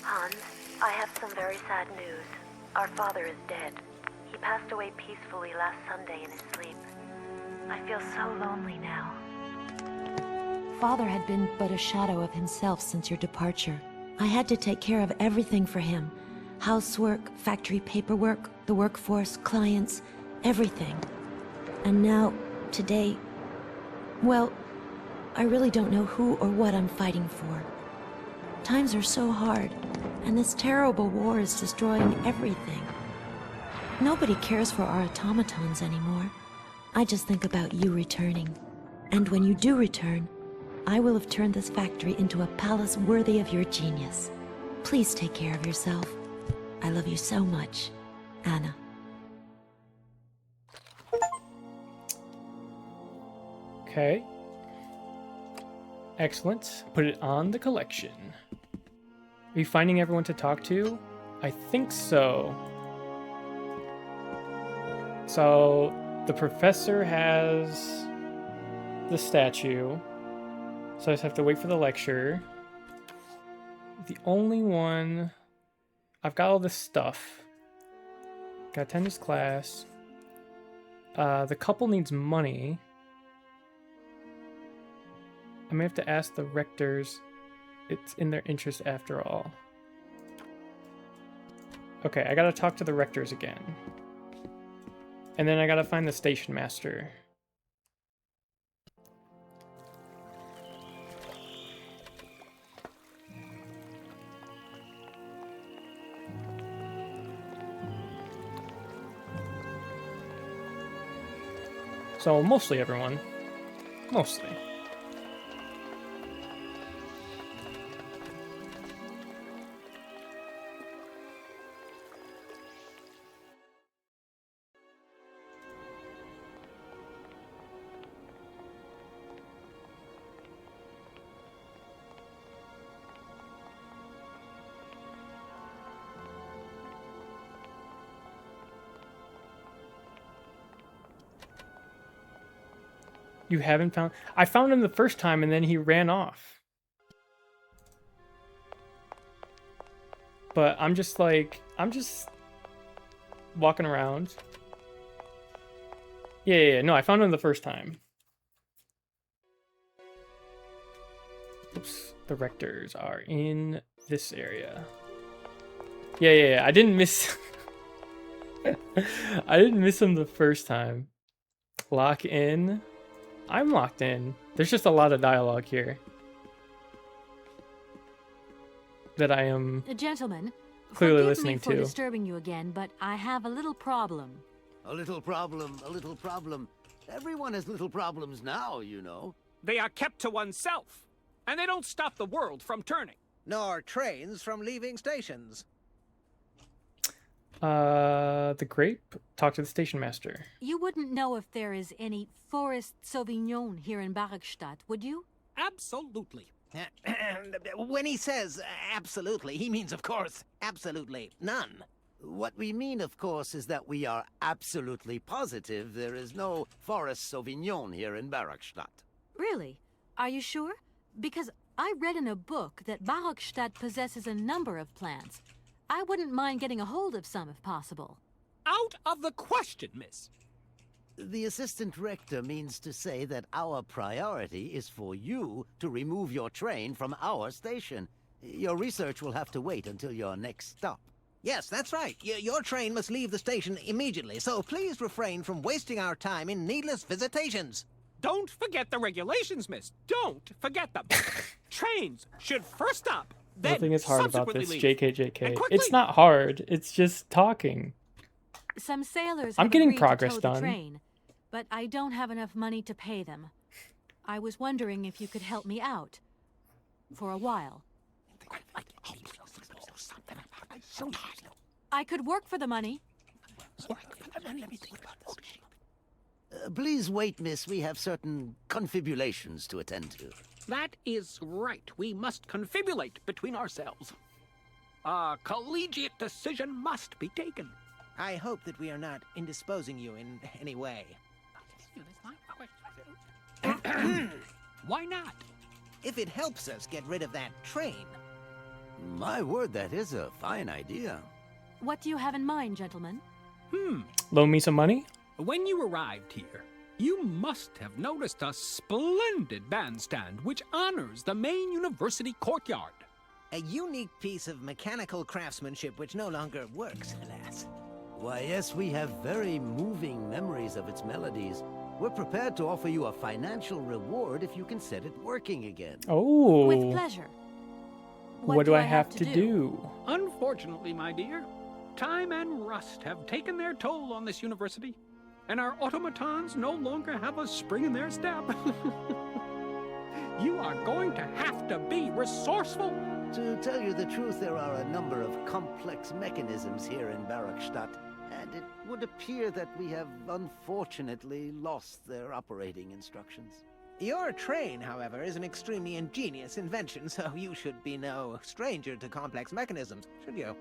Hans, I have some very sad news. Our father is dead. He passed away peacefully last Sunday in his sleep. I feel so lonely now. Father had been but a shadow of himself since your departure. I had to take care of everything for him. Housework, factory paperwork, the workforce, clients, everything. And now, today, well, I really don't know who or what I'm fighting for. Times are so hard, and this terrible war is destroying everything. Nobody cares for our automatons anymore. I just think about you returning. And when you do return, I will have turned this factory into a palace worthy of your genius. Please take care of yourself. I love you so much, Anna. Okay. Excellent. Put it on the collection. Are you finding everyone to talk to? I think so. So, the professor has the statue. So I just have to wait for the lecture. The only one... I've got all this stuff. Got to attend this class. The couple needs money. I may have to ask the rectors. It's in their interest after all. Okay, I gotta talk to the rectors again. And then I gotta find the station master. So, mostly everyone. Mostly. You haven't found... I found him the first time and then he ran off. But I'm just like... I'm just... walking around. Yeah. No, I found him the first time. Oops. The rectors are in this area. Yeah. I didn't miss... I didn't miss him the first time. Lock in... I'm locked in. There's just a lot of dialogue here that I am Gentlemen, clearly listening forgive me to. for disturbing you again, but I have a little problem. A little problem, a little problem. Everyone has little problems now, you know. They are kept to oneself, and they don't stop the world from turning. Nor trains from leaving stations. The grape? Talk to the station master. You wouldn't know if there is any Forest Sauvignon here in Barakstadt, would you? Absolutely. When he says absolutely, he means, of course, absolutely none. What we mean, of course, is that we are absolutely positive there is no Forest Sauvignon here in Barakstadt. Really? Are you sure? Because I read in a book that Barakstadt possesses a number of plants. I wouldn't mind getting a hold of some if possible. Out of the question, miss. The assistant rector means to say that our priority is for you to remove your train from our station. Your research will have to wait until your next stop. Yes, that's right. Your train must leave the station immediately, so please refrain from wasting our time in needless visitations. Don't forget the regulations, miss. Don't forget them. Trains should first stop, then Nothing is hard about this, leave. JK. It's not hard. It's just talking. Some sailors I'm have getting agreed progress to tow the done. train, but I don't have enough money to pay them. I was wondering if you could help me out. For a while. I could work for the money. Please wait, miss. We have certain confibulations to attend to. That is right. We must confibulate between ourselves. A collegiate decision must be taken. I hope that we are not indisposing you in any way. Why not? If it helps us get rid of that train. My word, that is a fine idea. What do you have in mind, gentlemen? Loan me some money? When you arrived here, You must have noticed a splendid bandstand which honors the main university courtyard. A unique piece of mechanical craftsmanship which no longer works, alas. Why, yes, we have very moving memories of its melodies. We're prepared to offer you a financial reward if you can set it working again. Oh. With pleasure. What do I have to do? Unfortunately, my dear, time and rust have taken their toll on this university, and our automatons no longer have a spring in their step. You are going to have to be resourceful. To tell you the truth, there are a number of complex mechanisms here in Barakstadt, and it would appear that we have unfortunately lost their operating instructions. Your train, however, is an extremely ingenious invention, so you should be no stranger to complex mechanisms, should you?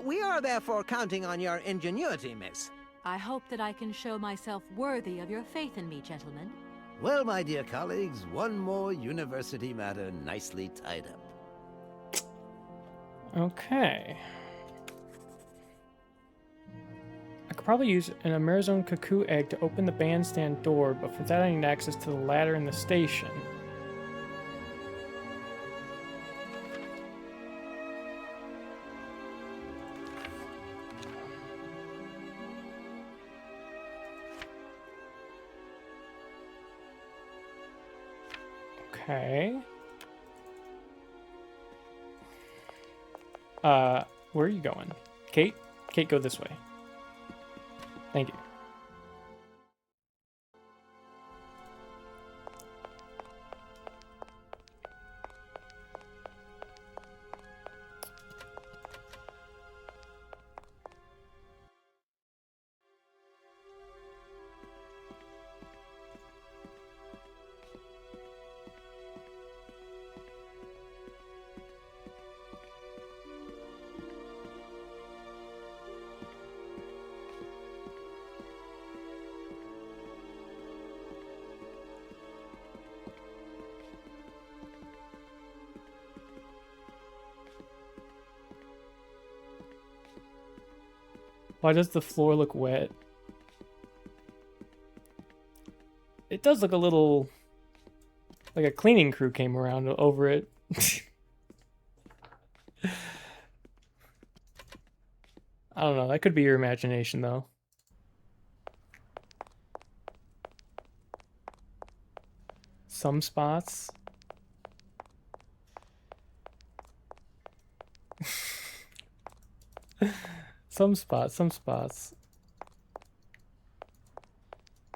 We are therefore counting on your ingenuity, miss. I hope that I can show myself worthy of your faith in me, gentlemen. Well, my dear colleagues, one more university matter nicely tied up. Okay. I could probably use an Amerizone cuckoo egg to open the bandstand door, but for that I need access to the ladder in the station. Okay. Where are you going? Kate? Kate, go this way. Thank you. Why does the floor look wet? It does look a little like a cleaning crew came around over it. I don't know. That could be your imagination, though. Some spots. Some spots.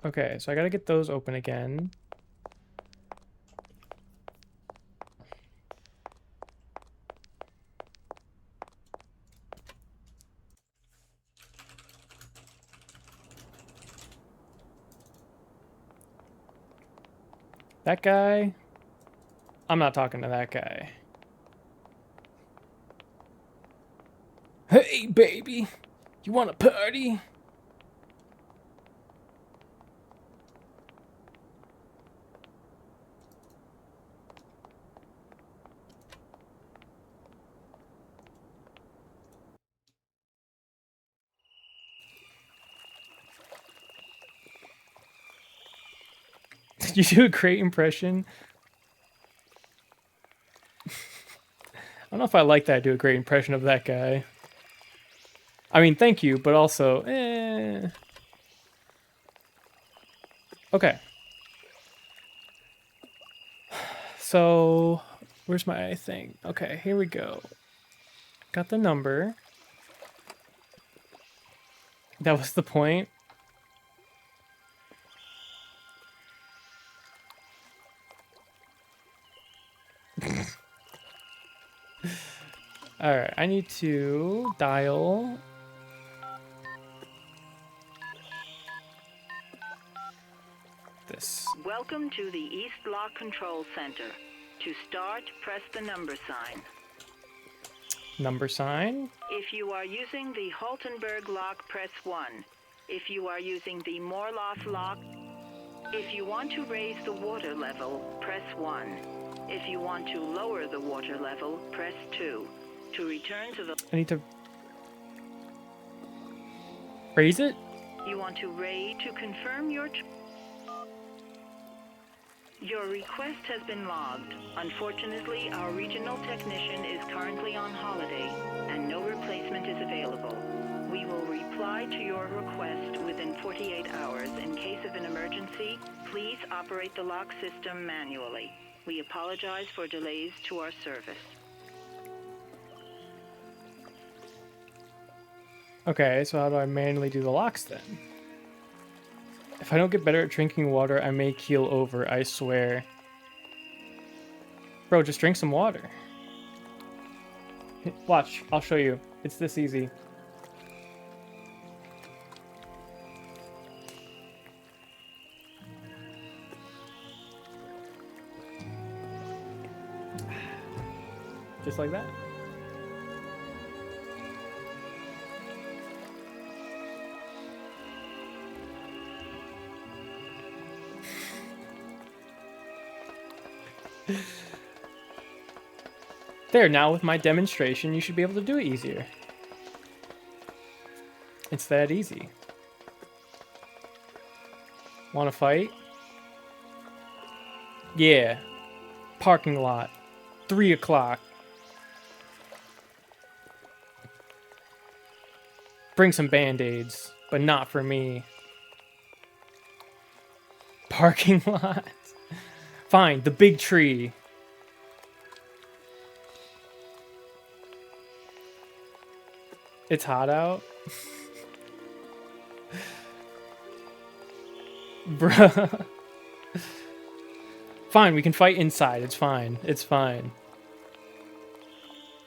Okay, so I gotta get those open again. That guy? I'm not talking to that guy. Hey, baby! You want a party? Did you do a great impression? I don't know if I like that. Do a great impression of that guy. I mean, thank you, but also, Okay. So, where's my thing? Okay, here we go. Got the number. That was the point. Alright, I need to dial... this. Welcome to the East Lock Control Center. To start, press the number sign. Number sign? If you are using the Haltenberg lock, press 1. If you are using the Morloff lock, if you want to raise the water level, press 1. If you want to lower the water level, press 2. To return to the... I need to... raise it? You want to raise to confirm your... Your request has been logged. Unfortunately, our regional technician is currently on holiday, and no replacement is available. We will reply to your request within 48 hours. In case of an emergency, please operate the lock system manually. We apologize for delays to our service. Okay, so how do I manually do the locks then? If I don't get better at drinking water, I may keel over, I swear. Bro, just drink some water. Watch, I'll show you. It's this easy. Just like that. There, now with my demonstration, you should be able to do it easier. It's that easy. Want to fight? Yeah. Parking lot. 3 o'clock. Bring some band-aids, but not for me. Parking lot. Fine, the big tree. It's hot out. Bruh. Fine, we can fight inside. It's fine. It's fine.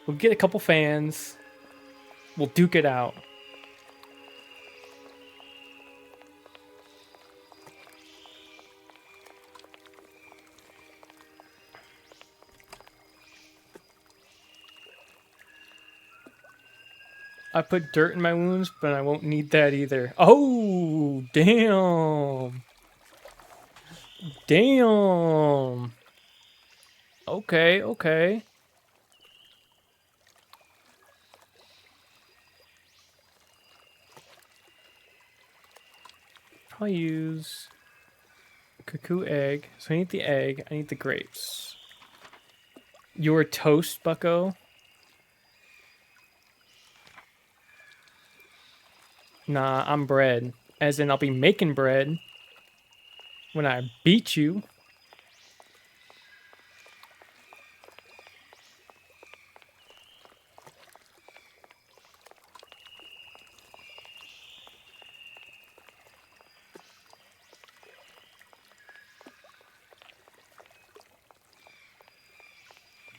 We'll get a couple fans. We'll duke it out. I put dirt in my wounds, but I won't need that either. Oh, damn. Damn. Okay, okay. I'll use cuckoo egg. So I need the egg. I need the grapes. You're toast, bucko. Nah, I'm bread. As in, I'll be making bread when I beat you.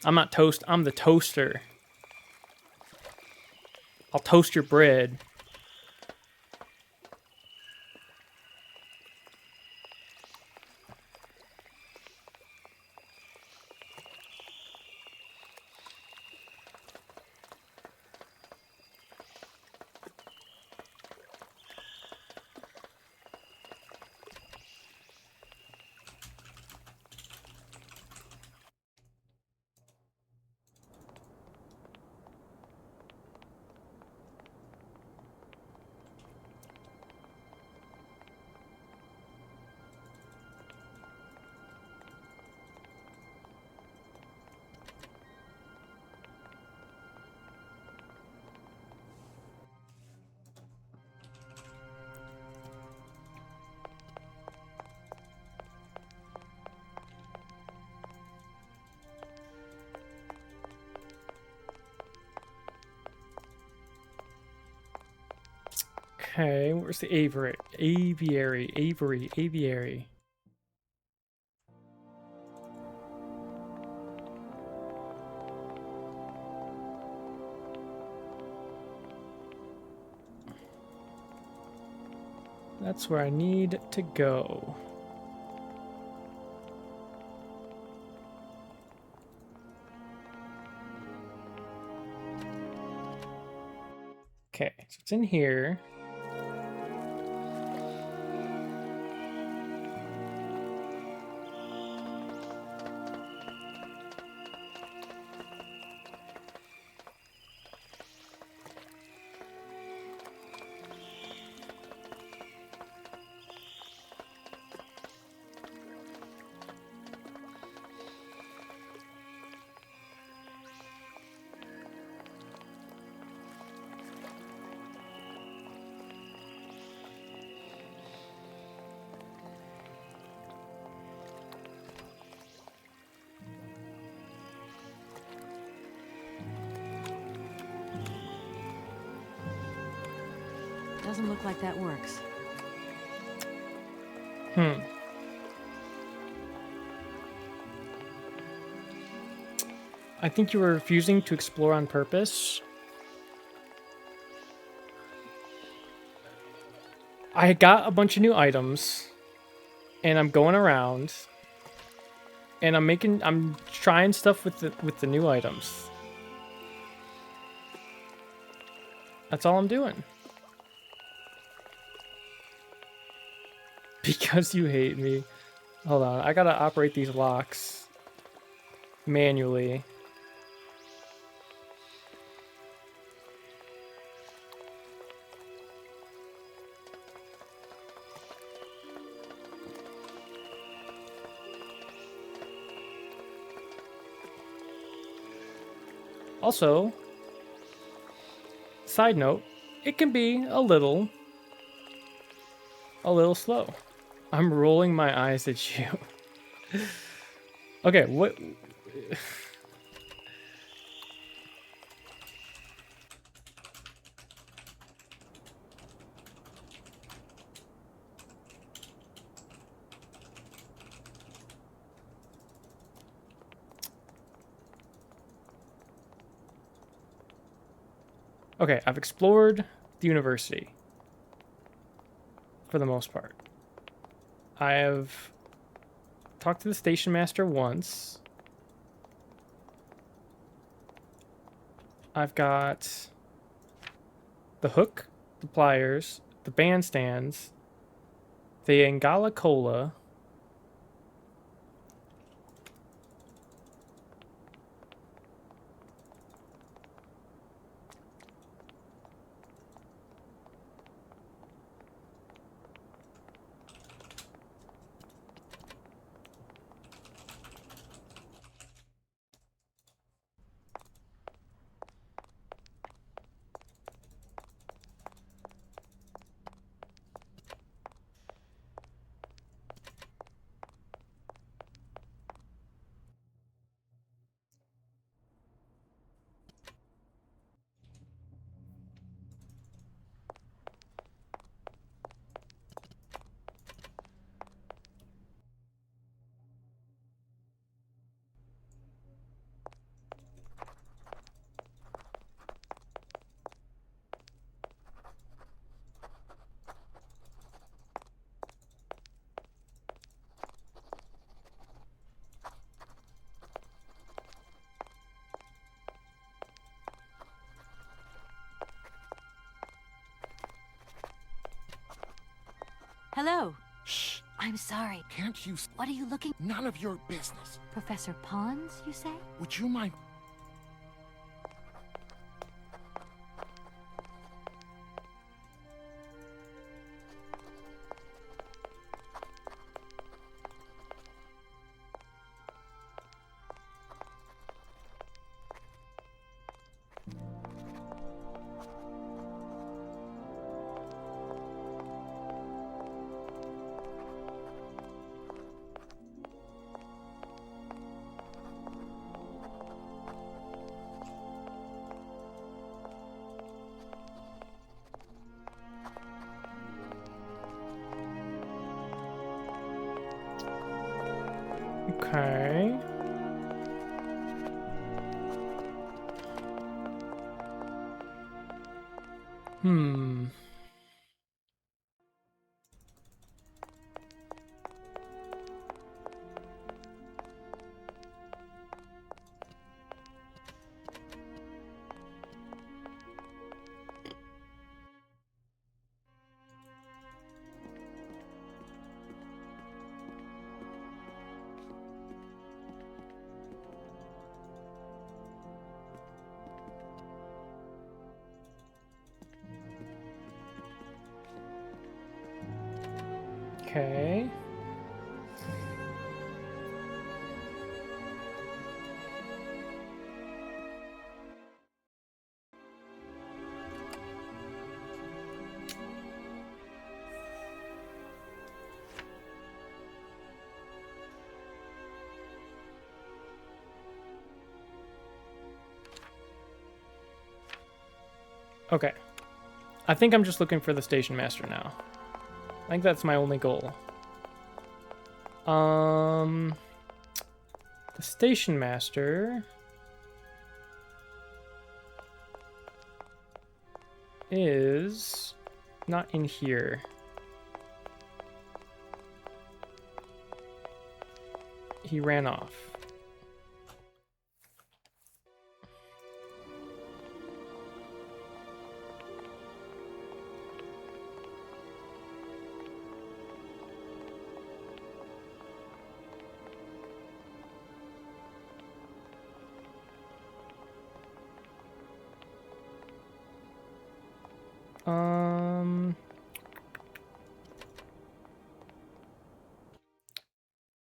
I'm not toast, I'm the toaster. I'll toast your bread. Okay, where's the aviary? Aviary. That's where I need to go. Okay, so it's in here. Doesn't look like that works. I think you were refusing to explore on purpose. I got a bunch of new items, and I'm going around, and I'm trying stuff with the new items. That's all I'm doing. Because you hate me. Hold on, I gotta operate these locks manually. Also, side note, it can be a little slow. I'm rolling my eyes at you. Okay, what? Okay, I've explored the university for the most part. I have talked to the station master once. I've got the hook, the pliers, the bandstands, the Angala Cola, Hello. Shh. I'm sorry. Can't you... What are you looking... None of your business. Professor Pons, you say? Would you mind... Okay. Okay. Okay. I think I'm just looking for the station master now. I think that's my only goal. The station master is not in here. He ran off.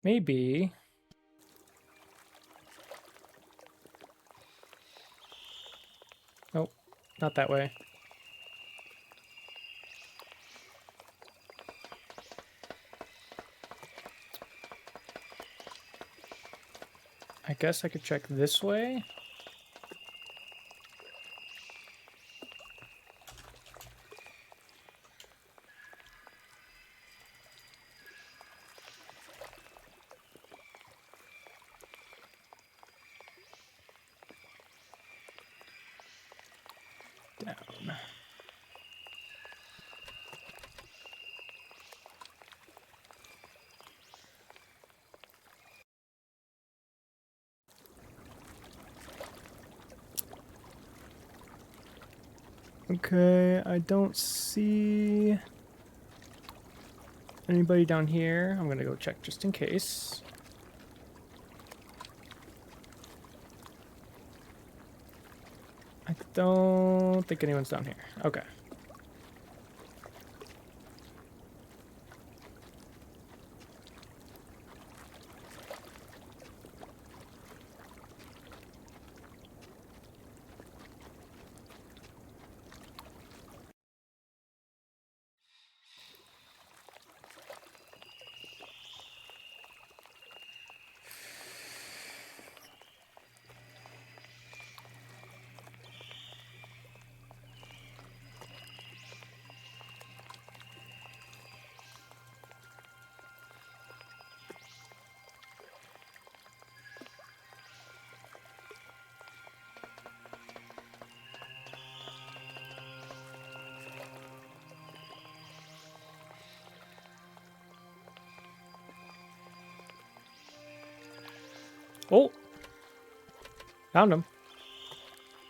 Maybe. Nope, not that way. I guess I could check this way. Down. Okay, I don't see anybody down here. I'm gonna go check just in case. I don't think anyone's down here. Okay. Oh, found him.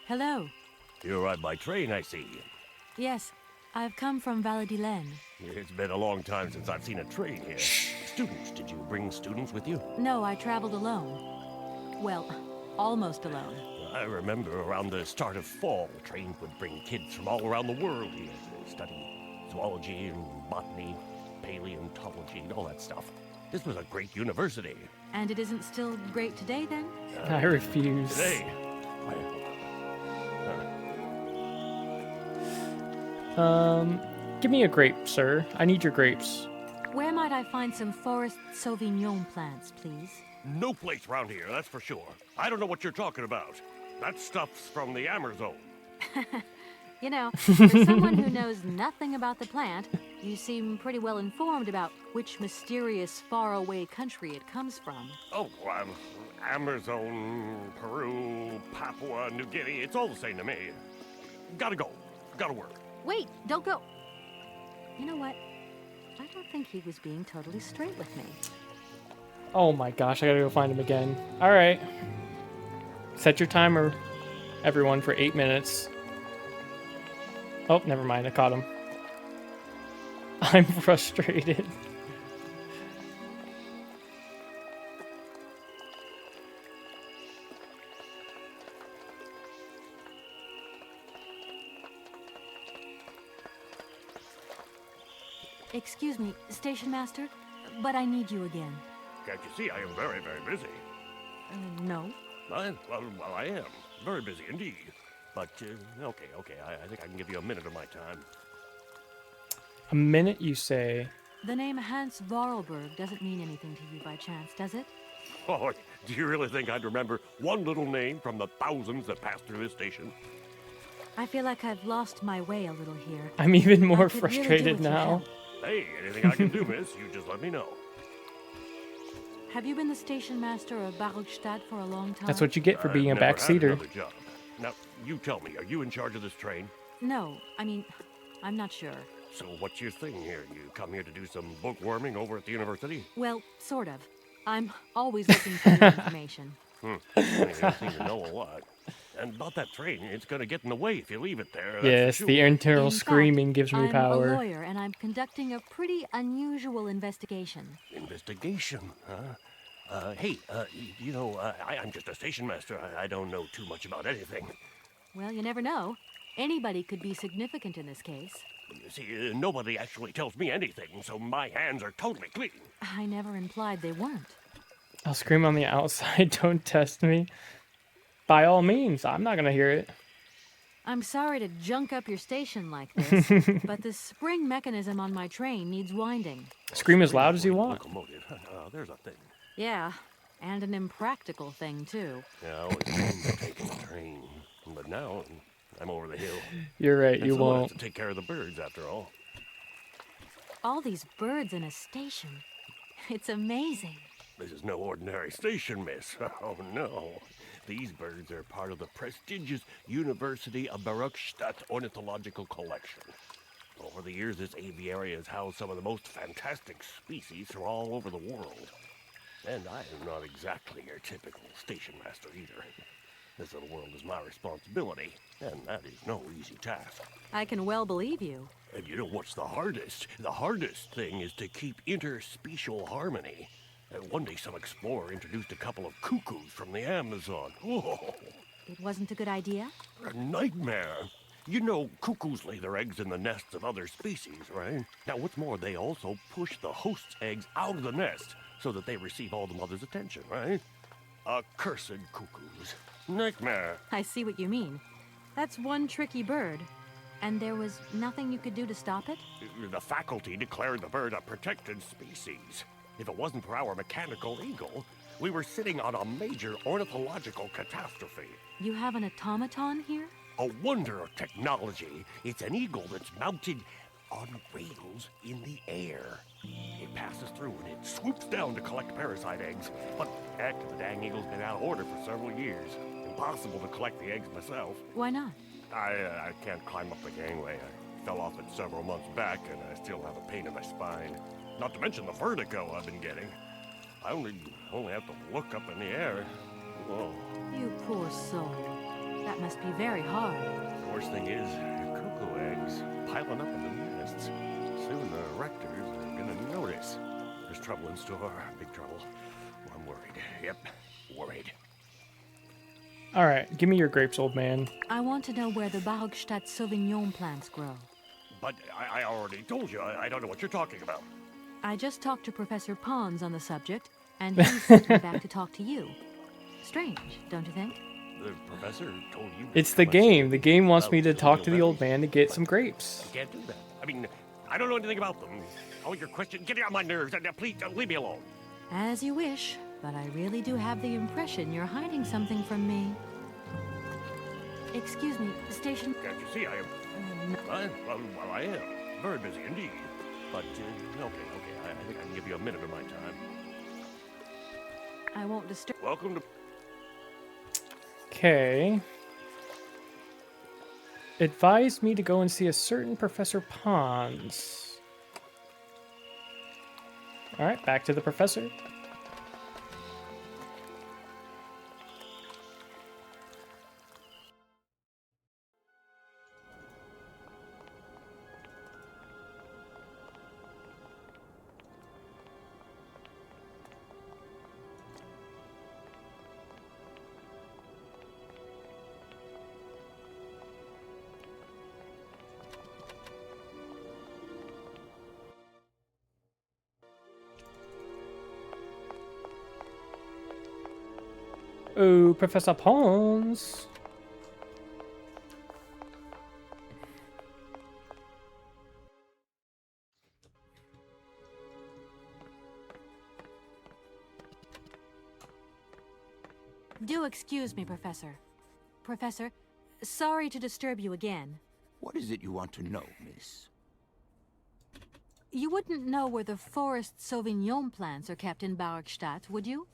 Hello. You arrived by train, I see. Yes, I've come from Valadilen. It's been a long time since I've seen a train here. Students, did you bring students with you? No, I traveled alone. Well, almost alone. I remember around the start of fall, trains would bring kids from all around the world here to study zoology and botany, paleontology, and all that stuff. This was a great university. And it isn't still great today, then? I refuse. Today? Give me a grape, sir. I need your grapes. Where might I find some Forest Sauvignon plants, please? No place around here, that's for sure. I don't know what you're talking about. That stuff's from the Amazon. You know, for someone who knows nothing about the plant, you seem pretty well informed about which mysterious faraway country it comes from. Oh, Amazon, Peru, Papua New Guinea, it's all the same to me. Gotta go. Gotta work. Wait, don't go. You know what? I don't think he was being totally straight with me. Oh my gosh, I gotta go find him again. Alright. Set your timer, everyone, for 8 minutes. Oh, never mind, I caught him. I'm frustrated. Excuse me, Station Master, but I need you again. Can't you see I am very, very busy? No. Well, I am. Very busy indeed. But, okay, I think I can give you a minute of my time. A minute, you say? The name Hans Vorarlberg doesn't mean anything to you by chance, does it? Oh, do you really think I'd remember one little name from the thousands that pass through this station? I feel like I've lost my way a little here. I'm even more I could really do frustrated with your now. help. Hey, anything I can do, miss, you just let me know. Have you been the station master of Barogstadt for a long time? That's what you get for being a I've never had backseater. another job. Now, you tell me, are you in charge of this train? No, I mean, I'm not sure. So what's your thing here? You come here to do some bookworming over at the university? Well, sort of. I'm always looking for new information. You seem to know a lot. And about that train, it's going to get in the way if you leave it there. That's for Yes, sure. the internal In fact, screaming gives me I'm power. a lawyer, and I'm conducting a pretty unusual investigation. Investigation, huh? You know, I'm just a station master. I don't know too much about anything. Well, you never know. Anybody could be significant in this case. You see, nobody actually tells me anything, so my hands are totally clean. I never implied they weren't. I'll scream on the outside, don't test me. By all means, I'm not gonna hear it. I'm sorry to junk up your station like this, but the spring mechanism on my train needs winding. Scream as loud as you want. Locomotive, there's a thing. Yeah, and an impractical thing, too. Yeah, I always dreamed of taking a train, but now I'm over the hill. You're right, And you someone has won't. to take care of the birds, after all. All these birds in a station. It's amazing. This is no ordinary station, miss. Oh, no. These birds are part of the prestigious University of Barogstadt Ornithological Collection. Over the years, this aviary has housed some of the most fantastic species from all over the world. And I am not exactly your typical station master either. This little world is my responsibility, and that is no easy task. I can well believe you. And you know what's the hardest? The hardest thing is to keep interspecial harmony. One day some explorer introduced a couple of cuckoos from the Amazon. Whoa! It wasn't a good idea? A nightmare. You know, cuckoos lay their eggs in the nests of other species, right? Now, what's more, they also push the host's eggs out of the nest so that they receive all the mother's attention, right? Accursed cuckoos. Nightmare. I see what you mean. That's one tricky bird. And there was nothing you could do to stop it? The faculty declared the bird a protected species. If it wasn't for our mechanical eagle, we were sitting on a major ornithological catastrophe. You have an automaton here? A wonder of technology. It's an eagle that's mounted on rails in the air. It passes through and it swoops down to collect parasite eggs. But heck, the dang eagle's been out of order for several years. Impossible to collect the eggs myself. Why not? I can't climb up the gangway. I fell off it several months back and I still have a pain in my spine. Not to mention the vertigo I've been getting. I only have to look up in the air. Whoa. You poor soul. That must be very hard. The worst thing is, cuckoo eggs piling up in the nests. Soon the rectors are gonna notice. There's trouble in store, big trouble. I'm worried. Yep, worried. All right, give me your grapes, old man. I want to know where the Barogstadt Sauvignon plants grow. But I already told you, I don't know what you're talking about. I just talked to Professor Pons on the subject, and he sent me back to talk to you. Strange, don't you think? The professor told you... It's the game. The game wants me to talk to the old man to get some grapes. You can't do that. I mean, I don't know anything about them. All your questions, get on my nerves. Please, leave me alone. As you wish, but I really do have the impression you're hiding something from me. Excuse me, station... Can't you see I am... Well, I am. Very busy indeed. But, okay. I think I can give you a minute of my time. I won't disturb... Welcome to... Okay. Advised me to go and see a certain Professor Pons. All right, back to the professor. Oh, Professor Pons. Do excuse me, Professor. Professor, Sorry to disturb you again. What is it you want to know, miss? You wouldn't know where the forest Sauvignon plants are kept in Barkstadt, would you?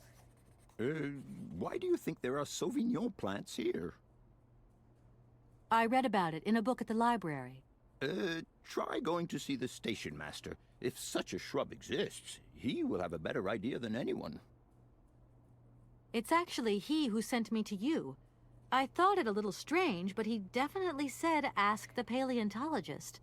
Why do you think there are Sauvignon plants here? I read about it in a book at the library. Try going to see the station master. If such a shrub exists, he will have a better idea than anyone. It's actually he who sent me to you. I thought it a little strange, but he definitely said ask the paleontologist.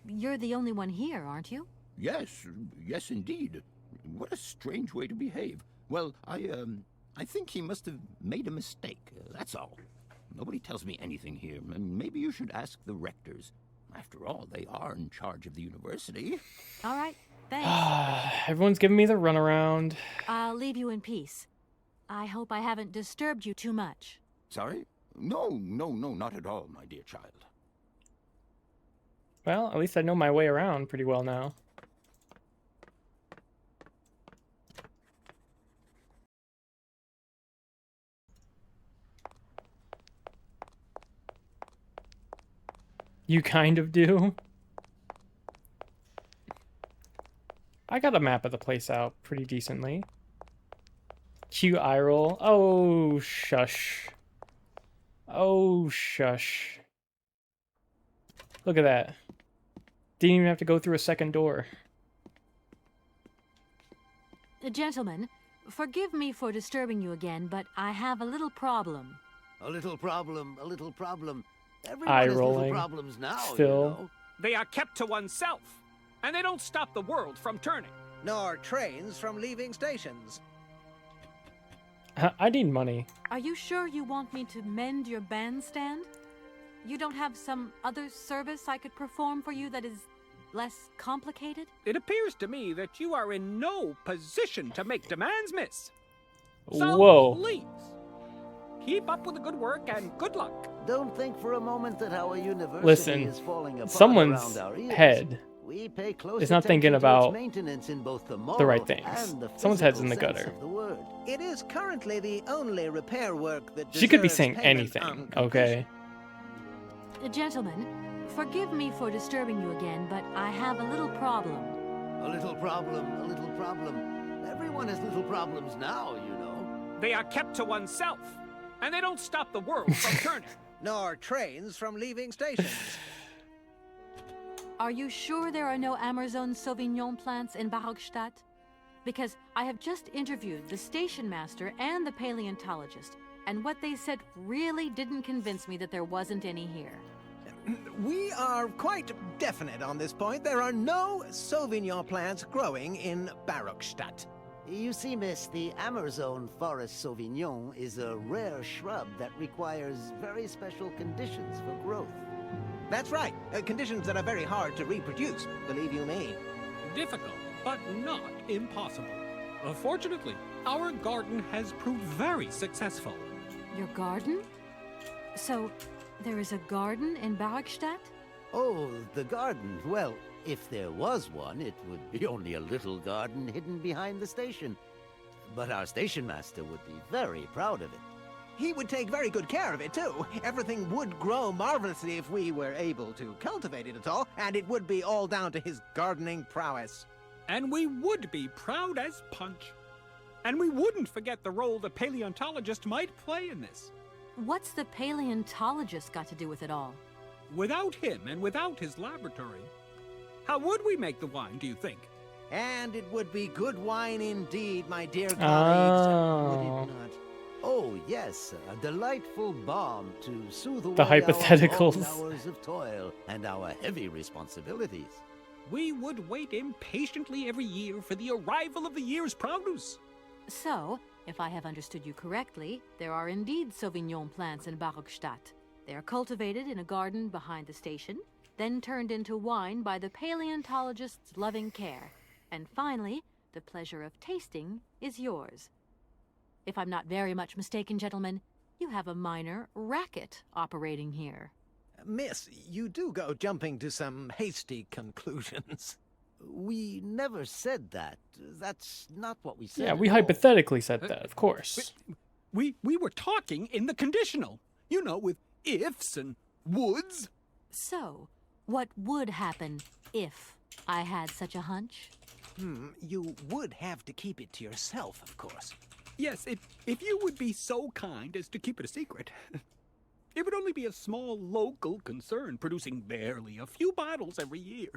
You're the only one here, aren't you? Yes, yes indeed. What a strange way to behave. Well, I think he must have made a mistake, that's all. Nobody tells me anything here. Maybe you should ask the rectors. After all, they are in charge of the university. All right, thanks. Everyone's giving me the runaround. I'll leave you in peace. I hope I haven't disturbed you too much. Sorry? No, not at all, my dear child. Well, at least I know my way around pretty well now. You kind of do. I got a map of the place out pretty decently. Cue eye roll. Oh, shush. Oh, shush. Look at that. Didn't even have to go through a second door. Gentlemen, forgive me for disturbing you again, but I have a little problem. A little problem, a little problem. Everyone Eye has rolling. little problems now, Still. you know. They are kept to oneself, and they don't stop the world from turning. Nor trains from leaving stations. I need money. Are you sure you want me to mend your bandstand? You don't have some other service I could perform for you that is less complicated? It appears to me that you are in no position to make demands, miss. So Whoa. please, keep up with the good work and good luck. Don't think for a moment that our university Listen, is falling apart someone's around our ears. head We pay close is not thinking attention to its about maintenance in both the right moral things. and the Someone's head's in physical the sense gutter. of the word. It is currently the only repair work that She could be deserves saying payment anything, on okay? Gentlemen, forgive me for disturbing you again, but I have a little problem. A little problem, a little problem. Everyone has little problems now, you know. They are kept to oneself, and they don't stop the world from turning. Nor trains from leaving stations. Are you sure there are no Amazon Sauvignon plants in Barkstadt? Because I have just interviewed the station master and the paleontologist, and what they said really didn't convince me that there wasn't any here. We are quite definite on this point. There are no Sauvignon plants growing in Barkstadt. You see, miss, the Amazon Forest Sauvignon is a rare shrub that requires very special conditions for growth. That's right. Conditions that are very hard to reproduce, believe you me. Difficult, but not impossible. Fortunately, our garden has proved very successful. Your garden? So, there is a garden in Barkstadt? Oh, the garden. Well, if there was one, it would be only a little garden hidden behind the station. But our station master would be very proud of it. He would take very good care of it, too. Everything would grow marvelously if we were able to cultivate it at all, and it would be all down to his gardening prowess. And we would be proud as punch. And we wouldn't forget the role the paleontologist might play in this. What's the paleontologist got to do with it all? Without him and without his laboratory, how would we make the wine, do you think? And it would be good wine indeed, my dear colleagues. Would it not? Oh, yes, a delightful balm to soothe away The hypotheticals. our long hours of toil and our heavy responsibilities. We would wait impatiently every year for the arrival of the year's produce. So, if I have understood you correctly, there are indeed Sauvignon plants in Barkstadt. They are cultivated in a garden behind the station, then turned into wine by the paleontologist's loving care. And finally, the pleasure of tasting is yours. If I'm not very much mistaken, gentlemen, you have a minor racket operating here. Miss, you do go jumping to some hasty conclusions. We never said that. That's not what we said. Yeah, we at all. hypothetically said that, of course. We were talking in the conditional. You know, with ifs and woulds. So, what would happen if I had such a hunch? You would have to keep it to yourself, of course. Yes, if you would be so kind as to keep it a secret. It would only be a small local concern, producing barely a few bottles every year.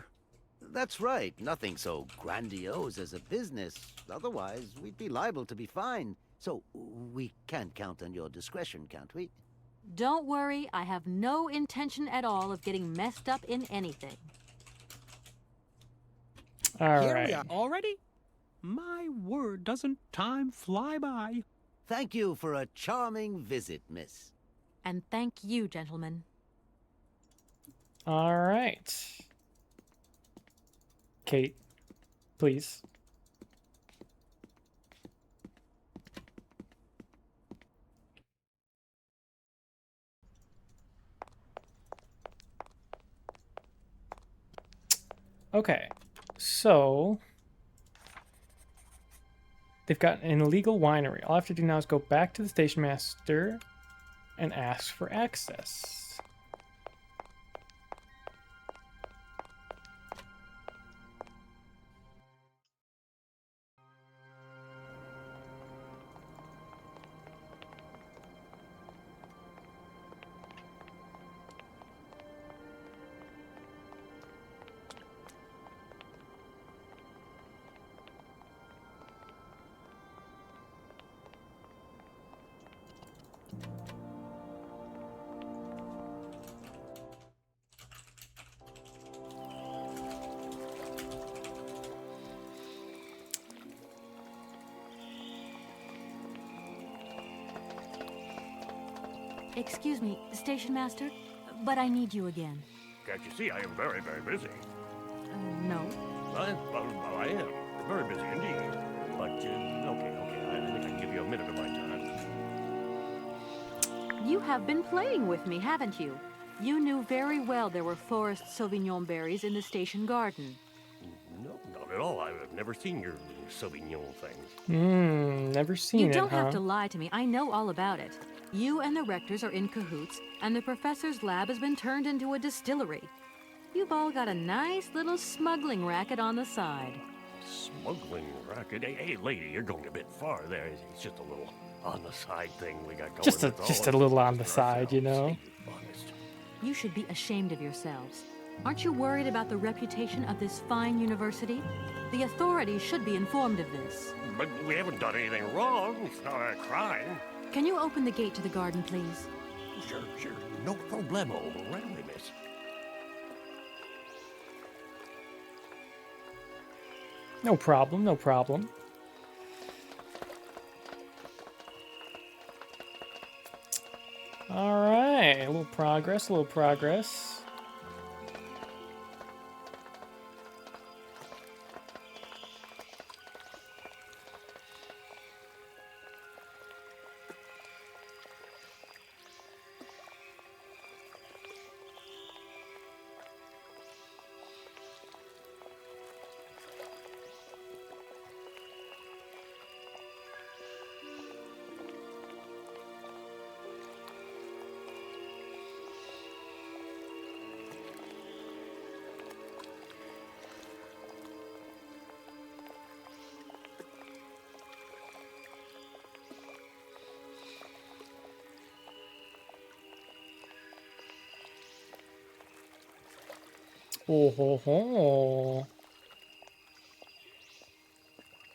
That's right. Nothing so grandiose as a business. Otherwise, we'd be liable to be fined. So, we can't count on your discretion, can't we? Don't worry, I have no intention at all of getting messed up in anything. Here we are already? My word, doesn't time fly by? Thank you for a charming visit, miss. And thank you, gentlemen. All right. Kate, please. Okay, so they've got an illegal winery. All I have to do now is go back to the station master and ask for access. Excuse me, Station Master, but I need you again. Can't you see I am very, very busy? No. Well, I am. Very busy indeed. But, okay. I think I can give you a minute of my time. You have been playing with me, haven't you? You knew very well there were forest Sauvignon berries in the station garden. No, not at all. I've never seen your Sauvignon things. Never seen it, You don't have to lie to me. I know all about it. You and the rectors are in cahoots, and the professor's lab has been turned into a distillery. You've all got a nice little smuggling racket on the side. Smuggling racket? Hey, lady, you're going a bit far there. It's just a little on-the-side thing we got going. Just a little on the side, you know? You should be ashamed of yourselves. Aren't you worried about the reputation of this fine university? The authorities should be informed of this. But we haven't done anything wrong. It's not a crime. Can you open the gate to the garden, please? Sure. No problemo. Right away, miss. No problem. All right, a little progress. Oh.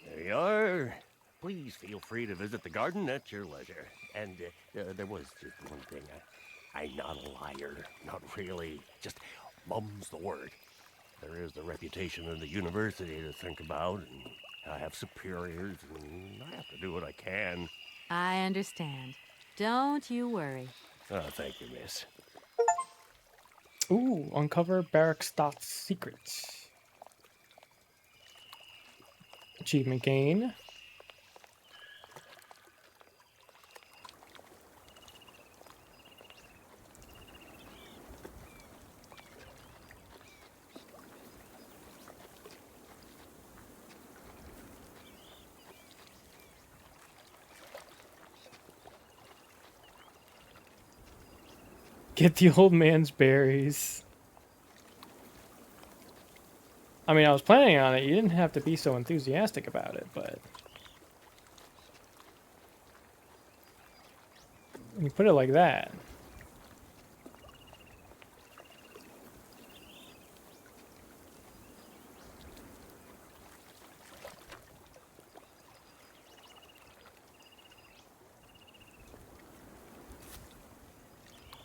There you are. Please feel free to visit the garden at your leisure. And there was just one thing. I'm not a liar. Not really. Just mum's the word. There is the reputation of the university to think about, and I have superiors, and I have to do what I can. I understand. Don't you worry. Oh, thank you, miss. Ooh, uncover Barrackstott's secrets. Achievement gain. Get the old man's berries. I mean, I was planning on it. You didn't have to be so enthusiastic about it, but... when you put it like that...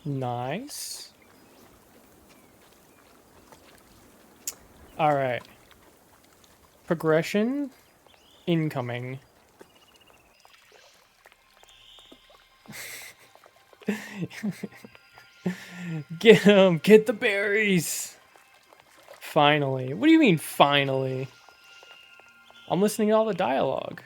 Nice. All right. Progression incoming. Get him! Get the berries! Finally. What do you mean, finally? I'm listening to all the dialogue.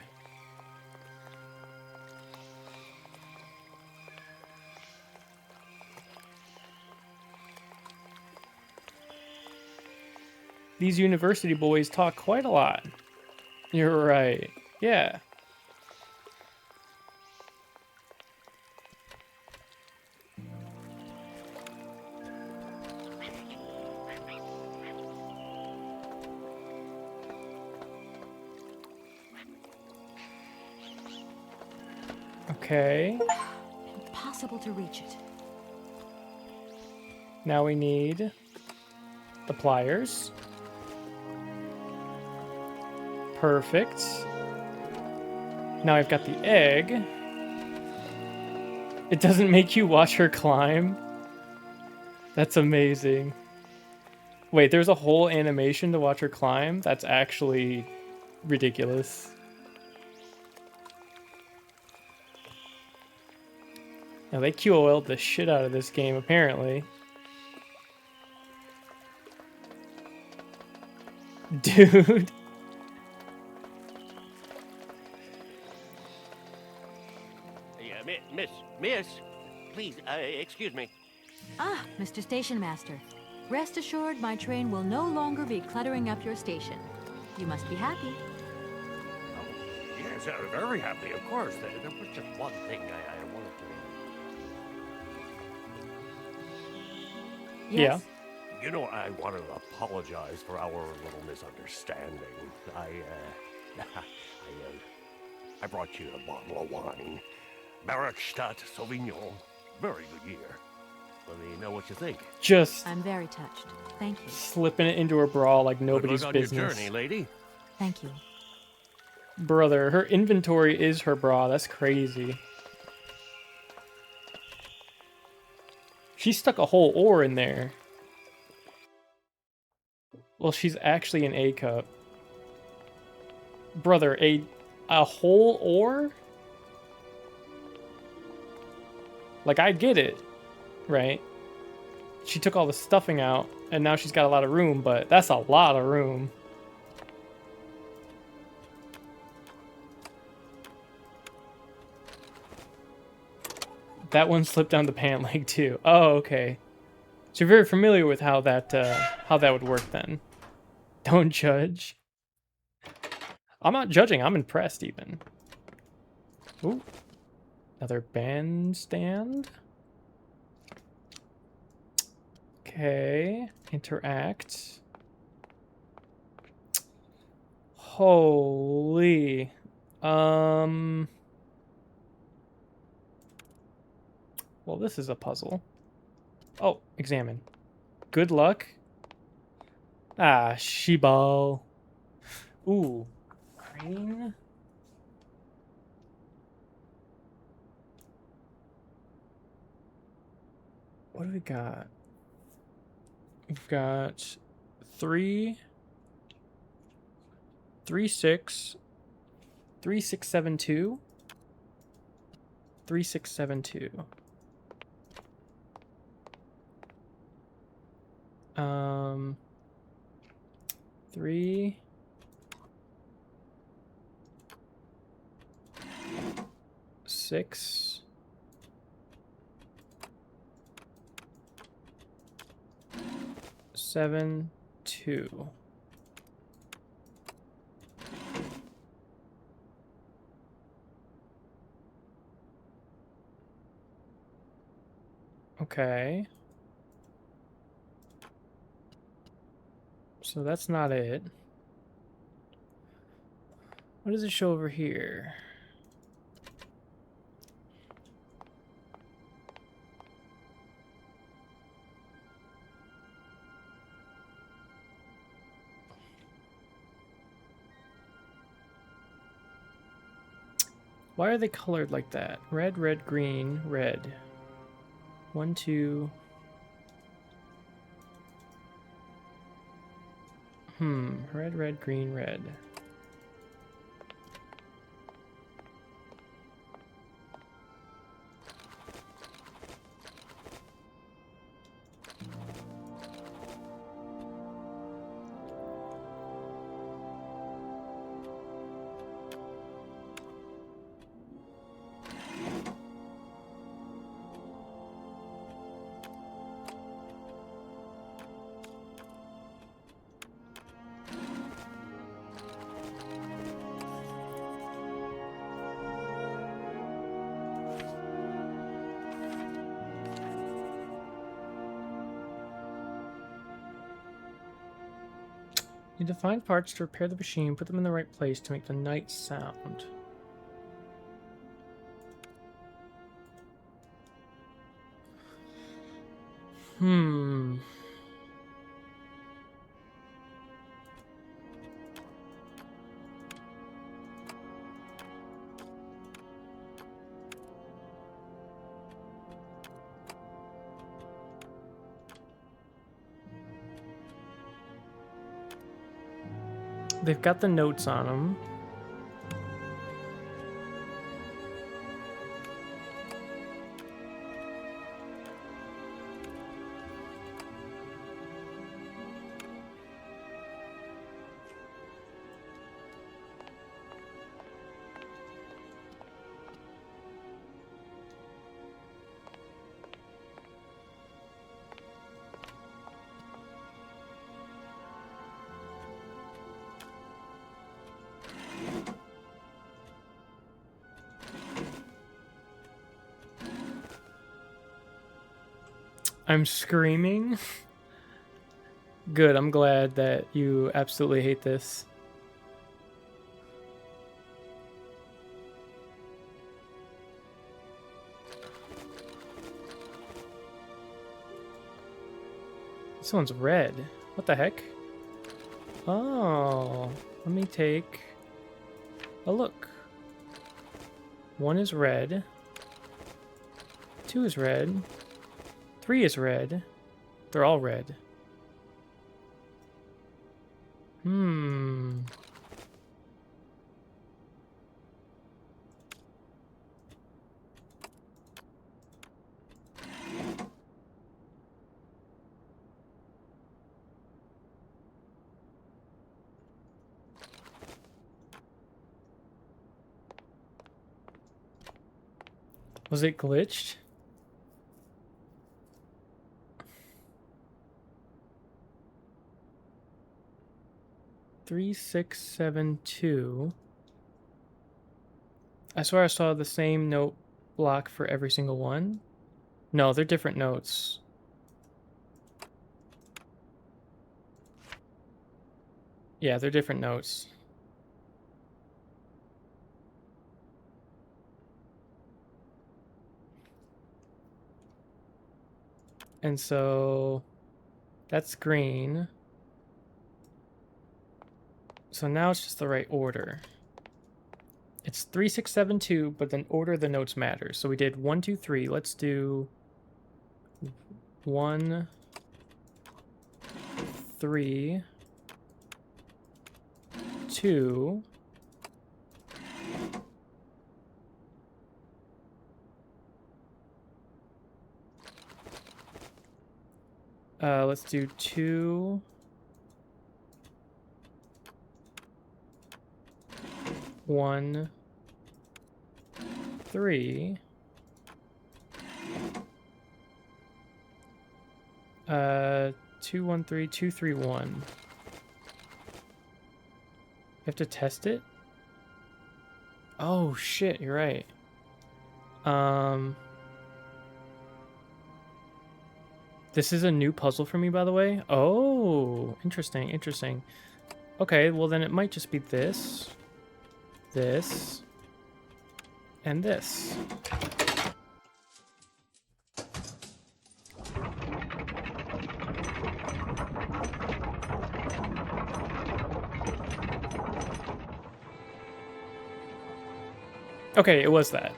These university boys talk quite a lot. You're right. Yeah. Okay. Impossible to reach it. Now we need the pliers. Perfect. Now I've got the egg. It doesn't make you watch her climb. That's amazing. Wait, there's a whole animation to watch her climb? That's actually ridiculous. Now they QOL'd the shit out of this game, apparently. Dude. Miss, please, excuse me. Ah, Mr. Station Master. Rest assured, my train will no longer be cluttering up your station. You must be happy. Oh, yes, very happy, of course. There was just one thing I wanted to... Yes? Yeah. You know, I wanted to apologize for our little misunderstanding. I brought you a bottle of wine. Markstadt Sauvignon. Very good year. Let me know what you think. Just... I'm very touched. Thank you. Slipping it into her bra like nobody's Good luck on business. your journey, lady. Thank you. Brother, her inventory is her bra. That's crazy. She stuck a whole ore in there. Well, she's actually an A cup. Brother, a whole ore? Like, I get it, right? She took all the stuffing out, and now she's got a lot of room, but that's a lot of room. That one slipped down the pant leg, too. Oh, okay. So you're very familiar with how that would work, then. Don't judge. I'm not judging. I'm impressed, even. Ooh. Another bandstand. Okay. Interact. Holy. Well, this is a puzzle. Oh, examine. Good luck. Ah, she-ball. Ooh. Green. What do we got? We've got 3, 3, 6, 3, 6, 7, 2, 3, 6, 7, 2. 3, 6, 7, 2. Okay. So that's not it. What does it show over here? Why are they colored like that? Red, red, green, red. 1, 2. Red, red, green, red. You need to find parts to repair the machine, put them in the right place to make the night sound. They've got the notes on them. I'm screaming. Good, I'm glad that you absolutely hate this. This one's red. What the heck? Oh, let me take a look. 1 is red. 2 is red. 3 is red. They're all red. Was it glitched? Three, 6, 7, 2. I swear I saw the same note block for every single one. No, they're different notes. Yeah, they're different notes. And so that's green. So now it's just the right order. It's 3, 6, 7, 2, but then order the notes matters. So we did 1, 2, 3. Let's do 1, 3, 2. Let's do 2. 1, 3. 2, 1, 3, 2, 3, 1. You have to test it? Oh shit, you're right. This is a new puzzle for me, by the way. Oh, interesting, interesting. Okay, well then it might just be this, this, and this. Okay, it was that.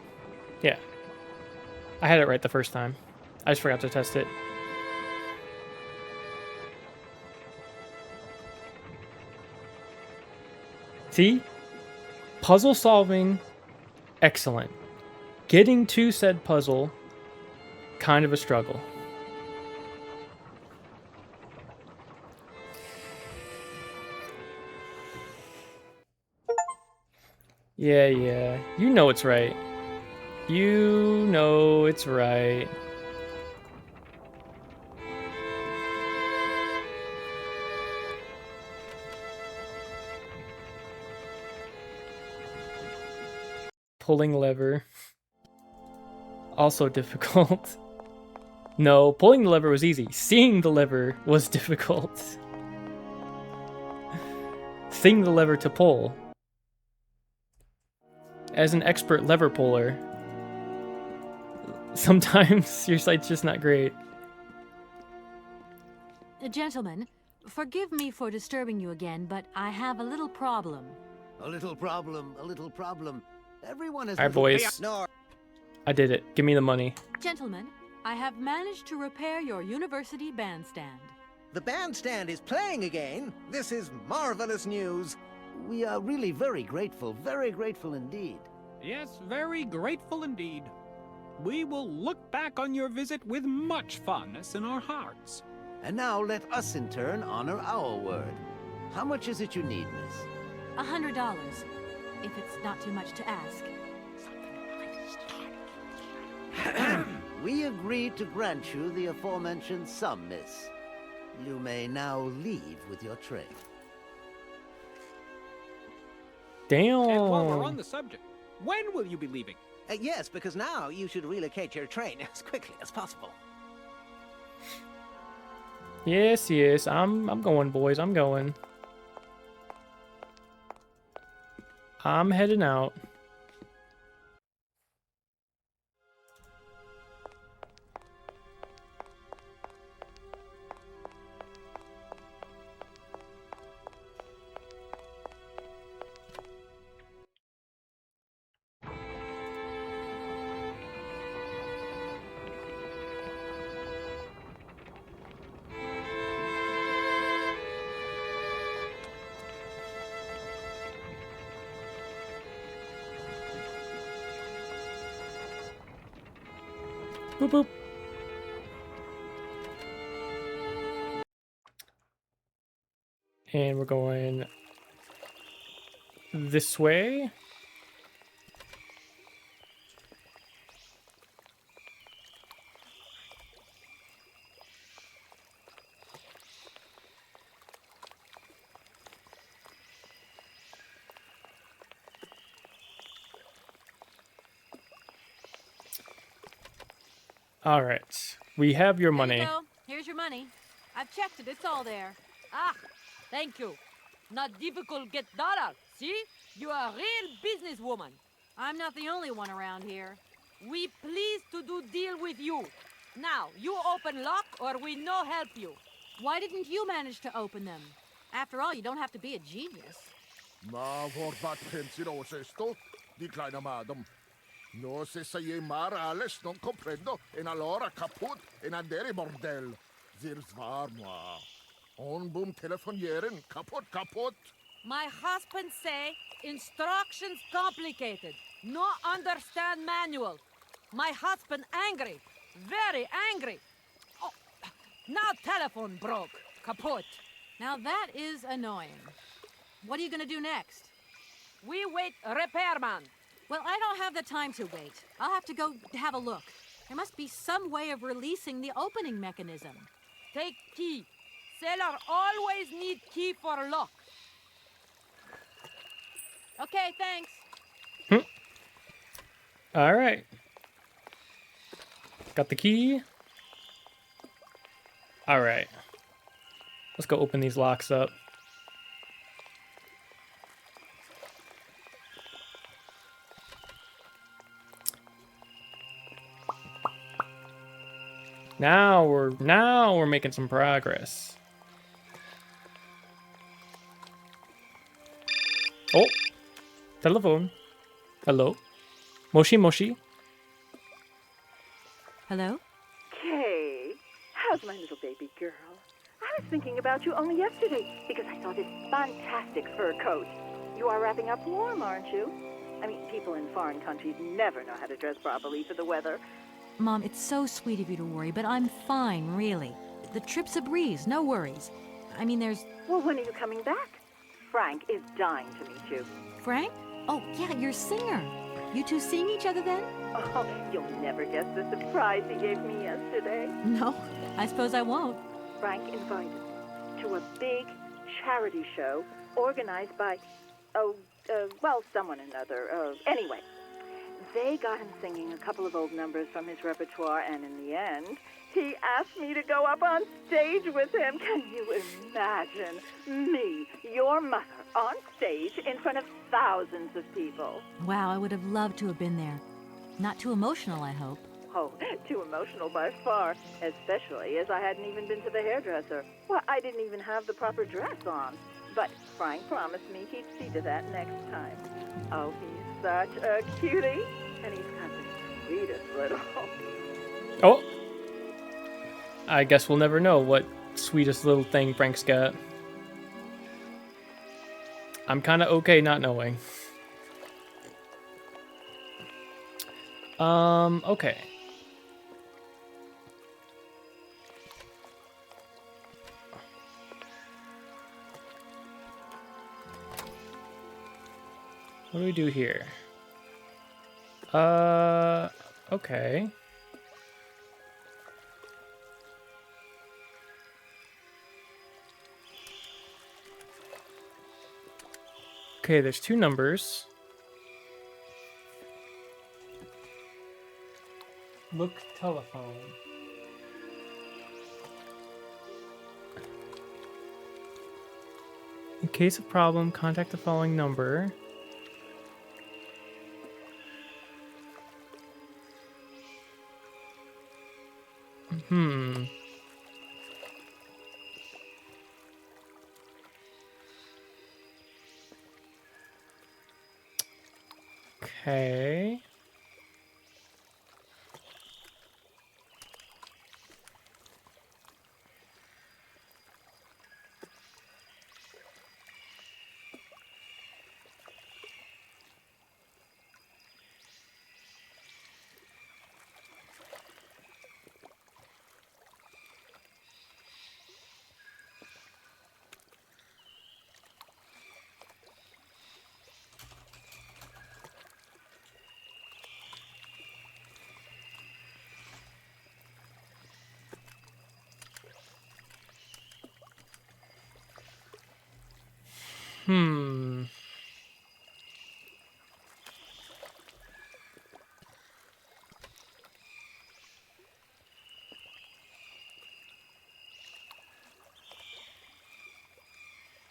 Yeah. I had it right the first time. I just forgot to test it. See? Puzzle solving, excellent. Getting to said puzzle, kind of a struggle. Yeah. You know it's right. You know it's right. Pulling lever. Also difficult. No, pulling the lever was easy. Seeing the lever was difficult. Seeing the lever to pull. As an expert lever puller, sometimes your sight's just not great. Gentlemen, forgive me for disturbing you again, but I have a little problem. A little problem, a little problem. Everyone has... Alright, boys. No. I did it. Give me the money. Gentlemen, I have managed to repair your university bandstand. The bandstand is playing again. This is marvelous news. We are really very grateful indeed. Yes, very grateful indeed. We will look back on your visit with much fondness in our hearts. And now let us in turn honor our word. How much is it you need, miss? $100, if it's not too much to ask. We agree to grant you the aforementioned sum, miss. You may now leave with your tray. Damn. And while we're on the subject, when will you be leaving? Yes, because now you should relocate your train as quickly as possible. Yes, I'm going, boys. I'm going. I'm heading out. Boop, boop. And we're going this way. All right, we have your money. There you go. Here's your money. I've checked it. It's all there. Ah, thank you. Not difficult get dollar. See? You are a real businesswoman. I'm not the only one around here. We pleased to do deal with you. Now, you open lock or we no help you. Why didn't you manage to open them? After all, you don't have to be a genius. Ma vorbat pensinos esto, di kleine madam. No se saye mar alles non comprendo, en allora kaput en andere bordel. Zirs war moi. On boom telefonieren, kaput. My husband say instructions complicated. No understand manual. My husband angry. Very angry. Oh, now telephone broke. Kaput. Now that is annoying. What are you gonna do next? We wait repairman. Well, I don't have the time to wait. I'll have to go have a look. There must be some way of releasing the opening mechanism. Take key. Sailor always need key for lock. Okay, thanks. All right. Got the key. All right. Let's go open these locks up. Now we're making some progress. Oh, telephone. Hello, Moshi Moshi. Hello? Kay, how's my little baby girl? I was thinking about you only yesterday because I saw this fantastic fur coat. You are wrapping up warm, aren't you? I mean, people in foreign countries never know how to dress properly for the weather. Mom, it's so sweet of you to worry, but I'm fine, really. The trip's a breeze, no worries. I mean, there's... Well, when are you coming back? Frank is dying to meet you. Frank? Oh, yeah, your singer. You two seeing each other then? Oh, you'll never guess the surprise he gave me yesterday. No, I suppose I won't. Frank invited me to a big charity show organized by, someone or another. Anyway, they got him singing a couple of old numbers from his repertoire, and in the end, he asked me to go up on stage with him. Can you imagine me, your mother, on stage in front of thousands of people? Wow, I would have loved to have been there. Not too emotional, I hope. Oh, too emotional by far, especially as I hadn't even been to the hairdresser. Well, I didn't even have the proper dress on. But Frank promised me he'd see to that next time. Oh, he's such a cutie, and he's got the sweetest little... Oh! I guess we'll never know what sweetest little thing Frank's got. I'm kind of okay not knowing. Okay. What do we do here? Okay. Okay, there's two numbers. Look telephone. In case of problem, contact the following number. Okay.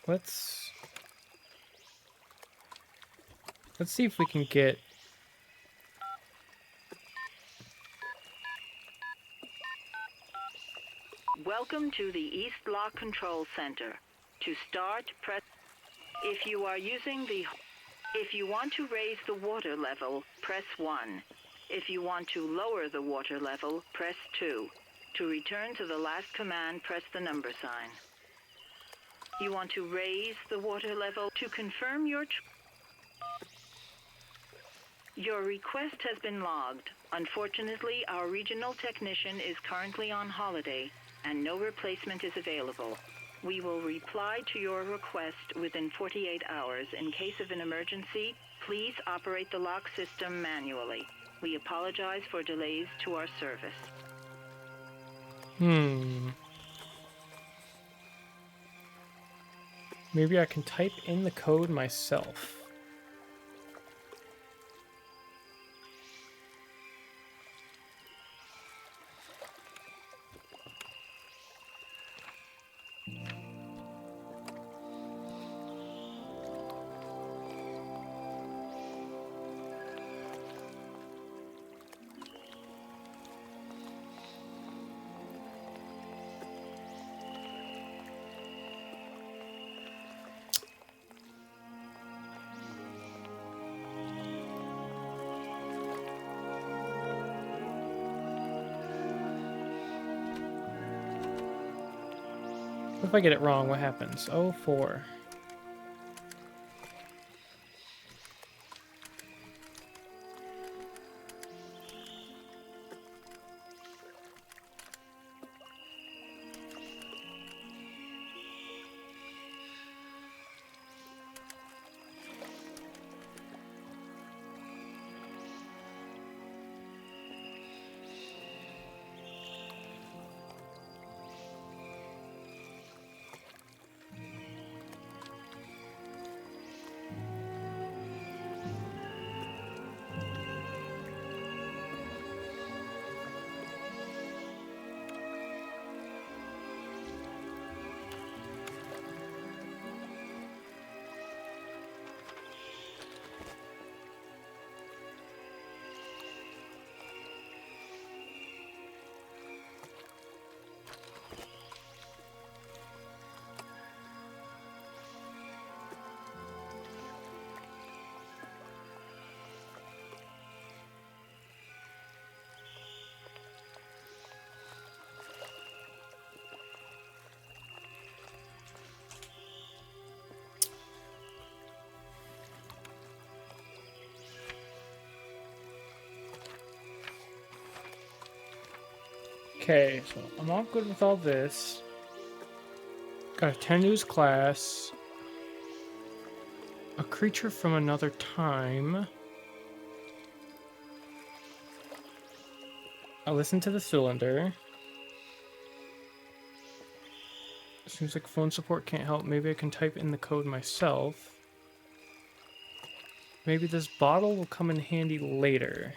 Let's see if we can get... Welcome to the East Lock Control Center. To start, press... If you want to raise the water level, press 1. If you want to lower the water level, press 2. To return to the last command, press the number sign. You want to raise the water level to confirm your request has been logged. Unfortunately, our regional technician is currently on holiday and no replacement is available. We will reply to your request within 48 hours. In case of an emergency, please operate the lock system manually. We apologize for delays to our service. Maybe I can type in the code myself. What if I get it wrong? What happens? 04. Okay, so I'm all good with all this. Got a 10 news class. A creature from another time. I listened to the cylinder. Seems like phone support can't help. Maybe I can type in the code myself. Maybe this bottle will come in handy later.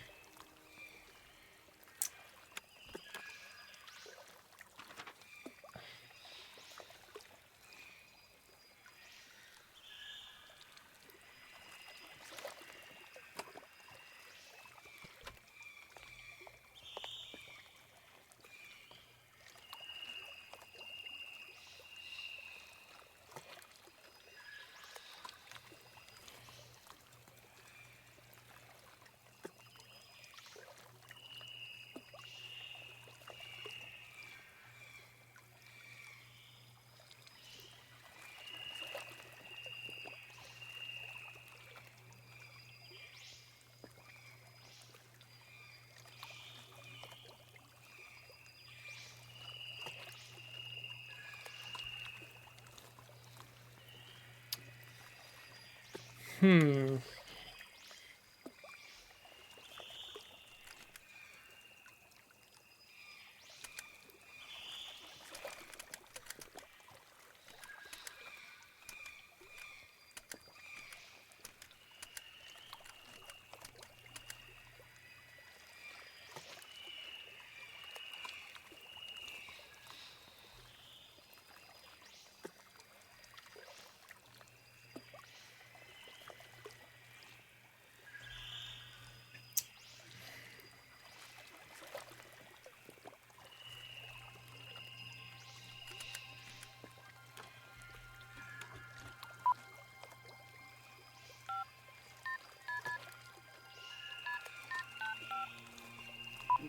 Hmm.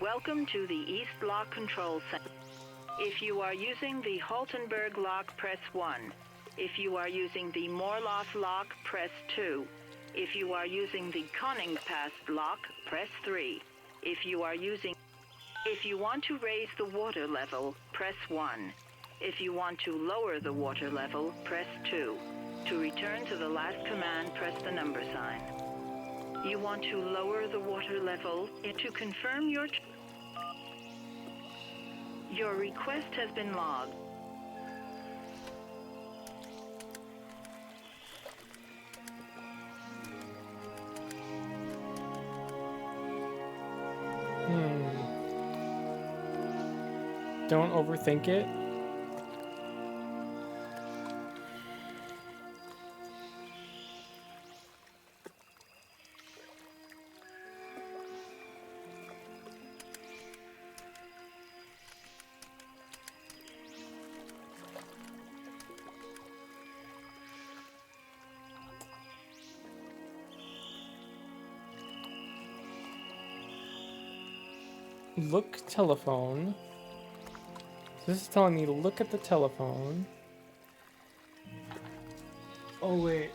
Welcome to the East Lock Control Center. If you are using the Haltenberg lock, press 1. If you are using the Morloff lock, press 2. If you are using the Conningpass lock, press 3. If you want to raise the water level, press 1. If you want to lower the water level, press 2. To return to the last command, press the number sign. You want to lower the water level to confirm your request has been logged. Don't overthink it. Look telephone. This is telling me to look at the telephone. Oh wait.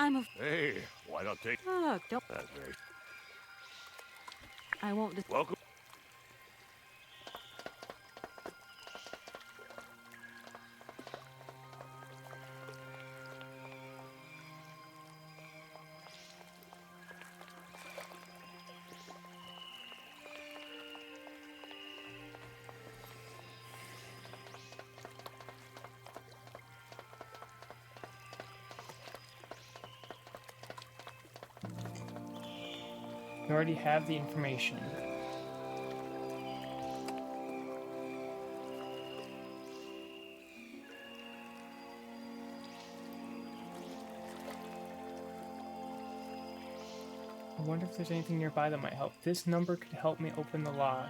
I'm a... Hey, why not take... Oh, don't... That's very... I won't... Welcome. You already have the information. I wonder if there's anything nearby that might help. This number could help me open the lock.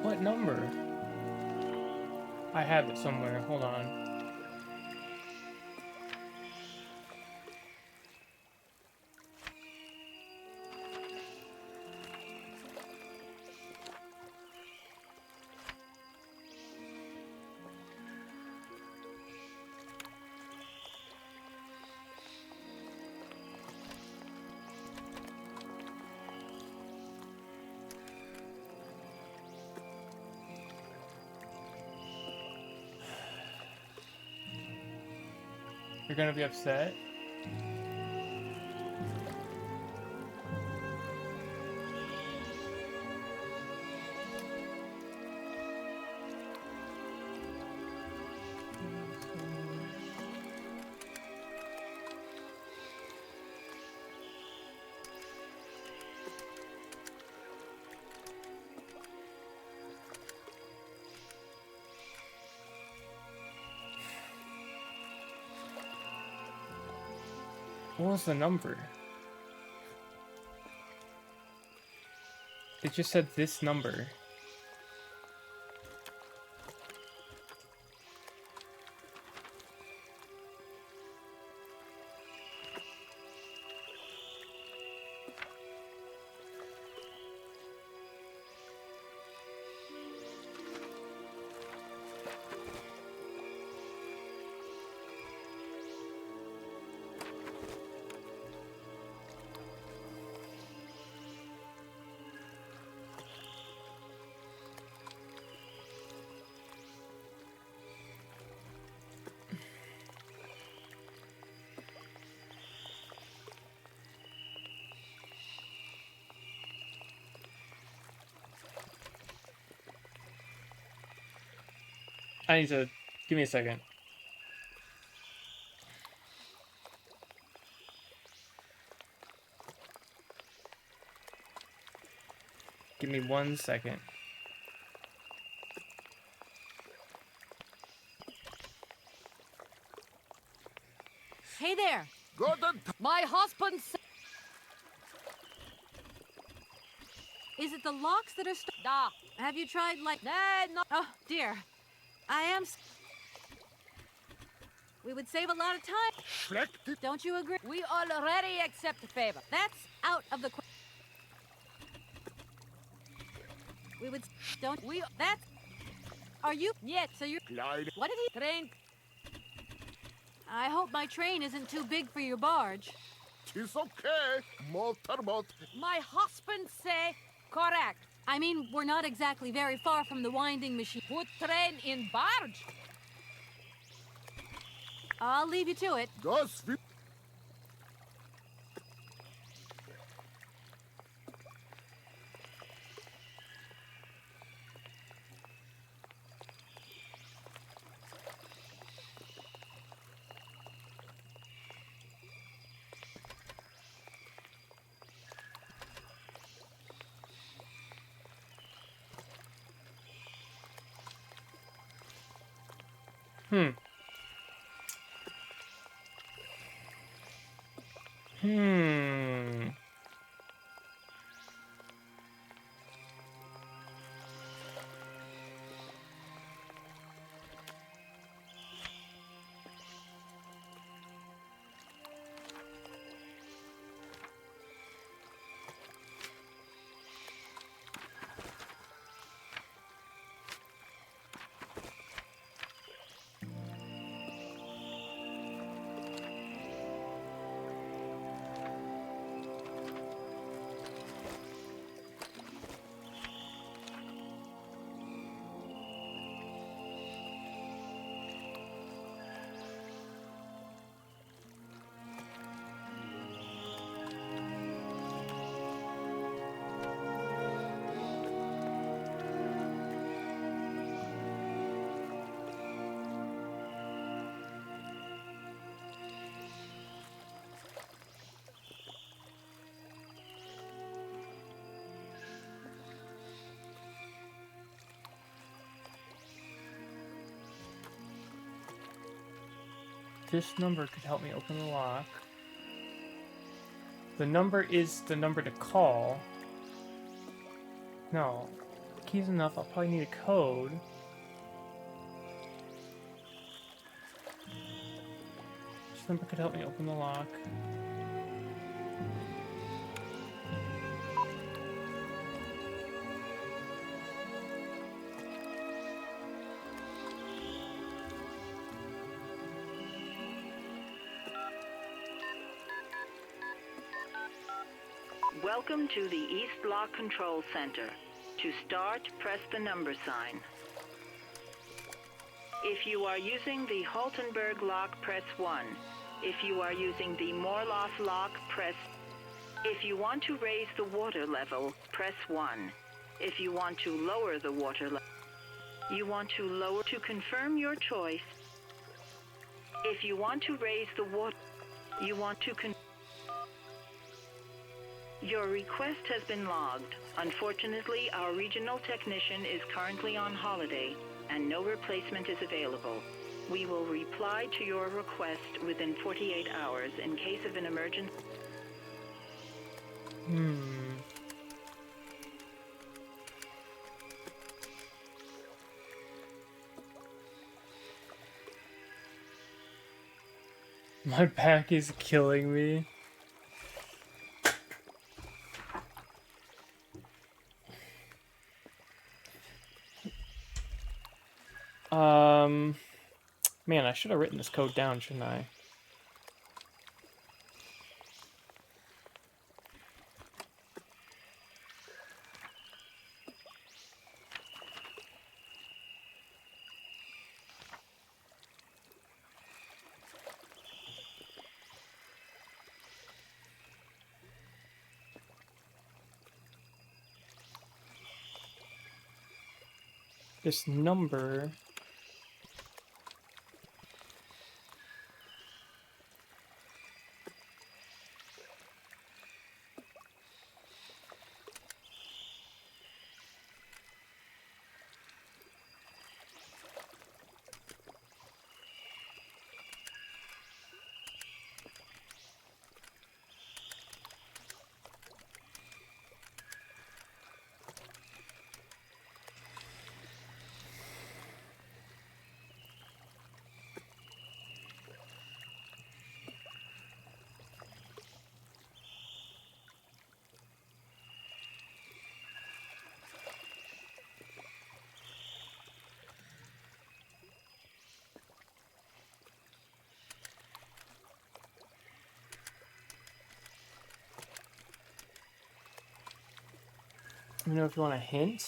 What number? I have it somewhere. Hold on. You're gonna be upset? What was the number? It just said this number. I need to... Give me a second. Give me 1 second. Hey there! Good. My husband said... Is it the locks that are Da. Have you tried, like... No. Oh, dear. I am... We would save a lot of time. Don't you agree? We already accept the favor. That's out of the... We would... Don't... We... That's... Are you... Yes, so you... Clyde. What did he... Train... I hope my train isn't too big for your barge. It's okay. Motorboat. My husband say correct. I mean, we're not exactly very far from the winding machine. Put train in barge. I'll leave you to it. Das wird... This number could help me open the lock. The number is the number to call. No. Keys enough, I'll probably need a code. This number could help me open the lock. Welcome to the East Lock Control Center. To start, press the number sign. If you are using the Haltenberg lock, press 1. If you are using the Morloff lock, press... If you want to raise the water level, press 1. If you want to lower the water level, you want to lower to confirm your choice. If you want to raise the water, you want to Your request has been logged. Unfortunately, our regional technician is currently on holiday, and no replacement is available. We will reply to your request within 48 hours in case of an emergency. My back is killing me. Man, I should have written this code down, shouldn't I? This number. Let me know if you want a hint.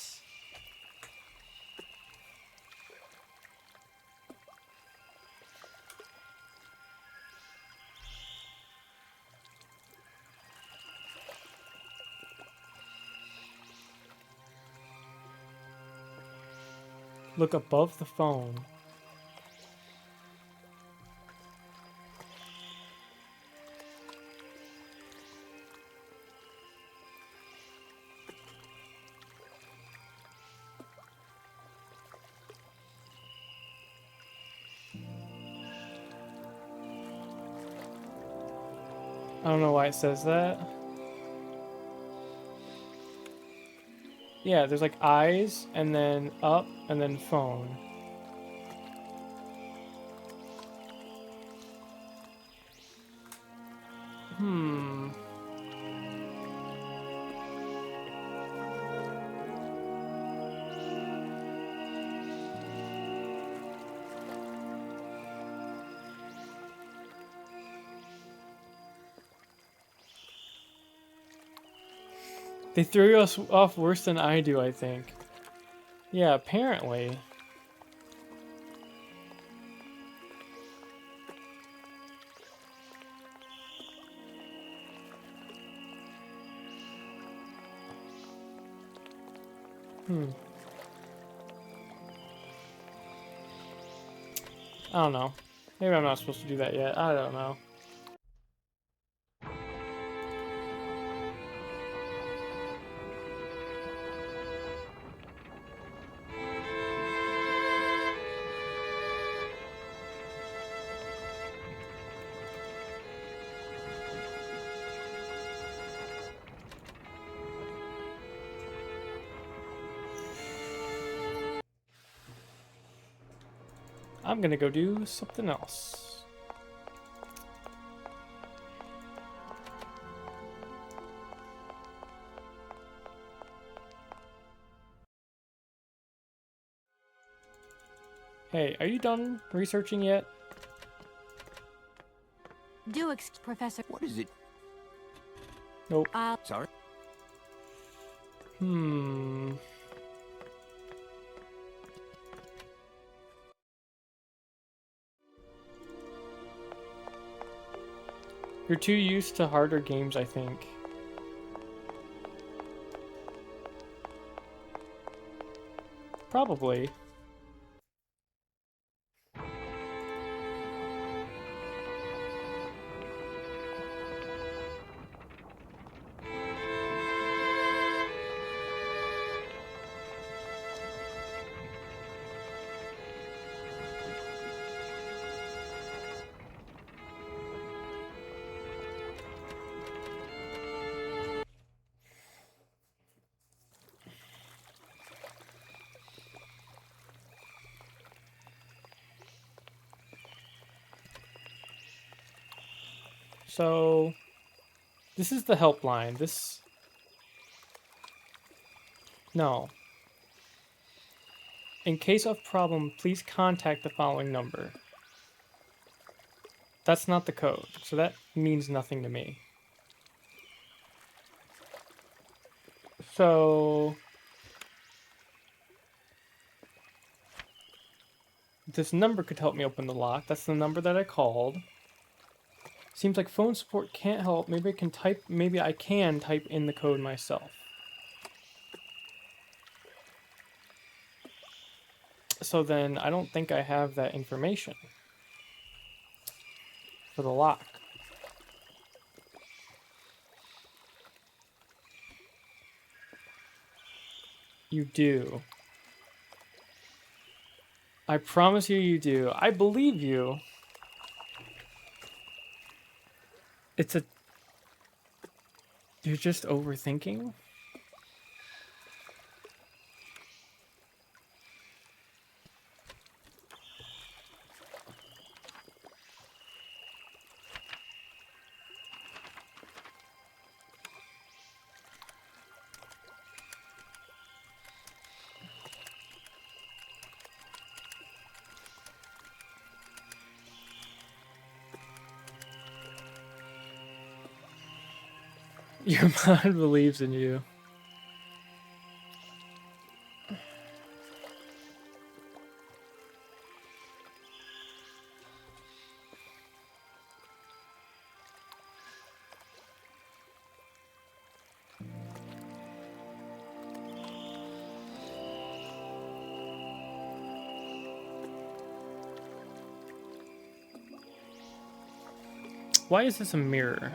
Look above the phone. I don't know why it says that. Yeah, there's like eyes, and then up, and then phone. They threw us off worse than I do, I think. Yeah, apparently. I don't know. Maybe I'm not supposed to do that yet. I don't know. I'm gonna go do something else. Hey, are you done researching yet? Professor. What is it? Nope. Sorry? You're too used to harder games, I think. Probably. So this is the helpline. No. In case of problem, please contact the following number. That's not the code, so that means nothing to me. So this number could help me open the lock. That's the number that I called. Seems like phone support can't help. Maybe I can type in the code myself. So then I don't think I have that information for the lock. You do. I promise you do. I believe you. You're just overthinking? Your mind believes in you. Why is this a mirror?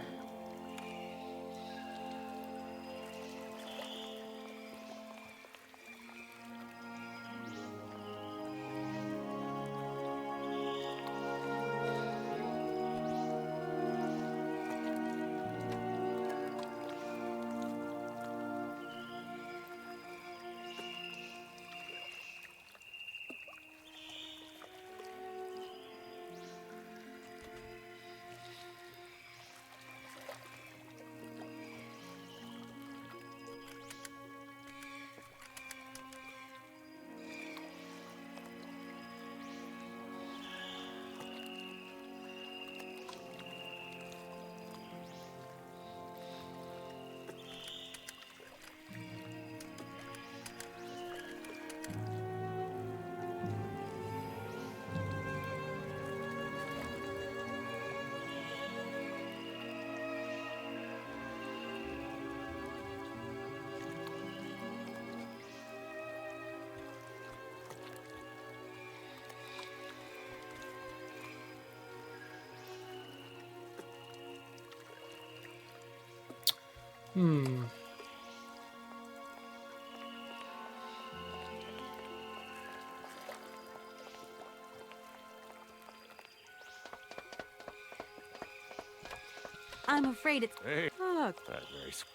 I'm afraid it's... Hey. Look. That's very sweet.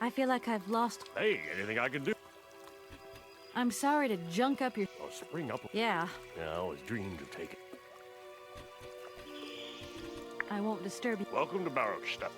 I feel like I've lost... Hey, anything I can do? I'm sorry to junk up your... Oh, spring up. Yeah. Yeah, I always dreamed of taking. I won't disturb you. Welcome to Barrowstep.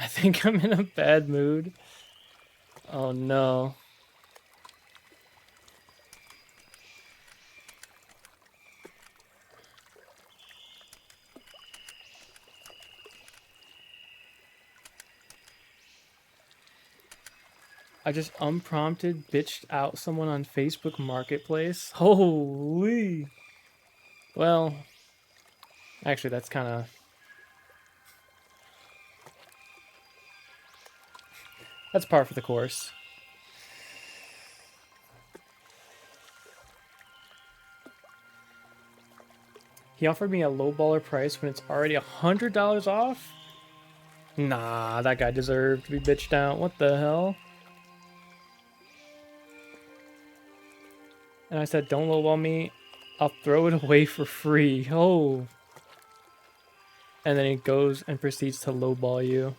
I think I'm in a bad mood. Oh no. I just unprompted bitched out someone on Facebook Marketplace. Holy. Well, actually that's kind of... That's par for the course. He offered me a lowballer price when it's already $100 off? Nah, that guy deserved to be bitched out. What the hell? And I said, don't lowball me. I'll throw it away for free. Oh. And then he goes and proceeds to lowball you.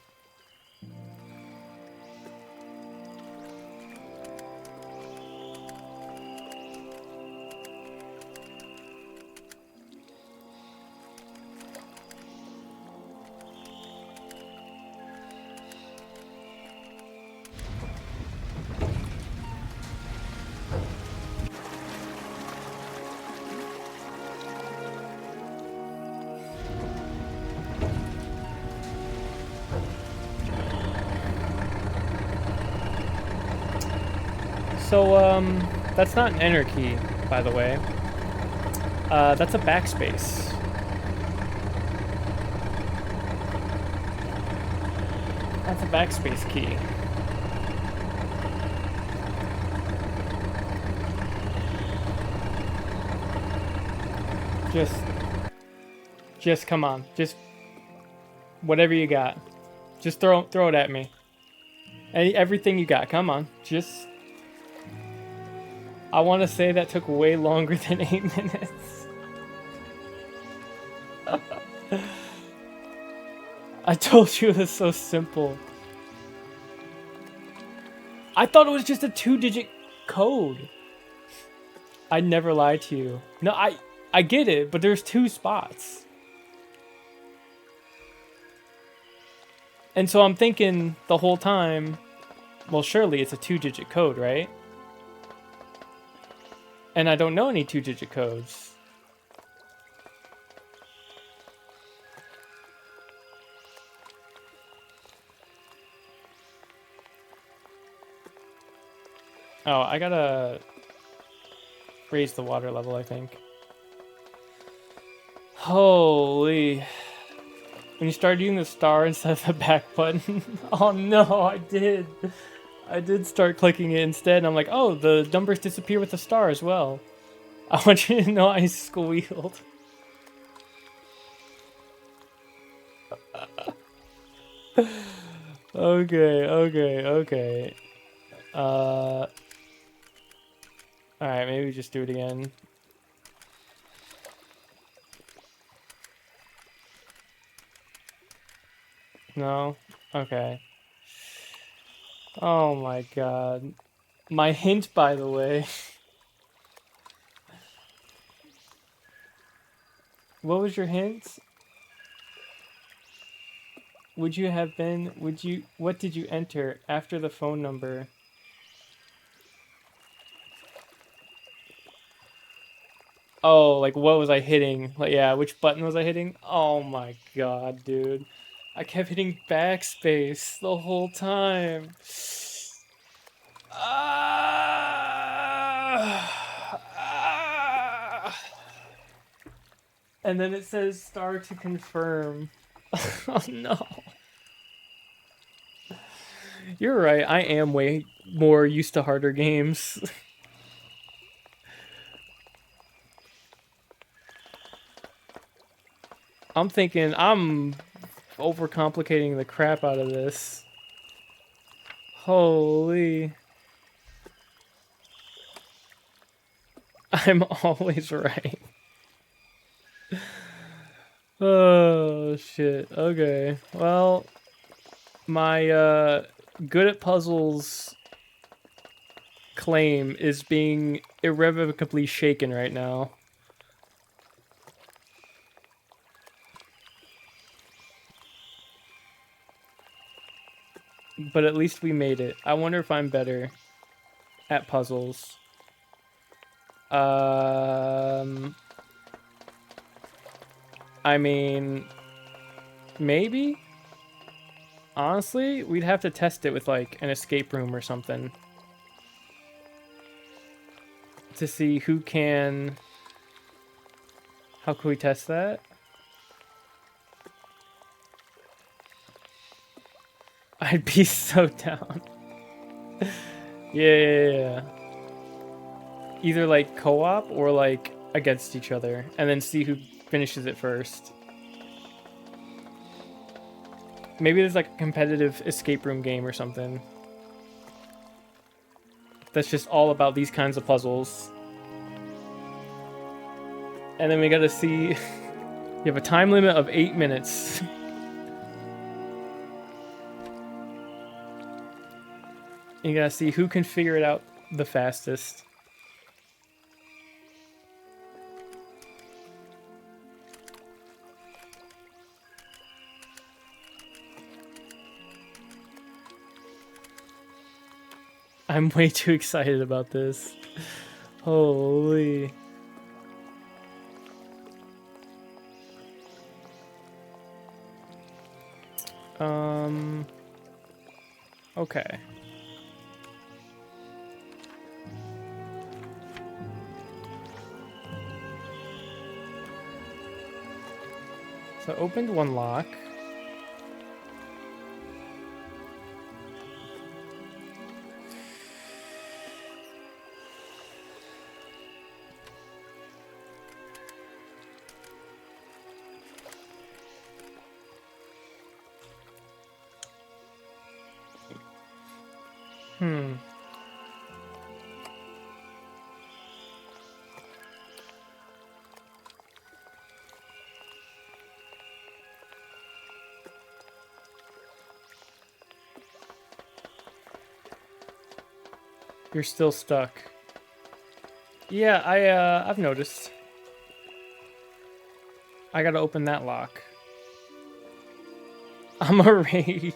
So, that's not an enter key, by the way. That's a backspace. That's a backspace key. Just come on. Just whatever you got. Just throw it at me. Everything you got. Come on. Just... I want to say that took way longer than 8 minutes. I told you it was so simple. I thought it was just a 2-digit code. I never lied to you. No, I get it, but there's 2 spots. And so I'm thinking the whole time, well, surely it's a 2-digit code, right? And I don't know any 2-digit codes. Oh, I gotta raise the water level, I think. Holy. When you started using the star instead of the back button. Oh no, I did. I did start clicking it instead, and I'm like, oh, the numbers disappear with the star as well. I want you to know I squealed. Okay. Alright, maybe just do it again. No? Okay. Oh my god. My hint, by the way. What was your hint? What did you enter after the phone number? Oh, like what was I hitting? Like, yeah, which button was I hitting? Oh my god, dude. I kept hitting backspace the whole time. And then it says star to confirm. Oh no. You're right, I am way more used to harder games. I'm thinking I'm overcomplicating the crap out of this. Holy. I'm always right. Oh, shit. Okay. Well, my good at puzzles claim is being irrevocably shaken right now. but at least we made it. I wonder if I'm better at puzzles. I mean, maybe? Honestly, we'd have to test it with, like, an escape room or something. To see who can... How can we test that? I'd be so down. Yeah. Either like co-op or like against each other, and then see who finishes it first. Maybe there's like a competitive escape room game or something. That's just all about these kinds of puzzles. And then we gotta see... You have a time limit of 8 minutes. You gotta see who can figure it out the fastest. I'm way too excited about this. Holy. Okay. So I opened one lock. You're still stuck. Yeah, I've noticed. I gotta open that lock. I'm a rage.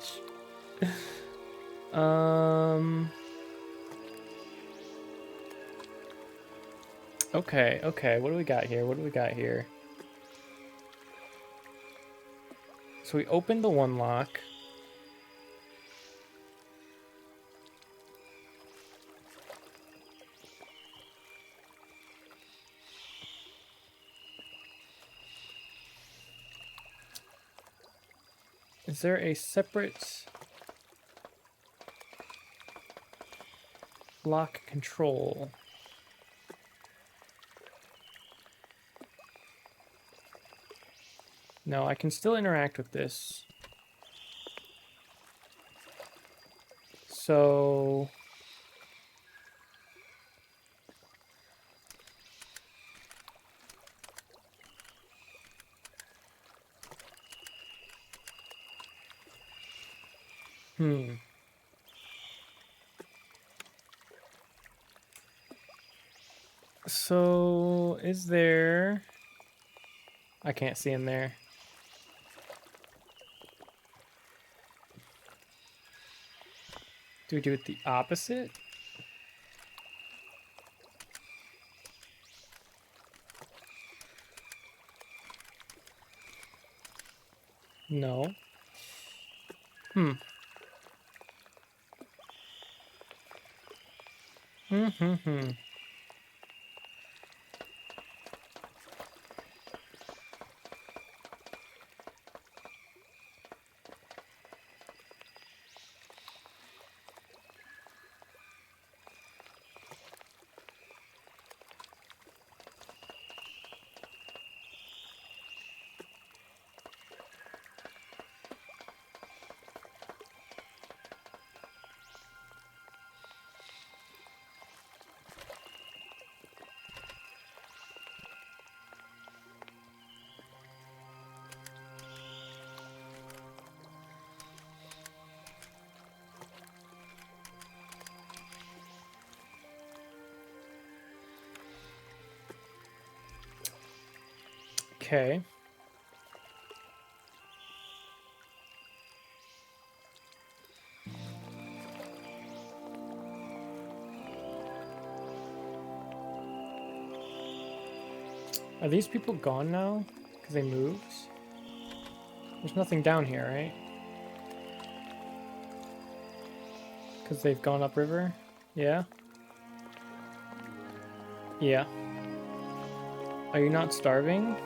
Okay, what do we got here? So we opened the one lock. Is there a separate lock control? No, I can still interact with this. So... So, is there... I can't see in there. Do we do it the opposite? No. Okay. Are these people gone now? Because they moved? There's nothing down here, right? Because they've gone upriver? Yeah? Yeah. Are you not starving?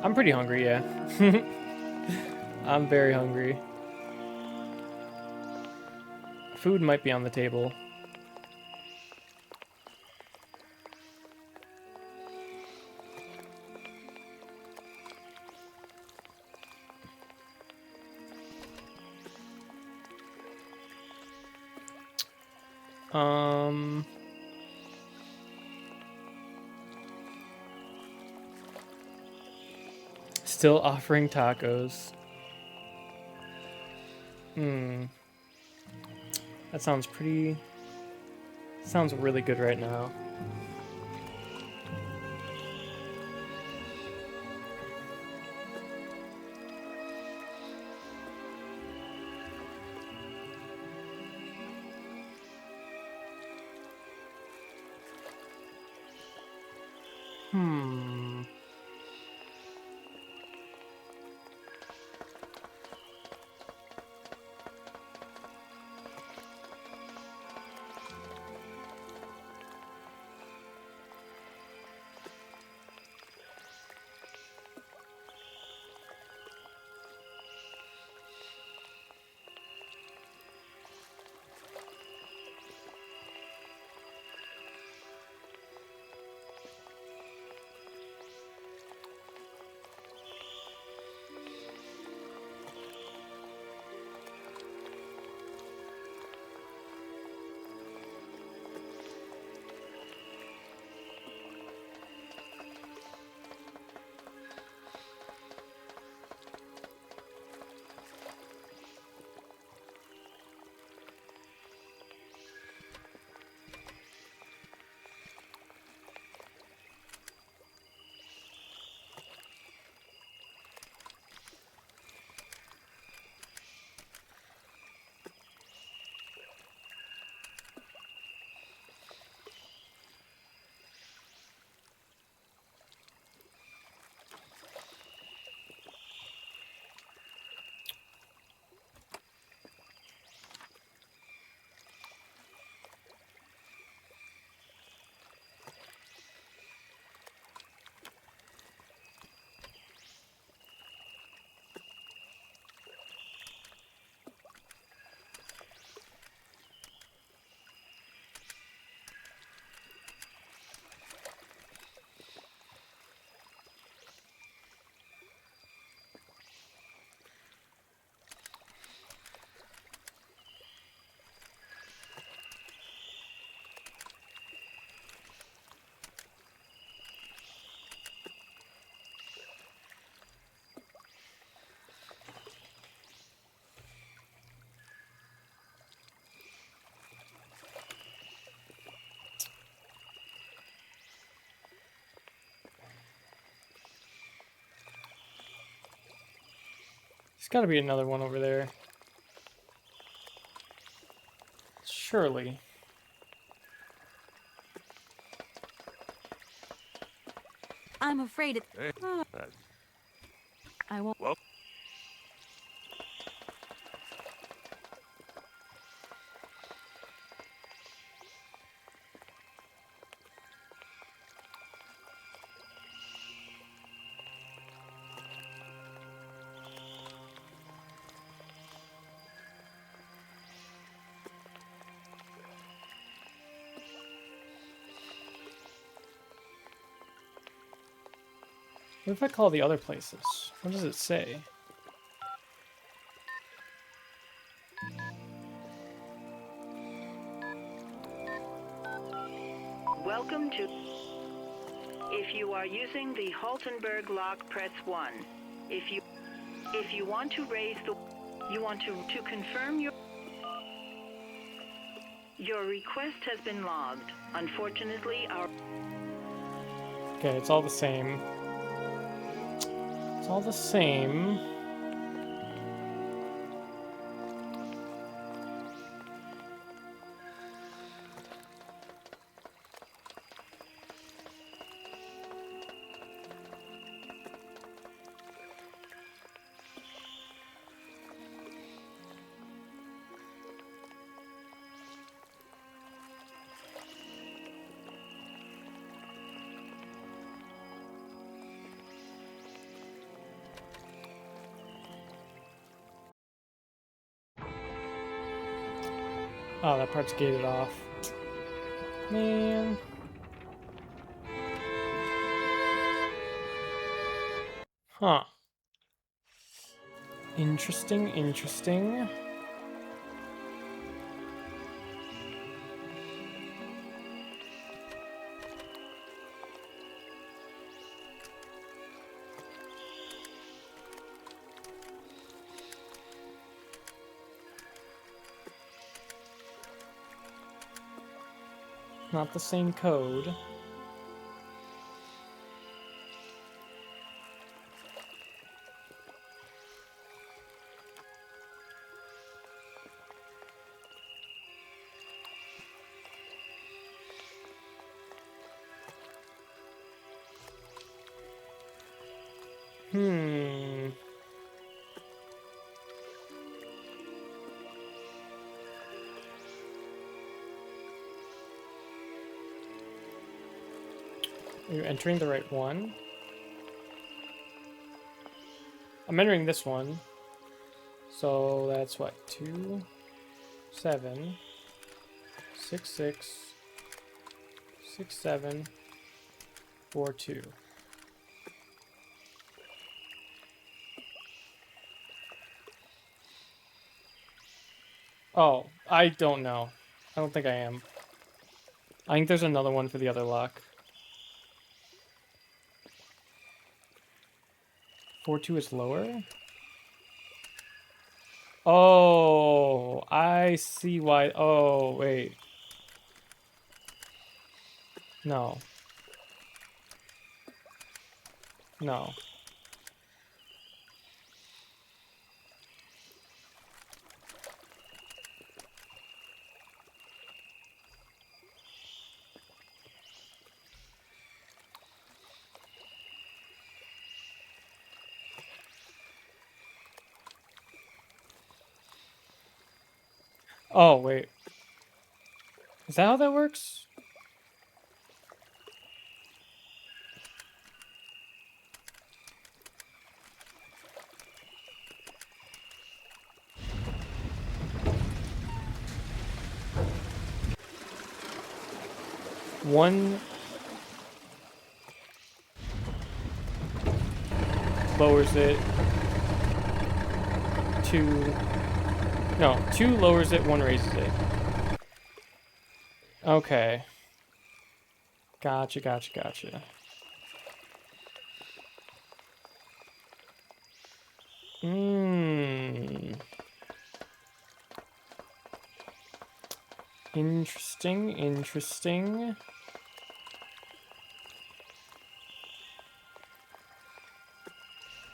I'm pretty hungry, yeah. I'm very hungry. Food might be on the table. Still offering tacos. That sounds pretty... Sounds really good right now. There's gotta be another one over there. Surely. I'm afraid it... I won't... Well. What if I call the other places? What does it say? Welcome to... If you are using the Haltenberg lock, press 1. If you want to raise the... You want to confirm your request has been logged. Unfortunately, our... Okay, it's all the same. It's all the same. Oh, that part's gated off. Man. Huh. Interesting, interesting. Not the same code. Are you entering the right one? I'm entering this one. So that's what? 2, 7, 6, 6, 6, 7, 4, 2. Oh, I don't know. I don't think I am. I think there's another one for the other lock. 4-2 is lower? Oh, I see why. Oh, wait. No. No. Oh, wait. Is that how that works? One lowers it. 2. No, 2 lowers it, 1 raises it. Okay. Gotcha, gotcha, gotcha. Interesting, interesting.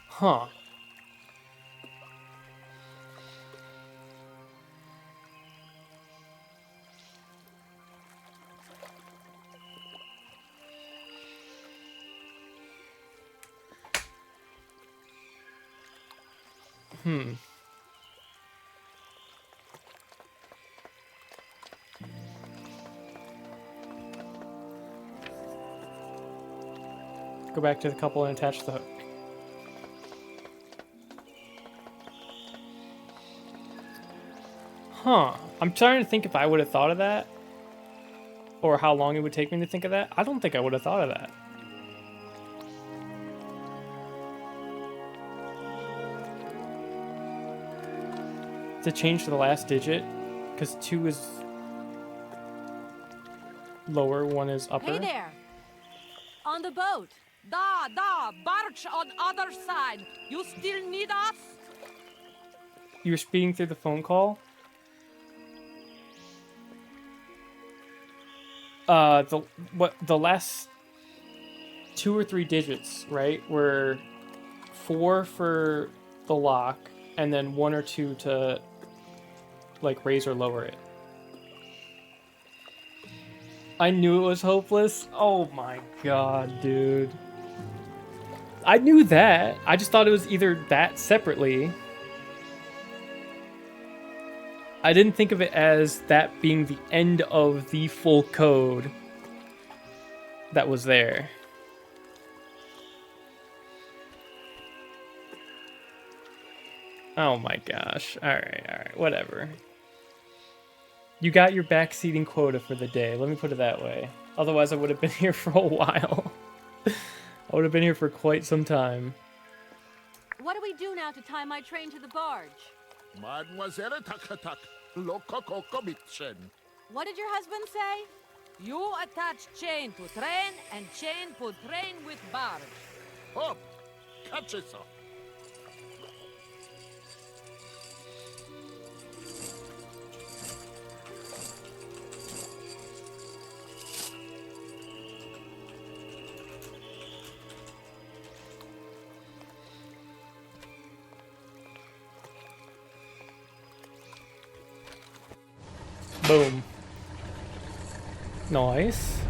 Huh. Go back to the couple and attach the hook. Huh. I'm trying to think if I would have thought of that. Or how long it would take me to think of that. I don't think I would have thought of that. To change the last digit, because 2 is lower, 1 is upper. Hey there! On the boat! Da, barge on other side! You still need us? You were speeding through the phone call? The last 2 or 3 digits, right, were 4 for the lock, and then 1 or 2 to, like, raise or lower it. I knew it was hopeless. Oh my god, dude. I knew that. I just thought it was either that separately. I didn't think of it as that being the end of the full code that was there. Oh my gosh. Alright, whatever. You got your backseating quota for the day. Let me put it that way. Otherwise, I would have been here for a while. I would have been here for quite some time. What do we do now to tie my train to the barge? Mademoiselle Takatak, Lokokokomitchen. What did your husband say? You attach chain to train and chain put train with barge. Hop, catch it, sir. Boom. Nice.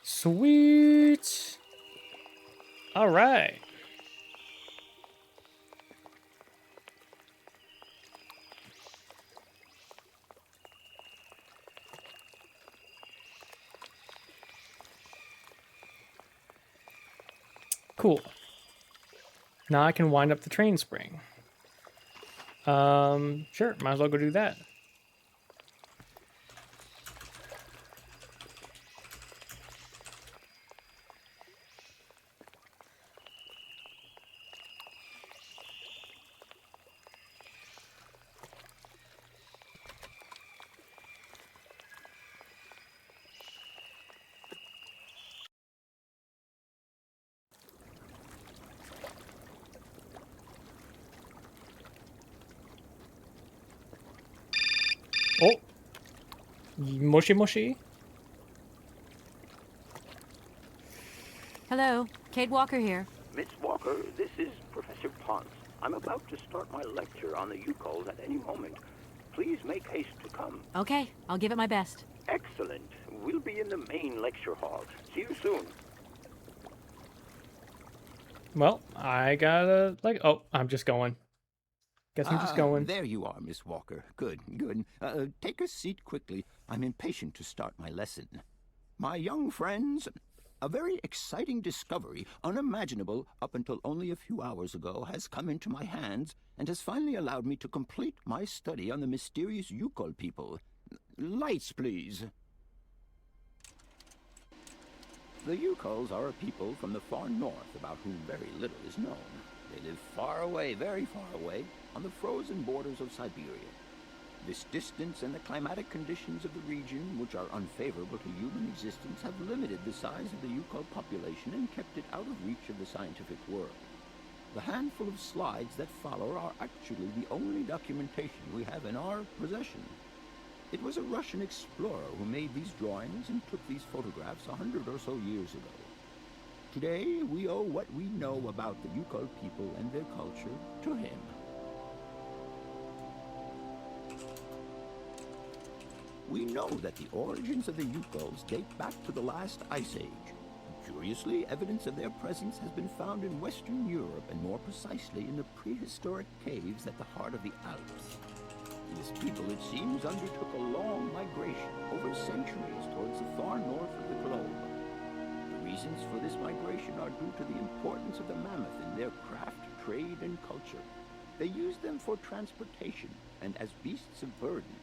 Sweet. All right. Cool. Now I can wind up the train spring. Sure, might as well go do that. Oh, Moshi Moshi. Hello, Kate Walker here. Miss Walker, this is Professor Ponce. I'm about to start my lecture on the Yukols at any moment. Please make haste to come. Okay, I'll give it my best. Excellent. We'll be in the main lecture hall. See you soon. Well, I gotta, like, oh, I'm just going. Guess I'm just going. There you are, Miss Walker. Good, good. Take a seat quickly. I'm impatient to start my lesson. My young friends, a very exciting discovery, unimaginable up until only a few hours ago, has come into my hands and has finally allowed me to complete my study on the mysterious Yukol people. Lights, please. The Yukols are a people from the far north about whom very little is known. They live far away, very far away, on the frozen borders of Siberia. This distance and the climatic conditions of the region, which are unfavorable to human existence, have limited the size of the Yukol population and kept it out of reach of the scientific world. The handful of slides that follow are actually the only documentation we have in our possession. It was a Russian explorer who made these drawings and took these photographs 100 or so years ago. Today, we owe what we know about the Yukol people and their culture to him. We know that the origins of the Yukols date back to the last Ice Age. Curiously, evidence of their presence has been found in Western Europe, and more precisely in the prehistoric caves at the heart of the Alps. This people, it seems, undertook a long migration over centuries towards the far north of the globe. The reasons for this migration are due to the importance of the mammoth in their craft, trade, and culture. They used them for transportation and as beasts of burden.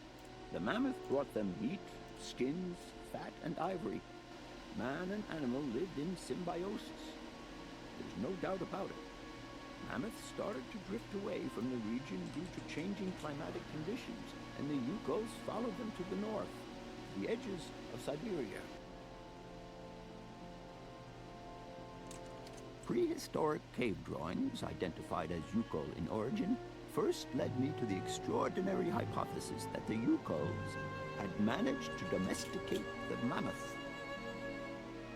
The mammoth brought them meat, skins, fat, and ivory. Man and animal lived in symbiosis. There's no doubt about it. Mammoths started to drift away from the region due to changing climatic conditions, and the Yukols followed them to the north, the edges of Siberia. Prehistoric cave drawings, identified as Yukol in origin, first led me to the extraordinary hypothesis that the Yukols had managed to domesticate the mammoth.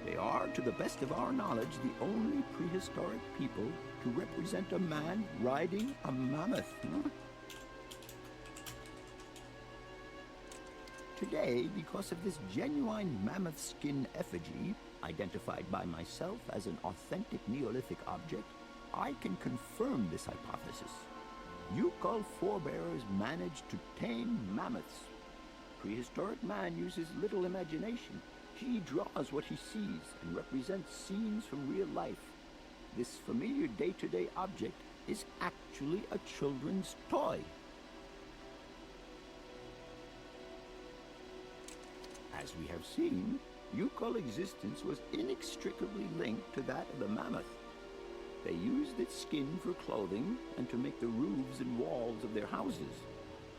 They are, to the best of our knowledge, the only prehistoric people to represent a man riding a mammoth. Today, because of this genuine mammoth skin effigy, identified by myself as an authentic Neolithic object, I can confirm this hypothesis. Yukol forebears managed to tame mammoths. Prehistoric man uses little imagination. He draws what he sees and represents scenes from real life. This familiar day-to-day object is actually a children's toy. As we have seen, Yukol existence was inextricably linked to that of the mammoth. They used its skin for clothing and to make the roofs and walls of their houses.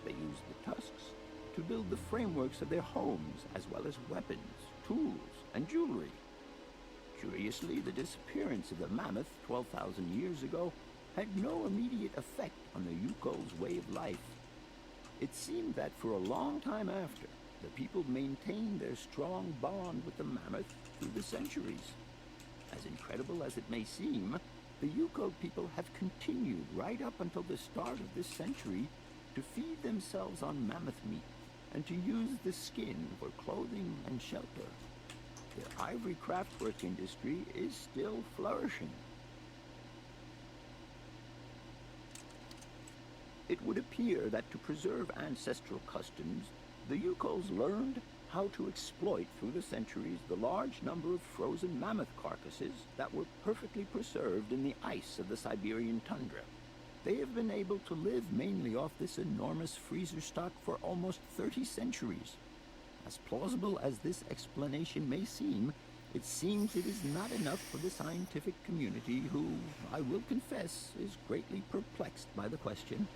They used the tusks to build the frameworks of their homes, as well as weapons, tools, and jewelry. Curiously, the disappearance of the mammoth 12,000 years ago had no immediate effect on the Yukol's way of life. It seemed that for a long time after, the people maintained their strong bond with the mammoth through the centuries. As incredible as it may seem, the Yukol people have continued right up until the start of this century to feed themselves on mammoth meat and to use the skin for clothing and shelter. Their ivory craftwork industry is still flourishing. It would appear that to preserve ancestral customs, the Yukols learned how to exploit through the centuries the large number of frozen mammoth carcasses that were perfectly preserved in the ice of the Siberian tundra. They have been able to live mainly off this enormous freezer stock for almost 30 centuries. As plausible as this explanation may seem, it seems it is not enough for the scientific community who, I will confess, is greatly perplexed by the question.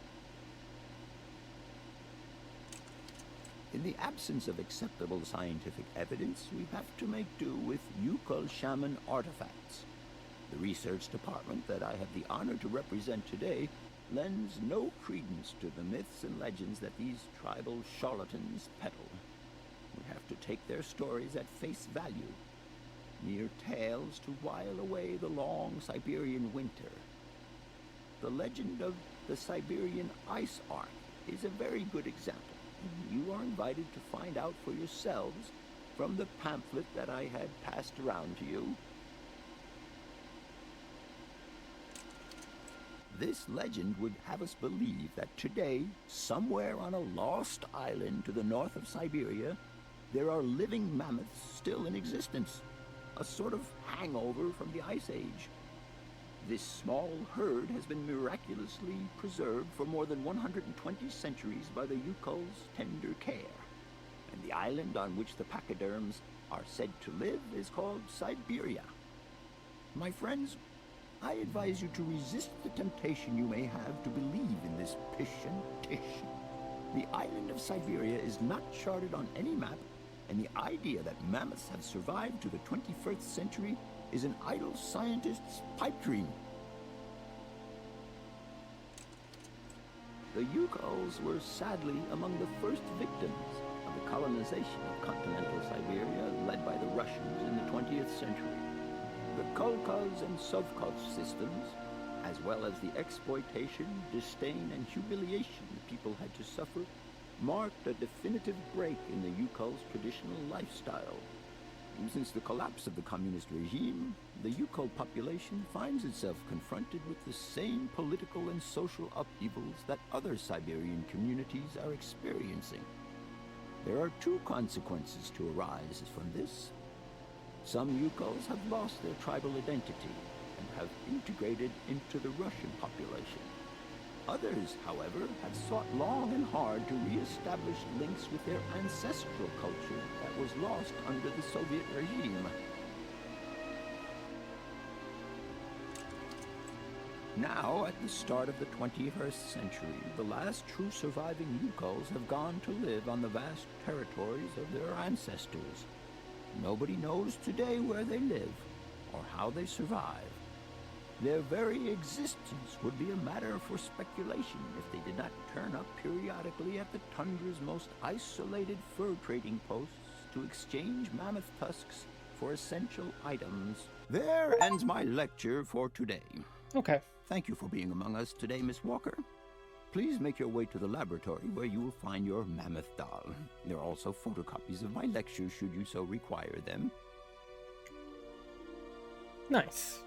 In the absence of acceptable scientific evidence, we have to make do with Yukol shaman artifacts. The research department that I have the honor to represent today lends no credence to the myths and legends that these tribal charlatans peddle. We have to take their stories at face value, mere tales to while away the long Siberian winter. The legend of the Siberian Ice Ark is a very good example, and you are invited to find out for yourselves from the pamphlet that I had passed around to you. This legend would have us believe that today, somewhere on a lost island to the north of Siberia, there are living mammoths still in existence, a sort of hangover from the Ice Age. This small herd has been miraculously preserved for more than 120 centuries by the Yukol's tender care, and the island on which the pachyderms are said to live is called Siberia. My friends, I advise you to resist the temptation you may have to believe in this pish and tish. The island of Siberia is not charted on any map, and the idea that mammoths have survived to the 21st century is an idle scientist's pipe dream. The Yukols were sadly among the first victims of the colonization of continental Siberia led by the Russians in the 20th century. The kolkhoz and sovkhoz systems, as well as the exploitation, disdain, and humiliation the people had to suffer, marked a definitive break in the Yukol's traditional lifestyle. Since the collapse of the communist regime, the Yukol population finds itself confronted with the same political and social upheavals that other Siberian communities are experiencing. There are two consequences to arise from this. Some Yukols have lost their tribal identity and have integrated into the Russian population. Others, however, have sought long and hard to re-establish links with their ancestral culture that was lost under the Soviet regime. Now, at the start of the 21st century, the last true surviving Yukols have gone to live on the vast territories of their ancestors. Nobody knows today where they live or how they survive. Their very existence would be a matter for speculation if they did not turn up periodically at the tundra's most isolated fur trading posts to exchange mammoth tusks for essential items. There ends my lecture for today. Okay. Thank you for being among us today, Miss Walker. Please make your way to the laboratory where you will find your mammoth doll. There are also photocopies of my lectures should you so require them. Nice.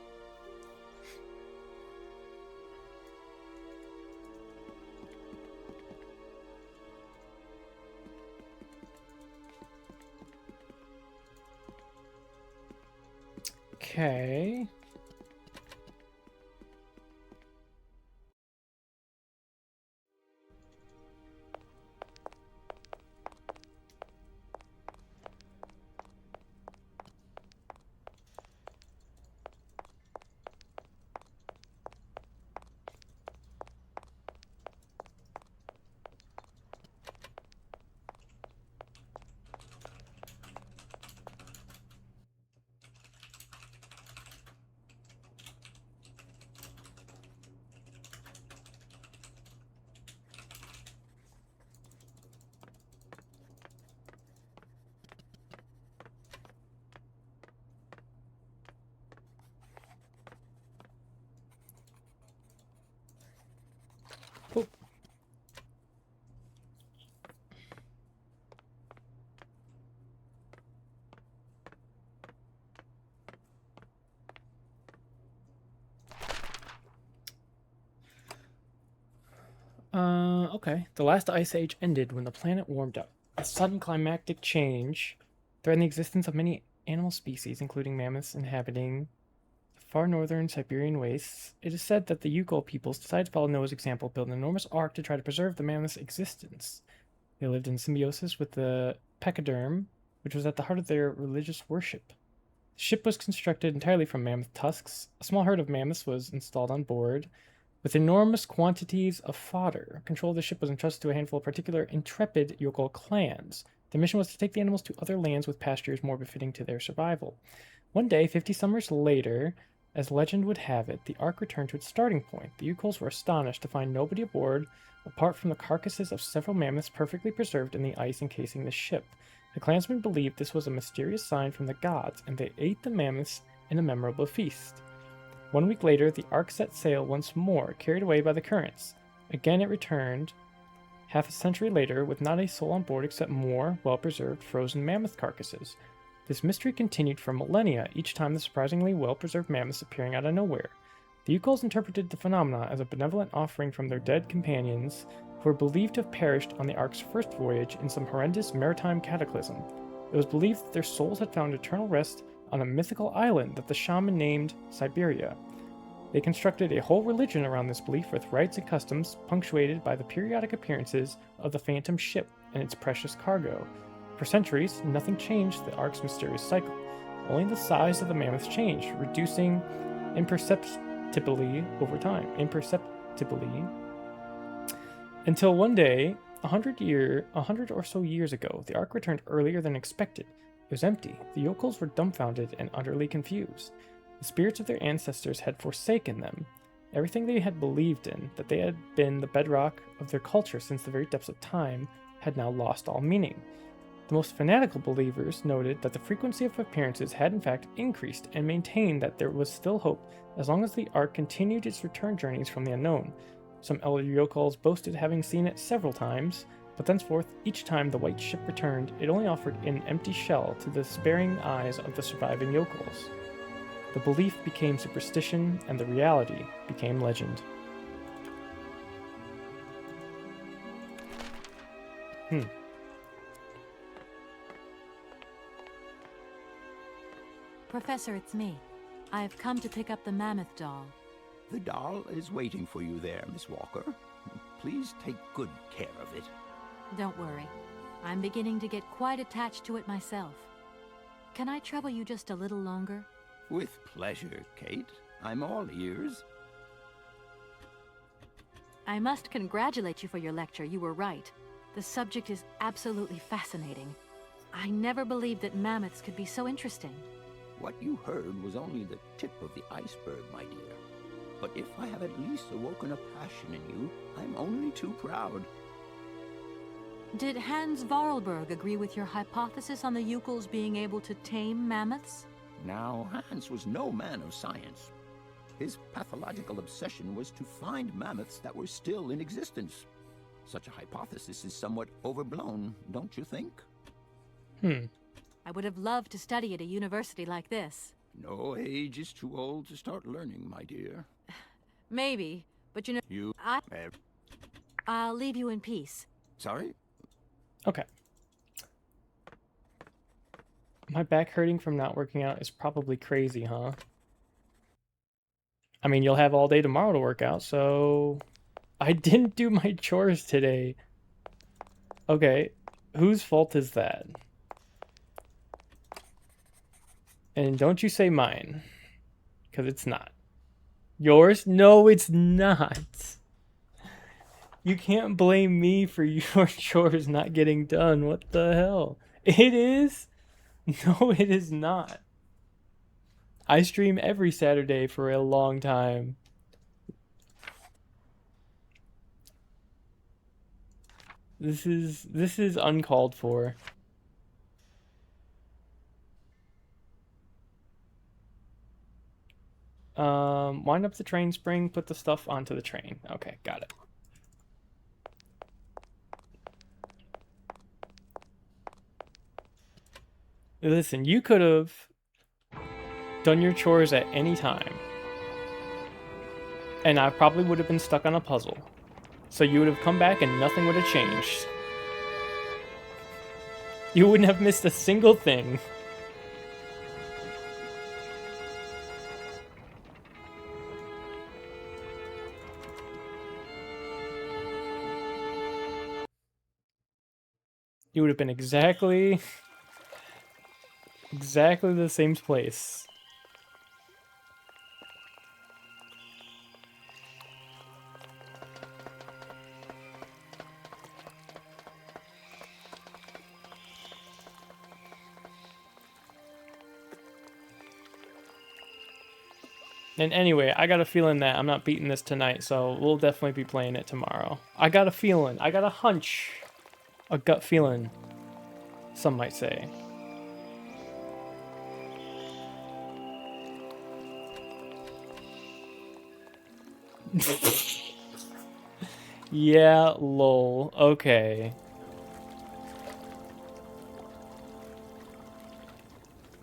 Okay. Okay. The last ice age ended when the planet warmed up. A sudden climactic change threatened the existence of many animal species, including mammoths inhabiting the far northern Siberian wastes. It is said that the Yukol peoples decided to follow Noah's example, build an enormous ark to try to preserve the mammoth's existence. They lived in symbiosis with the pachyderm, which was at the heart of their religious worship. The ship was constructed entirely from mammoth tusks. A small herd of mammoths was installed on board, with enormous quantities of fodder. Control of the ship was entrusted to a handful of particular intrepid Yukol clans. The mission was to take the animals to other lands with pastures more befitting to their survival. One day, 50 summers later, as legend would have it, the ark returned to its starting point. The Yukols were astonished to find nobody aboard apart from the carcasses of several mammoths perfectly preserved in the ice encasing the ship. The clansmen believed this was a mysterious sign from the gods, and they ate the mammoths in a memorable feast. 1 week later, the ark set sail once more, carried away by the currents. Again it returned, half a century later, with not a soul on board except more well-preserved frozen mammoth carcasses. This mystery continued for millennia, each time the surprisingly well-preserved mammoths appearing out of nowhere. The Yukols interpreted the phenomena as a benevolent offering from their dead companions, who were believed to have perished on the ark's first voyage in some horrendous maritime cataclysm. It was believed that their souls had found eternal rest on a mythical island that the shaman named Siberia. They constructed a whole religion around this belief with rites and customs punctuated by the periodic appearances of the phantom ship and its precious cargo. For centuries, nothing changed the ark's mysterious cycle. Only the size of the mammoths changed, reducing imperceptibly over time. Until one day, 100 or so years ago, the ark returned earlier than expected. It was empty. The Yokels were dumbfounded and utterly confused. The spirits of their ancestors had forsaken them. Everything they had believed in, that they had been the bedrock of their culture since the very depths of time, had now lost all meaning. The most fanatical believers noted that the frequency of appearances had in fact increased and maintained that there was still hope as long as the ark continued its return journeys from the unknown. Some elder Yokels boasted having seen it several times, but thenceforth, each time the white ship returned, it only offered an empty shell to the despairing eyes of the surviving Yokels. The belief became superstition, and the reality became legend. Professor, it's me. I've come to pick up the mammoth doll. The doll is waiting for you there, Miss Walker. Please take good care of it. Don't worry. I'm beginning to get quite attached to it myself. Can I trouble you just a little longer? With pleasure, Kate. I'm all ears. I must congratulate you for your lecture. You were right. The subject is absolutely fascinating. I never believed that mammoths could be so interesting. What you heard was only the tip of the iceberg, my dear. But if I have at least awoken a passion in you, I'm only too proud. Did Hans Vorarlberg agree with your hypothesis on the Yukels being able to tame mammoths? Now, Hans was no man of science. His pathological obsession was to find mammoths that were still in existence. Such a hypothesis is somewhat overblown, don't you think? I would have loved to study at a university like this. No age is too old to start learning, my dear. Maybe, but you know... I'll leave you in peace. Sorry? Okay. My back hurting from not working out is probably crazy, huh? I mean, you'll have all day tomorrow to work out, so... I didn't do my chores today. Okay, whose fault is that? And don't you say mine, because it's not. Yours? No, it's not. You can't blame me for your chores not getting done. What the hell? It is? No, it is not. I stream every Saturday for a long time. This is uncalled for. Wind up the train spring, put the stuff onto the train. Okay, got it. Listen, you could have done your chores at any time. And I probably would have been stuck on a puzzle. So you would have come back and nothing would have changed. You wouldn't have missed a single thing. You would have been exactly the same place. And anyway, I got a feeling that I'm not beating this tonight, so we'll definitely be playing it tomorrow. I got a feeling. I got a hunch. A gut feeling, some might say. Yeah, lol. Okay.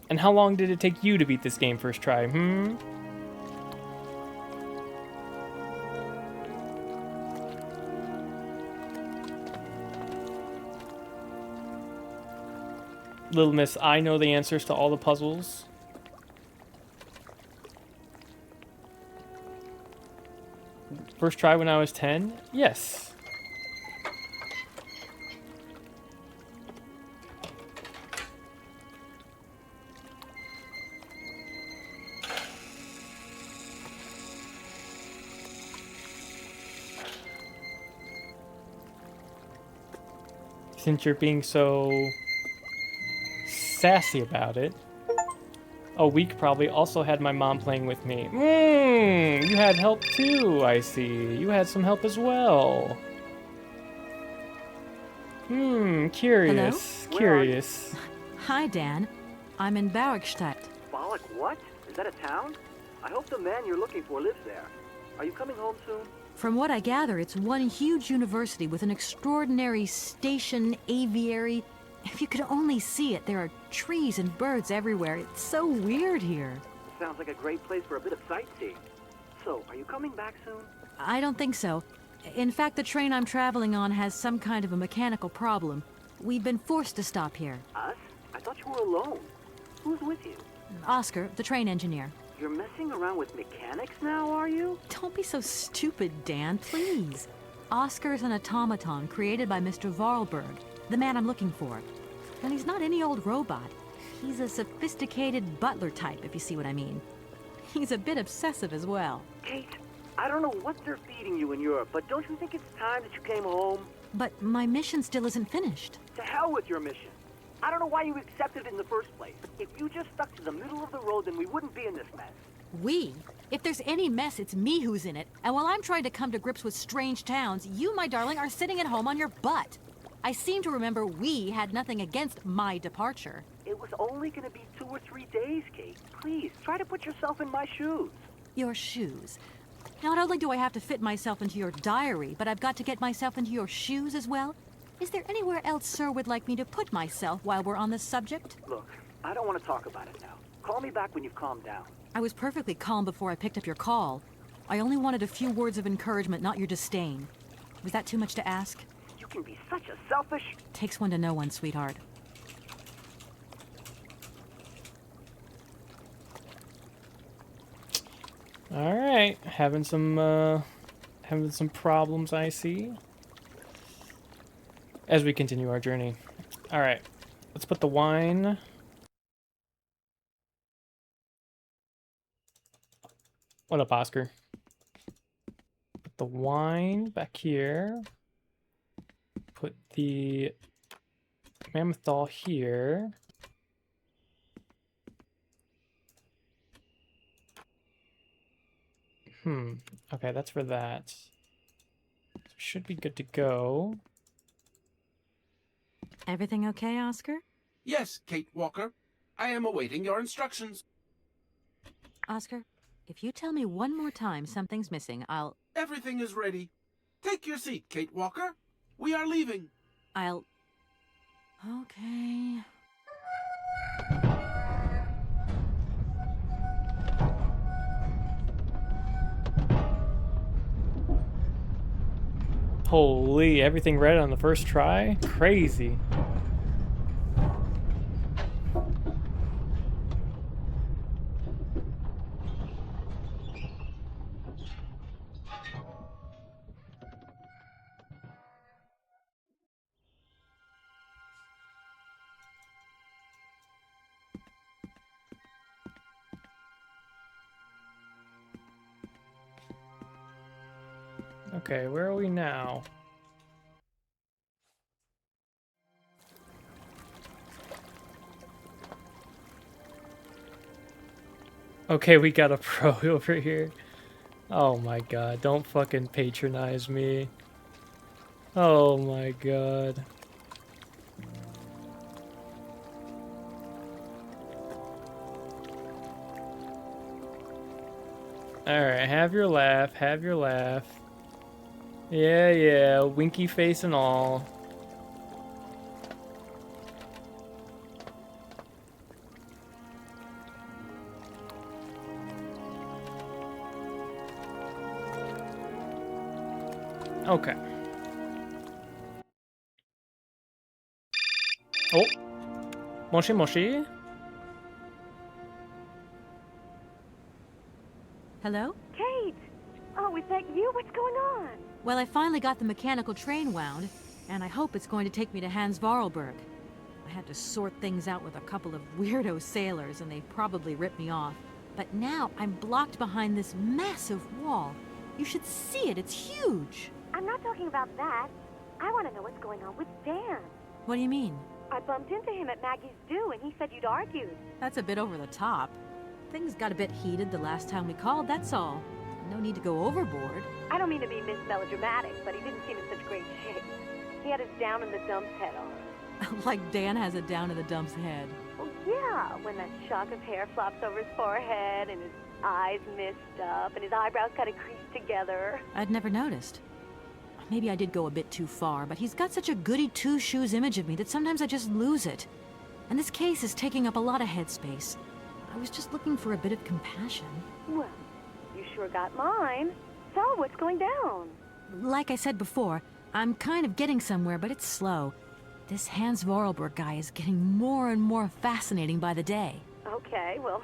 And how long did it take you to beat this game first try, hmm? Little Miss, I know the answers to all the puzzles. First try when I was 10? Yes. Since you're being so sassy about it. A week probably also had my mom playing with me. You had help too, I see. You had some help as well. Curious. Hello? Curious. Hi, Dan. I'm in Barrickstadt. Bollock, what? Is that a town? I hope the man you're looking for lives there. Are you coming home soon? From what I gather, it's one huge university with an extraordinary station aviary. If you could only see it, there are trees and birds everywhere. It's so weird here. Sounds like a great place for a bit of sightseeing. So, are you coming back soon? I don't think so. In fact, the train I'm traveling on has some kind of a mechanical problem. We've been forced to stop here. Us? I thought you were alone. Who's with you? Oscar, the train engineer. You're messing around with mechanics now, are you? Don't be so stupid, Dan, please. Oscar's an automaton created by Mr. Vorarlberg, the man I'm looking for. And he's not any old robot. He's a sophisticated butler type, if you see what I mean. He's a bit obsessive as well. Kate, I don't know what they're feeding you in Europe, but don't you think it's time that you came home? But my mission still isn't finished. To hell with your mission. I don't know why you accepted it in the first place. If you just stuck to the middle of the road, then we wouldn't be in this mess. We? If there's any mess, it's me who's in it. And while I'm trying to come to grips with strange towns, you, my darling, are sitting at home on your butt. I seem to remember we had nothing against my departure. It was only going to be 2 or 3 days, Kate. Please, try to put yourself in my shoes. Your shoes. Not only do I have to fit myself into your diary, but I've got to get myself into your shoes as well? Is there anywhere else Sir would like me to put myself while we're on this subject? Look, I don't want to talk about it now. Call me back when you've calmed down. I was perfectly calm before I picked up your call. I only wanted a few words of encouragement, not your disdain. Was that too much to ask? You can be such a selfish... Takes one to know one, sweetheart. All right, having some problems, I see. As we continue our journey. All right, let's put the wine. What up, Oscar? Put the wine back here. Put the mammoth doll here. Okay, that's for that. Should be good to go. Everything okay, Oscar? Yes, Kate Walker. I am awaiting your instructions. Oscar, if you tell me one more time something's missing, I'll... Everything is ready. Take your seat, Kate Walker. We are leaving. I'll... Okay... Holy, everything read on the first try? Crazy. Okay, where are we now? Okay, we got a pro over here. Oh my god, don't fucking patronize me. Oh my god. Alright, have your laugh, have your laugh. Yeah, yeah, winky face and all. Okay. Oh. Moshi Moshi. Hello? Kate! Oh, is that you? What's going on? Well, I finally got the mechanical train wound, and I hope it's going to take me to Hans Vorarlberg. I had to sort things out with a couple of weirdo sailors, and they probably ripped me off. But now I'm blocked behind this massive wall. You should see it, it's huge! I'm not talking about that. I want to know what's going on with Dan. What do you mean? I bumped into him at Maggie's Do, and he said you'd argued. That's a bit over the top. Things got a bit heated the last time we called, that's all. No need to go overboard. I don't mean to be Miss Melodramatic, but he didn't seem in such great shape. He had his down in the dumps head on. Like Dan has a down in the dumps head. Well, yeah, when that shock of hair flops over his forehead, and his eyes mist up, and his eyebrows kind of creased together. I'd never noticed. Maybe I did go a bit too far, but he's got such a goody two-shoes image of me that sometimes I just lose it. And this case is taking up a lot of headspace. I was just looking for a bit of compassion. Well, you sure got mine. So, what's going down? Like I said before, I'm kind of getting somewhere, but it's slow. This Hans Vorarlberg guy is getting more and more fascinating by the day. Okay, well,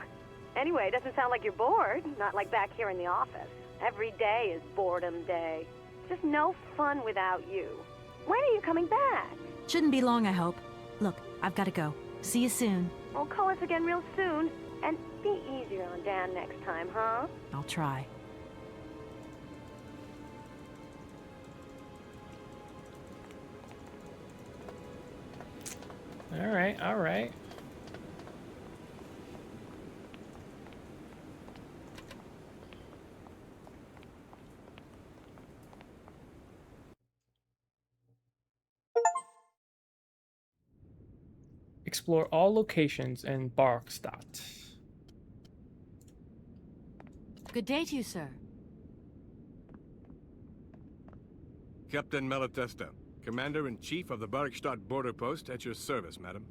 anyway, it doesn't sound like you're bored. Not like back here in the office. Every day is boredom day. Just no fun without you. When are you coming back? Shouldn't be long, I hope. Look, I've got to go. See you soon. Well, call us again real soon. And be easier on Dan next time, huh? I'll try. All right, all right. Explore all locations in Barkstadt. Good day to you, sir. Captain Malatesta, Commander-in-Chief of the Barkstadt Border Post, at your service, madam.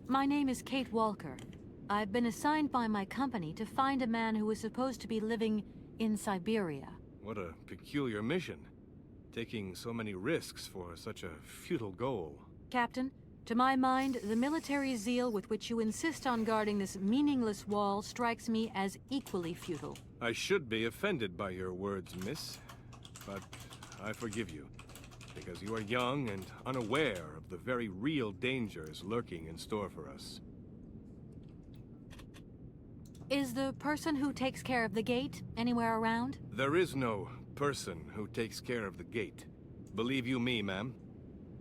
My name is Kate Walker. I've been assigned by my company to find a man who is supposed to be living in Siberia. What a peculiar mission. Taking so many risks for such a futile goal. Captain, To my mind, the military zeal with which you insist on guarding this meaningless wall strikes me as equally futile. I should be offended by your words, miss. But I forgive you. Because you are young and unaware of the very real dangers lurking in store for us. Is the person who takes care of the gate anywhere around? There is no person who takes care of the gate. Believe you me, ma'am.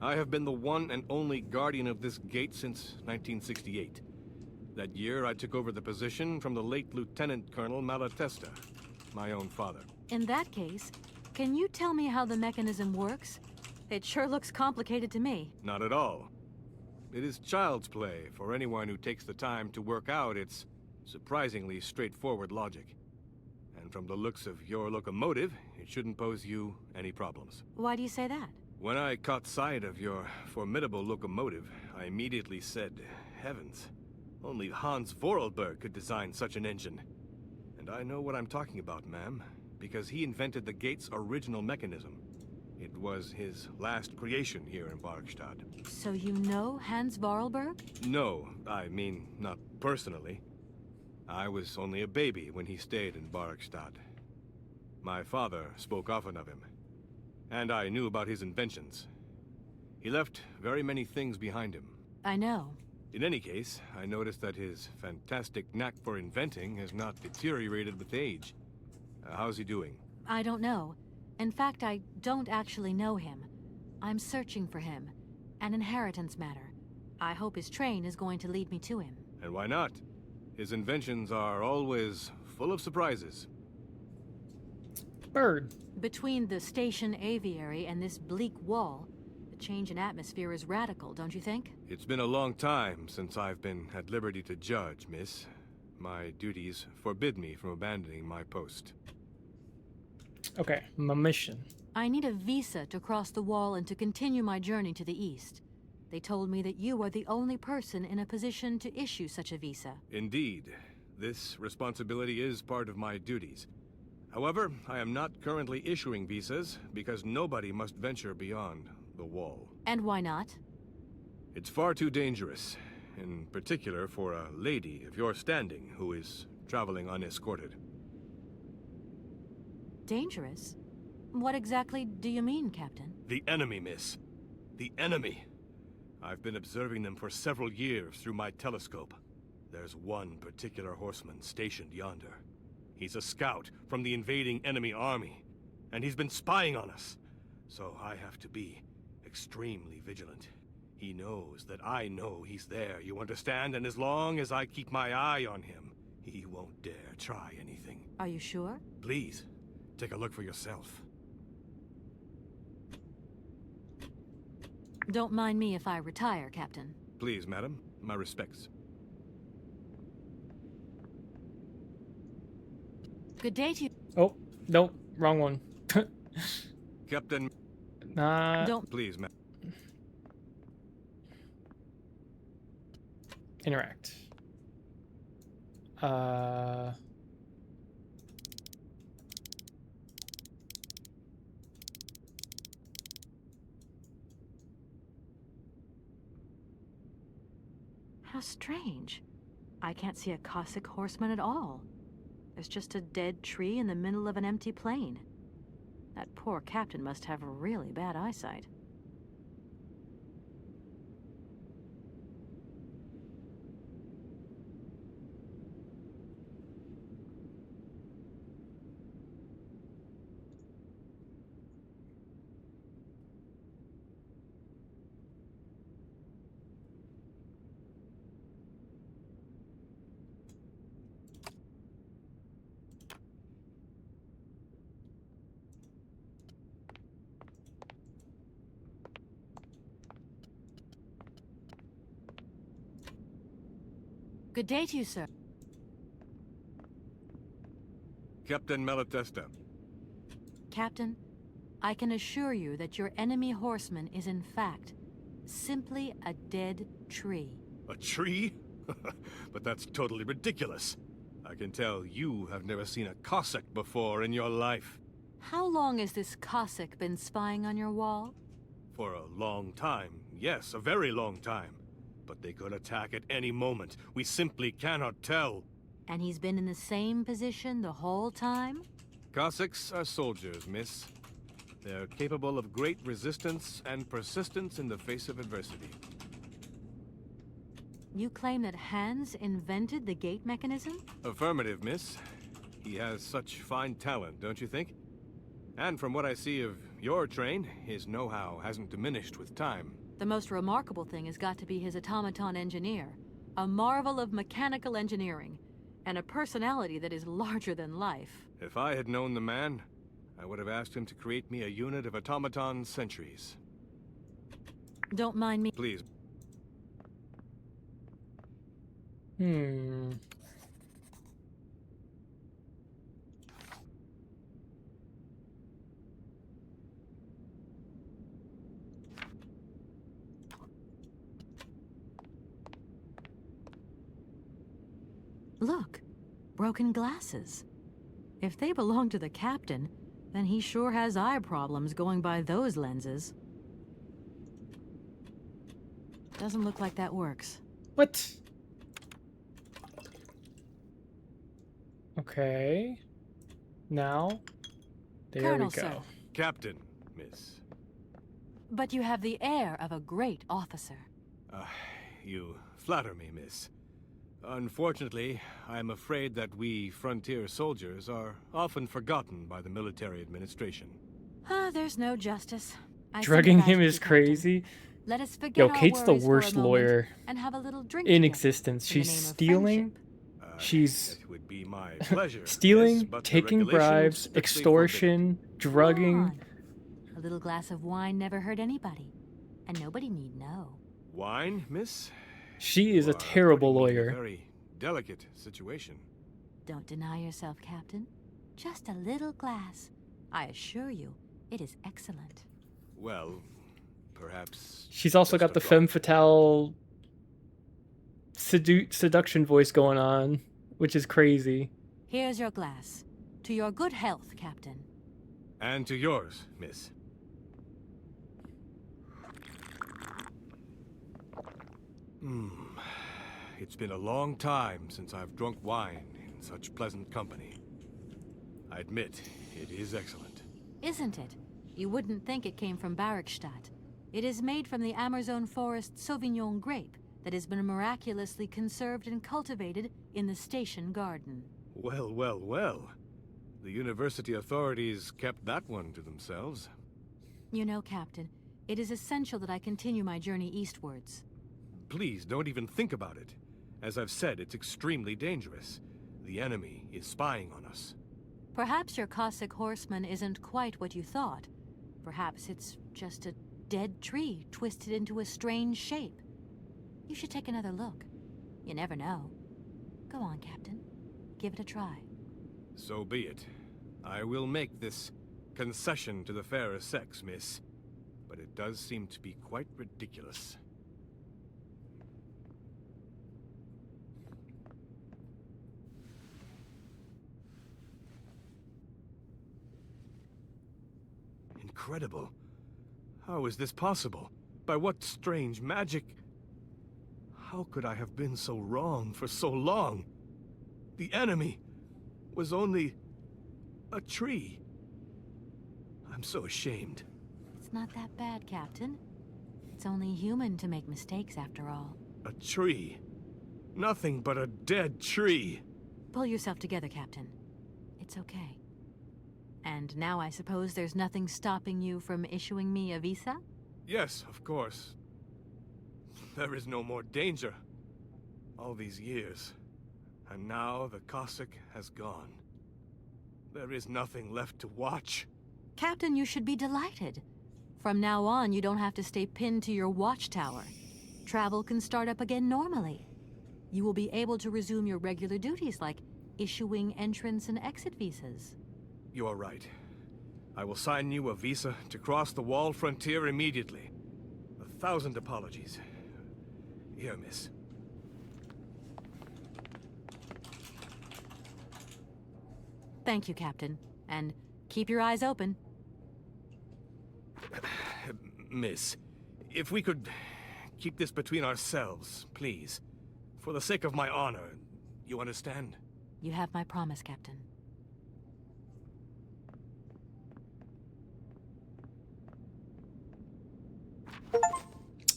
I have been the one and only guardian of this gate since 1968. That year, I took over the position from the late Lieutenant Colonel Malatesta, my own father. In that case, can you tell me how the mechanism works? It sure looks complicated to me. Not at all. It is child's play for anyone who takes the time to work out its surprisingly straightforward logic. And from the looks of your locomotive, it shouldn't pose you any problems. Why do you say that? When I caught sight of your formidable locomotive, I immediately said, heavens, only Hans Vorarlberg could design such an engine. And I know what I'm talking about, ma'am, because he invented the gate's original mechanism. It was his last creation here in Barkstad. So you know Hans Vorarlberg? No, I mean, not personally. I was only a baby when he stayed in Barkstad. My father spoke often of him, and I knew about his inventions. He left very many things behind him. I know. In any case, I noticed that his fantastic knack for inventing has not deteriorated with age. How's he doing? I don't know. In fact, I don't actually know him. I'm searching for him. An inheritance matter. I hope his train is going to lead me to him. And why not? His inventions are always full of surprises. Bird. Between the station aviary and this bleak wall, the change in atmosphere is radical, don't you think? It's been a long time since I've been at liberty to judge, miss. My duties forbid me from abandoning my post. Okay, my mission. I need a visa to cross the wall and to continue my journey to the east. They told me that you are the only person in a position to issue such a visa. Indeed. This responsibility is part of my duties. However, I am not currently issuing visas because nobody must venture beyond the wall. And why not? It's far too dangerous, in particular for a lady of your standing who is traveling unescorted. Dangerous? What exactly do you mean, Captain? The enemy, miss. The enemy. I've been observing them for several years through my telescope. There's one particular horseman stationed yonder. He's a scout from the invading enemy army, and he's been spying on us. So I have to be extremely vigilant. He knows that I know he's there, you understand? And as long as I keep my eye on him, he won't dare try anything. Are you sure? Please, take a look for yourself. Don't mind me if I retire, Captain. Please, madam. My respects. Good day to you. Oh, nope. Wrong one. Captain. Don't. Please, ma'am. Interact. How strange. I can't see a Cossack horseman at all. There's just a dead tree in the middle of an empty plain. That poor captain must have really bad eyesight. Good day to you, sir. Captain Malatesta. Captain, I can assure you that your enemy horseman is in fact simply a dead tree. A tree? But that's totally ridiculous. I can tell you have never seen a Cossack before in your life. How long has this Cossack been spying on your wall? For a long time, yes, a very long time. But they could attack at any moment. We simply cannot tell. And he's been in the same position the whole time? Cossacks are soldiers, miss. They're capable of great resistance and persistence in the face of adversity. You claim that Hans invented the gate mechanism? Affirmative, miss. He has such fine talent, don't you think? And from what I see of your train, his know-how hasn't diminished with time. The most remarkable thing has got to be his automaton engineer. A marvel of mechanical engineering. And a personality that is larger than life. If I had known the man, I would have asked him to create me a unit of automaton sentries. Don't mind me. Please. Look, broken glasses. If they belong to the captain, then he sure has eye problems going by those lenses. Doesn't look like that works. What? Okay. Now, there Colonel, we go. sir. Captain, miss. But you have the air of a great officer. You flatter me, miss. Unfortunately, I'm afraid that we frontier soldiers are often forgotten by the military administration. There's no justice. I Drugging sympathize him with is you, Captain. crazy. Let us forget Yo, our Kate's the worries for a worst moment lawyer and have a little drink in together existence. in the She's name of stealing. She's It would be my pleasure. stealing, miss, but the taking regulations bribes, strictly extortion, drugging. A little glass of wine never hurt anybody, and nobody need know. Wine, miss? She is a You are terrible putting me in a lawyer. very delicate situation. Don't deny yourself, Captain. Just a little glass. I assure you, it is excellent. Well, perhaps. She's also got the femme fatale seduction voice going on, which is crazy. Here's your glass. To your good health, Captain. And to yours, miss. It's been a long time since I've drunk wine in such pleasant company. I admit, it is excellent. Isn't it? You wouldn't think it came from Barrickstadt. It is made from the Amazon forest Sauvignon grape that has been miraculously conserved and cultivated in the station garden. Well, well, well. The university authorities kept that one to themselves. You know, Captain, it is essential that I continue my journey eastwards. Please, don't even think about it. As I've said, it's extremely dangerous. The enemy is spying on us. Perhaps your Cossack horseman isn't quite what you thought. Perhaps it's just a dead tree twisted into a strange shape. You should take another look. You never know. Go on, Captain. Give it a try. So be it. I will make this concession to the fairer sex, miss. But it does seem to be quite ridiculous. Incredible. How is this possible? By what strange magic? How could I have been so wrong for so long? The enemy was only a tree. I'm so ashamed. It's not that bad, Captain. It's only human to make mistakes after all. A tree. Nothing but a dead tree. Pull yourself together, Captain. It's okay. And now I suppose there's nothing stopping you from issuing me a visa? Yes, of course. There is no more danger. All these years. And now the Cossack has gone. There is nothing left to watch. Captain, you should be delighted. From now on, you don't have to stay pinned to your watchtower. Travel can start up again normally. You will be able to resume your regular duties like issuing entrance and exit visas. You are right. I will sign you a visa to cross the wall frontier immediately. 1,000 apologies. Here, miss. Thank you, Captain. And keep your eyes open. Miss, if we could keep this between ourselves, please. For the sake of my honor, you understand? You have my promise, Captain.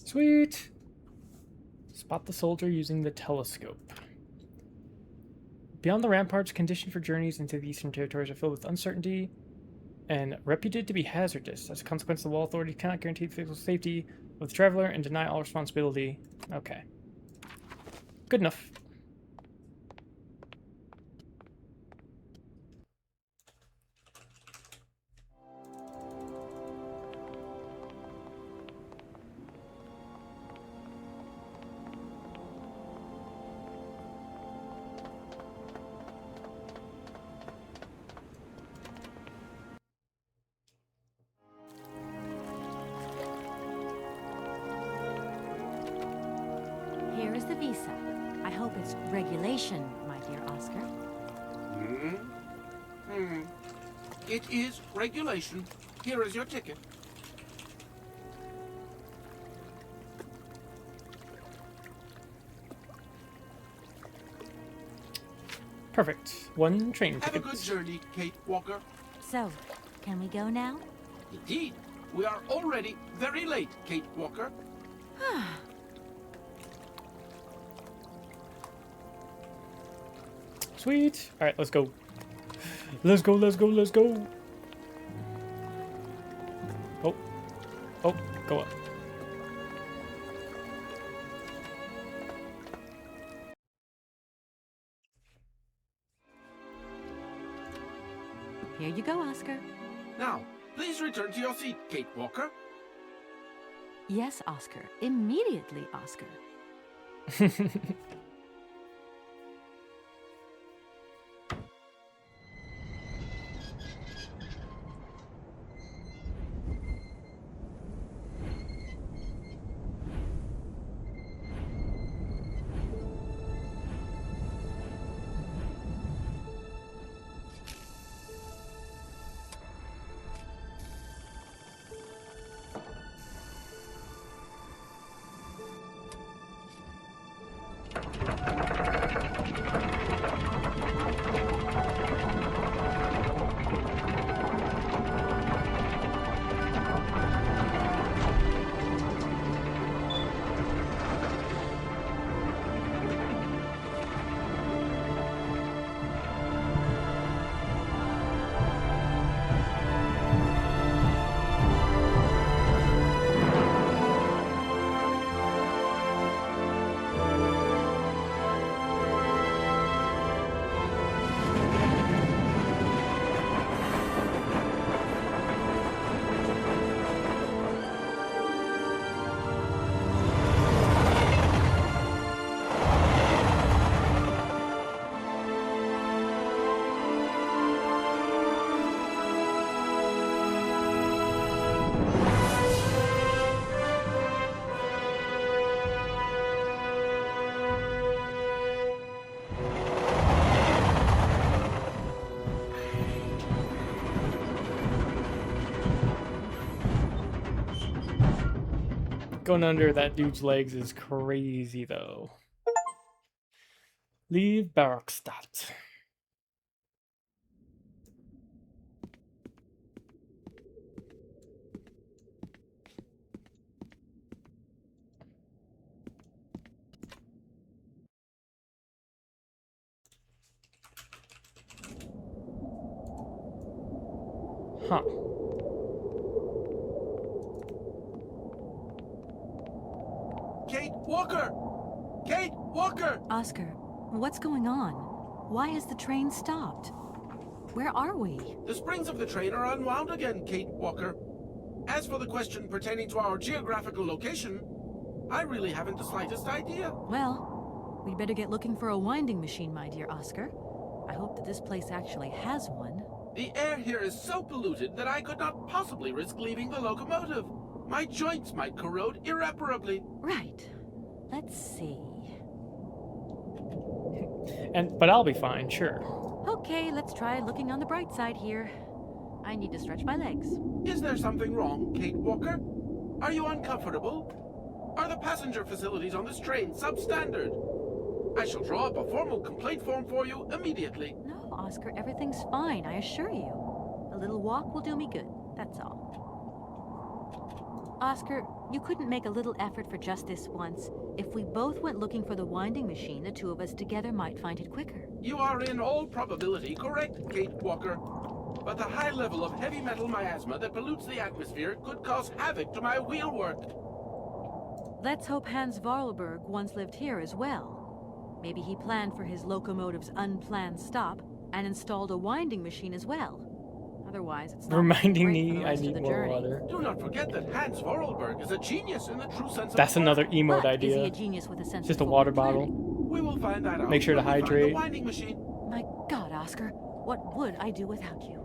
Sweet! Spot the soldier using the telescope. Beyond the ramparts, conditions for journeys into the eastern territories are filled with uncertainty and reputed to be hazardous. As a consequence, the Wall Authority cannot guarantee the physical safety of the traveler and deny all responsibility. Okay. Good enough. Here is the visa. I hope it's regulation, my dear Oscar. It is regulation. Here is your ticket. Perfect. One train ticket. Have a good journey, Kate Walker. So, can we go now? Indeed. We are already very late, Kate Walker. Sweet. All right, let's go. Let's go, let's go, let's go. Oh. Oh, go up. Here you go, Oscar. Now, please return to your seat, Kate Walker. Yes, Oscar. Immediately, Oscar. Going under that dude's legs is crazy, though. Leave Barrockstadt. Huh. Kate Walker! Kate Walker! Oscar, what's going on? Why is the train stopped? Where are we? The springs of the train are unwound again, Kate Walker. As for the question pertaining to our geographical location, I really haven't the slightest idea. Well, we'd better get looking for a winding machine, my dear Oscar. I hope that this place actually has one. The air here is so polluted that I could not possibly risk leaving the locomotive. My joints might corrode irreparably. Right. Let's see. But I'll be fine, sure. Okay, let's try looking on the bright side here. I need to stretch my legs. Is there something wrong, Kate Walker? Are you uncomfortable? Are the passenger facilities on this train substandard? I shall draw up a formal complaint form for you immediately. No, Oscar, everything's fine, I assure you. A little walk will do me good, that's all. Oscar, you couldn't make a little effort for just this once. If we both went looking for the winding machine, the two of us together might find it quicker. You are in all probability correct, Kate Walker. But the high level of heavy metal miasma that pollutes the atmosphere could cause havoc to my wheelwork. Let's hope Hans Vorarlberg once lived here as well. Maybe he planned for his locomotive's unplanned stop and installed a winding machine as well. Otherwise, it's not reminding great for me the I rest of need the more journey. water. Do not forget that Hans Vorarlberg is a genius in the true sense of That's the word. another emote But idea. is he a genius with a sense Just of a water forward bottle. planning? We will find that out. Make sure to when we find hydrate. the winding machine. My God, Oscar, what would I do without you?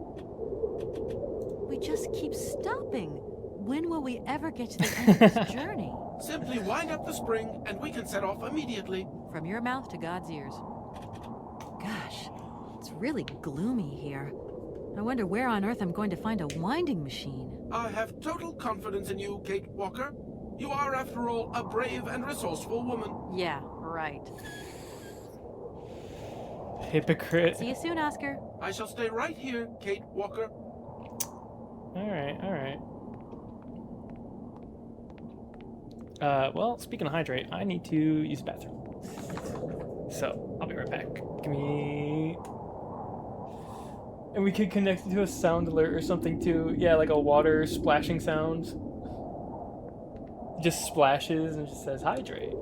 We just keep stopping. When will we ever get to the end of this journey? Simply wind up the spring and we can set off immediately. From your mouth to God's ears. Gosh, it's really gloomy here. I wonder where on earth I'm going to find a winding machine. I have total confidence in you, Kate Walker. You are, after all, a brave and resourceful woman. Yeah, right. Hypocrite. See you soon, Oscar. I shall stay right here, Kate Walker. Alright, alright. Well, speaking of hydrate, I need to use the bathroom. So, I'll be right back. Give me... And we could connect it to a sound alert or something too. Yeah, like a water splashing sound. It just splashes and just says hydrate.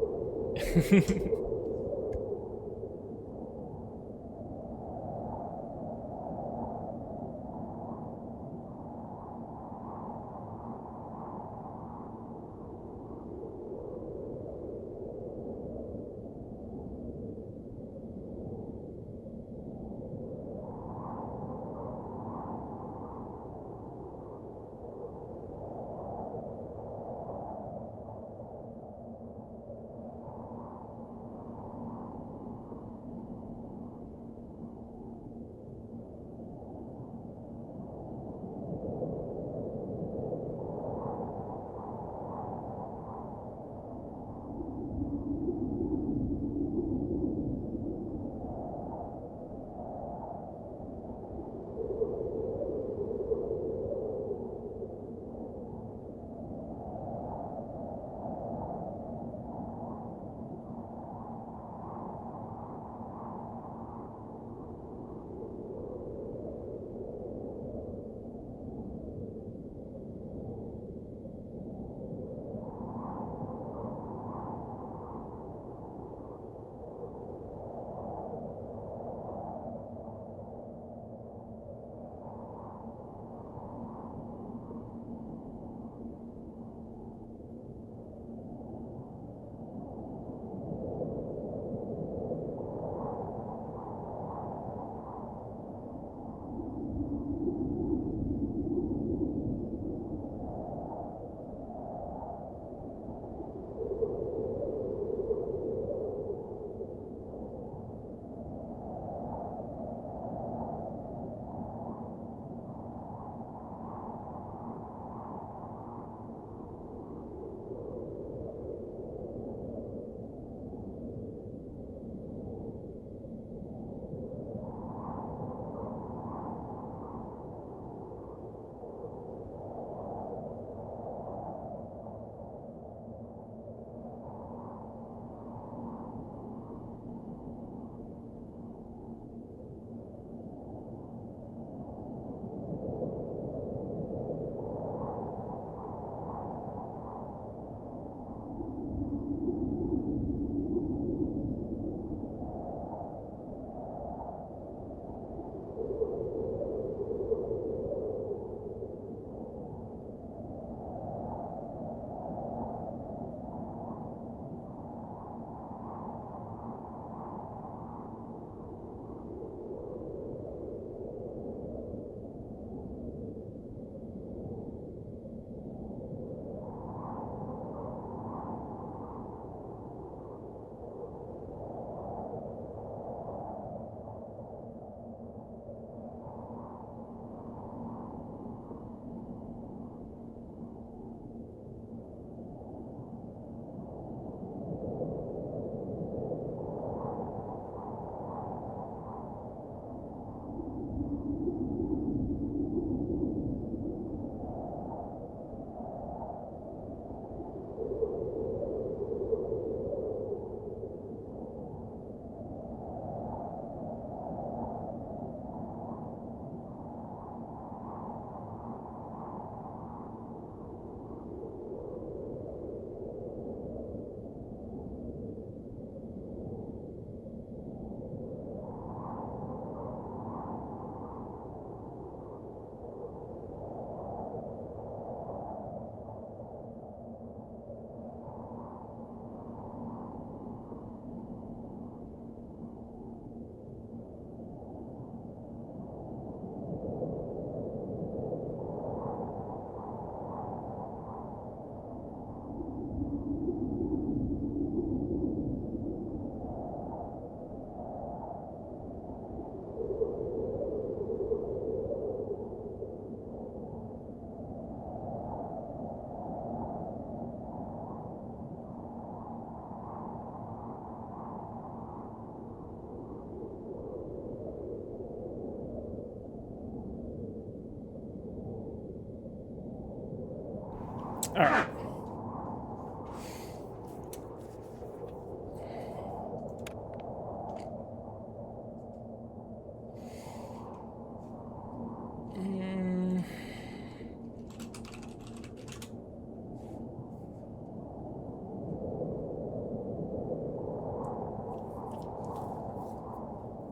All right.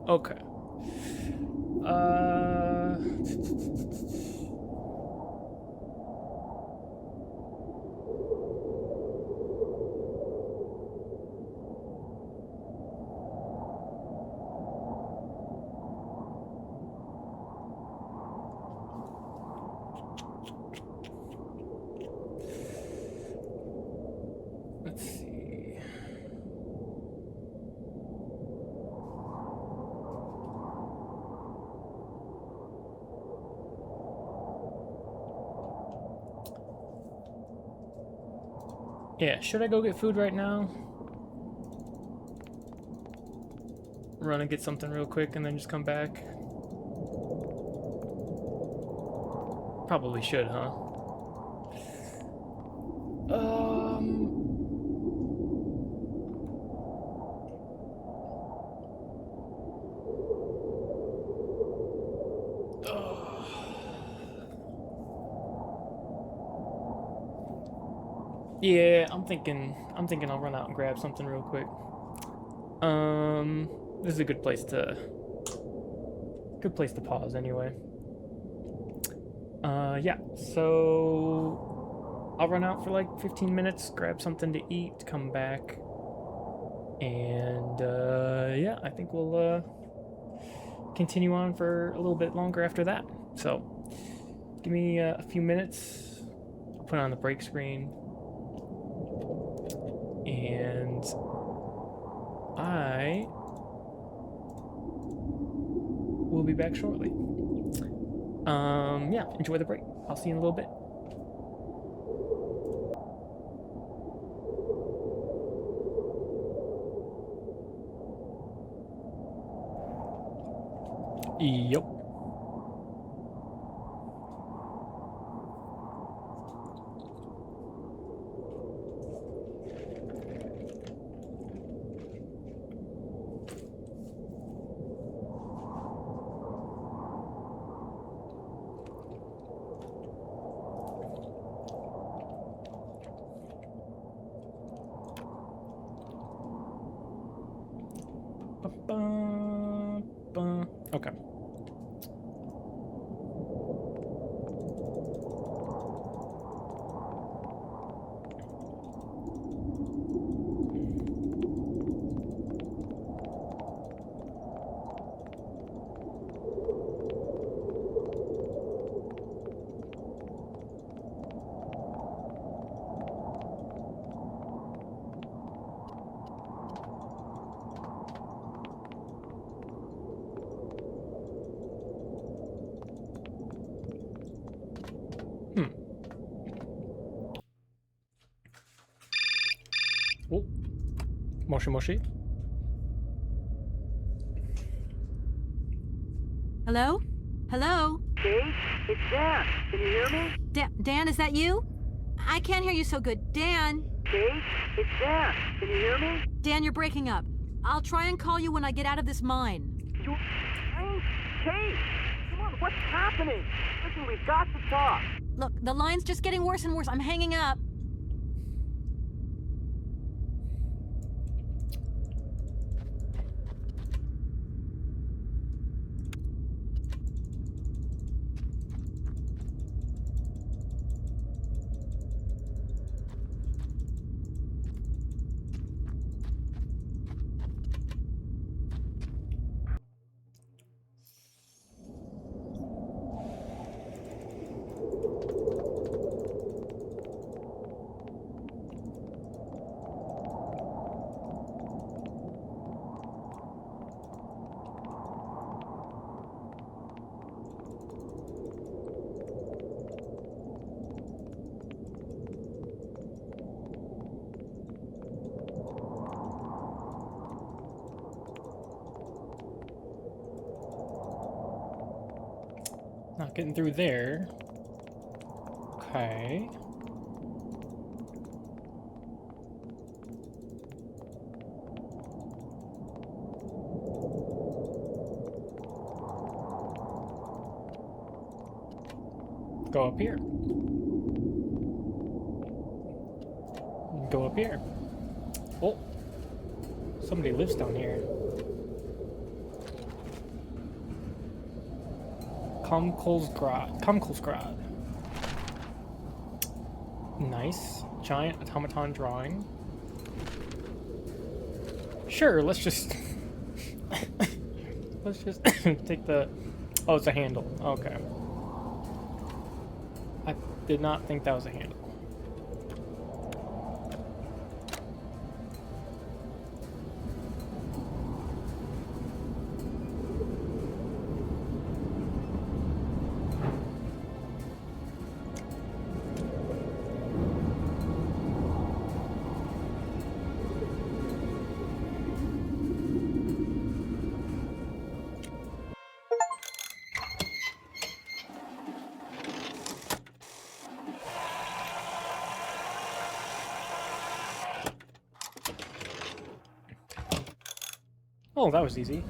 Okay. Let's see. Yeah, should I go get food right now? Run and get something real quick and then just come back? Probably should, huh? Yeah, I'm thinking I'll run out and grab something real quick. This is a good place to pause anyway. Yeah, so I'll run out for like 15 minutes, grab something to eat, come back, and yeah, I think we'll continue on for a little bit longer after that. So give me a few minutes. I'll put on the break screen. And I will be back shortly. Yeah, enjoy the break. I'll see you in a little bit. Yep. Okay. Oh, Moshi Moshi. Hello? Hello? Kate, it's Dan. Can you hear me? Dan, is that you? I can't hear you so good. Dan? Kate, it's Dan. Can you hear me? Dan, you're breaking up. I'll try and call you when I get out of this mine. Kate! Come on, what's happening? Listen, we've got to talk. Look, the line's just getting worse and worse. I'm hanging up. Not getting through there. Okay. go up here. Go up here. Oh, somebody lives down here. Kumkulsgrad. Nice. Giant automaton drawing. Sure, let's just... let's just take the... Oh, it's a handle. Okay. I did not think that was a handle. Oh, that was easy.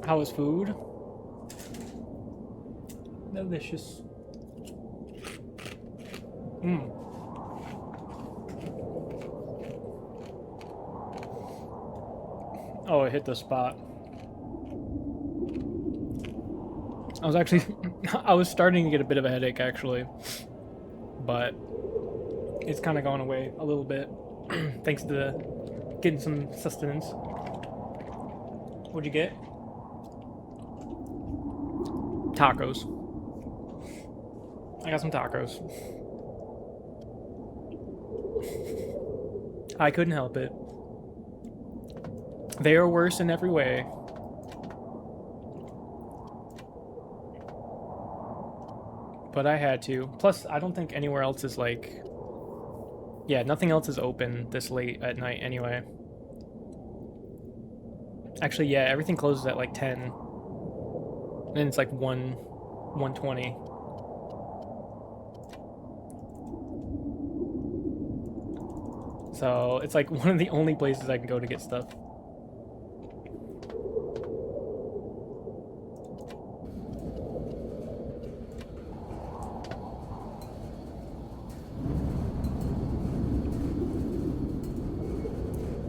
How is food? Delicious. Oh, it hit the spot. I was actually... I was starting to get a bit of a headache, actually. But it's kind of gone away a little bit. Thanks to getting some sustenance. What'd you get? Tacos. I got some tacos. I couldn't help it. They are worse in every way. But I had to. Plus, I don't think anywhere else is like... Yeah, nothing else is open this late at night anyway. Actually, yeah, everything closes at like 10. And then it's like 1:20. So it's like one of the only places I can go to get stuff.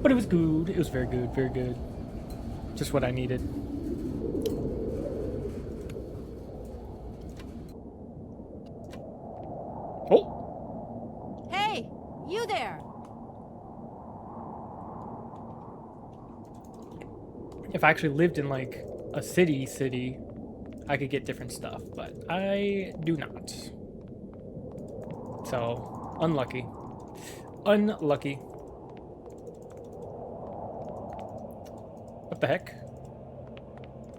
But it was good. It was very good, very good. Just what I needed. Oh! Hey! You there! If I actually lived in like a city, I could get different stuff, but I do not. So, unlucky. Unlucky. What the heck?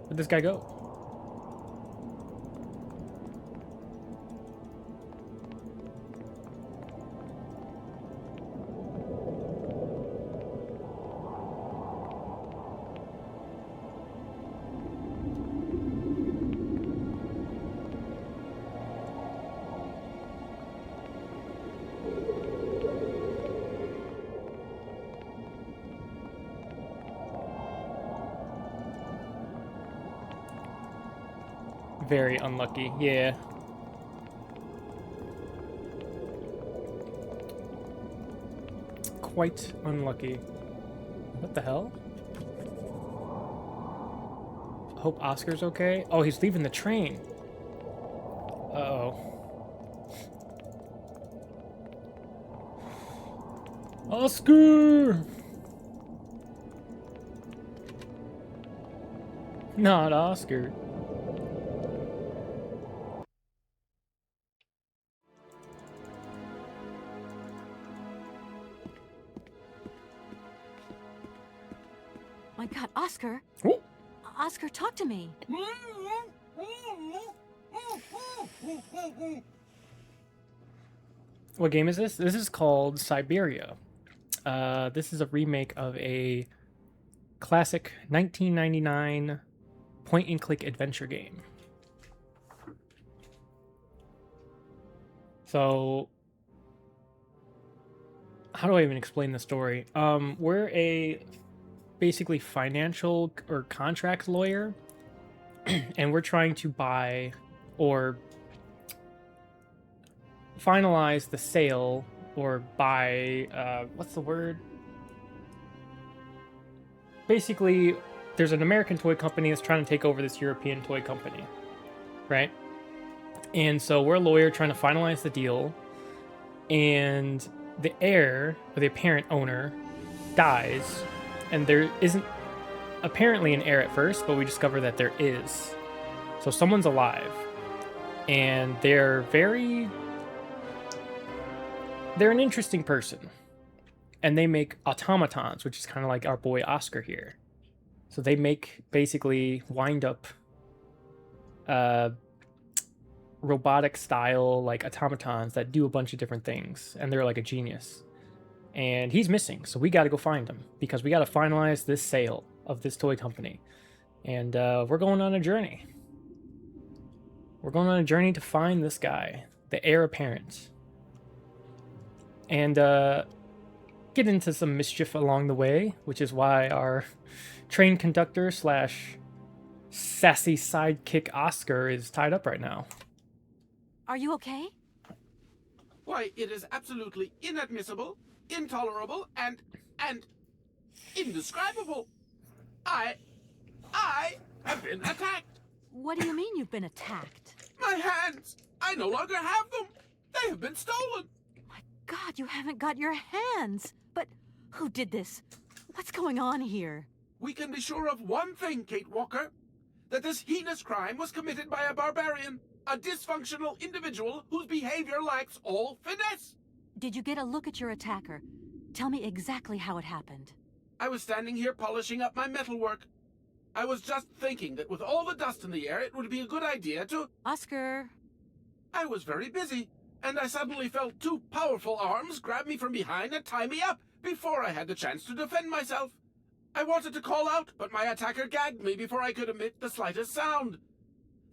Where'd this guy go? Very unlucky, yeah. Quite unlucky. What the hell? Hope Oscar's okay. Oh, he's leaving the train. Uh-oh. Oscar! Not Oscar. My God, Oscar! Ooh. Oscar, talk to me. What game is this? This is called Siberia. This is a remake of a classic 1999 point-and-click adventure game. So, how do I even explain the story? We're a basically financial or contracts lawyer, and we're trying to buy or finalize the sale or buy, what's the word? Basically, there's an American toy company that's trying to take over this European toy company, right? And so we're a lawyer trying to finalize the deal, and the heir, or the apparent owner, dies, and there isn't apparently an heir at first, but we discover that there is. So someone's alive, and they're an interesting person, and they make automatons, which is kind of like our boy Oscar here. So they make basically wind-up robotic style like automatons that do a bunch of different things, and they're like a genius. And he's missing, so we got to go find him because we got to finalize this sale of this toy company. And we're going on a journey. We're going on a journey to find this guy, the heir apparent, and get into some mischief along the way, which is why our train conductor slash sassy sidekick Oscar is tied up right now. Are you okay? Why, it is absolutely inadmissible, intolerable, and indescribable. I have been attacked. What do you mean you've been attacked? My hands! I no longer have them. They have been stolen. My God, you haven't got your hands. But who did this? What's going on here? We can be sure of one thing, Kate Walker. That this heinous crime was committed by a barbarian. A dysfunctional individual whose behavior lacks all finesse. Did you get a look at your attacker? Tell me exactly how it happened. I was standing here polishing up my metalwork. I was just thinking that with all the dust in the air, it would be a good idea to... Oscar! I was very busy, and I suddenly felt two powerful arms grab me from behind and tie me up before I had the chance to defend myself. I wanted to call out, but my attacker gagged me before I could emit the slightest sound.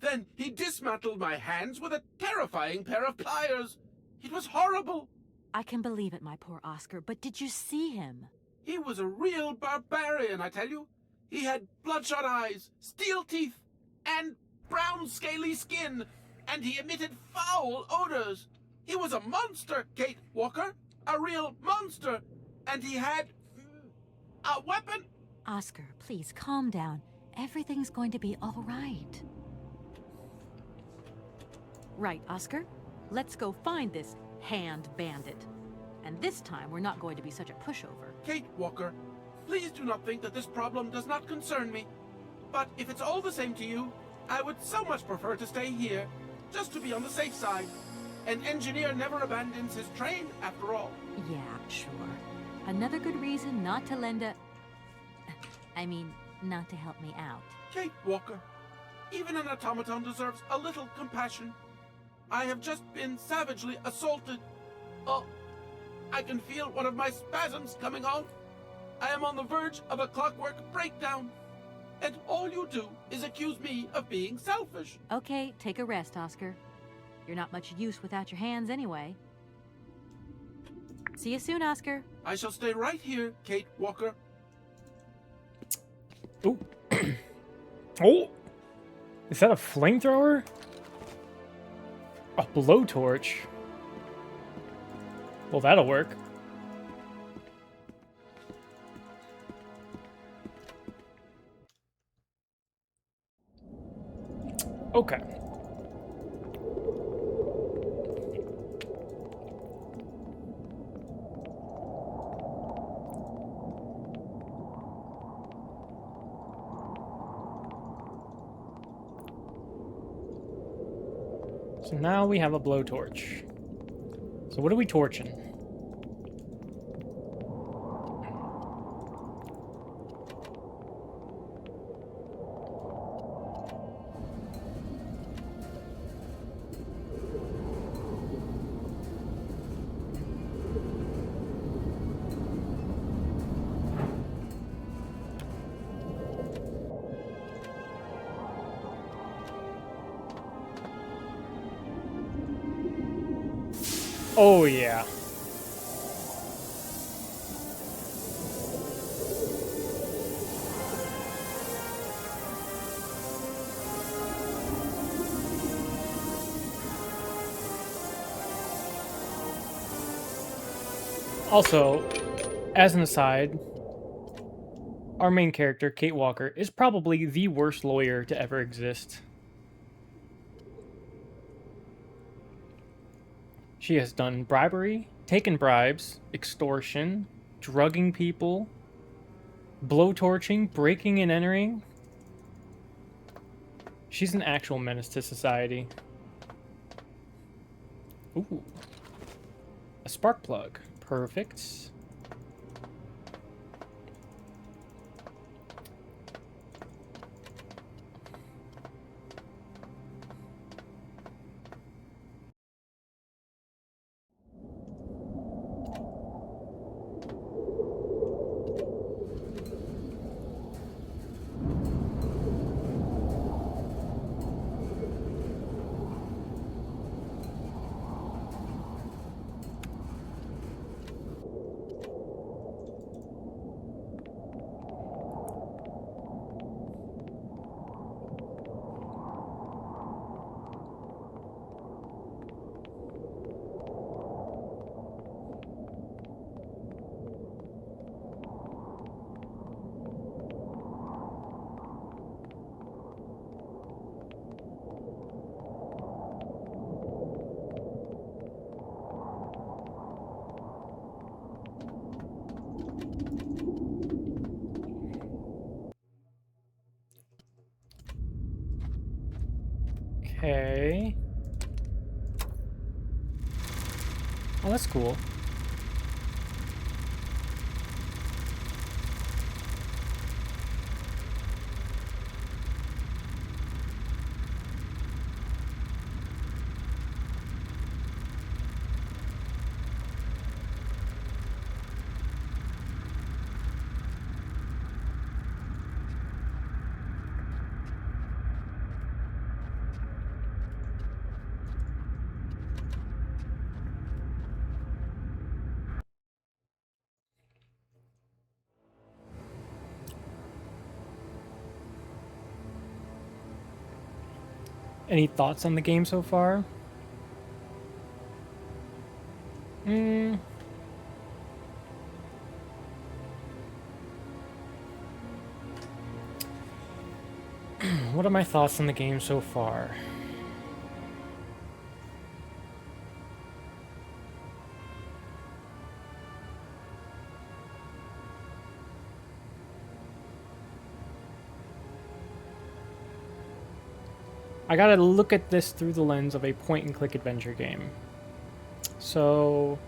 Then he dismantled my hands with a terrifying pair of pliers. It was horrible. I can believe it, my poor Oscar, but did you see him? He was a real barbarian, I tell you. He had bloodshot eyes, steel teeth, and brown scaly skin, and he emitted foul odors. He was a monster, Kate Walker, a real monster, and he had a weapon. Oscar, please calm down. Everything's going to be all right. Right, Oscar? Let's go find this hand bandit. And this time, we're not going to be such a pushover. Kate Walker, please do not think that this problem does not concern me. But if it's all the same to you, I would so much prefer to stay here, just to be on the safe side. An engineer never abandons his train, after all. Yeah, sure. Another good reason not to lend a... I mean, not to help me out. Kate Walker, even an automaton deserves a little compassion. I have just been savagely assaulted. Oh, I can feel one of my spasms coming on. I am on the verge of a clockwork breakdown. And all you do is accuse me of being selfish. Okay, take a rest, Oscar. You're not much use without your hands anyway. See you soon, Oscar. I shall stay right here, Kate Walker. Oh. Oh! Is that a flamethrower? A blowtorch? Well, that'll work. Okay. So now we have a blowtorch. So what are we torching? Oh, yeah. Also, as an aside, our main character, Kate Walker, is probably the worst lawyer to ever exist. She has done bribery, taken bribes, extortion, drugging people, blowtorching, breaking and entering. She's an actual menace to society. Ooh. A spark plug. Perfect. Okay. Oh, that's cool. Any thoughts on the game so far? What are my thoughts on the game so far? I gotta look at this through the lens of a point-and-click adventure game. So,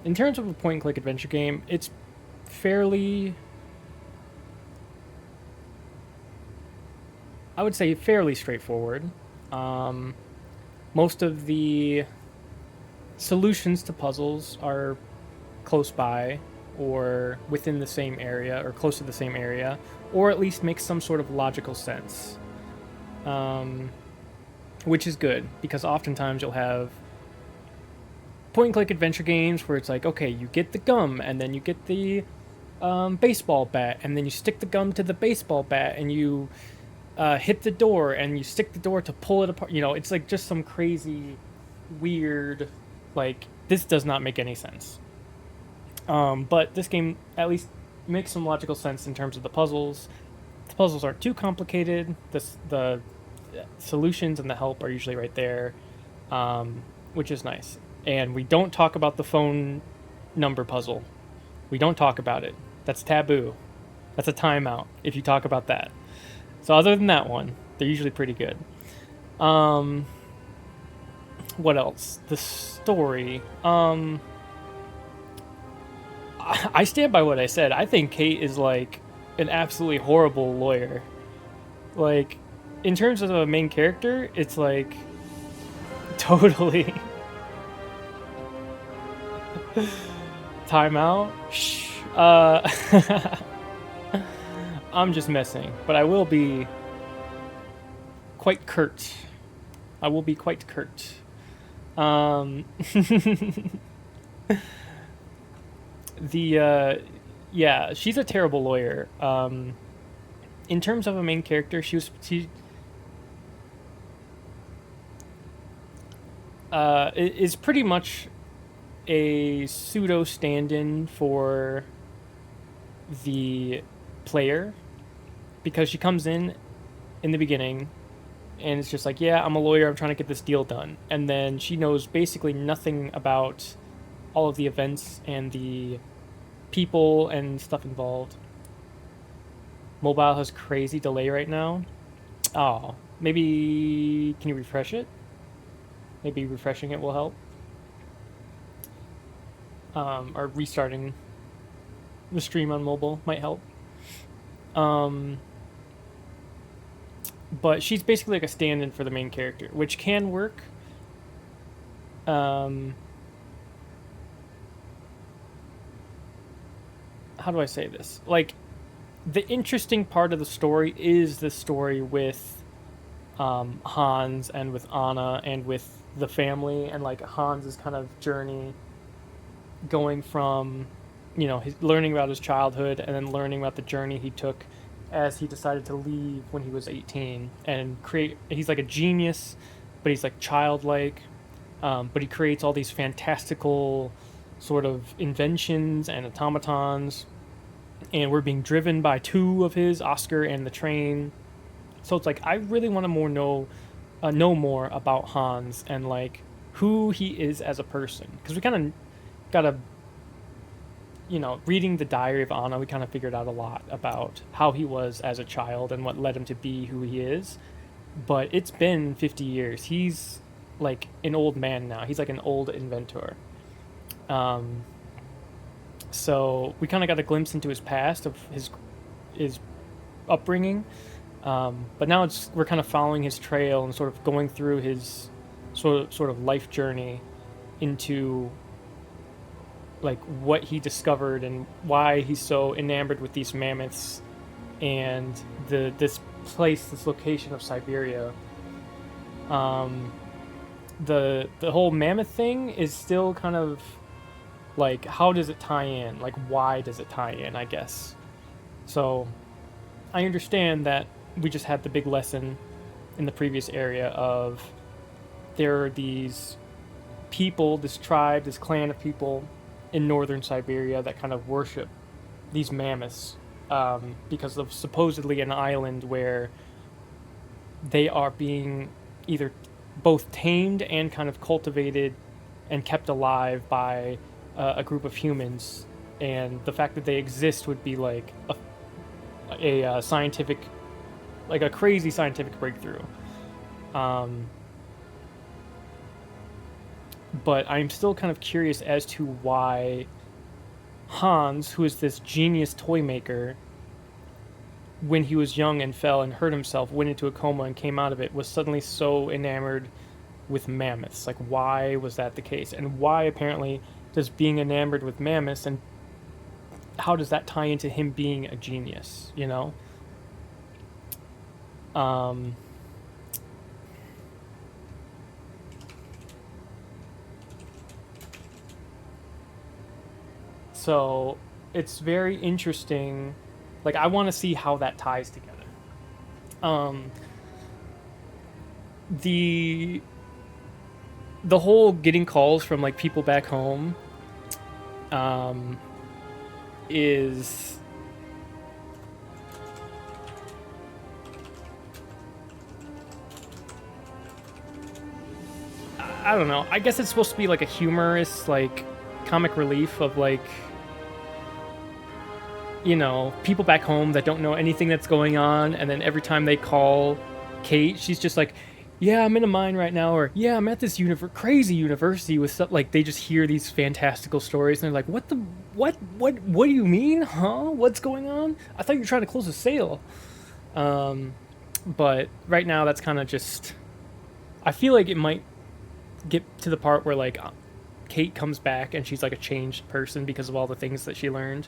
in terms of a point-and-click adventure game, it's fairly... I would say fairly straightforward. Most of the solutions to puzzles are close by, or within the same area, or close to the same area, or at least make some sort of logical sense. Which is good, because oftentimes you'll have point-and-click adventure games where it's like, okay, you get the gum, and then you get the baseball bat, and then you stick the gum to the baseball bat, and you hit the door, and you stick the door to pull it apart. You know, it's like just some crazy, weird, like, this does not make any sense. But this game at least makes some logical sense in terms of the puzzles. The puzzles aren't too complicated. The solutions and the help are usually right there, which is nice. And we don't talk about the phone number puzzle. We don't talk about it. That's taboo. That's a timeout if you talk about that. So other than that one, they're usually pretty good. What else? The story. I stand by what I said. I think Kate is like an absolutely horrible lawyer. Like, in terms of a main character, it's like totally timeout. Shh. I'm just messing, but I will be quite curt. I will be quite curt. Yeah, she's a terrible lawyer. In terms of a main character, she is pretty much a pseudo stand-in for the player, because she comes in the beginning and it's just like, yeah, I'm a lawyer, I'm trying to get this deal done, and then she knows basically nothing about all of the events and the people and stuff involved. Mobile has crazy delay right now. Oh, maybe can you refresh it? Maybe refreshing it will help. Or restarting the stream on mobile might help. But she's basically like a stand-in for the main character, which can work. How do I say this? Like, the interesting part of the story is the story with Hans and with Anna and with the family, and like Hans's kind of journey going from, you know, his learning about his childhood and then learning about the journey he took as he decided to leave when he was 18 and create. He's like a genius, but he's like childlike, but he creates all these fantastical sort of inventions and automatons, and we're being driven by two of his, Oscar and the train. So it's like, I really want to know more about Hans and like who he is as a person, because we kind of got a, you know, reading the diary of Anna, we kind of figured out a lot about how he was as a child and what led him to be who he is. But it's been 50 years. He's like an old man now. He's like an old inventor. So we kind of got a glimpse into his past, of his upbringing. But now we're kind of following his trail and sort of going through his sort of life journey into like what he discovered and why he's so enamored with these mammoths and this location of Siberia. The whole mammoth thing is still kind of like, how does it tie in? Like, why does it tie in, I guess? So I understand that we just had the big lesson in the previous area of there are these people, this tribe, this clan of people in northern Siberia that kind of worship these mammoths because of supposedly an island where they are being either both tamed and kind of cultivated and kept alive by a group of humans, and the fact that they exist would be like a scientific, like a crazy scientific breakthrough. but I'm still kind of curious as to why Hans, who is this genius toy maker, when he was young and fell and hurt himself, went into a coma and came out of it, was suddenly so enamored with mammoths. Like, why was that the case? And why, apparently, does being enamored with mammoths, and how does that tie into him being a genius, you know? So, it's very interesting. Like, I want to see how that ties together. The whole getting calls from, like, people back home, is... I don't know. I guess it's supposed to be, like, a humorous, like, comic relief of, like, you know, people back home that don't know anything that's going on, and then every time they call Kate, she's just like, yeah, I'm in a mine right now, or yeah, I'm at this crazy university with stuff. Like, they just hear these fantastical stories, and they're like, what do you mean, huh? What's going on? I thought you were trying to close a sale. But right now, that's kind of just, I feel like it might get to the part where, like, Kate comes back, and she's, like, a changed person because of all the things that she learned,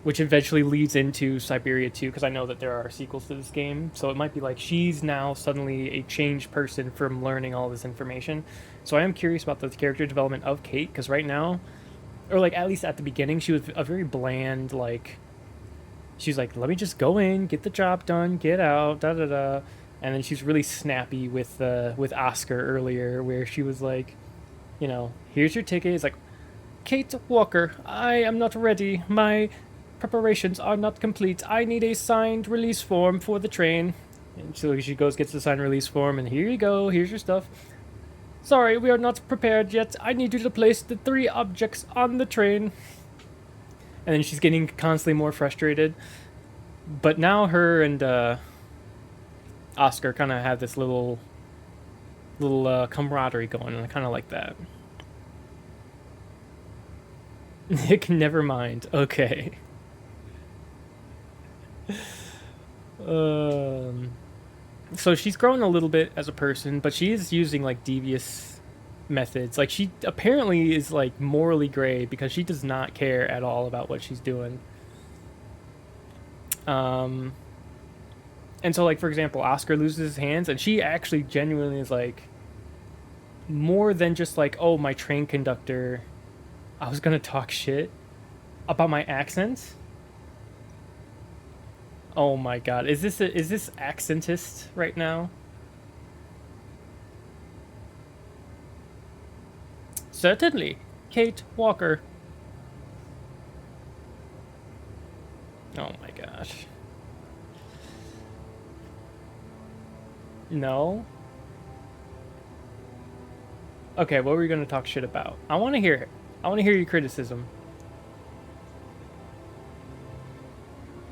which eventually leads into Siberia 2, because I know that there are sequels to this game. So it might be like she's now suddenly a changed person from learning all this information. So I am curious about the character development of Kate, because right now, or like at least at the beginning, she was a very bland, like, she's like, let me just go in, get the job done, get out, da-da-da. And then she's really snappy with Oscar earlier, where she was like, you know, here's your ticket. It's like, Kate Walker, I am not ready. My preparations are not complete. I need a signed release form for the train. And so she goes, gets the signed release form, and here you go, here's your stuff. Sorry, we are not prepared yet. I need you to place the 3 objects on the train. And then she's getting constantly more frustrated. But now her and Oscar kind of have this little camaraderie going, and I kind of like that. Nick, never mind. Okay. So she's grown a little bit as a person, but she is using, like, devious methods. Like, she apparently is, like, morally gray, because she does not care at all about what she's doing. And so, like, for example, Oscar loses his hands, and she actually genuinely is like, more than just like, oh, my train conductor, I was gonna talk shit about my accent. Oh my god, is this accentist right now? Certainly, Kate Walker. Oh my gosh. No? Okay, what were you gonna talk shit about? I wanna hear it. I wanna hear your criticism.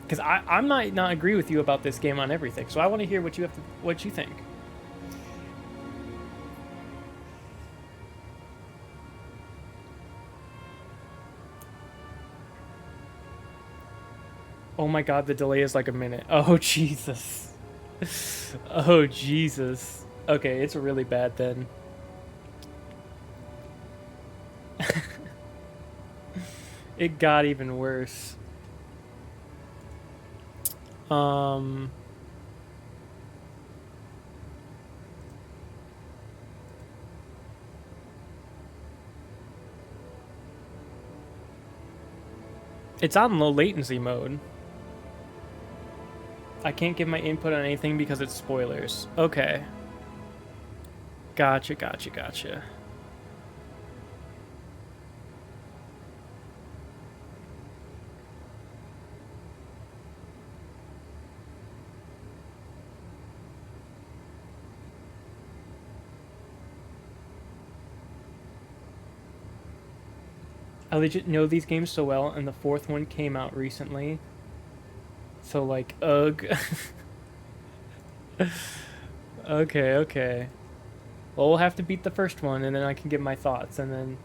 Because I might not agree with you about this game on everything, so I want to hear what you think. Oh my god, the delay is like a minute. Oh Jesus. Oh Jesus. Okay, it's really bad then. It got even worse. It's on low latency mode. I can't give my input on anything because it's spoilers. Okay. Gotcha, gotcha, gotcha. I legit know these games so well, and the 4th one came out recently. So, like, ugh. Okay, okay. Well, we'll have to beat the first one, and then I can give my thoughts, and then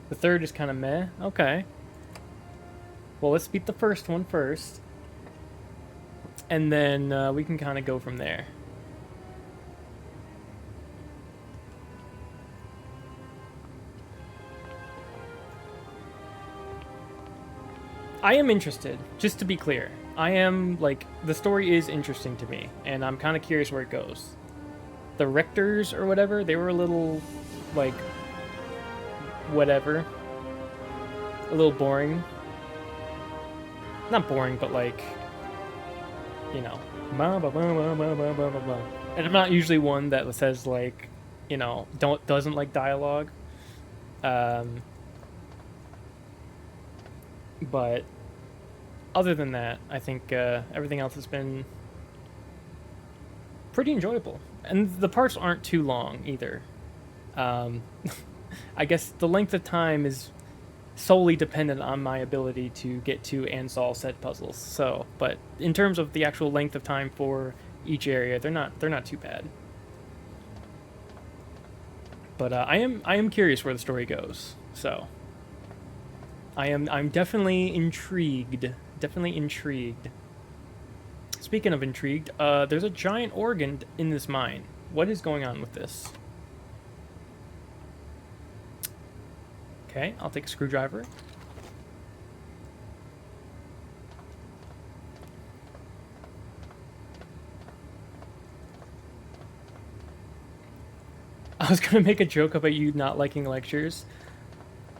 the third is kind of meh. Okay. Well, let's beat the first one first, and then we can kind of go from there. I am interested, just to be clear. I am, like, the story is interesting to me, and I'm kind of curious where it goes. The Richters, or whatever, they were a little, like, whatever. A little boring. Not boring, but, like, you know. And I'm not usually one that says, like, you know, doesn't like dialogue. But other than that, I think everything else has been pretty enjoyable. And the parts aren't too long, either. I guess the length of time is solely dependent on my ability to get to and solve said puzzles. So, but in terms of the actual length of time for each area, they're not too bad. But I am curious where the story goes. So I'm definitely intrigued. Definitely intrigued. Speaking of intrigued, there's a giant organ in this mine. What is going on with this? Okay, I'll take a screwdriver. I was gonna make a joke about you not liking lectures.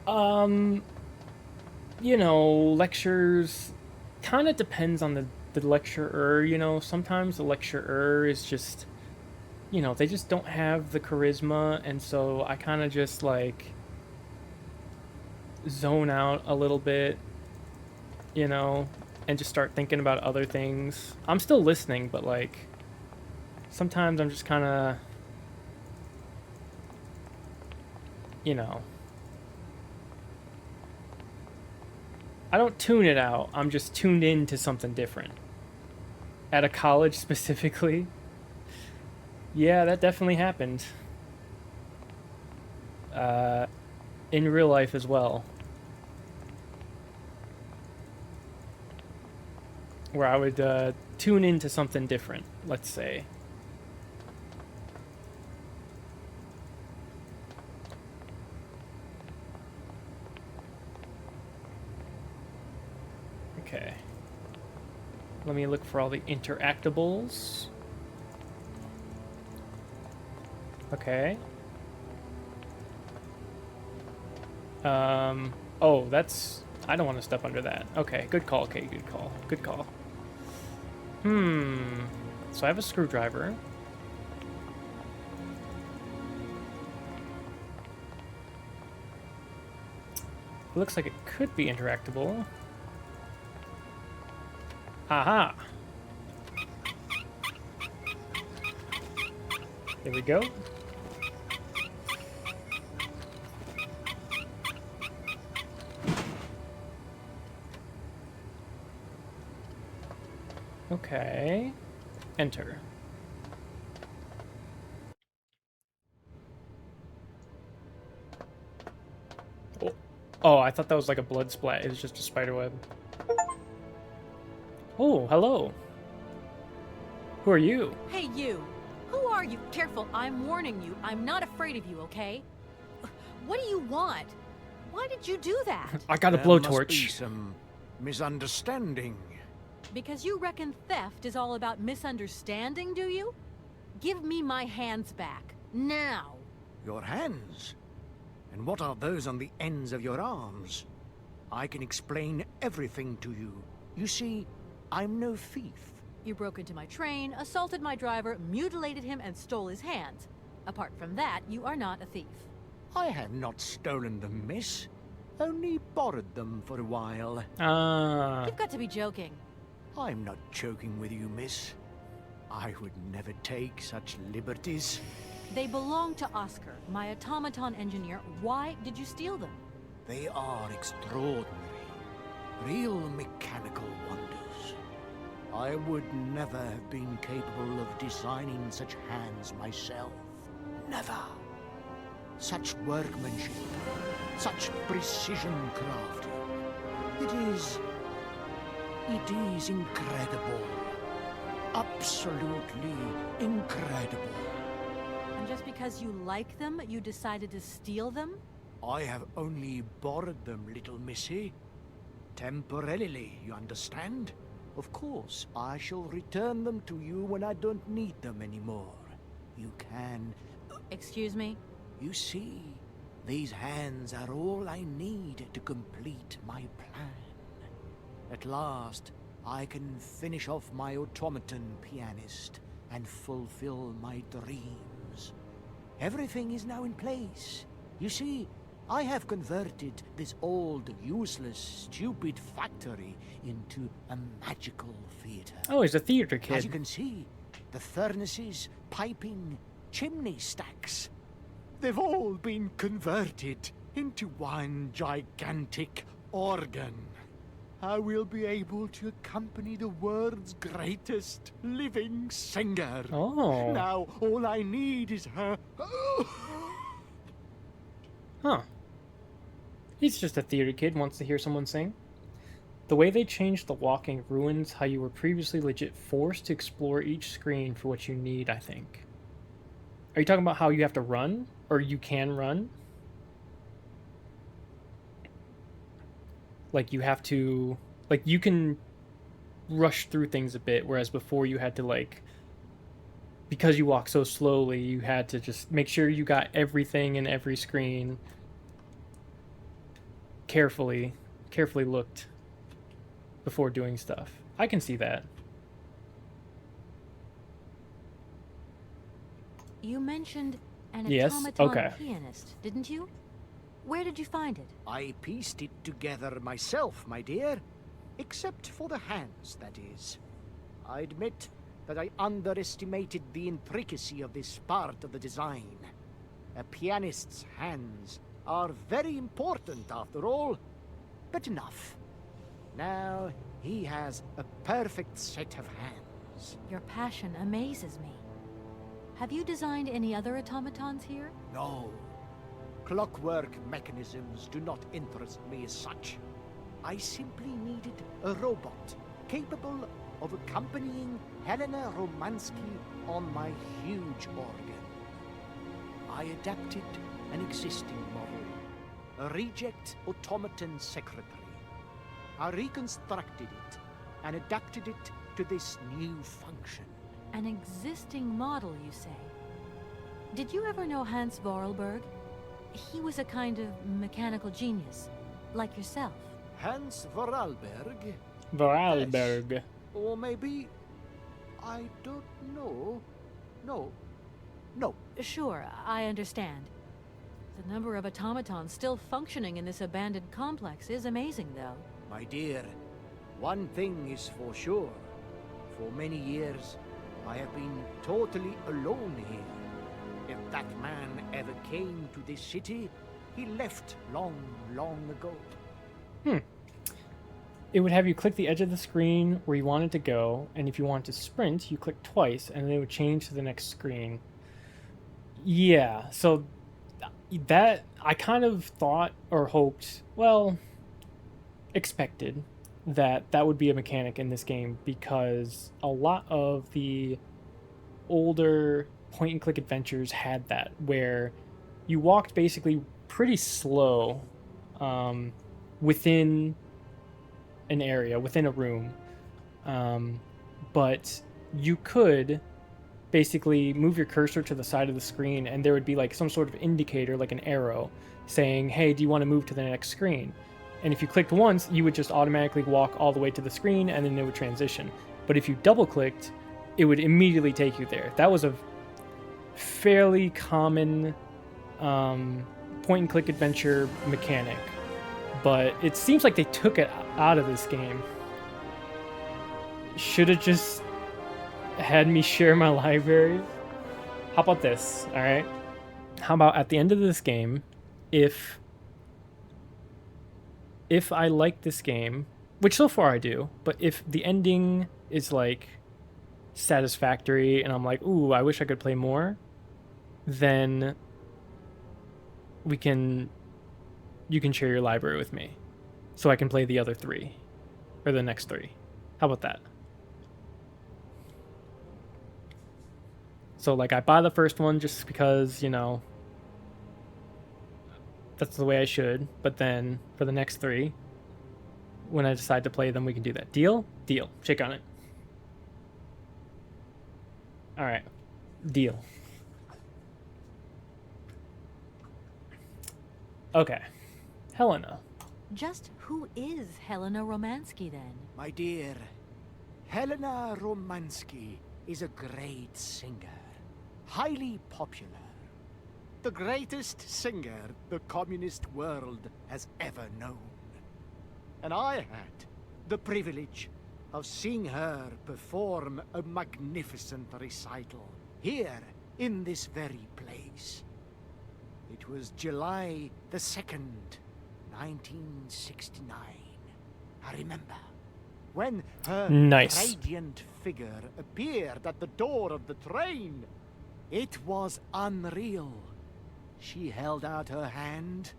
You know, lectures kind of depends on the lecturer, you know. Sometimes the lecturer is just, you know, they just don't have the charisma, and so I kind of just, like, zone out a little bit, you know, and just start thinking about other things. I'm still listening, but, like, sometimes I'm just kind of, you know, I don't tune it out. I'm just tuned in to something different. At a college specifically. Yeah, that definitely happened. In real life as well. Where I would tune into something different, let's say. Okay. Let me look for all the interactables. Okay. Oh, that's... I don't want to step under that. Okay, good call, Kate, good call. Good call. So I have a screwdriver. It looks like it could be interactable. Aha! There we go. Okay. Enter. Oh, I thought that was like a blood splat. It was just a spider web. Oh, hello. Who are you? Hey, you. Who are you? Careful, I'm warning you. I'm not afraid of you, okay? What do you want? Why did you do that? I got a There must be blowtorch. some misunderstanding. Because you reckon theft is all about misunderstanding, do you? Give me my hands back. Now. Your hands? And what are those on the ends of your arms? I can explain everything to you. You see, I'm no thief. You broke into my train, assaulted my driver, mutilated him, and stole his hands. Apart from that, you are not a thief. I have not stolen them, miss. Only borrowed them for a while. You've got to be joking. I'm not joking with you, miss. I would never take such liberties. They belong to Oscar, my automaton engineer. Why did you steal them? They are extraordinary. Real mechanical wonders. I would never have been capable of designing such hands myself. Never. Such workmanship, such precision crafting. It is incredible. Absolutely incredible. And just because you like them, you decided to steal them? I have only borrowed them, little missy. Temporarily, you understand? Of course, I shall return them to you when I don't need them anymore. You can... Excuse me? You see, these hands are all I need to complete my plan. At last, I can finish off my automaton pianist and fulfill my dreams. Everything is now in place. You see, I have converted this old, useless, stupid factory into a magical theater. Oh, he's a theater kid. As you can see, the furnaces, piping, chimney stacks, they've all been converted into one gigantic organ. I will be able to accompany the world's greatest living singer. Oh. Now, all I need is her... Huh. He's just a theater kid, wants to hear someone sing. The way they changed the walking ruins how you were previously legit forced to explore each screen for what you need, I think. Are you talking about how you have to run? Or you can run? Like you have to... Like you can rush through things a bit, whereas before you had to like... Because you walk so slowly, you had to just make sure you got everything in every screen carefully looked before doing stuff. I can see that. You mentioned an Yes, automaton okay. pianist, didn't you? Where did you find it? I pieced it together myself, my dear. Except for the hands, that is. I admit that I underestimated the intricacy of this part of the design. A pianist's hands are very important, after all. But enough. Now, he has a perfect set of hands. Your passion amazes me. Have you designed any other automatons here? No. Clockwork mechanisms do not interest me as such. I simply needed a robot capable of accompanying Helena Romansky on my huge organ. I adapted an existing model, a reject automaton secretary. I reconstructed it and adapted it to this new function. An existing model, you say? Did you ever know Hans Vorarlberg? He was a kind of mechanical genius, like yourself. Hans Vorarlberg? Vorarlberg. Yes. Or maybe... I don't know. No. Sure, I understand. The number of automatons still functioning in this abandoned complex is amazing, though. My dear, one thing is for sure. For many years, I have been totally alone here. If that man ever came to this city, he left long ago. It would have you click the edge of the screen where you wanted to go, and if you want to sprint, you click twice, and then it would change to the next screen. Yeah, so that I kind of thought or hoped, well, expected that that would be a mechanic in this game, because a lot of the older point-and-click adventures had that, where you walked basically pretty slow within an area, within a room, but you could basically move your cursor to the side of the screen and there would be like some sort of indicator, like an arrow, saying, hey, do you want to move to the next screen? And if you clicked once, you would just automatically walk all the way to the screen and then it would transition. But if you double clicked, it would immediately take you there. That was a fairly common point-and-click adventure mechanic, but it seems like they took it out of this game. Should have just had me share my library. How about this, alright? How about at the end of this game, if I like this game, which so far I do, but if the ending is like satisfactory and I'm like, ooh, I wish I could play more, then you can share your library with me, so I can play the other 3, or the next 3. How about that? So like I buy the first one just because, you know, that's the way I should. But then for the next 3, when I decide to play them, we can do that. Deal? Deal. Shake on it. All right. Deal. Okay. Helena. Just who is Helena Romansky, then? My dear, Helena Romansky is a great singer. Highly popular. The greatest singer the communist world has ever known. And I had the privilege of seeing her perform a magnificent recital here in this very place. It was July the 2nd, 1969. I remember when her radiant figure appeared at the door of the train. It was unreal. She held out her hand,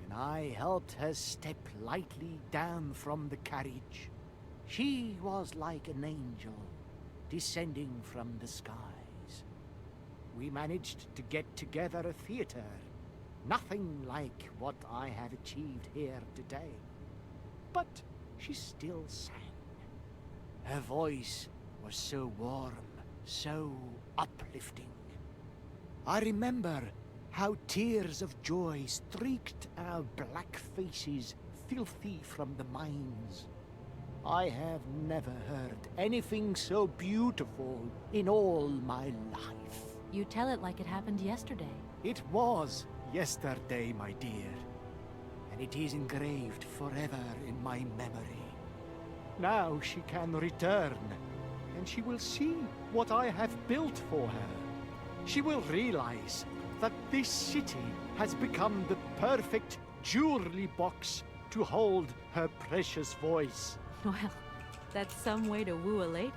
and I helped her step lightly down from the carriage. She was like an angel descending from the skies. We managed to get together a theater, nothing like what I have achieved here today. But she still sang. Her voice was so warm, so uplifting. I remember how tears of joy streaked our black faces, filthy from the mines. I have never heard anything so beautiful in all my life. You tell it like it happened yesterday. It was yesterday, my dear, and it is engraved forever in my memory. Now she can return, and she will see what I have built for her. She will realize that this city has become the perfect jewelry box to hold her precious voice. Well, that's some way to woo a lady.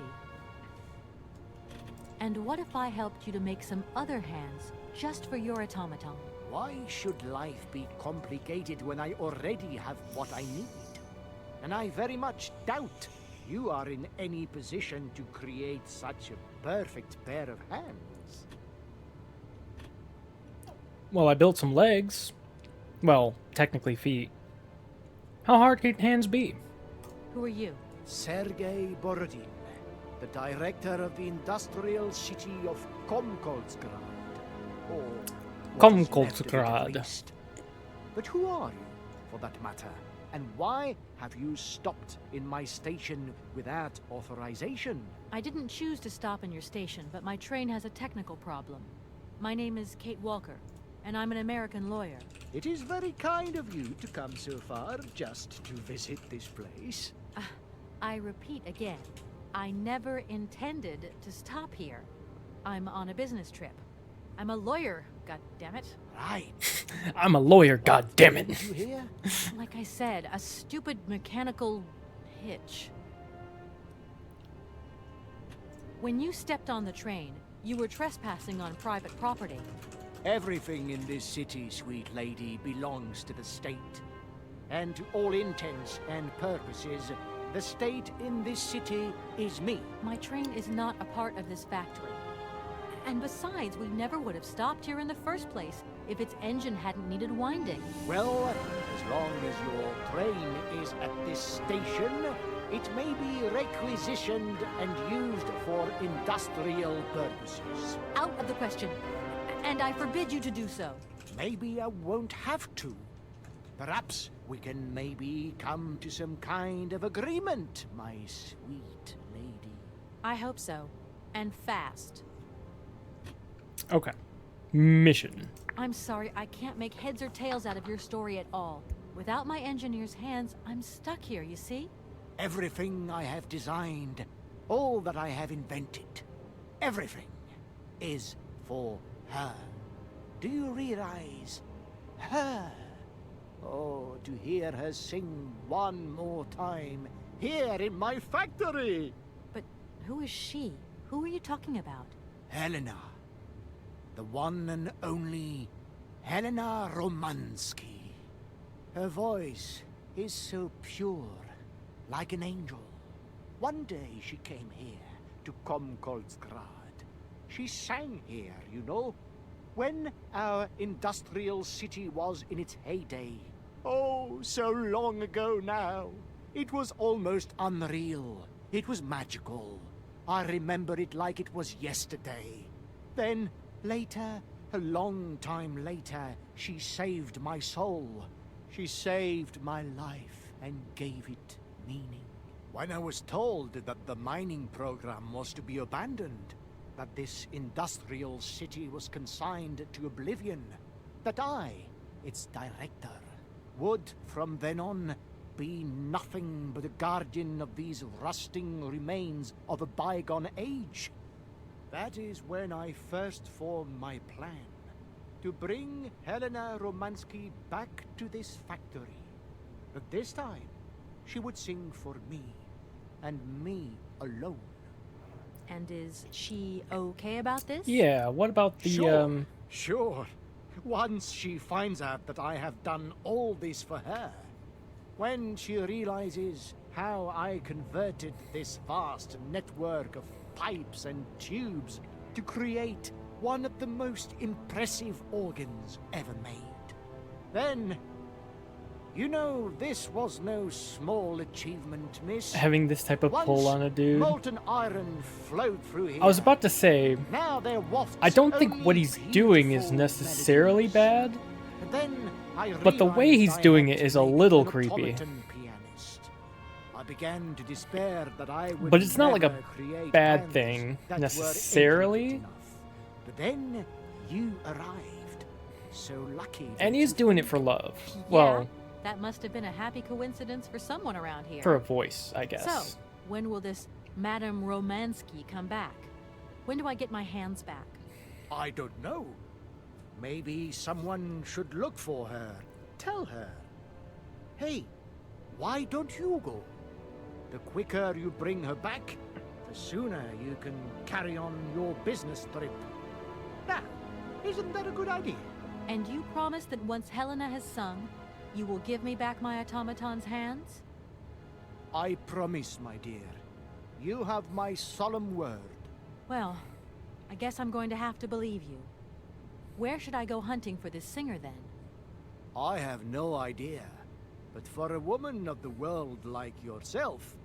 And what if I helped you to make some other hands just for your automaton? Why should life be complicated when I already have what I need? And I very much doubt you are in any position to create such a perfect pair of hands. Well, I built some legs. Well, technically feet. How hard can hands be? Who are you? Sergei Borodin, the director of the industrial city of Komkolzgrad. Or Komkolzgrad. But who are you, for that matter? And why have you stopped in my station without authorization? I didn't choose to stop in your station, but my train has a technical problem. My name is Kate Walker, and I'm an American lawyer. It is very kind of you to come so far just to visit this place. I repeat again, I never intended to stop here. I'm on a business trip. I'm a lawyer, goddammit. Right. I'm a lawyer, goddammit. Did you hear? Like I said, a stupid mechanical hitch. When you stepped on the train, you were trespassing on private property. Everything in this city, sweet lady, belongs to the state. And to all intents and purposes, the state in this city is me. My train is not a part of this factory. And besides, we never would have stopped here in the first place if its engine hadn't needed winding. Well, as long as your train is at this station, it may be requisitioned and used for industrial purposes. Out of the question. And I forbid you to do so. Maybe I won't have to. Perhaps we can maybe come to some kind of agreement, my sweet lady. I hope so. And fast. Okay. Mission. I'm sorry, I can't make heads or tails out of your story at all. Without my engineer's hands, I'm stuck here, you see? Everything I have designed, all that I have invented, everything is for her. Do you realize? Her. Oh, to hear her sing one more time, here in my factory! But who is she? Who are you talking about? Helena. The one and only Helena Romansky. Her voice is so pure, like an angel. One day she came here to Komkolsgrad. She sang here, you know, when our industrial city was in its heyday. Oh, so long ago now. It was almost unreal. It was magical. I remember it like it was yesterday. Then, later, a long time later, she saved my soul. She saved my life and gave it meaning. When I was told that the mining program was to be abandoned, that this industrial city was consigned to oblivion, that I, its director, would from then on be nothing but a guardian of these rusting remains of a bygone age, that is when I first formed my plan to bring Helena Romansky back to this factory. But this time, she would sing for me, and me alone. And is she okay about this? Yeah, what about the, Sure. Once she finds out that I have done all this for her, when she realizes how I converted this vast network of pipes and tubes to create one of the most impressive organs ever made, then, you know, this was no small achievement, miss. having this type of pull on a dude. Molten iron flowed through here. I was about to say, Now there wafts I don't think only what he's doing is necessarily bad, And then I but the way he's realized I doing had it to is a make little an creepy. automaton pianist. I began to despair that I would But it's not like a never create bad bands thing, that were necessarily. intricate enough. But then you arrived. So lucky. And that he's you doing it came. for love. Yeah, Well, that must have been a happy coincidence for someone around here. for a voice, I guess. So, when will this Madame Romansky come back? When do I get my hands back? I don't know. Maybe someone should look for her. Tell her. Hey, why don't you go? The quicker you bring her back, the sooner you can carry on your business trip. Now, isn't that a good idea? And you promise that once Helena has sung, you will give me back my automaton's hands? I promise, my dear. You have my solemn word. Well, I guess I'm going to have to believe you. Where should I go hunting for this singer then? I have no idea. But for a woman of the world like yourself,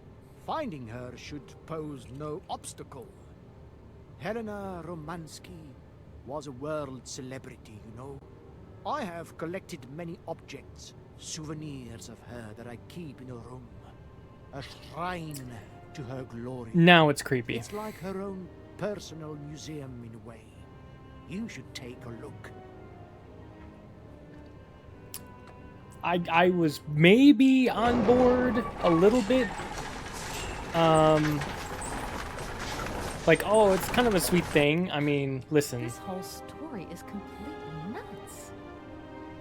finding her should pose no obstacle. Helena Romansky was a world celebrity, you know. I have collected many objects, souvenirs of her that I keep in a room. A shrine to her glory. Now it's creepy. It's like her own personal museum in a way. You should take a look. I was maybe on board a little bit. Like, oh, it's kind of a sweet thing. I mean, listen. This whole story is completely nuts.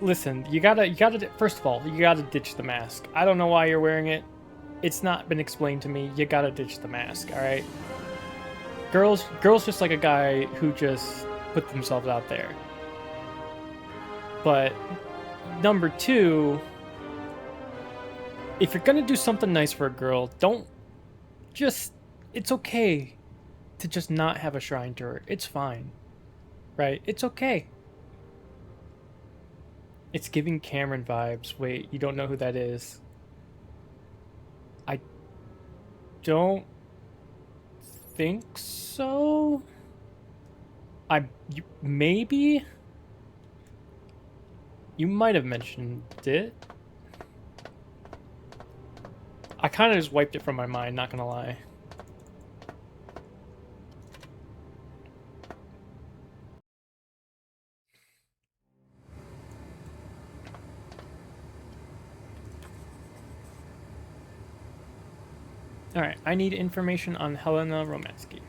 Listen, you gotta, first of all, you gotta ditch the mask. I don't know why you're wearing it. It's not been explained to me. You gotta ditch the mask, alright? Girls just like a guy who just put themselves out there. But, number two, if you're gonna do something nice for a girl, don't just, it's okay to just not have a shrine to her. It's fine. Right? It's okay. It's giving Cameron vibes. Wait, you don't know who that is? I don't think so. Maybe? You might have mentioned it. I kind of just wiped it from my mind, not gonna lie. Alright, I need information on Helena Romansky.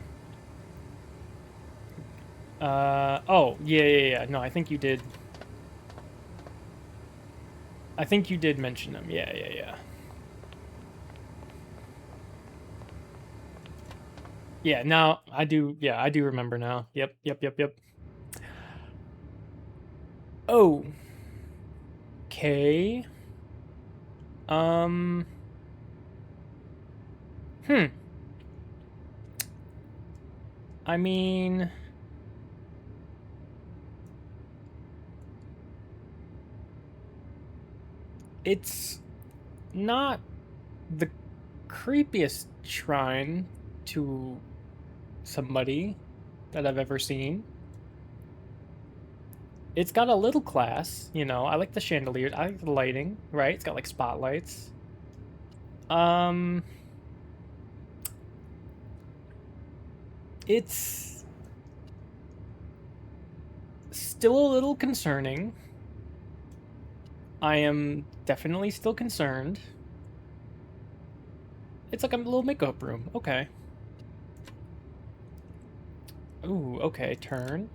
Oh, yeah. No, I think you did. I think you did mention them. Yeah. Yeah, now I do. Yeah, I do remember now. Yep. Oh. Okay. I mean, it's not the creepiest shrine to somebody that I've ever seen. It's got a little class, you know. I like the chandeliers. I like the lighting, right? It's got like spotlights. It's still a little concerning. I am definitely still concerned. It's like a little makeup room. Okay. Ooh, okay, turn.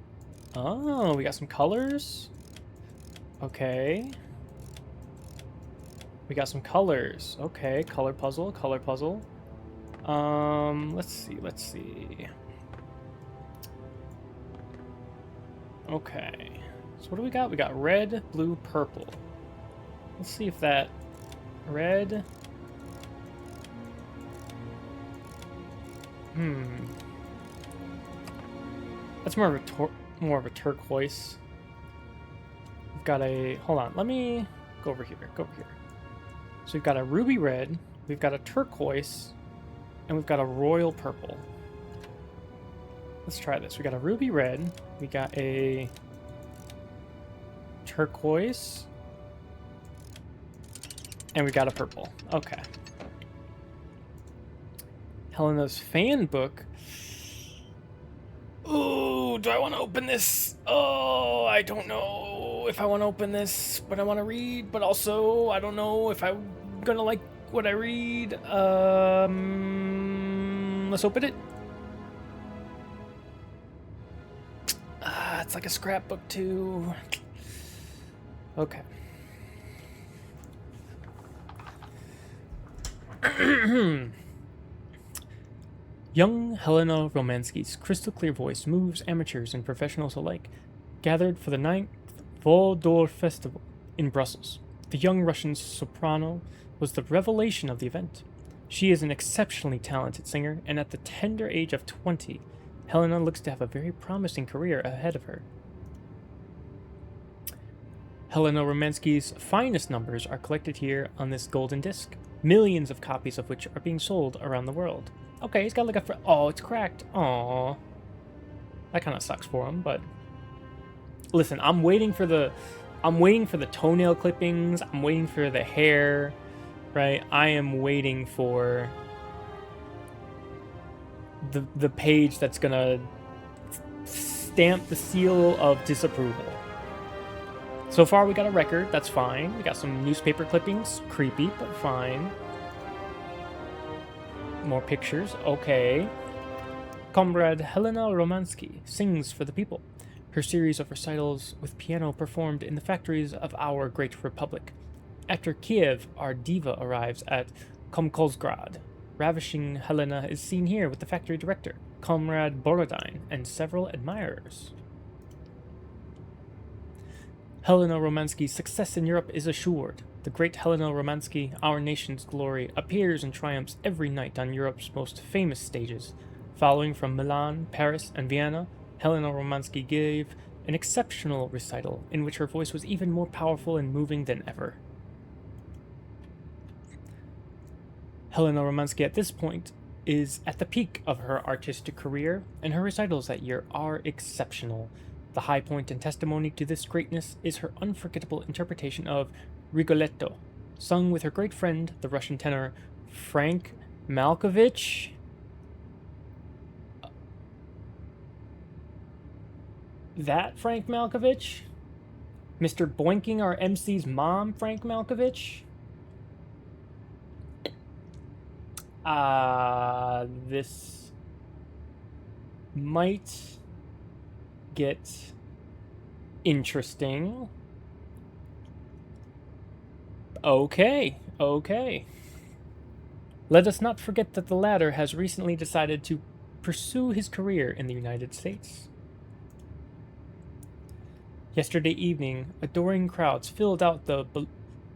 Oh, we got some colors. Okay. We got some colors. Okay, color puzzle, color puzzle. Let's see. Okay. So what do we got? We got red, blue, purple. Let's see if that red. That's more of a turquoise. We've got a, hold on, let me go over here. So we've got a ruby red, we've got a turquoise, and we've got a royal purple. Let's try this. We got a ruby red, we got a turquoise, and we got a purple. Okay. Helena's fan book. Ooh, do I want to open this? Oh, I don't know if I want to open this, but I want to read, but also I don't know if I'm gonna like what I read. Let's open it. It's like a scrapbook too. Okay. Young Helena Romansky's crystal-clear voice moves amateurs and professionals alike, gathered for the 9th Vol d'Or Festival in Brussels. The young Russian soprano was the revelation of the event. She is an exceptionally talented singer, and at the tender age of 20, Helena looks to have a very promising career ahead of her. Helena Romansky's finest numbers are collected here on this golden disc, millions of copies of which are being sold around the world. Okay, he's got like a oh, it's cracked. Aw. That kind of sucks for him, but listen, I'm waiting for the toenail clippings. I'm waiting for the hair, right? I am waiting for the page that's gonna stamp the seal of disapproval. So far, we got a record. That's fine. We got some newspaper clippings. Creepy, but fine. More pictures. Okay. Comrade Helena Romansky sings for the people. Her series of recitals with piano performed in the factories of our great republic. After Kiev, our diva arrives at Komkolzgrad. Ravishing Helena is seen here with the factory director, Comrade Borodine, and several admirers. Helena Romansky's success in Europe is assured. The great Helena Romansky, our nation's glory, appears and triumphs every night on Europe's most famous stages. Following from Milan, Paris, and Vienna, Helena Romansky gave an exceptional recital in which her voice was even more powerful and moving than ever. Helena Romansky at this point is at the peak of her artistic career, and her recitals that year are exceptional. The high point and testimony to this greatness is her unforgettable interpretation of Rigoletto, sung with her great friend, the Russian tenor Frank Malkovich. That Frank Malkovich? Mr. Boinking our MC's mom, Frank Malkovich? This might get interesting. Okay. Let us not forget that the latter has recently decided to pursue his career in the United States. Yesterday evening, adoring crowds filled out the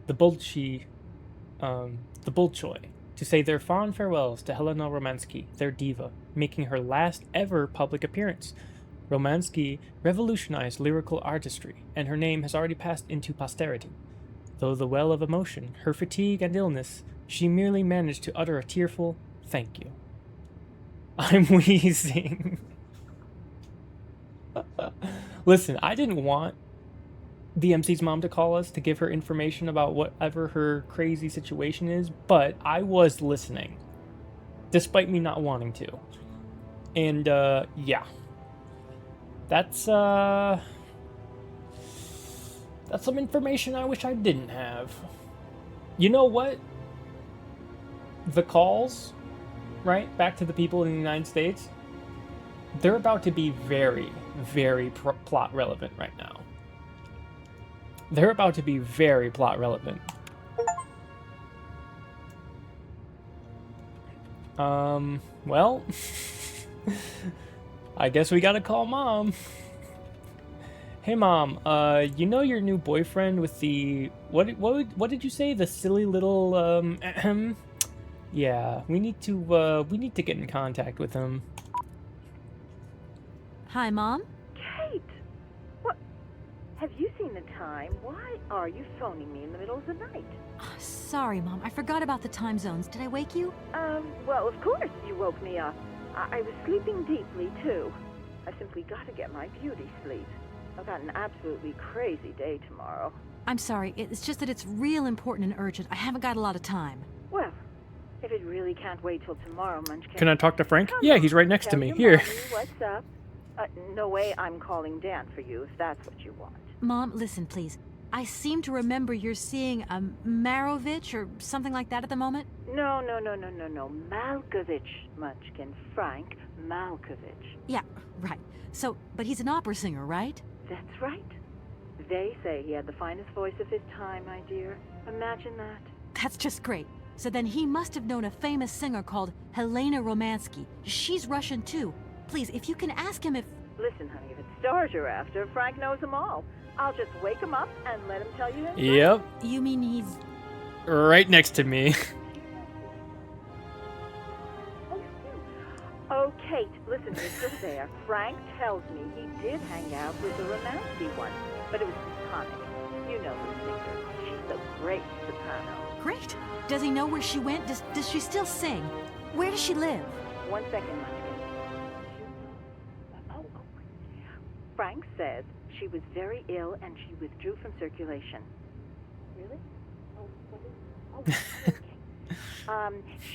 Bolshoi to say their fond farewells to Helena Romansky, their diva, making her last ever public appearance. Romansky revolutionized lyrical artistry, and her name has already passed into posterity. Though the well of emotion, her fatigue and illness, she merely managed to utter a tearful thank you. I'm wheezing. Listen, I didn't want the MC's mom to call us to give her information about whatever her crazy situation is, but I was listening, despite me not wanting to. And, yeah. That's some information I wish I didn't have. You know what? The calls, right, back to the people in the United States, they're about to be very, very plot relevant right now. They're about to be very plot relevant. Well, I guess we gotta call Mom. Hey Mom, you know your new boyfriend with the what did you say? The silly little yeah, we need to get in contact with him. Hi, Mom? Kate! What? Have you seen the time? Why are you phoning me in the middle of the night? Sorry, Mom. I forgot about the time zones. Did I wake you? Well, of course you woke me up. I was sleeping deeply, too. I simply got to get my beauty sleep. I've got an absolutely crazy day tomorrow. I'm sorry. It's just that it's real important and urgent. I haven't got a lot of time. Well, if it really can't wait till tomorrow, Munchkin... Can I talk to Frank? Yeah, he's right next to me. Here. Mommy, what's up? No way I'm calling Dan for you, if that's what you want. Mom, listen, please. I seem to remember you're seeing a Marovich or something like that at the moment? No. Malkovich, Munchkin. Frank Malkovich. Yeah, right. So, but he's an opera singer, right? That's right. They say he had the finest voice of his time, my dear. Imagine that. That's just great. So then he must have known a famous singer called Helena Romansky. She's Russian, too. Please, if you can ask him if... Listen, honey, if it's stars you're after, Frank knows them all. I'll just wake him up and let him tell you himself. Yep. You mean he's... right next to me. Oh, Kate, listen, you're still there. Frank tells me he did hang out with the Romansky one, but it was platonic. You know the singer. She's a great soprano. Great. Does he know where she went? Does she still sing? Where does she live? 1 second, Munchkin. Frank says she was very ill and she withdrew from circulation. Really? Okay.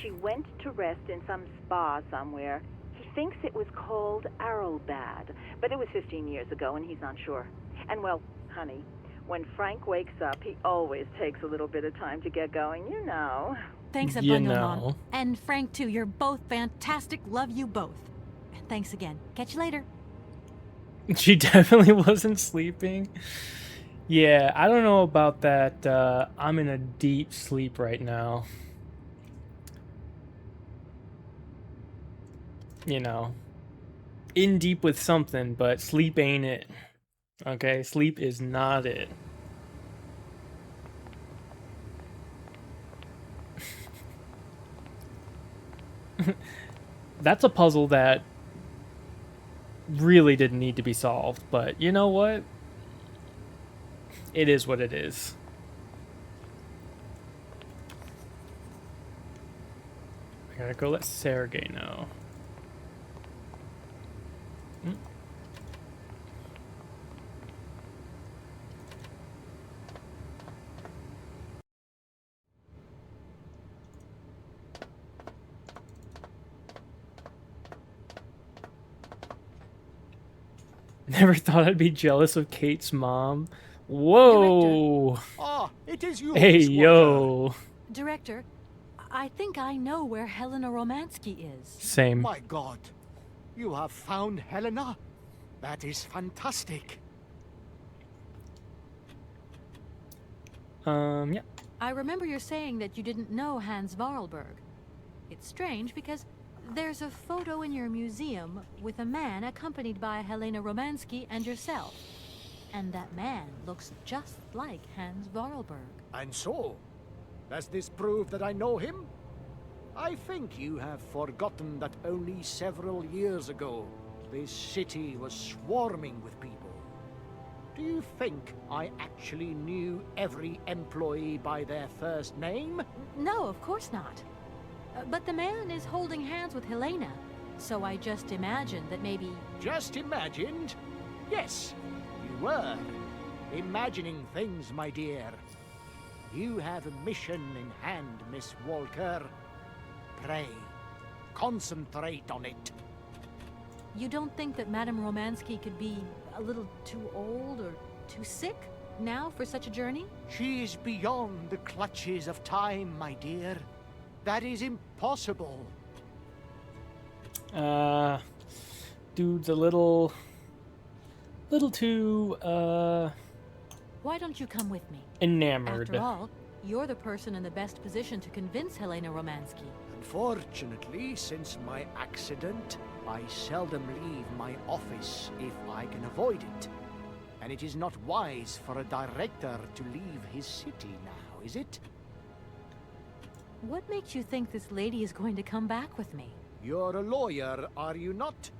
She went to rest in some spa somewhere. He thinks it was called Arrowbad, but it was 15 years ago and he's not sure. And well, honey, when Frank wakes up, he always takes a little bit of time to get going, you know. Thanks a bundle, Mom. And Frank, too. You're both fantastic. Love you both. And thanks again. Catch you later. She definitely wasn't sleeping. Yeah, I don't know about that. I'm in a deep sleep right now. You know, in deep with something, but sleep ain't it. Okay, sleep is not it. That's a puzzle that really didn't need to be solved, but you know what? It is what it is. I gotta go let Sergey know. Never thought I'd be jealous of Kate's mom. Whoa! Ah, it is you. Hey, yo. Director, I think I know where Helena Romansky is. Same. My God, you have found Helena? That is fantastic. Yeah. I remember you're saying that you didn't know Hans Vorarlberg. It's strange because there's a photo in your museum with a man accompanied by Helena Romansky and yourself. And that man looks just like Hans Vorarlberg. And so, does this prove that I know him? I think you have forgotten that only several years ago, this city was swarming with people. Do you think I actually knew every employee by their first name? No, of course not. But the man is holding hands with Helena, so I just imagined that maybe... Just imagined? Yes, you were. Imagining things, my dear. You have a mission in hand, Miss Walker. Pray, concentrate on it. You don't think that Madame Romansky could be a little too old or too sick now for such a journey? She is beyond the clutches of time, my dear. That is impossible. Dude's a little too, Why don't you come with me? enamored. After all, you're the person in the best position to convince Helena Romansky. Unfortunately, since my accident, I seldom leave my office if I can avoid it. And it is not wise for a director to leave his city now, is it? What makes you think this lady is going to come back with me? You're a lawyer, are you not?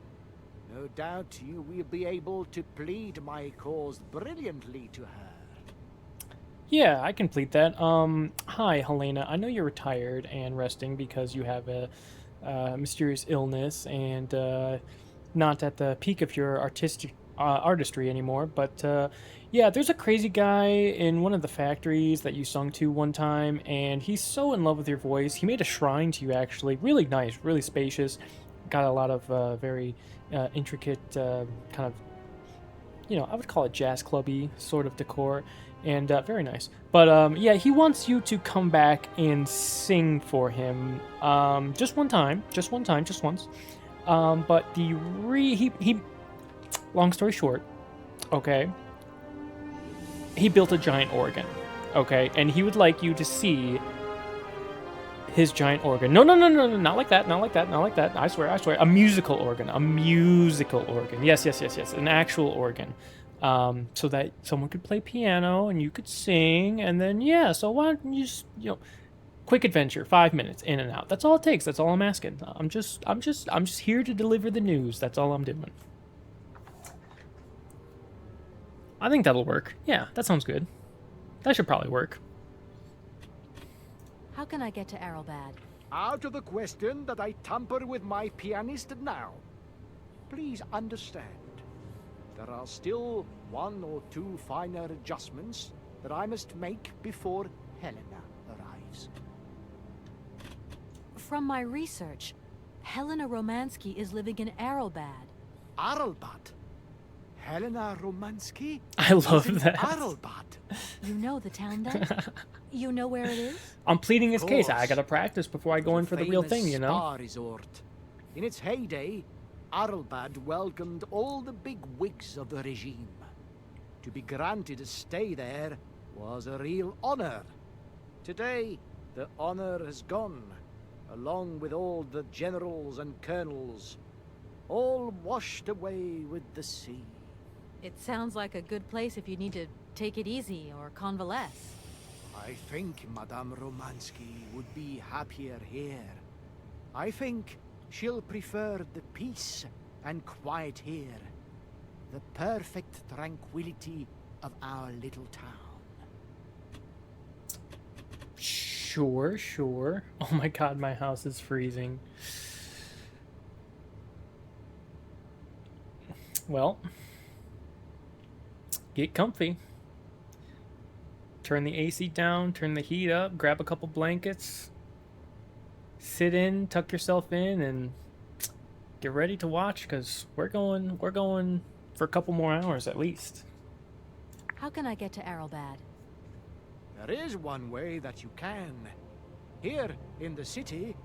No doubt you will be able to plead my cause brilliantly to her. Yeah, I can plead that. Hi, Helena. I know you're retired and resting because you have a mysterious illness and not at the peak of your artistry anymore. But yeah, there's a crazy guy in one of the factories that you sung to one time, and he's so in love with your voice. He made a shrine to you, actually. Really nice, really spacious. Got a lot of very intricate kind of, you know, I would call it jazz clubby sort of decor. And very nice. But yeah, he wants you to come back and sing for him. Just one time, just once. But he long story short, okay, he built a giant organ, okay, and he would like you to see his giant organ. No, not like that, not like that. I swear. A musical organ. Yes, an actual organ. So that someone could play piano and you could sing, and then yeah, so why don't you just, you know, quick adventure, 5 minutes in and out. That's all it takes. That's all I'm asking. I'm just here to deliver the news. That's all I'm doing. I think that'll work. Yeah, that sounds good. That should probably work. How can I get to Arelbad? Out of the question that I tamper with my pianist now. Please understand. There are still 1 or 2 finer adjustments that I must make before Helena arrives. From my research, Helena Romansky is living in Arelbad. Arelbad? Helena Romansky? I love that. Arelbad. You know the town then? You know where it is? I'm pleading his case. I gotta practice before I go in for the real thing, you know? Spa resort. In its heyday, Arelbad welcomed all the big wigs of the regime. To be granted a stay there was a real honor. Today, the honor has gone, along with all the generals and colonels, all washed away with the sea. It sounds like a good place if you need to take it easy or convalesce. I think Madame Romansky would be happier here. I think she'll prefer the peace and quiet here. The perfect tranquility of our little town. Sure. Oh my god, my house is freezing. Well, get comfy. Turn the AC down, turn the heat up, grab a couple blankets. Sit in, tuck yourself in, and get ready to watch, because we're going for a couple more hours at least. How can I get to Arelbad? There is one way that you can. Here in the city,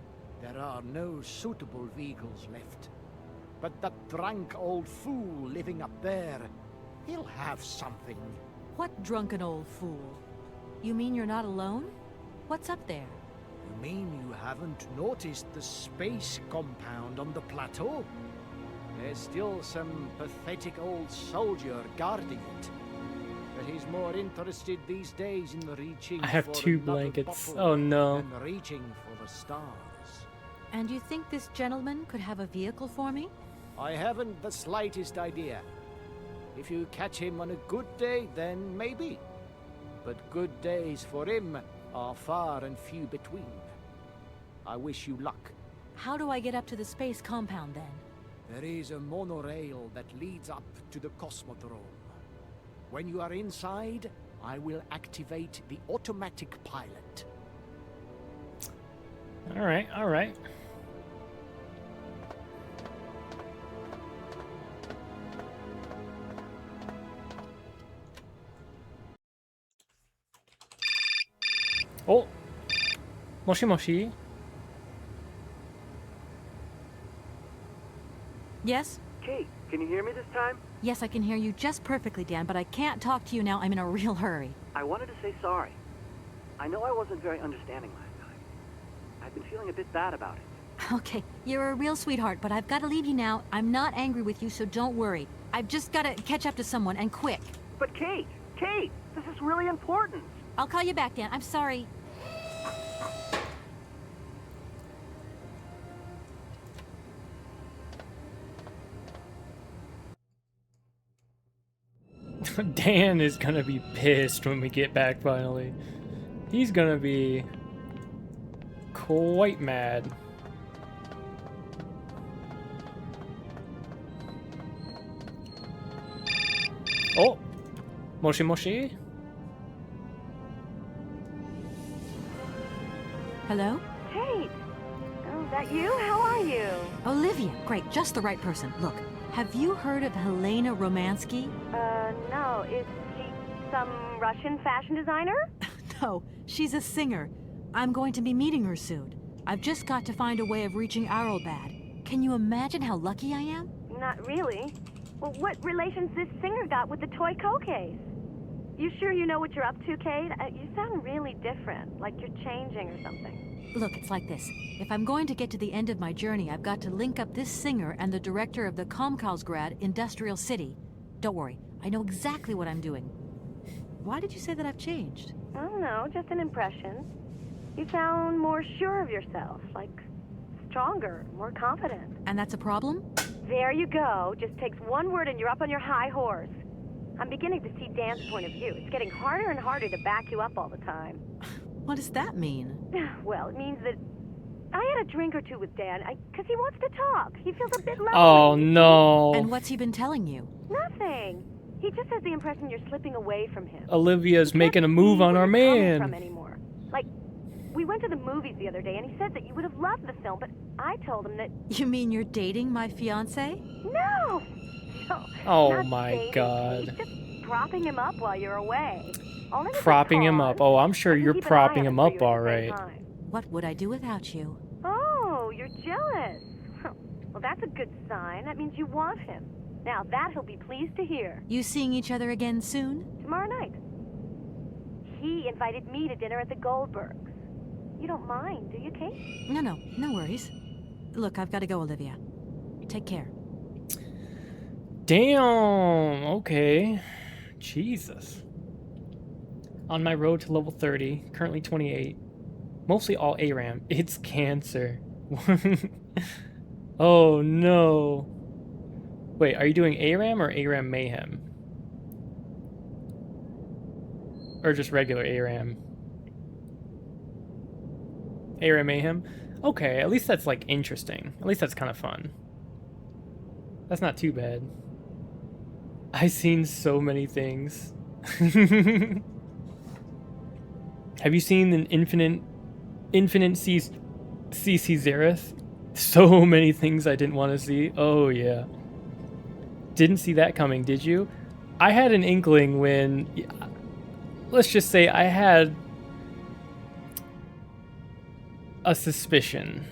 there are no suitable vehicles left. But that drunk old fool living up there, he'll have something. What drunken old fool? You mean you're not alone? What's up there? You mean you haven't noticed the space compound on the plateau? There's still some pathetic old soldier guarding it. he's more interested these days in reaching I have for 2 another blankets. bottle Oh no. than reaching for the stars. And you think this gentleman could have a vehicle for me? I haven't the slightest idea. If you catch him on a good day, then maybe. But good days for him are far and few between. I wish you luck. How do I get up to the space compound then? There is a monorail that leads up to the Cosmodrome. When you are inside, I will activate the automatic pilot. Alright, alright. Oh! Moshi Moshi. Yes? Kate, can you hear me this time? Yes, I can hear you just perfectly, Dan, but I can't talk to you now. I'm in a real hurry. I wanted to say sorry. I know I wasn't very understanding last time. I've been feeling a bit bad about it. Okay, you're a real sweetheart, but I've got to leave you now. I'm not angry with you, so don't worry. I've just got to catch up to someone, and quick. But Kate, this is really important. I'll call you back, Dan. I'm sorry. Dan is gonna be pissed when we get back finally. He's gonna be quite mad. Oh! Moshi Moshi? Hello? Kate! Oh, is that you? How are you? Olivia. Great, just the right person. Look, have you heard of Helena Romansky? No. Is she some Russian fashion designer? No, she's a singer. I'm going to be meeting her soon. I've just got to find a way of reaching Arlbad. Can you imagine how lucky I am? Not really. Well, what relation's this singer got with the toy case? You sure you know what you're up to, Kate? You sound really different, like you're changing or something. Look, it's like this. If I'm going to get to the end of my journey, I've got to link up this singer and the director of the Komkalsgrad Industrial City. Don't worry, I know exactly what I'm doing. Why did you say that I've changed? I don't know, just an impression. You sound more sure of yourself, like stronger, more confident. And that's a problem? There you go. Just takes one word and you're up on your high horse. I'm beginning to see Dan's point of view. It's getting harder and harder to back you up all the time. What does that mean? Well, it means that I had a drink or two with Dan, because he wants to talk. He feels a bit lonely. Oh, no. And what's he been telling you? Nothing. He just has the impression you're slipping away from him. Olivia's making a move on our man. From anymore. Like, we went to the movies the other day, and he said that you would have loved the film, but I told him that... You mean you're dating my fiancé? No! Oh my god. He's just propping him up while you're away. Only with Propping the him cause. up. Oh, I'm sure you're keep an eye propping on him it for up you at the all same right. time. What would I do without you? Oh, you're jealous. Well, that's a good sign. That means you want him. Now, that he'll be pleased to hear. You seeing each other again soon? Tomorrow night. He invited me to dinner at the Goldbergs. You don't mind, do you, Kate? No worries. Look, I've got to go, Olivia. Take care. Damn, okay. Jesus. On my road to level 30, currently 28. Mostly all ARAM. It's cancer. Oh no. Wait, are you doing ARAM or ARAM Mayhem? Or just regular ARAM? ARAM Mayhem? Okay, at least that's like interesting. At least that's kind of fun. That's not too bad. I've seen so many things. Have you seen an Infinite CC Xerath? So many things I didn't want to see. Oh yeah. Didn't see that coming, did you? I had an inkling when... Let's just say I had a suspicion.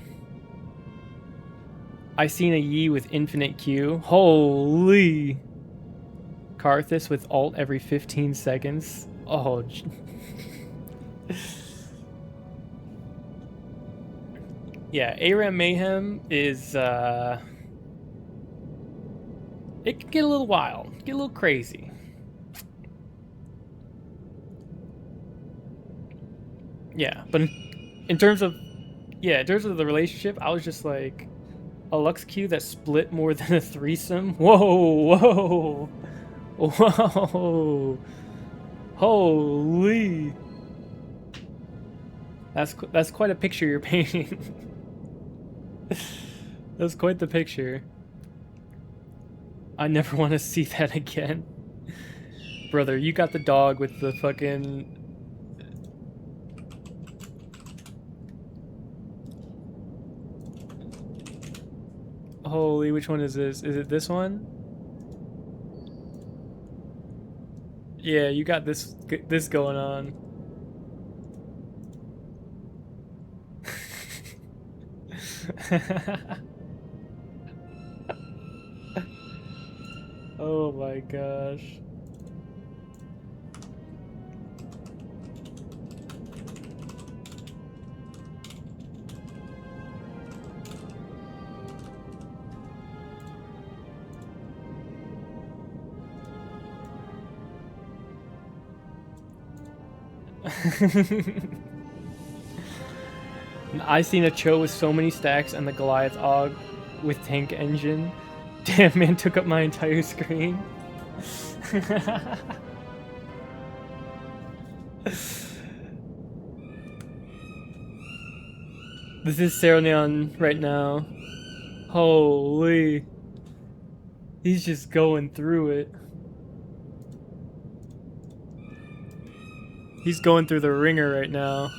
I seen a Yi with infinite Q. Holy... Karthus with ult every 15 seconds. Oh, yeah, ARAM Mayhem is, it can get a little wild, get a little crazy. Yeah, but in terms of the relationship, I was just like, a Lux Q that split more than a threesome. Whoa, whoa, whoa, holy! That's quite a picture you're painting. That's quite the picture. I never want to see that again. Brother, you got the dog with the fucking... Holy, which one is this? Is it this one? Yeah, you got this going on. Oh my gosh. I seen a Cho with so many stacks and the Goliath Og with tank engine. Damn, man, took up my entire screen. This is Seroneon right now. Holy. He's just going through it. He's going through the ringer right now.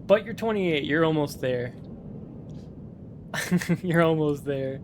But you're 28, you're almost there. You're almost there.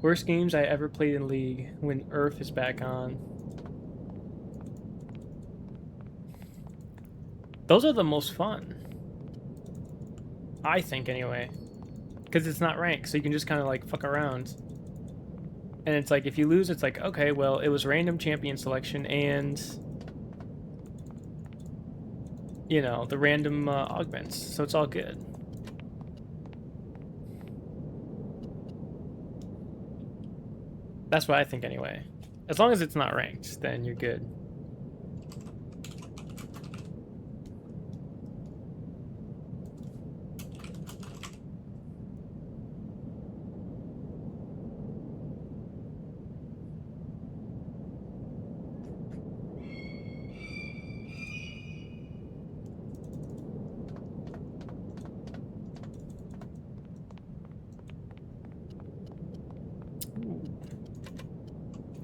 Worst games I ever played in League when Earth is back on. Those are the most fun. I think anyway. Because it's not ranked, so you can just kind of like fuck around. And it's like, if you lose, it's like, okay, well, it was random champion selection and... you know, the random augments, so it's all good. That's what I think anyway. As long as it's not ranked, then you're good.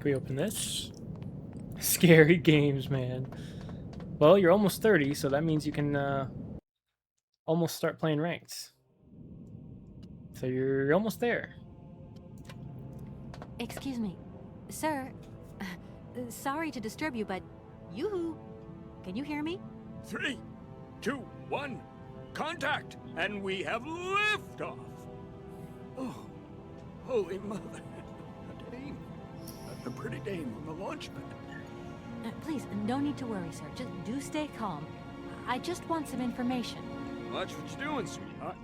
We open this. Scary games, man. Well, you're almost 30, so that means you can almost start playing ranked. So you're almost there. Excuse me, sir. Sorry to disturb you, but yoo-hoo. Can you hear me? 3, 2, 1, contact, and we have liftoff. Oh, holy mother. A pretty dame on the launch pad. Please, no need to worry, sir. Just do stay calm. I just want some information. Watch what you're doing, sweetheart.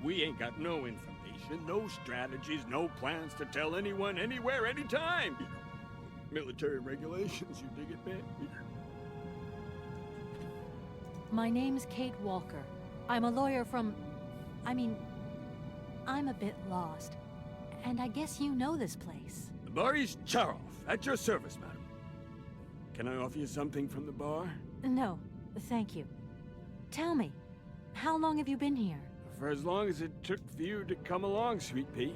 We ain't got no information, no strategies, no plans to tell anyone, anywhere, anytime. Military regulations, you dig it, man? My name's Kate Walker. I'm a lawyer from... I'm a bit lost. And I guess you know this place. Boris Charov, at your service, madam. Can I offer you something from the bar? No, thank you. Tell me, how long have you been here? For as long as it took for you to come along, Sweet Pea.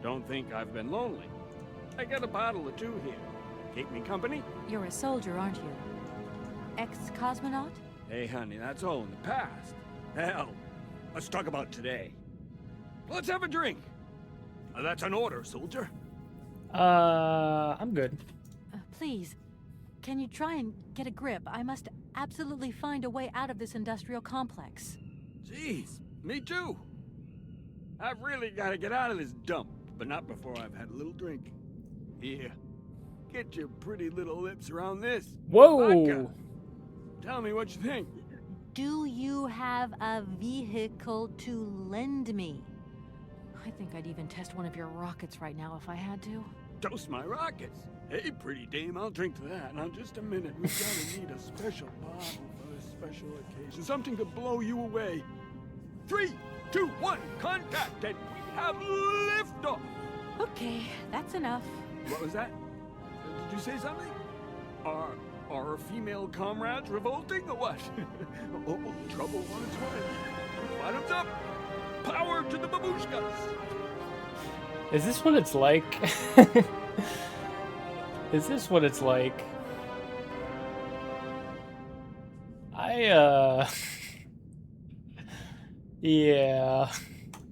Don't think I've been lonely. I got a bottle or two here. Keep me company? You're a soldier, aren't you? Ex-cosmonaut? Hey, honey, that's all in the past. Hell, let's talk about today. Let's have a drink. That's an order, soldier. I'm good. Please, Can you try and get a grip? I must absolutely find a way out of this industrial complex. Jeez, me too. I've really got to get out of this dump, but not before I've had a little drink. Here, get your pretty little lips around this. Whoa! Vodka. Tell me what you think. Do you have a vehicle to lend me? I think I'd even test one of your rockets right now if I had to. Toast my rockets. Hey, pretty dame, I'll drink to that. Now, just a minute. We're gonna need a special bottle for a special occasion. Something to blow you away. 3, 2, 1, contact, and we have liftoff. Okay, that's enough. What was that? Did you say something? Are our female comrades revolting or what? Oh, trouble on its way. Bottoms up. Power to the babushkas. Is this what it's like? Is this what it's like? Yeah.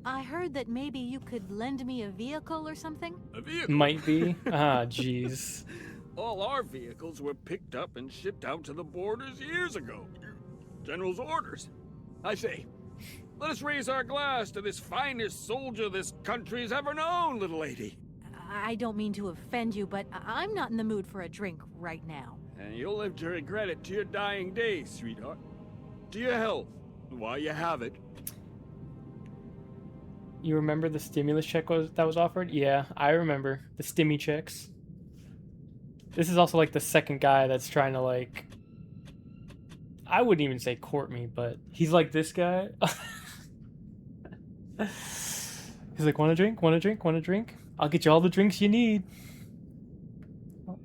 I heard that maybe you could lend me a vehicle or something? A vehicle? Might be. Ah, jeez. All our vehicles were picked up and shipped out to the borders years ago. General's orders. I say, let us raise our glass to this finest soldier this country's ever known, little lady. I don't mean to offend you, but I'm not in the mood for a drink right now. And you'll live to regret it to your dying days, sweetheart. To your health, while you have it. You remember the stimulus check that was offered? Yeah, I remember. The stimmy checks. This is also like the second guy that's trying to like... I wouldn't even say court me, but he's like this guy. He's like, want a drink? Want a drink? Want a drink? I'll get you all the drinks you need.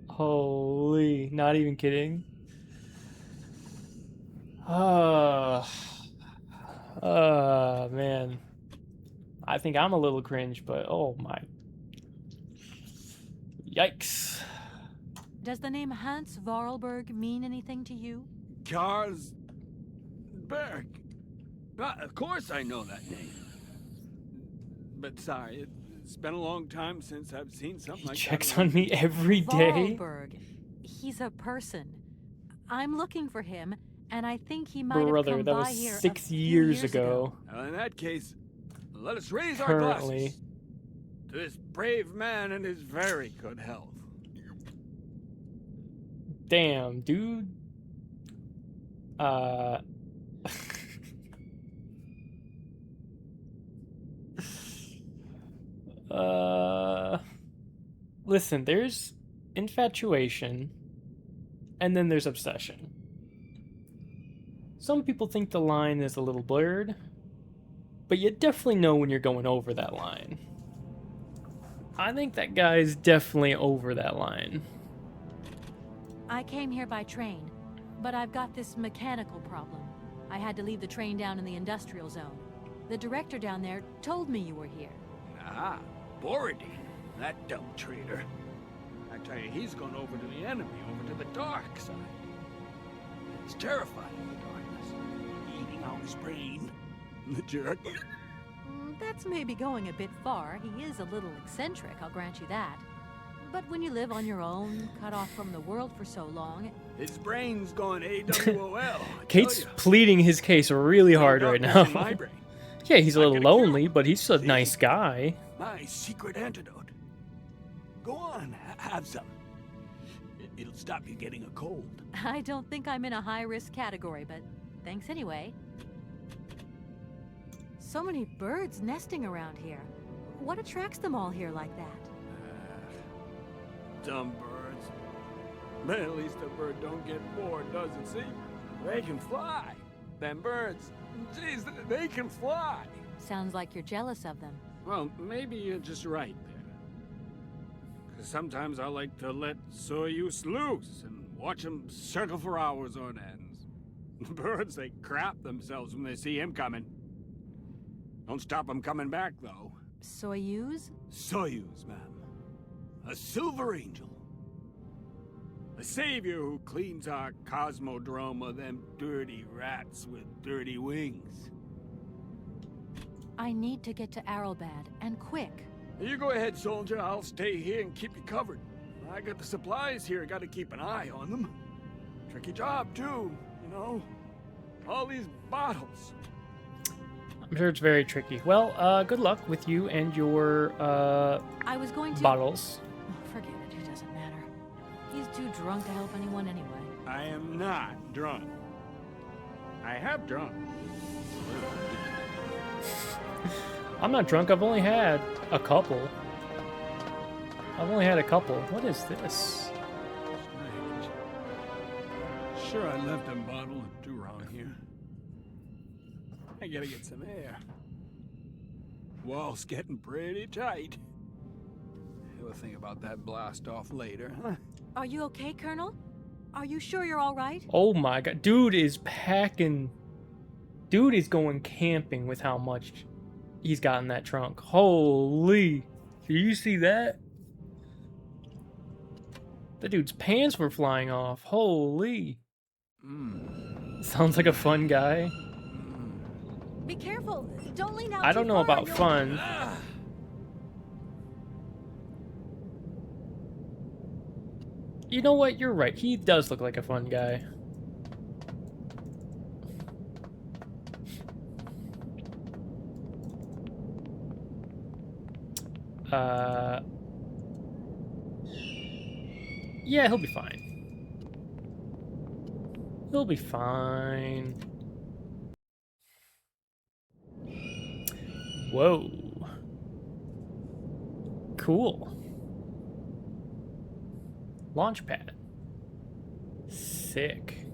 Holy, not even kidding. Man. I think I'm a little cringe, but oh my. Yikes. Does the name Hans Vorarlberg mean anything to you? Karlsberg. Of course I know that name. But sorry, it's been a long time since I've seen something like that. He checks on me every day. Vorarlberg. He's a person. I'm looking for him, and I think he might have come that by was here 6 years ago. Well, in that case, let us raise our Currently. glasses to this brave man and his very good health. Damn, dude. Listen, there's infatuation, and then there's obsession. Some people think the line is a little blurred, but you definitely know when you're going over that line. I think that guy's definitely over that line. I came here by train, but I've got this mechanical problem. I had to leave the train down in the industrial zone. The director down there told me you were here. Ah, Borodin, that dumb traitor. I tell you, he's gone over to the enemy, over to the dark side. It's terrifying, the darkness. Eating out his brain. The jerk. That's maybe going a bit far. He is a little eccentric, I'll grant you that. But when you live on your own, cut off from the world for so long... His brain's gone AWOL. Kate's pleading his case really hard right now. My brain. Yeah, he's a little lonely, but he's a nice guy. My secret antidote. Go on, have some. It'll stop you getting a cold. I don't think I'm in a high-risk category, but thanks anyway. So many birds nesting around here. What attracts them all here like that? Dumb birds. But at least a bird don't get bored, does it, see? They can fly. Them birds, geez, they can fly. Sounds like you're jealous of them. Well, maybe you're just right there. Because sometimes I like to let Soyuz loose and watch them circle for hours on end. Birds, they crap themselves when they see him coming. Don't stop him coming back, though. Soyuz? Soyuz, ma'am. A silver angel. A savior who cleans our cosmodrome of them dirty rats with dirty wings. I need to get to Aralbad, and quick. You go ahead, soldier. I'll stay here and keep you covered. I got the supplies here, gotta keep an eye on them. Tricky job, too, you know? All these bottles. I'm sure it's very tricky. Well, good luck with you and your, I was going to... bottles. Oh, forget it, it doesn't matter. He's too drunk to help anyone anyway. I am not drunk. I have drunk. I'm not drunk, I've only had a couple. What is this? Strange. Sure, I left a bottle and two around here. I gotta get some air. Wall's getting pretty tight. We'll think about that blast off later, huh? Are you okay, Colonel? Are you sure you're all right? Oh my god, dude is packing. Dude is going camping with how much he's got in that trunk. Holy. Do you see that? The dude's pants were flying off. Holy. Sounds like a fun guy. Be careful. Don't lean out I don't too know far, about you'll- fun. You know what? You're right. He does look like a fun guy. Yeah, he'll be fine. He'll be fine. Whoa. Cool. Launchpad. Sick.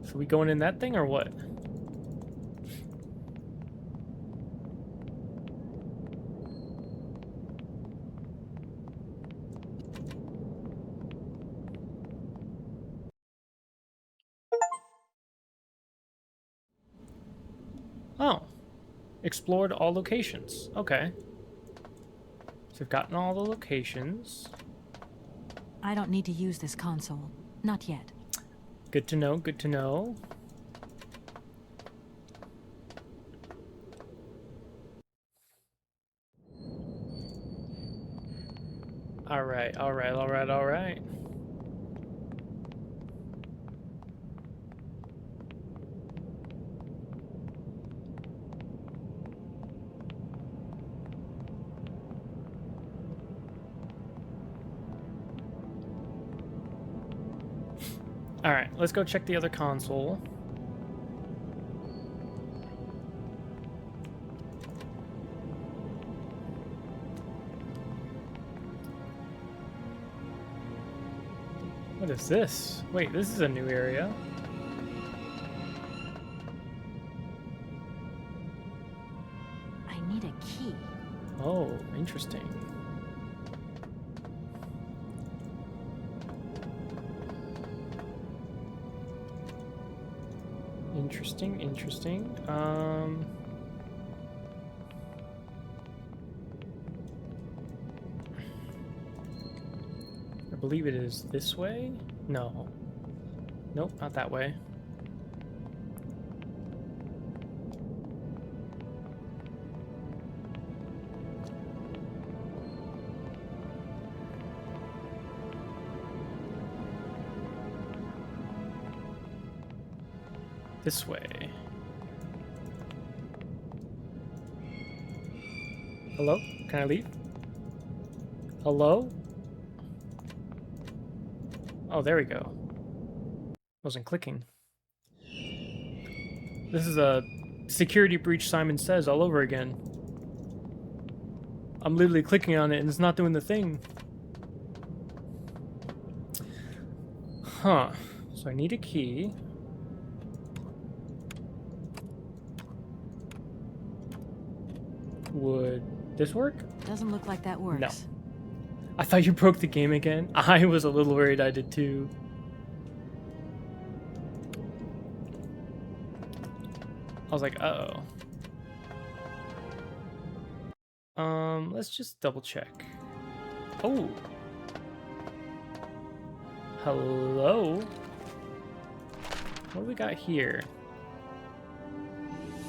So we going in that thing or what? Oh. Explored all locations. Okay. So we've gotten all the locations. I don't need to use this console. Not yet. Good to know, good to know. Alright, alright, alright, alright. Alright, let's go check the other console. What is this? Wait, this is a new area. I need a key. Oh, interesting. Interesting, interesting. I believe it is this way? No. Nope, not that way. This way. Hello? Can I leave? Hello? Oh, there we go. Wasn't clicking. This is a security breach Simon Says all over again. I'm literally clicking on it and it's not doing the thing. Huh. So I need a key. Would this work? Doesn't look like that works. No. I thought you broke the game again. I was a little worried I did too. I was like, uh-oh. Let's just double check. Oh. Hello? What do we got here?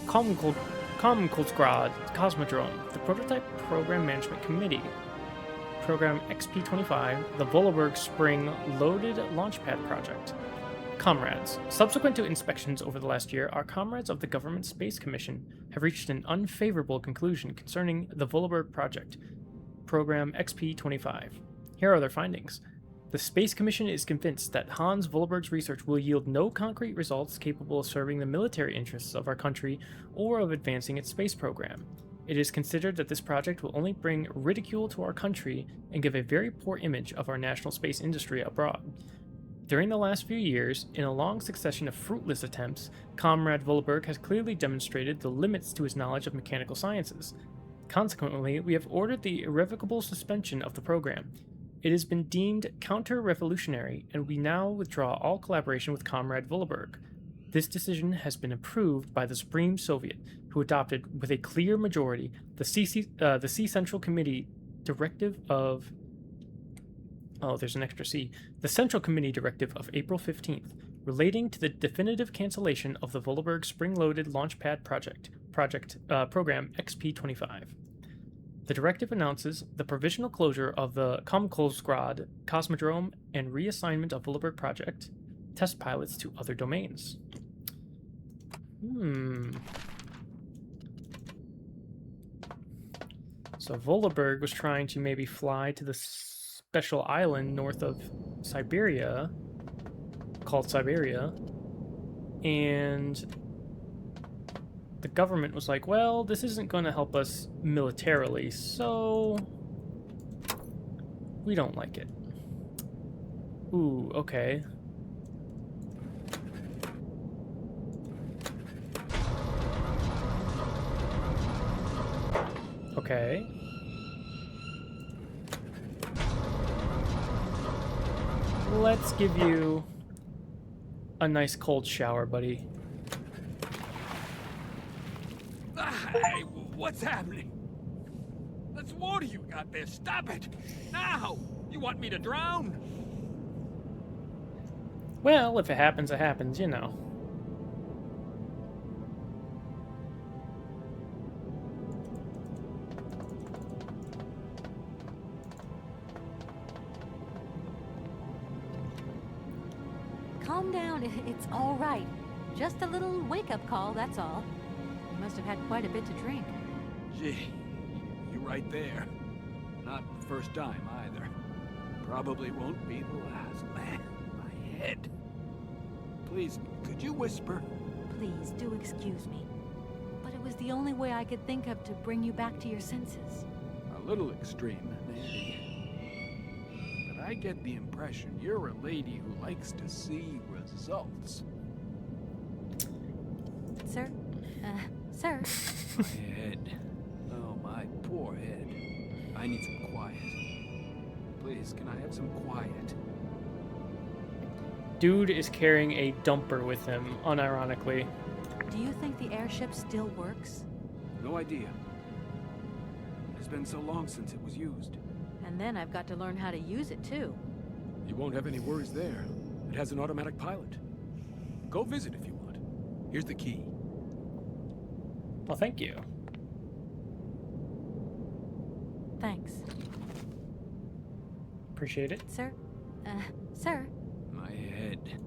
Komkulsgrad Cosmodrome, the Prototype Program Management Committee, Program XP-25, the Volaberg Spring Loaded Launchpad Project. Comrades, subsequent to inspections over the last year, our comrades of the Government Space Commission have reached an unfavorable conclusion concerning the Volaberg project, Program XP-25. Here are their findings. The Space Commission is convinced that Hans Volaberg's research will yield no concrete results capable of serving the military interests of our country or of advancing its space program. It is considered that this project will only bring ridicule to our country and give a very poor image of our national space industry abroad. During the last few years, in a long succession of fruitless attempts, Comrade Volaberg has clearly demonstrated the limits to his knowledge of mechanical sciences. Consequently, we have ordered the irrevocable suspension of the program. It has been deemed counter-revolutionary, and we now withdraw all collaboration with Comrade Volaberg. This decision has been approved by the Supreme Soviet, who adopted, with a clear majority, the C Central Committee Directive of... Oh, there's an extra C. The Central Committee Directive of April 15th, relating to the definitive cancellation of the Volaberg Spring-Loaded Launchpad Program XP-25. The directive announces the provisional closure of the Komkulsgrad Cosmodrome and reassignment of Volaberg project test pilots to other domains. So Volaberg was trying to maybe fly to the special island north of Siberia, called Siberia, and the government was like, well, this isn't going to help us militarily, so we don't like it. Ooh, okay. Okay. Let's give you a nice cold shower, buddy. Hey, what's happening? That's water you got there. Stop it! Now! You want me to drown? Well, if it happens, it happens, you know. Calm down, it's all right. Just a little wake-up call, that's all. You must have had quite a bit to drink. Gee, you right there. Not the first time, either. Probably won't be the last. Man, my head. Please, could you whisper? Please, do excuse me. But it was the only way I could think of to bring you back to your senses. A little extreme, maybe. But I get the impression you're a lady who likes to see results. Sir? Sir? My head. Oh, my poor head. I need some quiet. Please, can I have some quiet? Dude is carrying a dumper with him, unironically. Do you think the airship still works? No idea. It's been so long since it was used. And then I've got to learn how to use it, too. You won't have any worries there. It has an automatic pilot. Go visit if you want. Here's the key. Well, thank you. Thanks. Appreciate it. Sir? Sir? My head.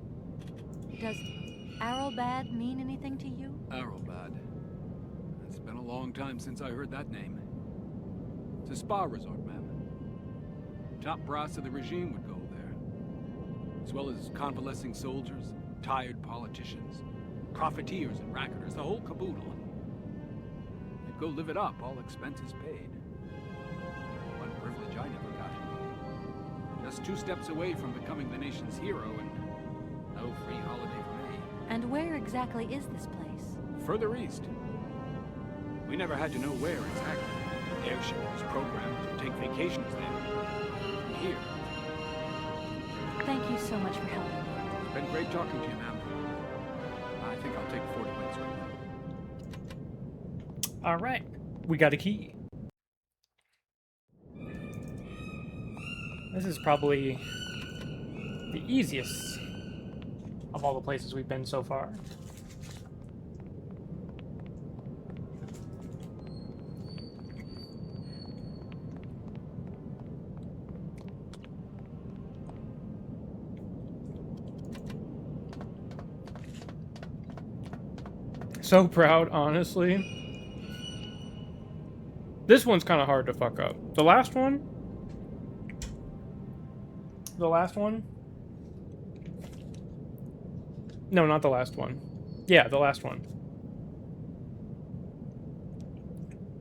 Does Arrowbad mean anything to you? Arrowbad. It's been a long time since I heard that name. It's a spa resort, ma'am. Top brass of the regime would go there. As well as convalescing soldiers, tired politicians, profiteers and racketers, the whole caboodle. You'd go live it up, all expenses paid. One privilege I never got. Just 2 steps away from becoming the nation's hero and no free holiday for me. And where exactly is this place? Further east. We never had to know where exactly. The airship was programmed to take vacations there. Here. Thank you so much for helping me. It's been great talking to you, ma'am. I think I'll take 40 minutes right now. All right, we got a key. This is probably the easiest of all the places we've been so far. So proud, honestly. This one's kind of hard to fuck up. The last one? The last one? No, not the last one. Yeah, the last one.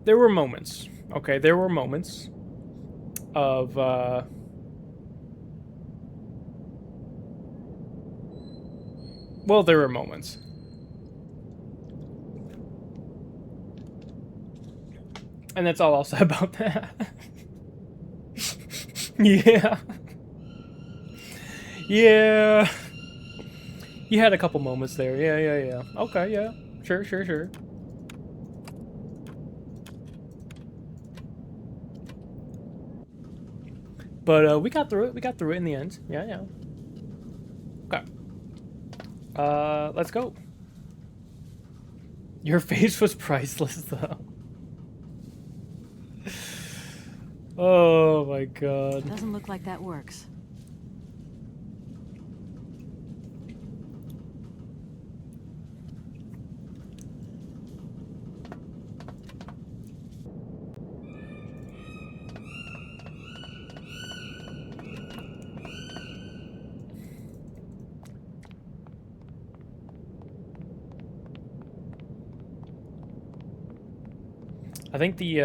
There were moments. Okay, there were moments of, well, there were moments. And that's all I'll say about that. Yeah. Yeah. You had a couple moments there. Yeah. Okay, yeah. Sure. But we got through it. We got through it in the end. Yeah. Okay. Let's go. Your face was priceless, though. Oh my god. Doesn't look like that works. I think the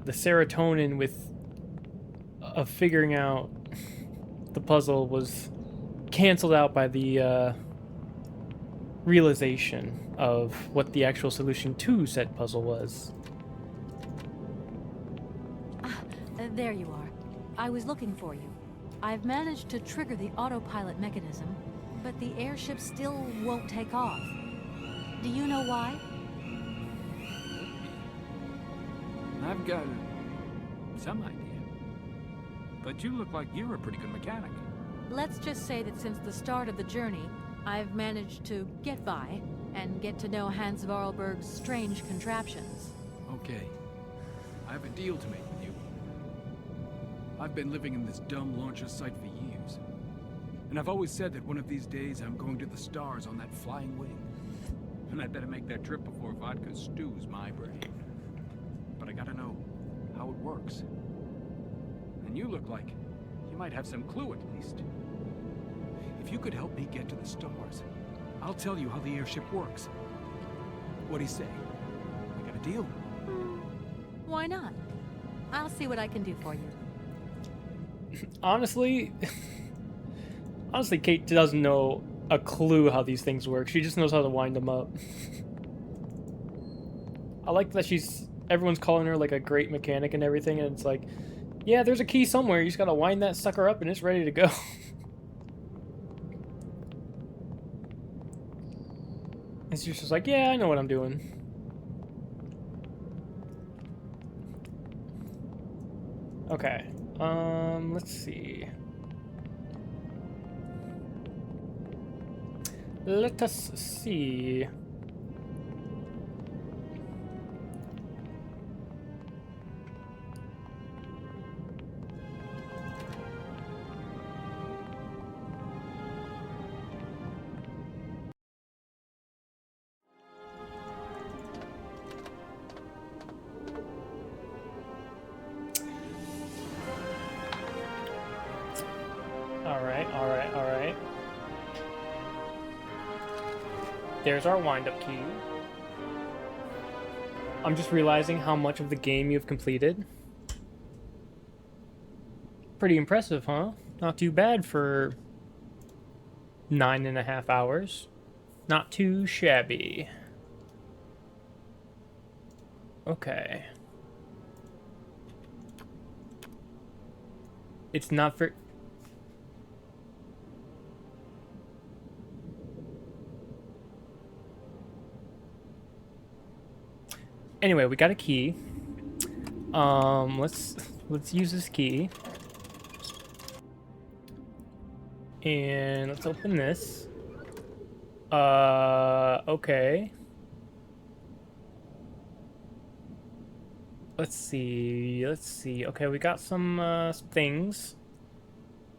serotonin of figuring out the puzzle was canceled out by the realization of what the actual solution to said puzzle was. There you are. I was looking for you. I've managed to trigger the autopilot mechanism, but the airship still won't take off. Do you know why? I've got some idea. But you look like you're a pretty good mechanic. Let's just say that since the start of the journey, I've managed to get by and get to know Hans Vorarlberg's strange contraptions. Okay. I have a deal to make with you. I've been living in this dumb launcher site for years. And I've always said that one of these days I'm going to the stars on that flying wing. And I'd better make that trip before vodka stews my brain. But I gotta know how it works. And you look like you might have some clue at least. If you could help me get to the stars, I'll tell you how the airship works. What do you say? We got a deal? Why not? I'll see what I can do for you. Honestly, Kate doesn't know a clue how these things work. She just knows how to wind them up. I like that everyone's calling her like a great mechanic and everything, and it's like, yeah, there's a key somewhere. You just gotta wind that sucker up and it's ready to go. And she's just like, yeah, I know what I'm doing. Okay. Let's see. Let us see. Alright. There's our wind-up key. I'm just realizing how much of the game you've completed. Pretty impressive, huh? Not too bad for 9.5 hours. Not too shabby. Okay. It's not for... Anyway, we got a key. Let's use this key. And let's open this. Okay. Let's see. Okay, we got some things.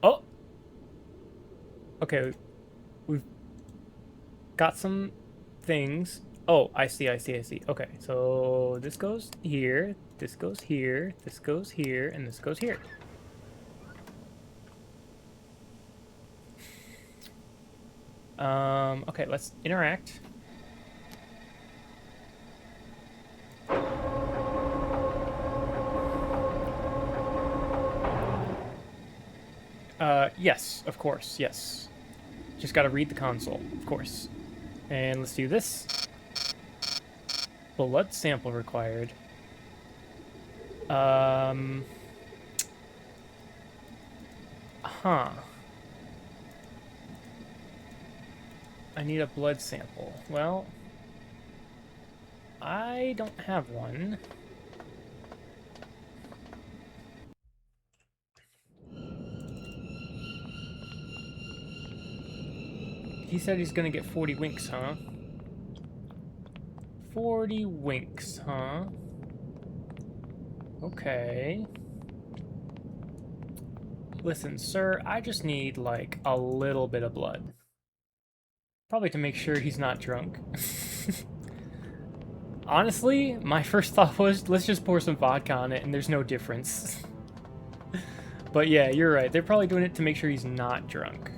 Oh! Okay, we've got some things. Oh, I see. Okay, so this goes here, this goes here, this goes here, and this goes here. Okay, let's interact. Yes, of course, yes. Just gotta read the console, of course. And let's do this. Blood sample required. Huh. I need a blood sample. Well, I don't have one. He said he's gonna get 40 winks, huh? 40 winks, huh? Okay. Listen, sir, I just need, like, a little bit of blood. Probably to make sure he's not drunk. Honestly, my first thought was, let's just pour some vodka on it and there's no difference. But yeah, you're right. They're probably doing it to make sure he's not drunk.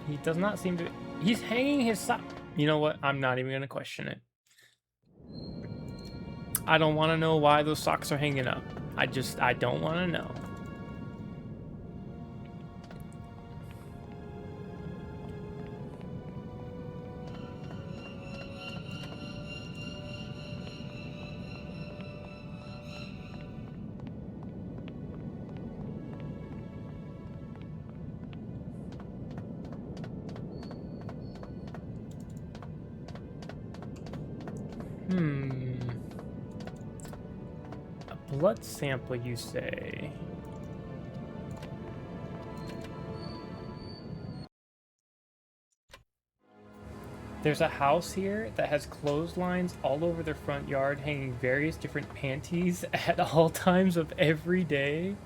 He does not seem to... He's hanging his sock. You know what? I'm not even going to question it. I don't want to know why those socks are hanging up. I don't want to know. A blood sample, you say? There's a house here that has clotheslines all over their front yard hanging various different panties at all times of every day.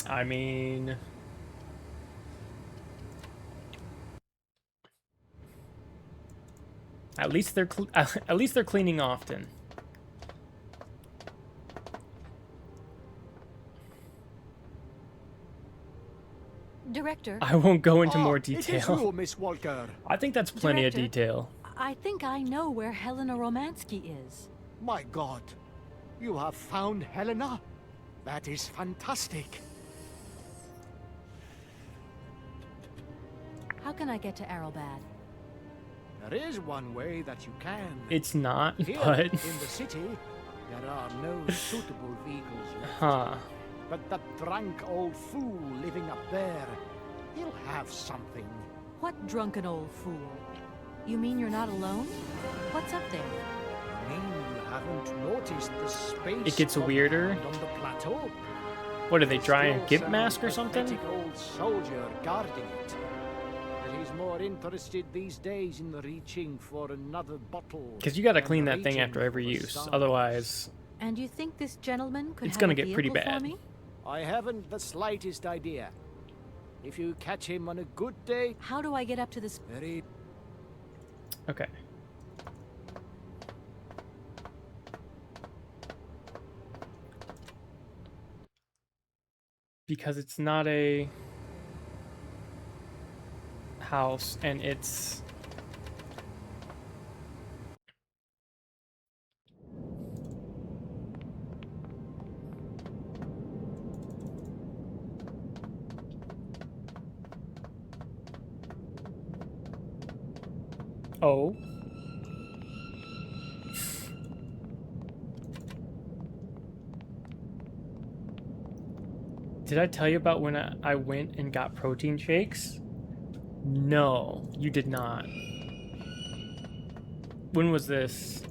I mean... At least they're cleaning often. Director. I won't go into more It is detail. you, Miss Walker. I think that's plenty Director, of detail. I think I know where Helena Romansky is. My God. You have found Helena? That is fantastic. How can I get to Arrowbad? There is one way that you can. It's not, Here, but... in the city, there are no suitable vehicles left. Huh. But that drunk old fool living up there, he'll have something. What drunken old fool? You mean you're not alone? What's up there? I mean, you haven't noticed the space It gets weirder. on the plateau. What, are they drawing a Still gimp some mask or something? pathetic old soldier guarding it. But he's more interested these days in reaching for another bottle. Because you gotta than clean that thing reaching after every for use. some. Otherwise, And you think this gentleman could it's have gonna a get pretty vehicle for bad. me? I haven't the slightest idea. If you catch him on a good day... How do I get up to this... Very... Okay. Because it's not a house and it's... Oh. Did I tell you about when I went and got protein shakes? No, you did not. When was this?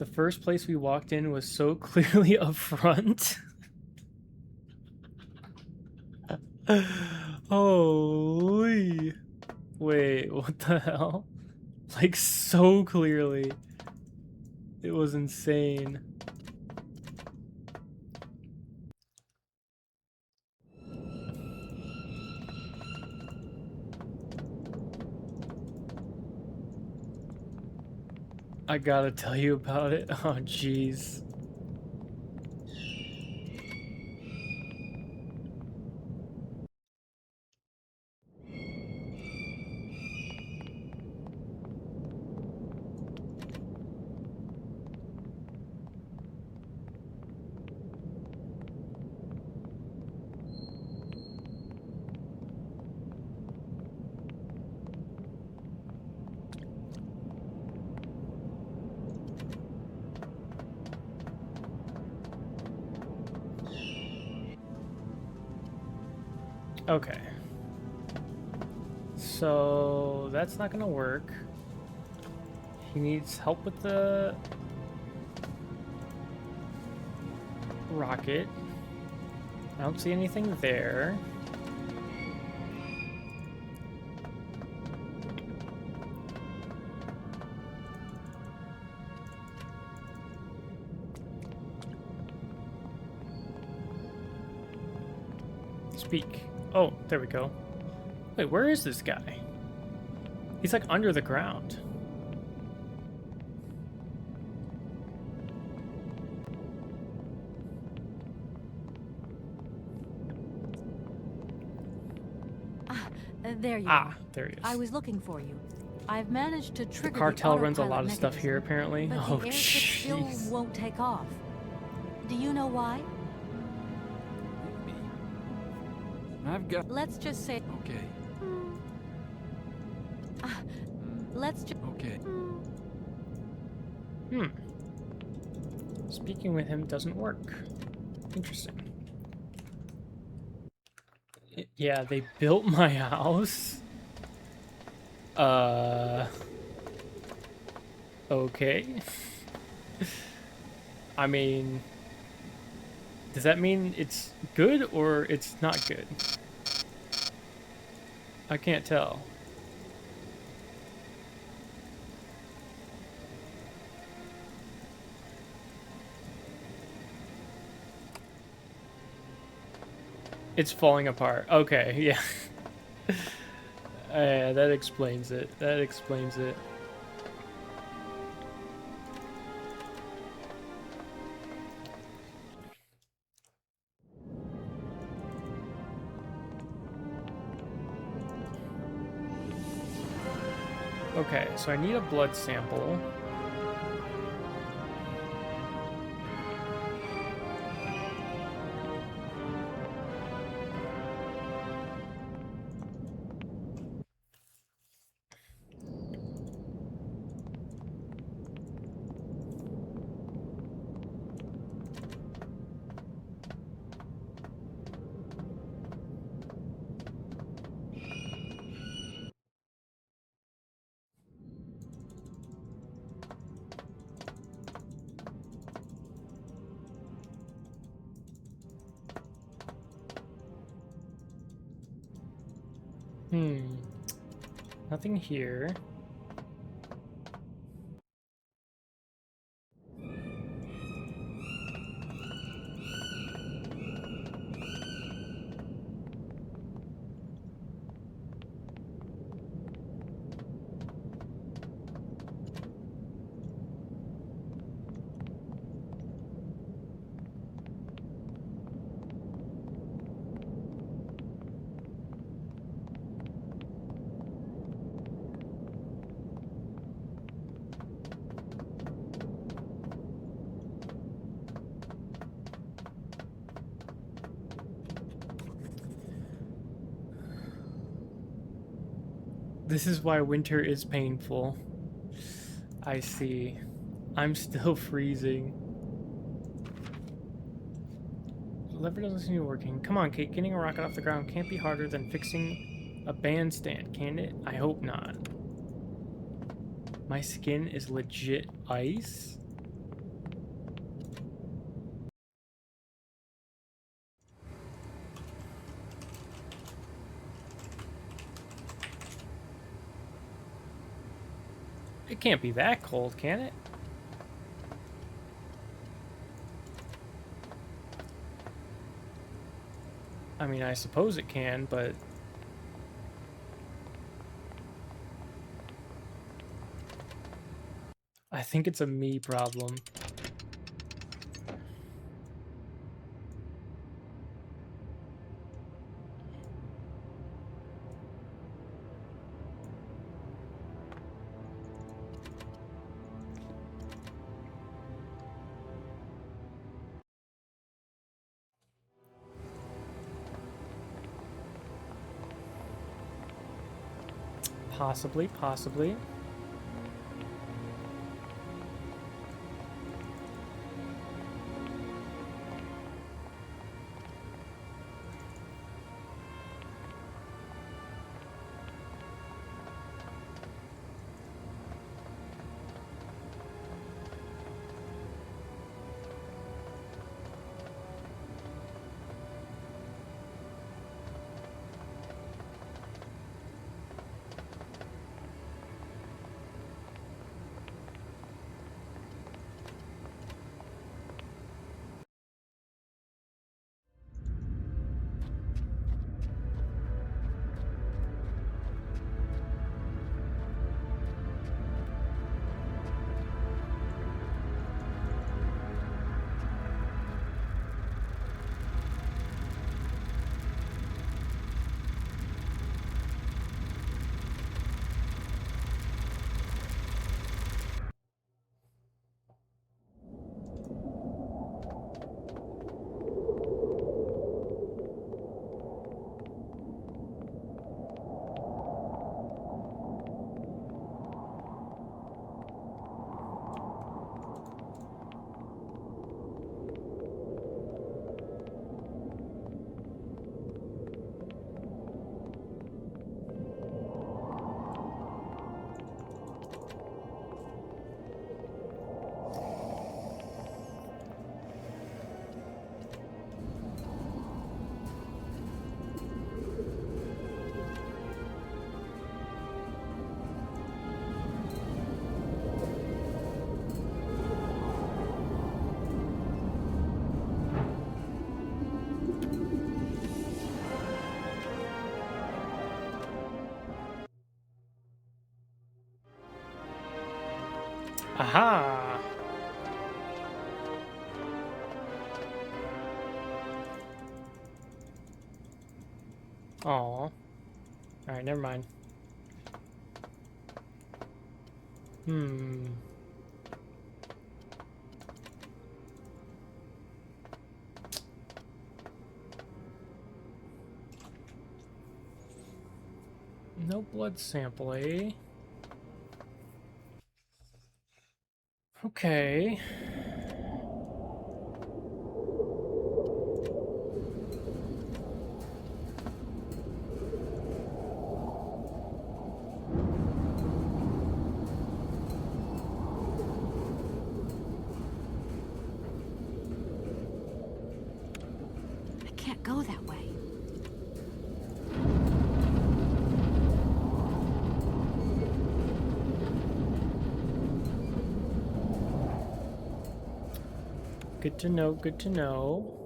The first place we walked in was so clearly a front. Holy. Wait, what the hell? Like, so clearly. It was insane. I gotta tell you about it. Oh, jeez. Okay. So that's not gonna work. He needs help with the rocket. I don't see anything there. Speak. Oh, there we go. Wait, where is this guy? He's like under the ground. There you are. are. There he is. I was looking for you. I've managed to trigger The cartel runs a lot autopilot of stuff here, mechanism, apparently. But Oh, the airship still jeez. won't take off. Do you know why? I've got... Let's just say... Okay. Let's just... Okay. Speaking with him doesn't work. Interesting. Yeah, they built my house. Okay. I mean, does that mean it's good or it's not good? I can't tell. It's falling apart. Okay, yeah. That explains it. That explains it. Okay, so I need a blood sample. Nothing here. This is why winter is painful. I see. I'm still freezing. The lever doesn't seem to be working. Come on, Kate. Getting a rocket off the ground can't be harder than fixing a bandstand, can it? I hope not. My skin is legit ice. It can't be that cold, can it? I mean, I suppose it can, but... I think it's a me problem. Possibly, possibly. Aha! Aw. Alright, never mind. No blood sample, eh? Okay. I can't go that way. Good to know, good to know.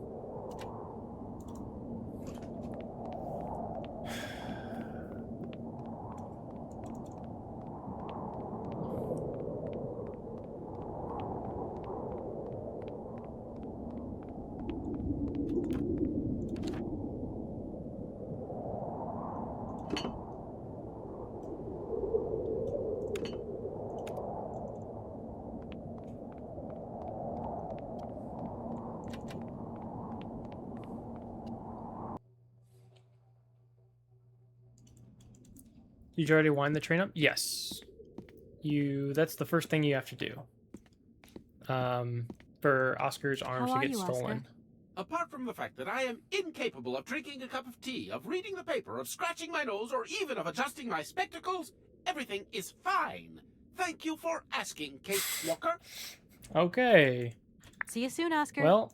Did you already wind the train up? Yes. That's the first thing you have to do. For Oscar's arms to get stolen. Oscar? Apart from the fact that I am incapable of drinking a cup of tea, of reading the paper, of scratching my nose, or even of adjusting my spectacles, everything is fine. Thank you for asking, Kate Walker. Okay. See you soon, Oscar. Well,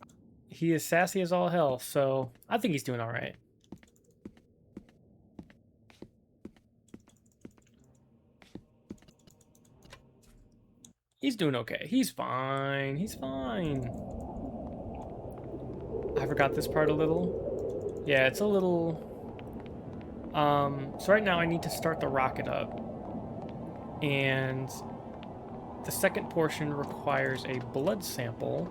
he is sassy as all hell, so I think he's doing all right. He's doing okay. He's fine. He's fine. I forgot this part a little. Yeah, it's a little... so right now I need to start the rocket up. And the second portion requires a blood sample.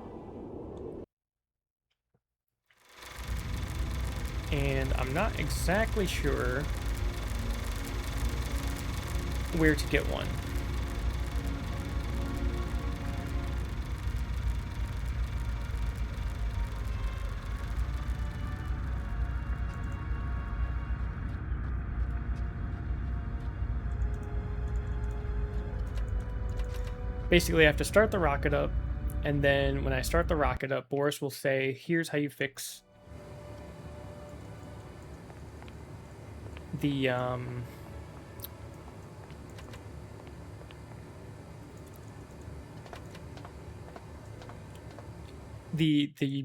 And I'm not exactly sure where to get one. Basically, I have to start the rocket up, and then when I start the rocket up, Boris will say, here's how you fix the,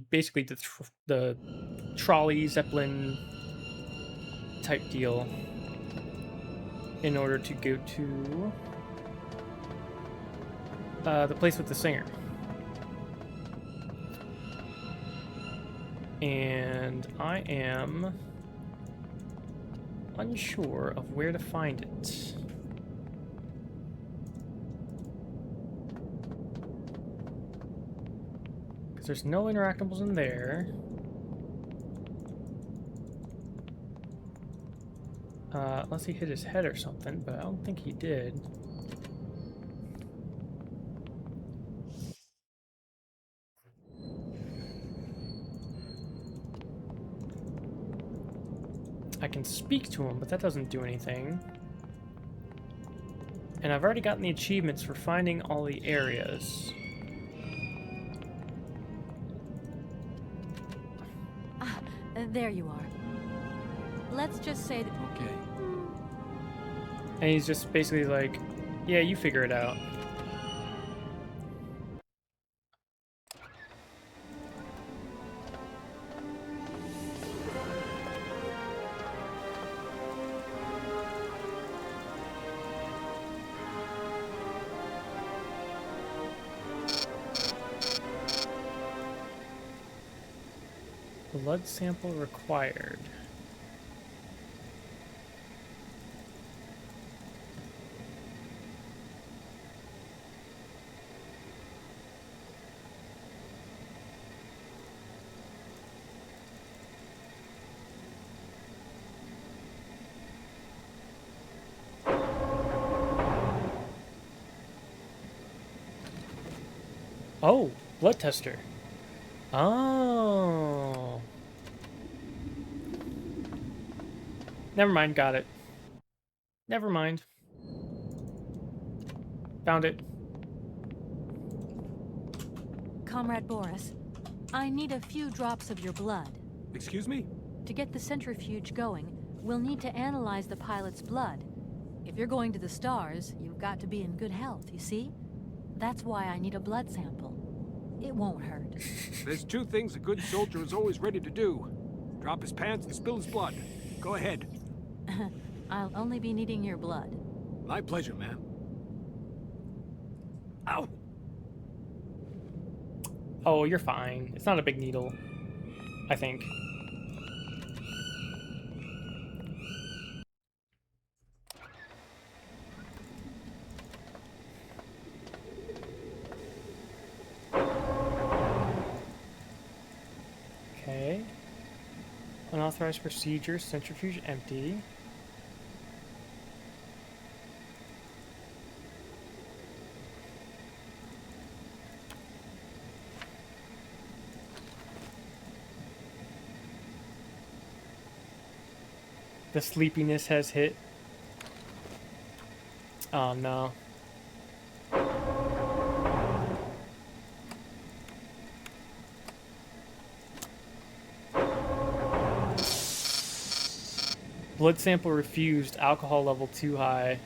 basically the trolley Zeppelin type deal in order to go to the place with the singer. And I am unsure of where to find it. Because there's no interactables in there. Unless he hit his head or something, but I don't think he did. I can speak to him, but that doesn't do anything. And I've already gotten the achievements for finding all the areas. Ah, there you are. Let's just say that... Okay. And he's just basically like, yeah, you figure it out. Blood sample required. Oh, blood tester. Oh. Never mind, got it. Never mind. Found it. Comrade Boris, I need a few drops of your blood. Excuse me? To get the centrifuge going, we'll need to analyze the pilot's blood. If you're going to the stars, you've got to be in good health, you see? That's why I need a blood sample. It won't hurt. There's two things a good soldier is always ready to do. Drop his pants and spill his blood. Go ahead. I'll only be needing your blood. My pleasure, ma'am. Ow! Oh, you're fine. It's not a big needle, I think. Okay. Unauthorized procedure, centrifuge empty. The sleepiness has hit. Oh no. Blood sample refused. Alcohol level too high.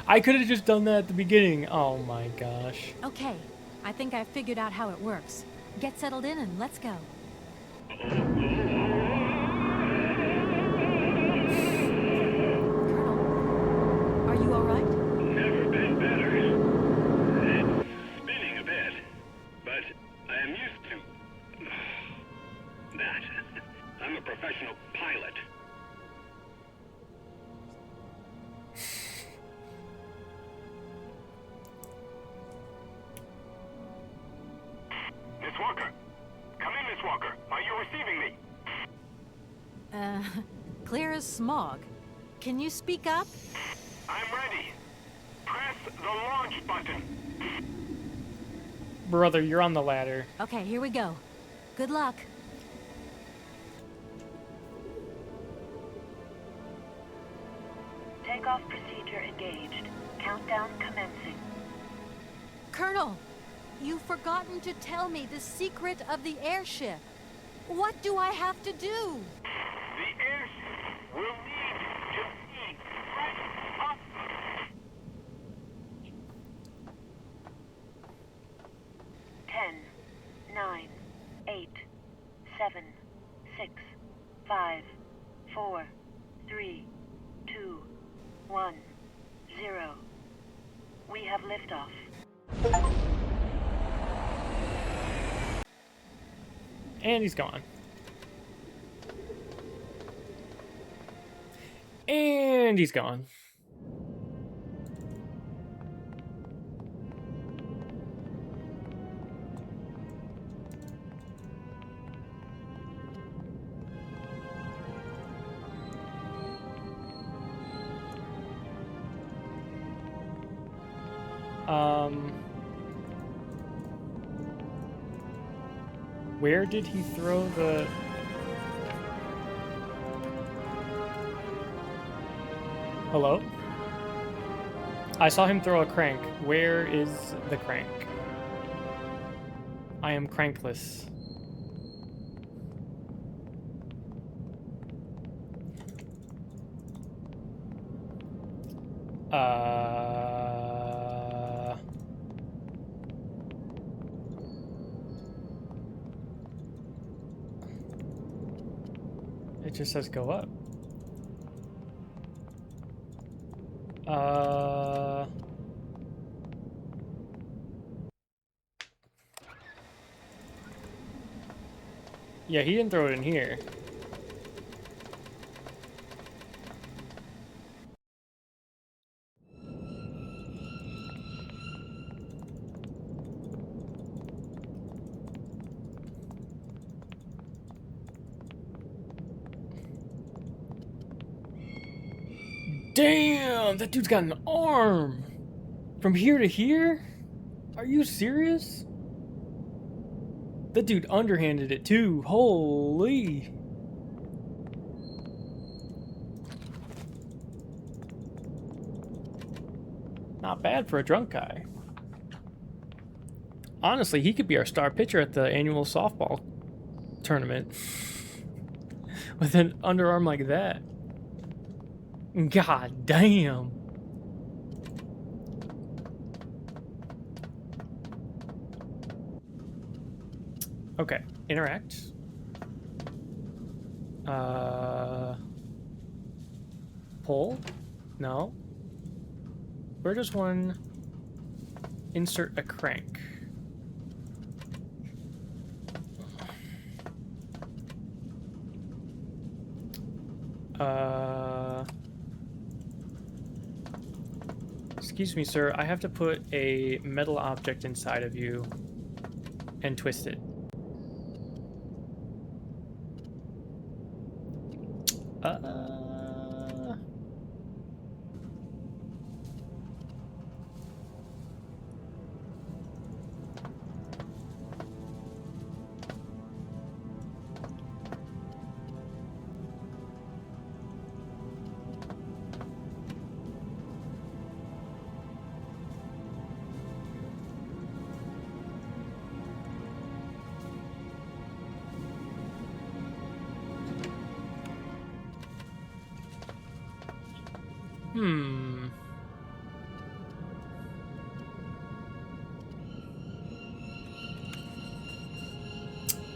I could have just done that at the beginning. Oh my gosh. Okay, I think I've figured out how it works. Get settled in and let's go. clear as smog. Can you speak up? I'm ready. Press the launch button. Brother, you're on the ladder. Okay, here we go. Good luck. Takeoff procedure engaged. Countdown commencing. Colonel, you've forgotten to tell me the secret of the airship. What do I have to do? The airship will need to be right up. Ten, 9, 8, 7, 6, 5, 4, 3, 2, 1, 0. We have liftoff. And he's gone. And he's gone. Where did he throw the... Hello? I saw him throw a crank. Where is the crank? I am crankless. It just says go up. Yeah, he didn't throw it in here. Damn, that dude's got an arm. From here to here? Are you serious? That dude underhanded it too. Holy. Not bad for a drunk guy. Honestly, he could be our star pitcher at the annual softball tournament. With an underarm like that. God damn. Okay, interact. Pull? No. Where does one insert a crank? Excuse me, sir. I have to put a metal object inside of you and twist it.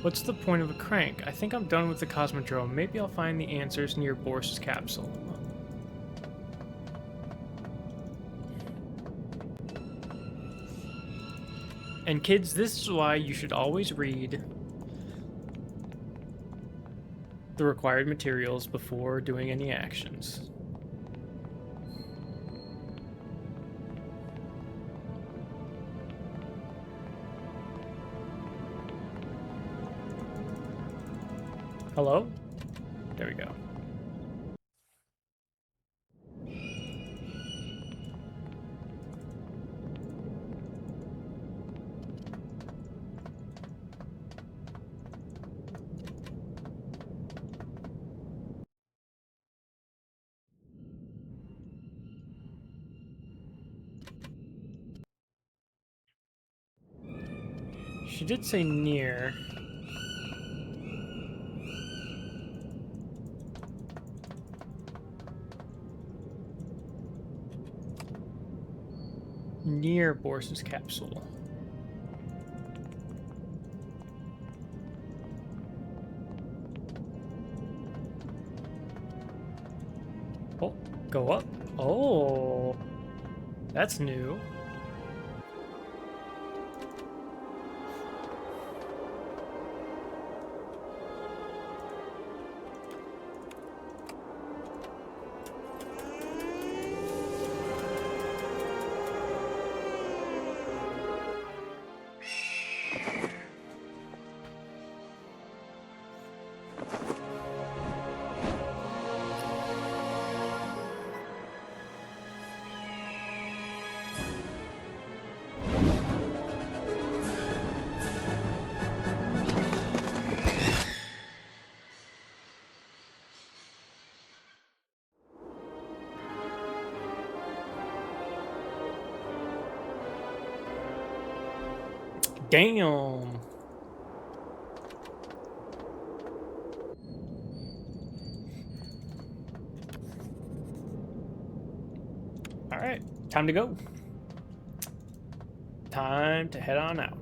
What's the point of a crank? I think I'm done with the Cosmodrome. Maybe I'll find the answers near Boris's capsule. And kids, this is why you should always read the required materials before doing any actions. Hello? There we go. She did say near. Near Boris's capsule. Oh, go up. Oh, that's new. Damn. All right, time to go. Time to head on out.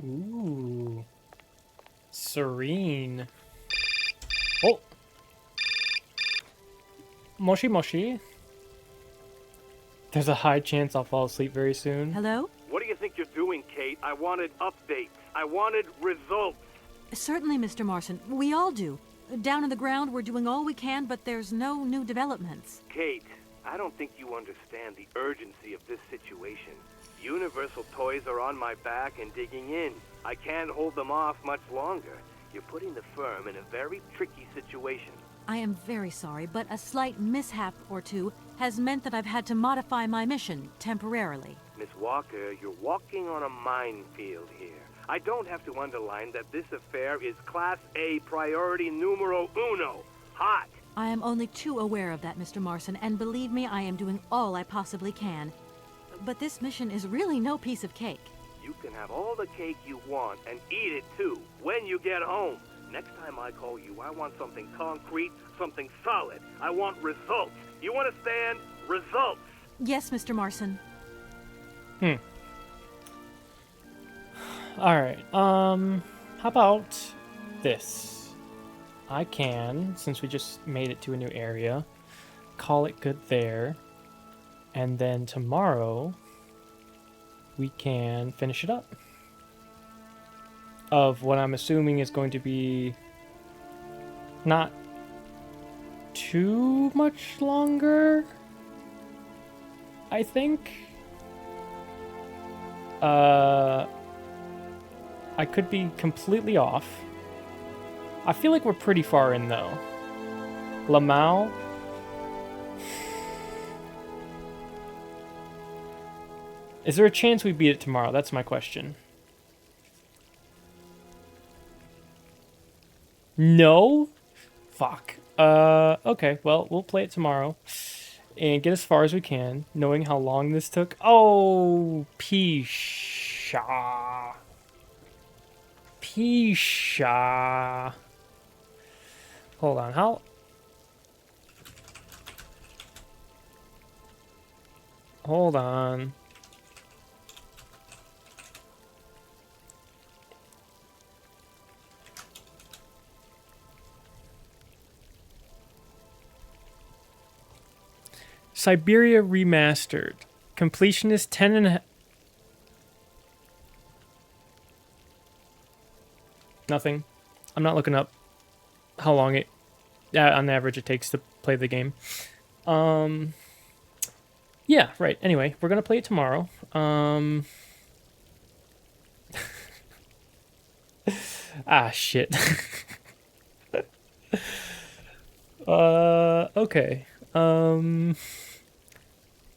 Ooh. Serene. Oh. Moshi Moshi. There's a high chance I'll fall asleep very soon. Hello? What do you think you're doing, Kate? I wanted updates. I wanted results. Certainly, Mr. Marson. We all do. Down on the ground, we're doing all we can, but there's no new developments. Kate, I don't think you understand the urgency of this situation. Universal Toys are on my back and digging in. I can't hold them off much longer. You're putting the firm in a very tricky situation. I am very sorry, but a slight mishap or two has meant that I've had to modify my mission temporarily. Miss Walker, you're walking on a minefield here. I don't have to underline that this affair is Class A priority numero uno. Hot. I am only too aware of that, Mr. Marson, and believe me, I am doing all I possibly can. But this mission is really no piece of cake. You can have all the cake you want and eat it too when you get home. Next time I call you, I want something concrete, something solid. I want results. You understand? Results. Yes, Mr. Marson. Alright, how about this? I can, since we just made it to a new area, call it good there. And then tomorrow, we can finish it up. of what I'm assuming is going to be not too much longer, I think. I could be completely off. I feel like we're pretty far in, though. Lamau. Is there a chance we beat it tomorrow? That's my question. No? Fuck. Okay, well, we'll play it tomorrow. And get as far as we can, knowing how long this took. Oh, Pisha. Pisha. Hold on, how... Hold on. Siberia Remastered. Completion is 10 and a half. Nothing. I'm not looking up how long it, on average, it takes to play the game. Yeah, right. Anyway, we're gonna play it tomorrow. Ah, shit. Okay.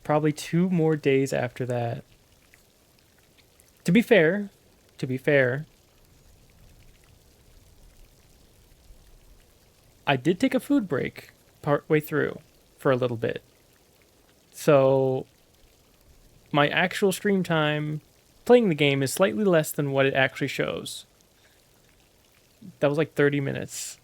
Probably 2 more days after that. To be fair, I did take a food break partway through for a little bit. So my actual stream time playing the game is slightly less than what it actually shows. That was like 30 minutes.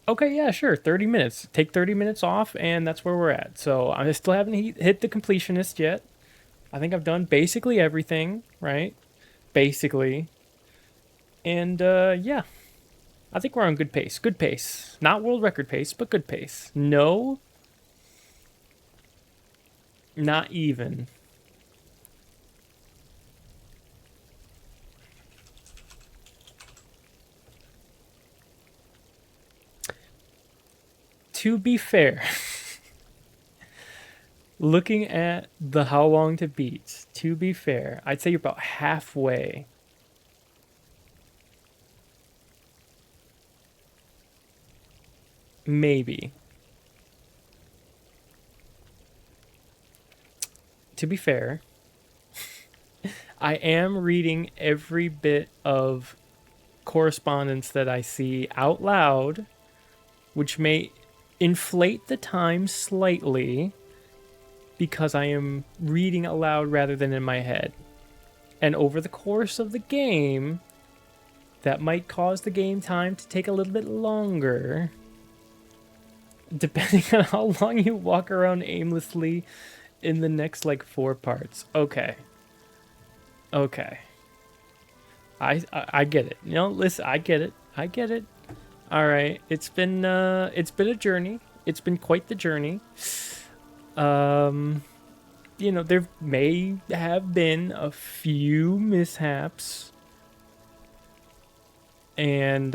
Okay, yeah, sure, 30 minutes. Take 30 minutes off, and that's where we're at. So I still haven't hit the completionist yet. I think I've done basically everything, right? Basically. And, yeah. I think we're on good pace. Good pace. Not world record pace, but good pace. No. Not even. To be fair, looking at the how long to beat, to be fair, I'd say you're about halfway. Maybe. To be fair, I am reading every bit of correspondence that I see out loud, which may inflate the time slightly because I am reading aloud rather than in my head. And over the course of the game, that might cause the game time to take a little bit longer, depending on how long you walk around aimlessly in the next, like, 4 parts. Okay. Okay. I get it. You know, listen, I get it. I get it. All right, it's been a journey. It's been quite the journey. You know, there may have been a few mishaps and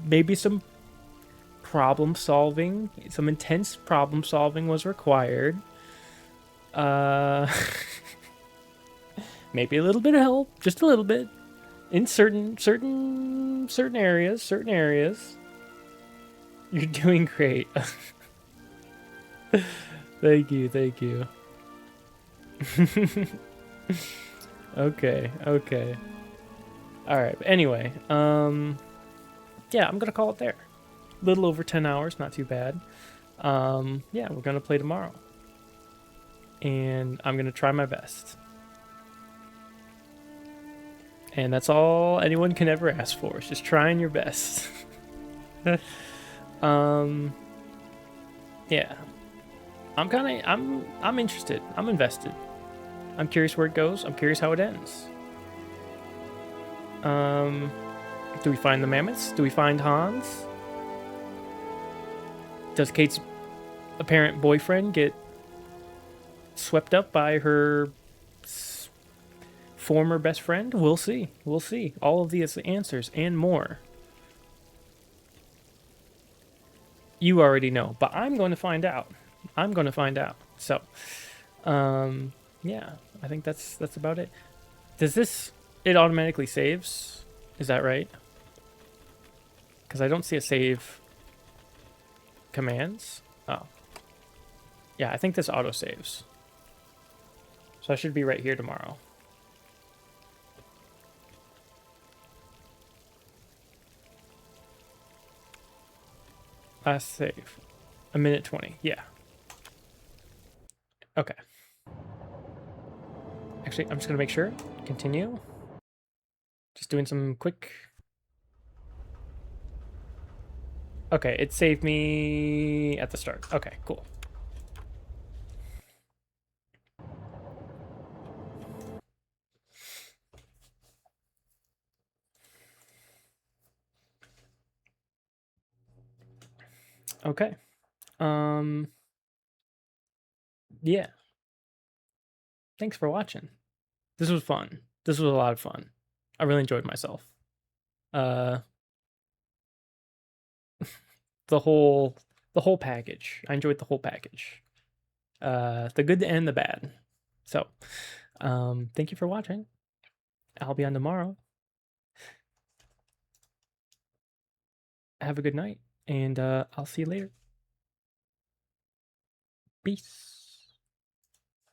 maybe some problem solving, some intense problem solving was required. Maybe a little bit of help, just a little bit. In certain areas. You're doing great. Thank you. Okay. Alright, anyway, yeah, I'm gonna call it there. Little over 10 hours, not too bad. Yeah, we're gonna play tomorrow. And I'm gonna try my best. And that's all anyone can ever ask for. Is just trying your best. Yeah. I'm interested. I'm invested. I'm curious where it goes. I'm curious how it ends. Do we find the mammoths? Do we find Hans? Does Kate's apparent boyfriend get swept up by her former best friend? We'll see. We'll see. All of these answers and more. You already know, but I'm going to find out. I'm going to find out. So, yeah, I think that's about it. Does this, it automatically saves? Is that right? Because I don't see a save commands. Oh. Yeah, I think this auto saves. So I should be right here tomorrow. Last save. 1:20. Yeah. Okay. Actually, I'm just going to make sure. Continue. Just doing some quick... Okay, it saved me at the start. Okay, cool. Okay. Yeah. Thanks for watching. This was fun. This was a lot of fun. I really enjoyed myself. The whole package. I enjoyed the whole package. The good and the bad. So, thank you for watching. I'll be on tomorrow. Have a good night, and I'll see you later. Peace.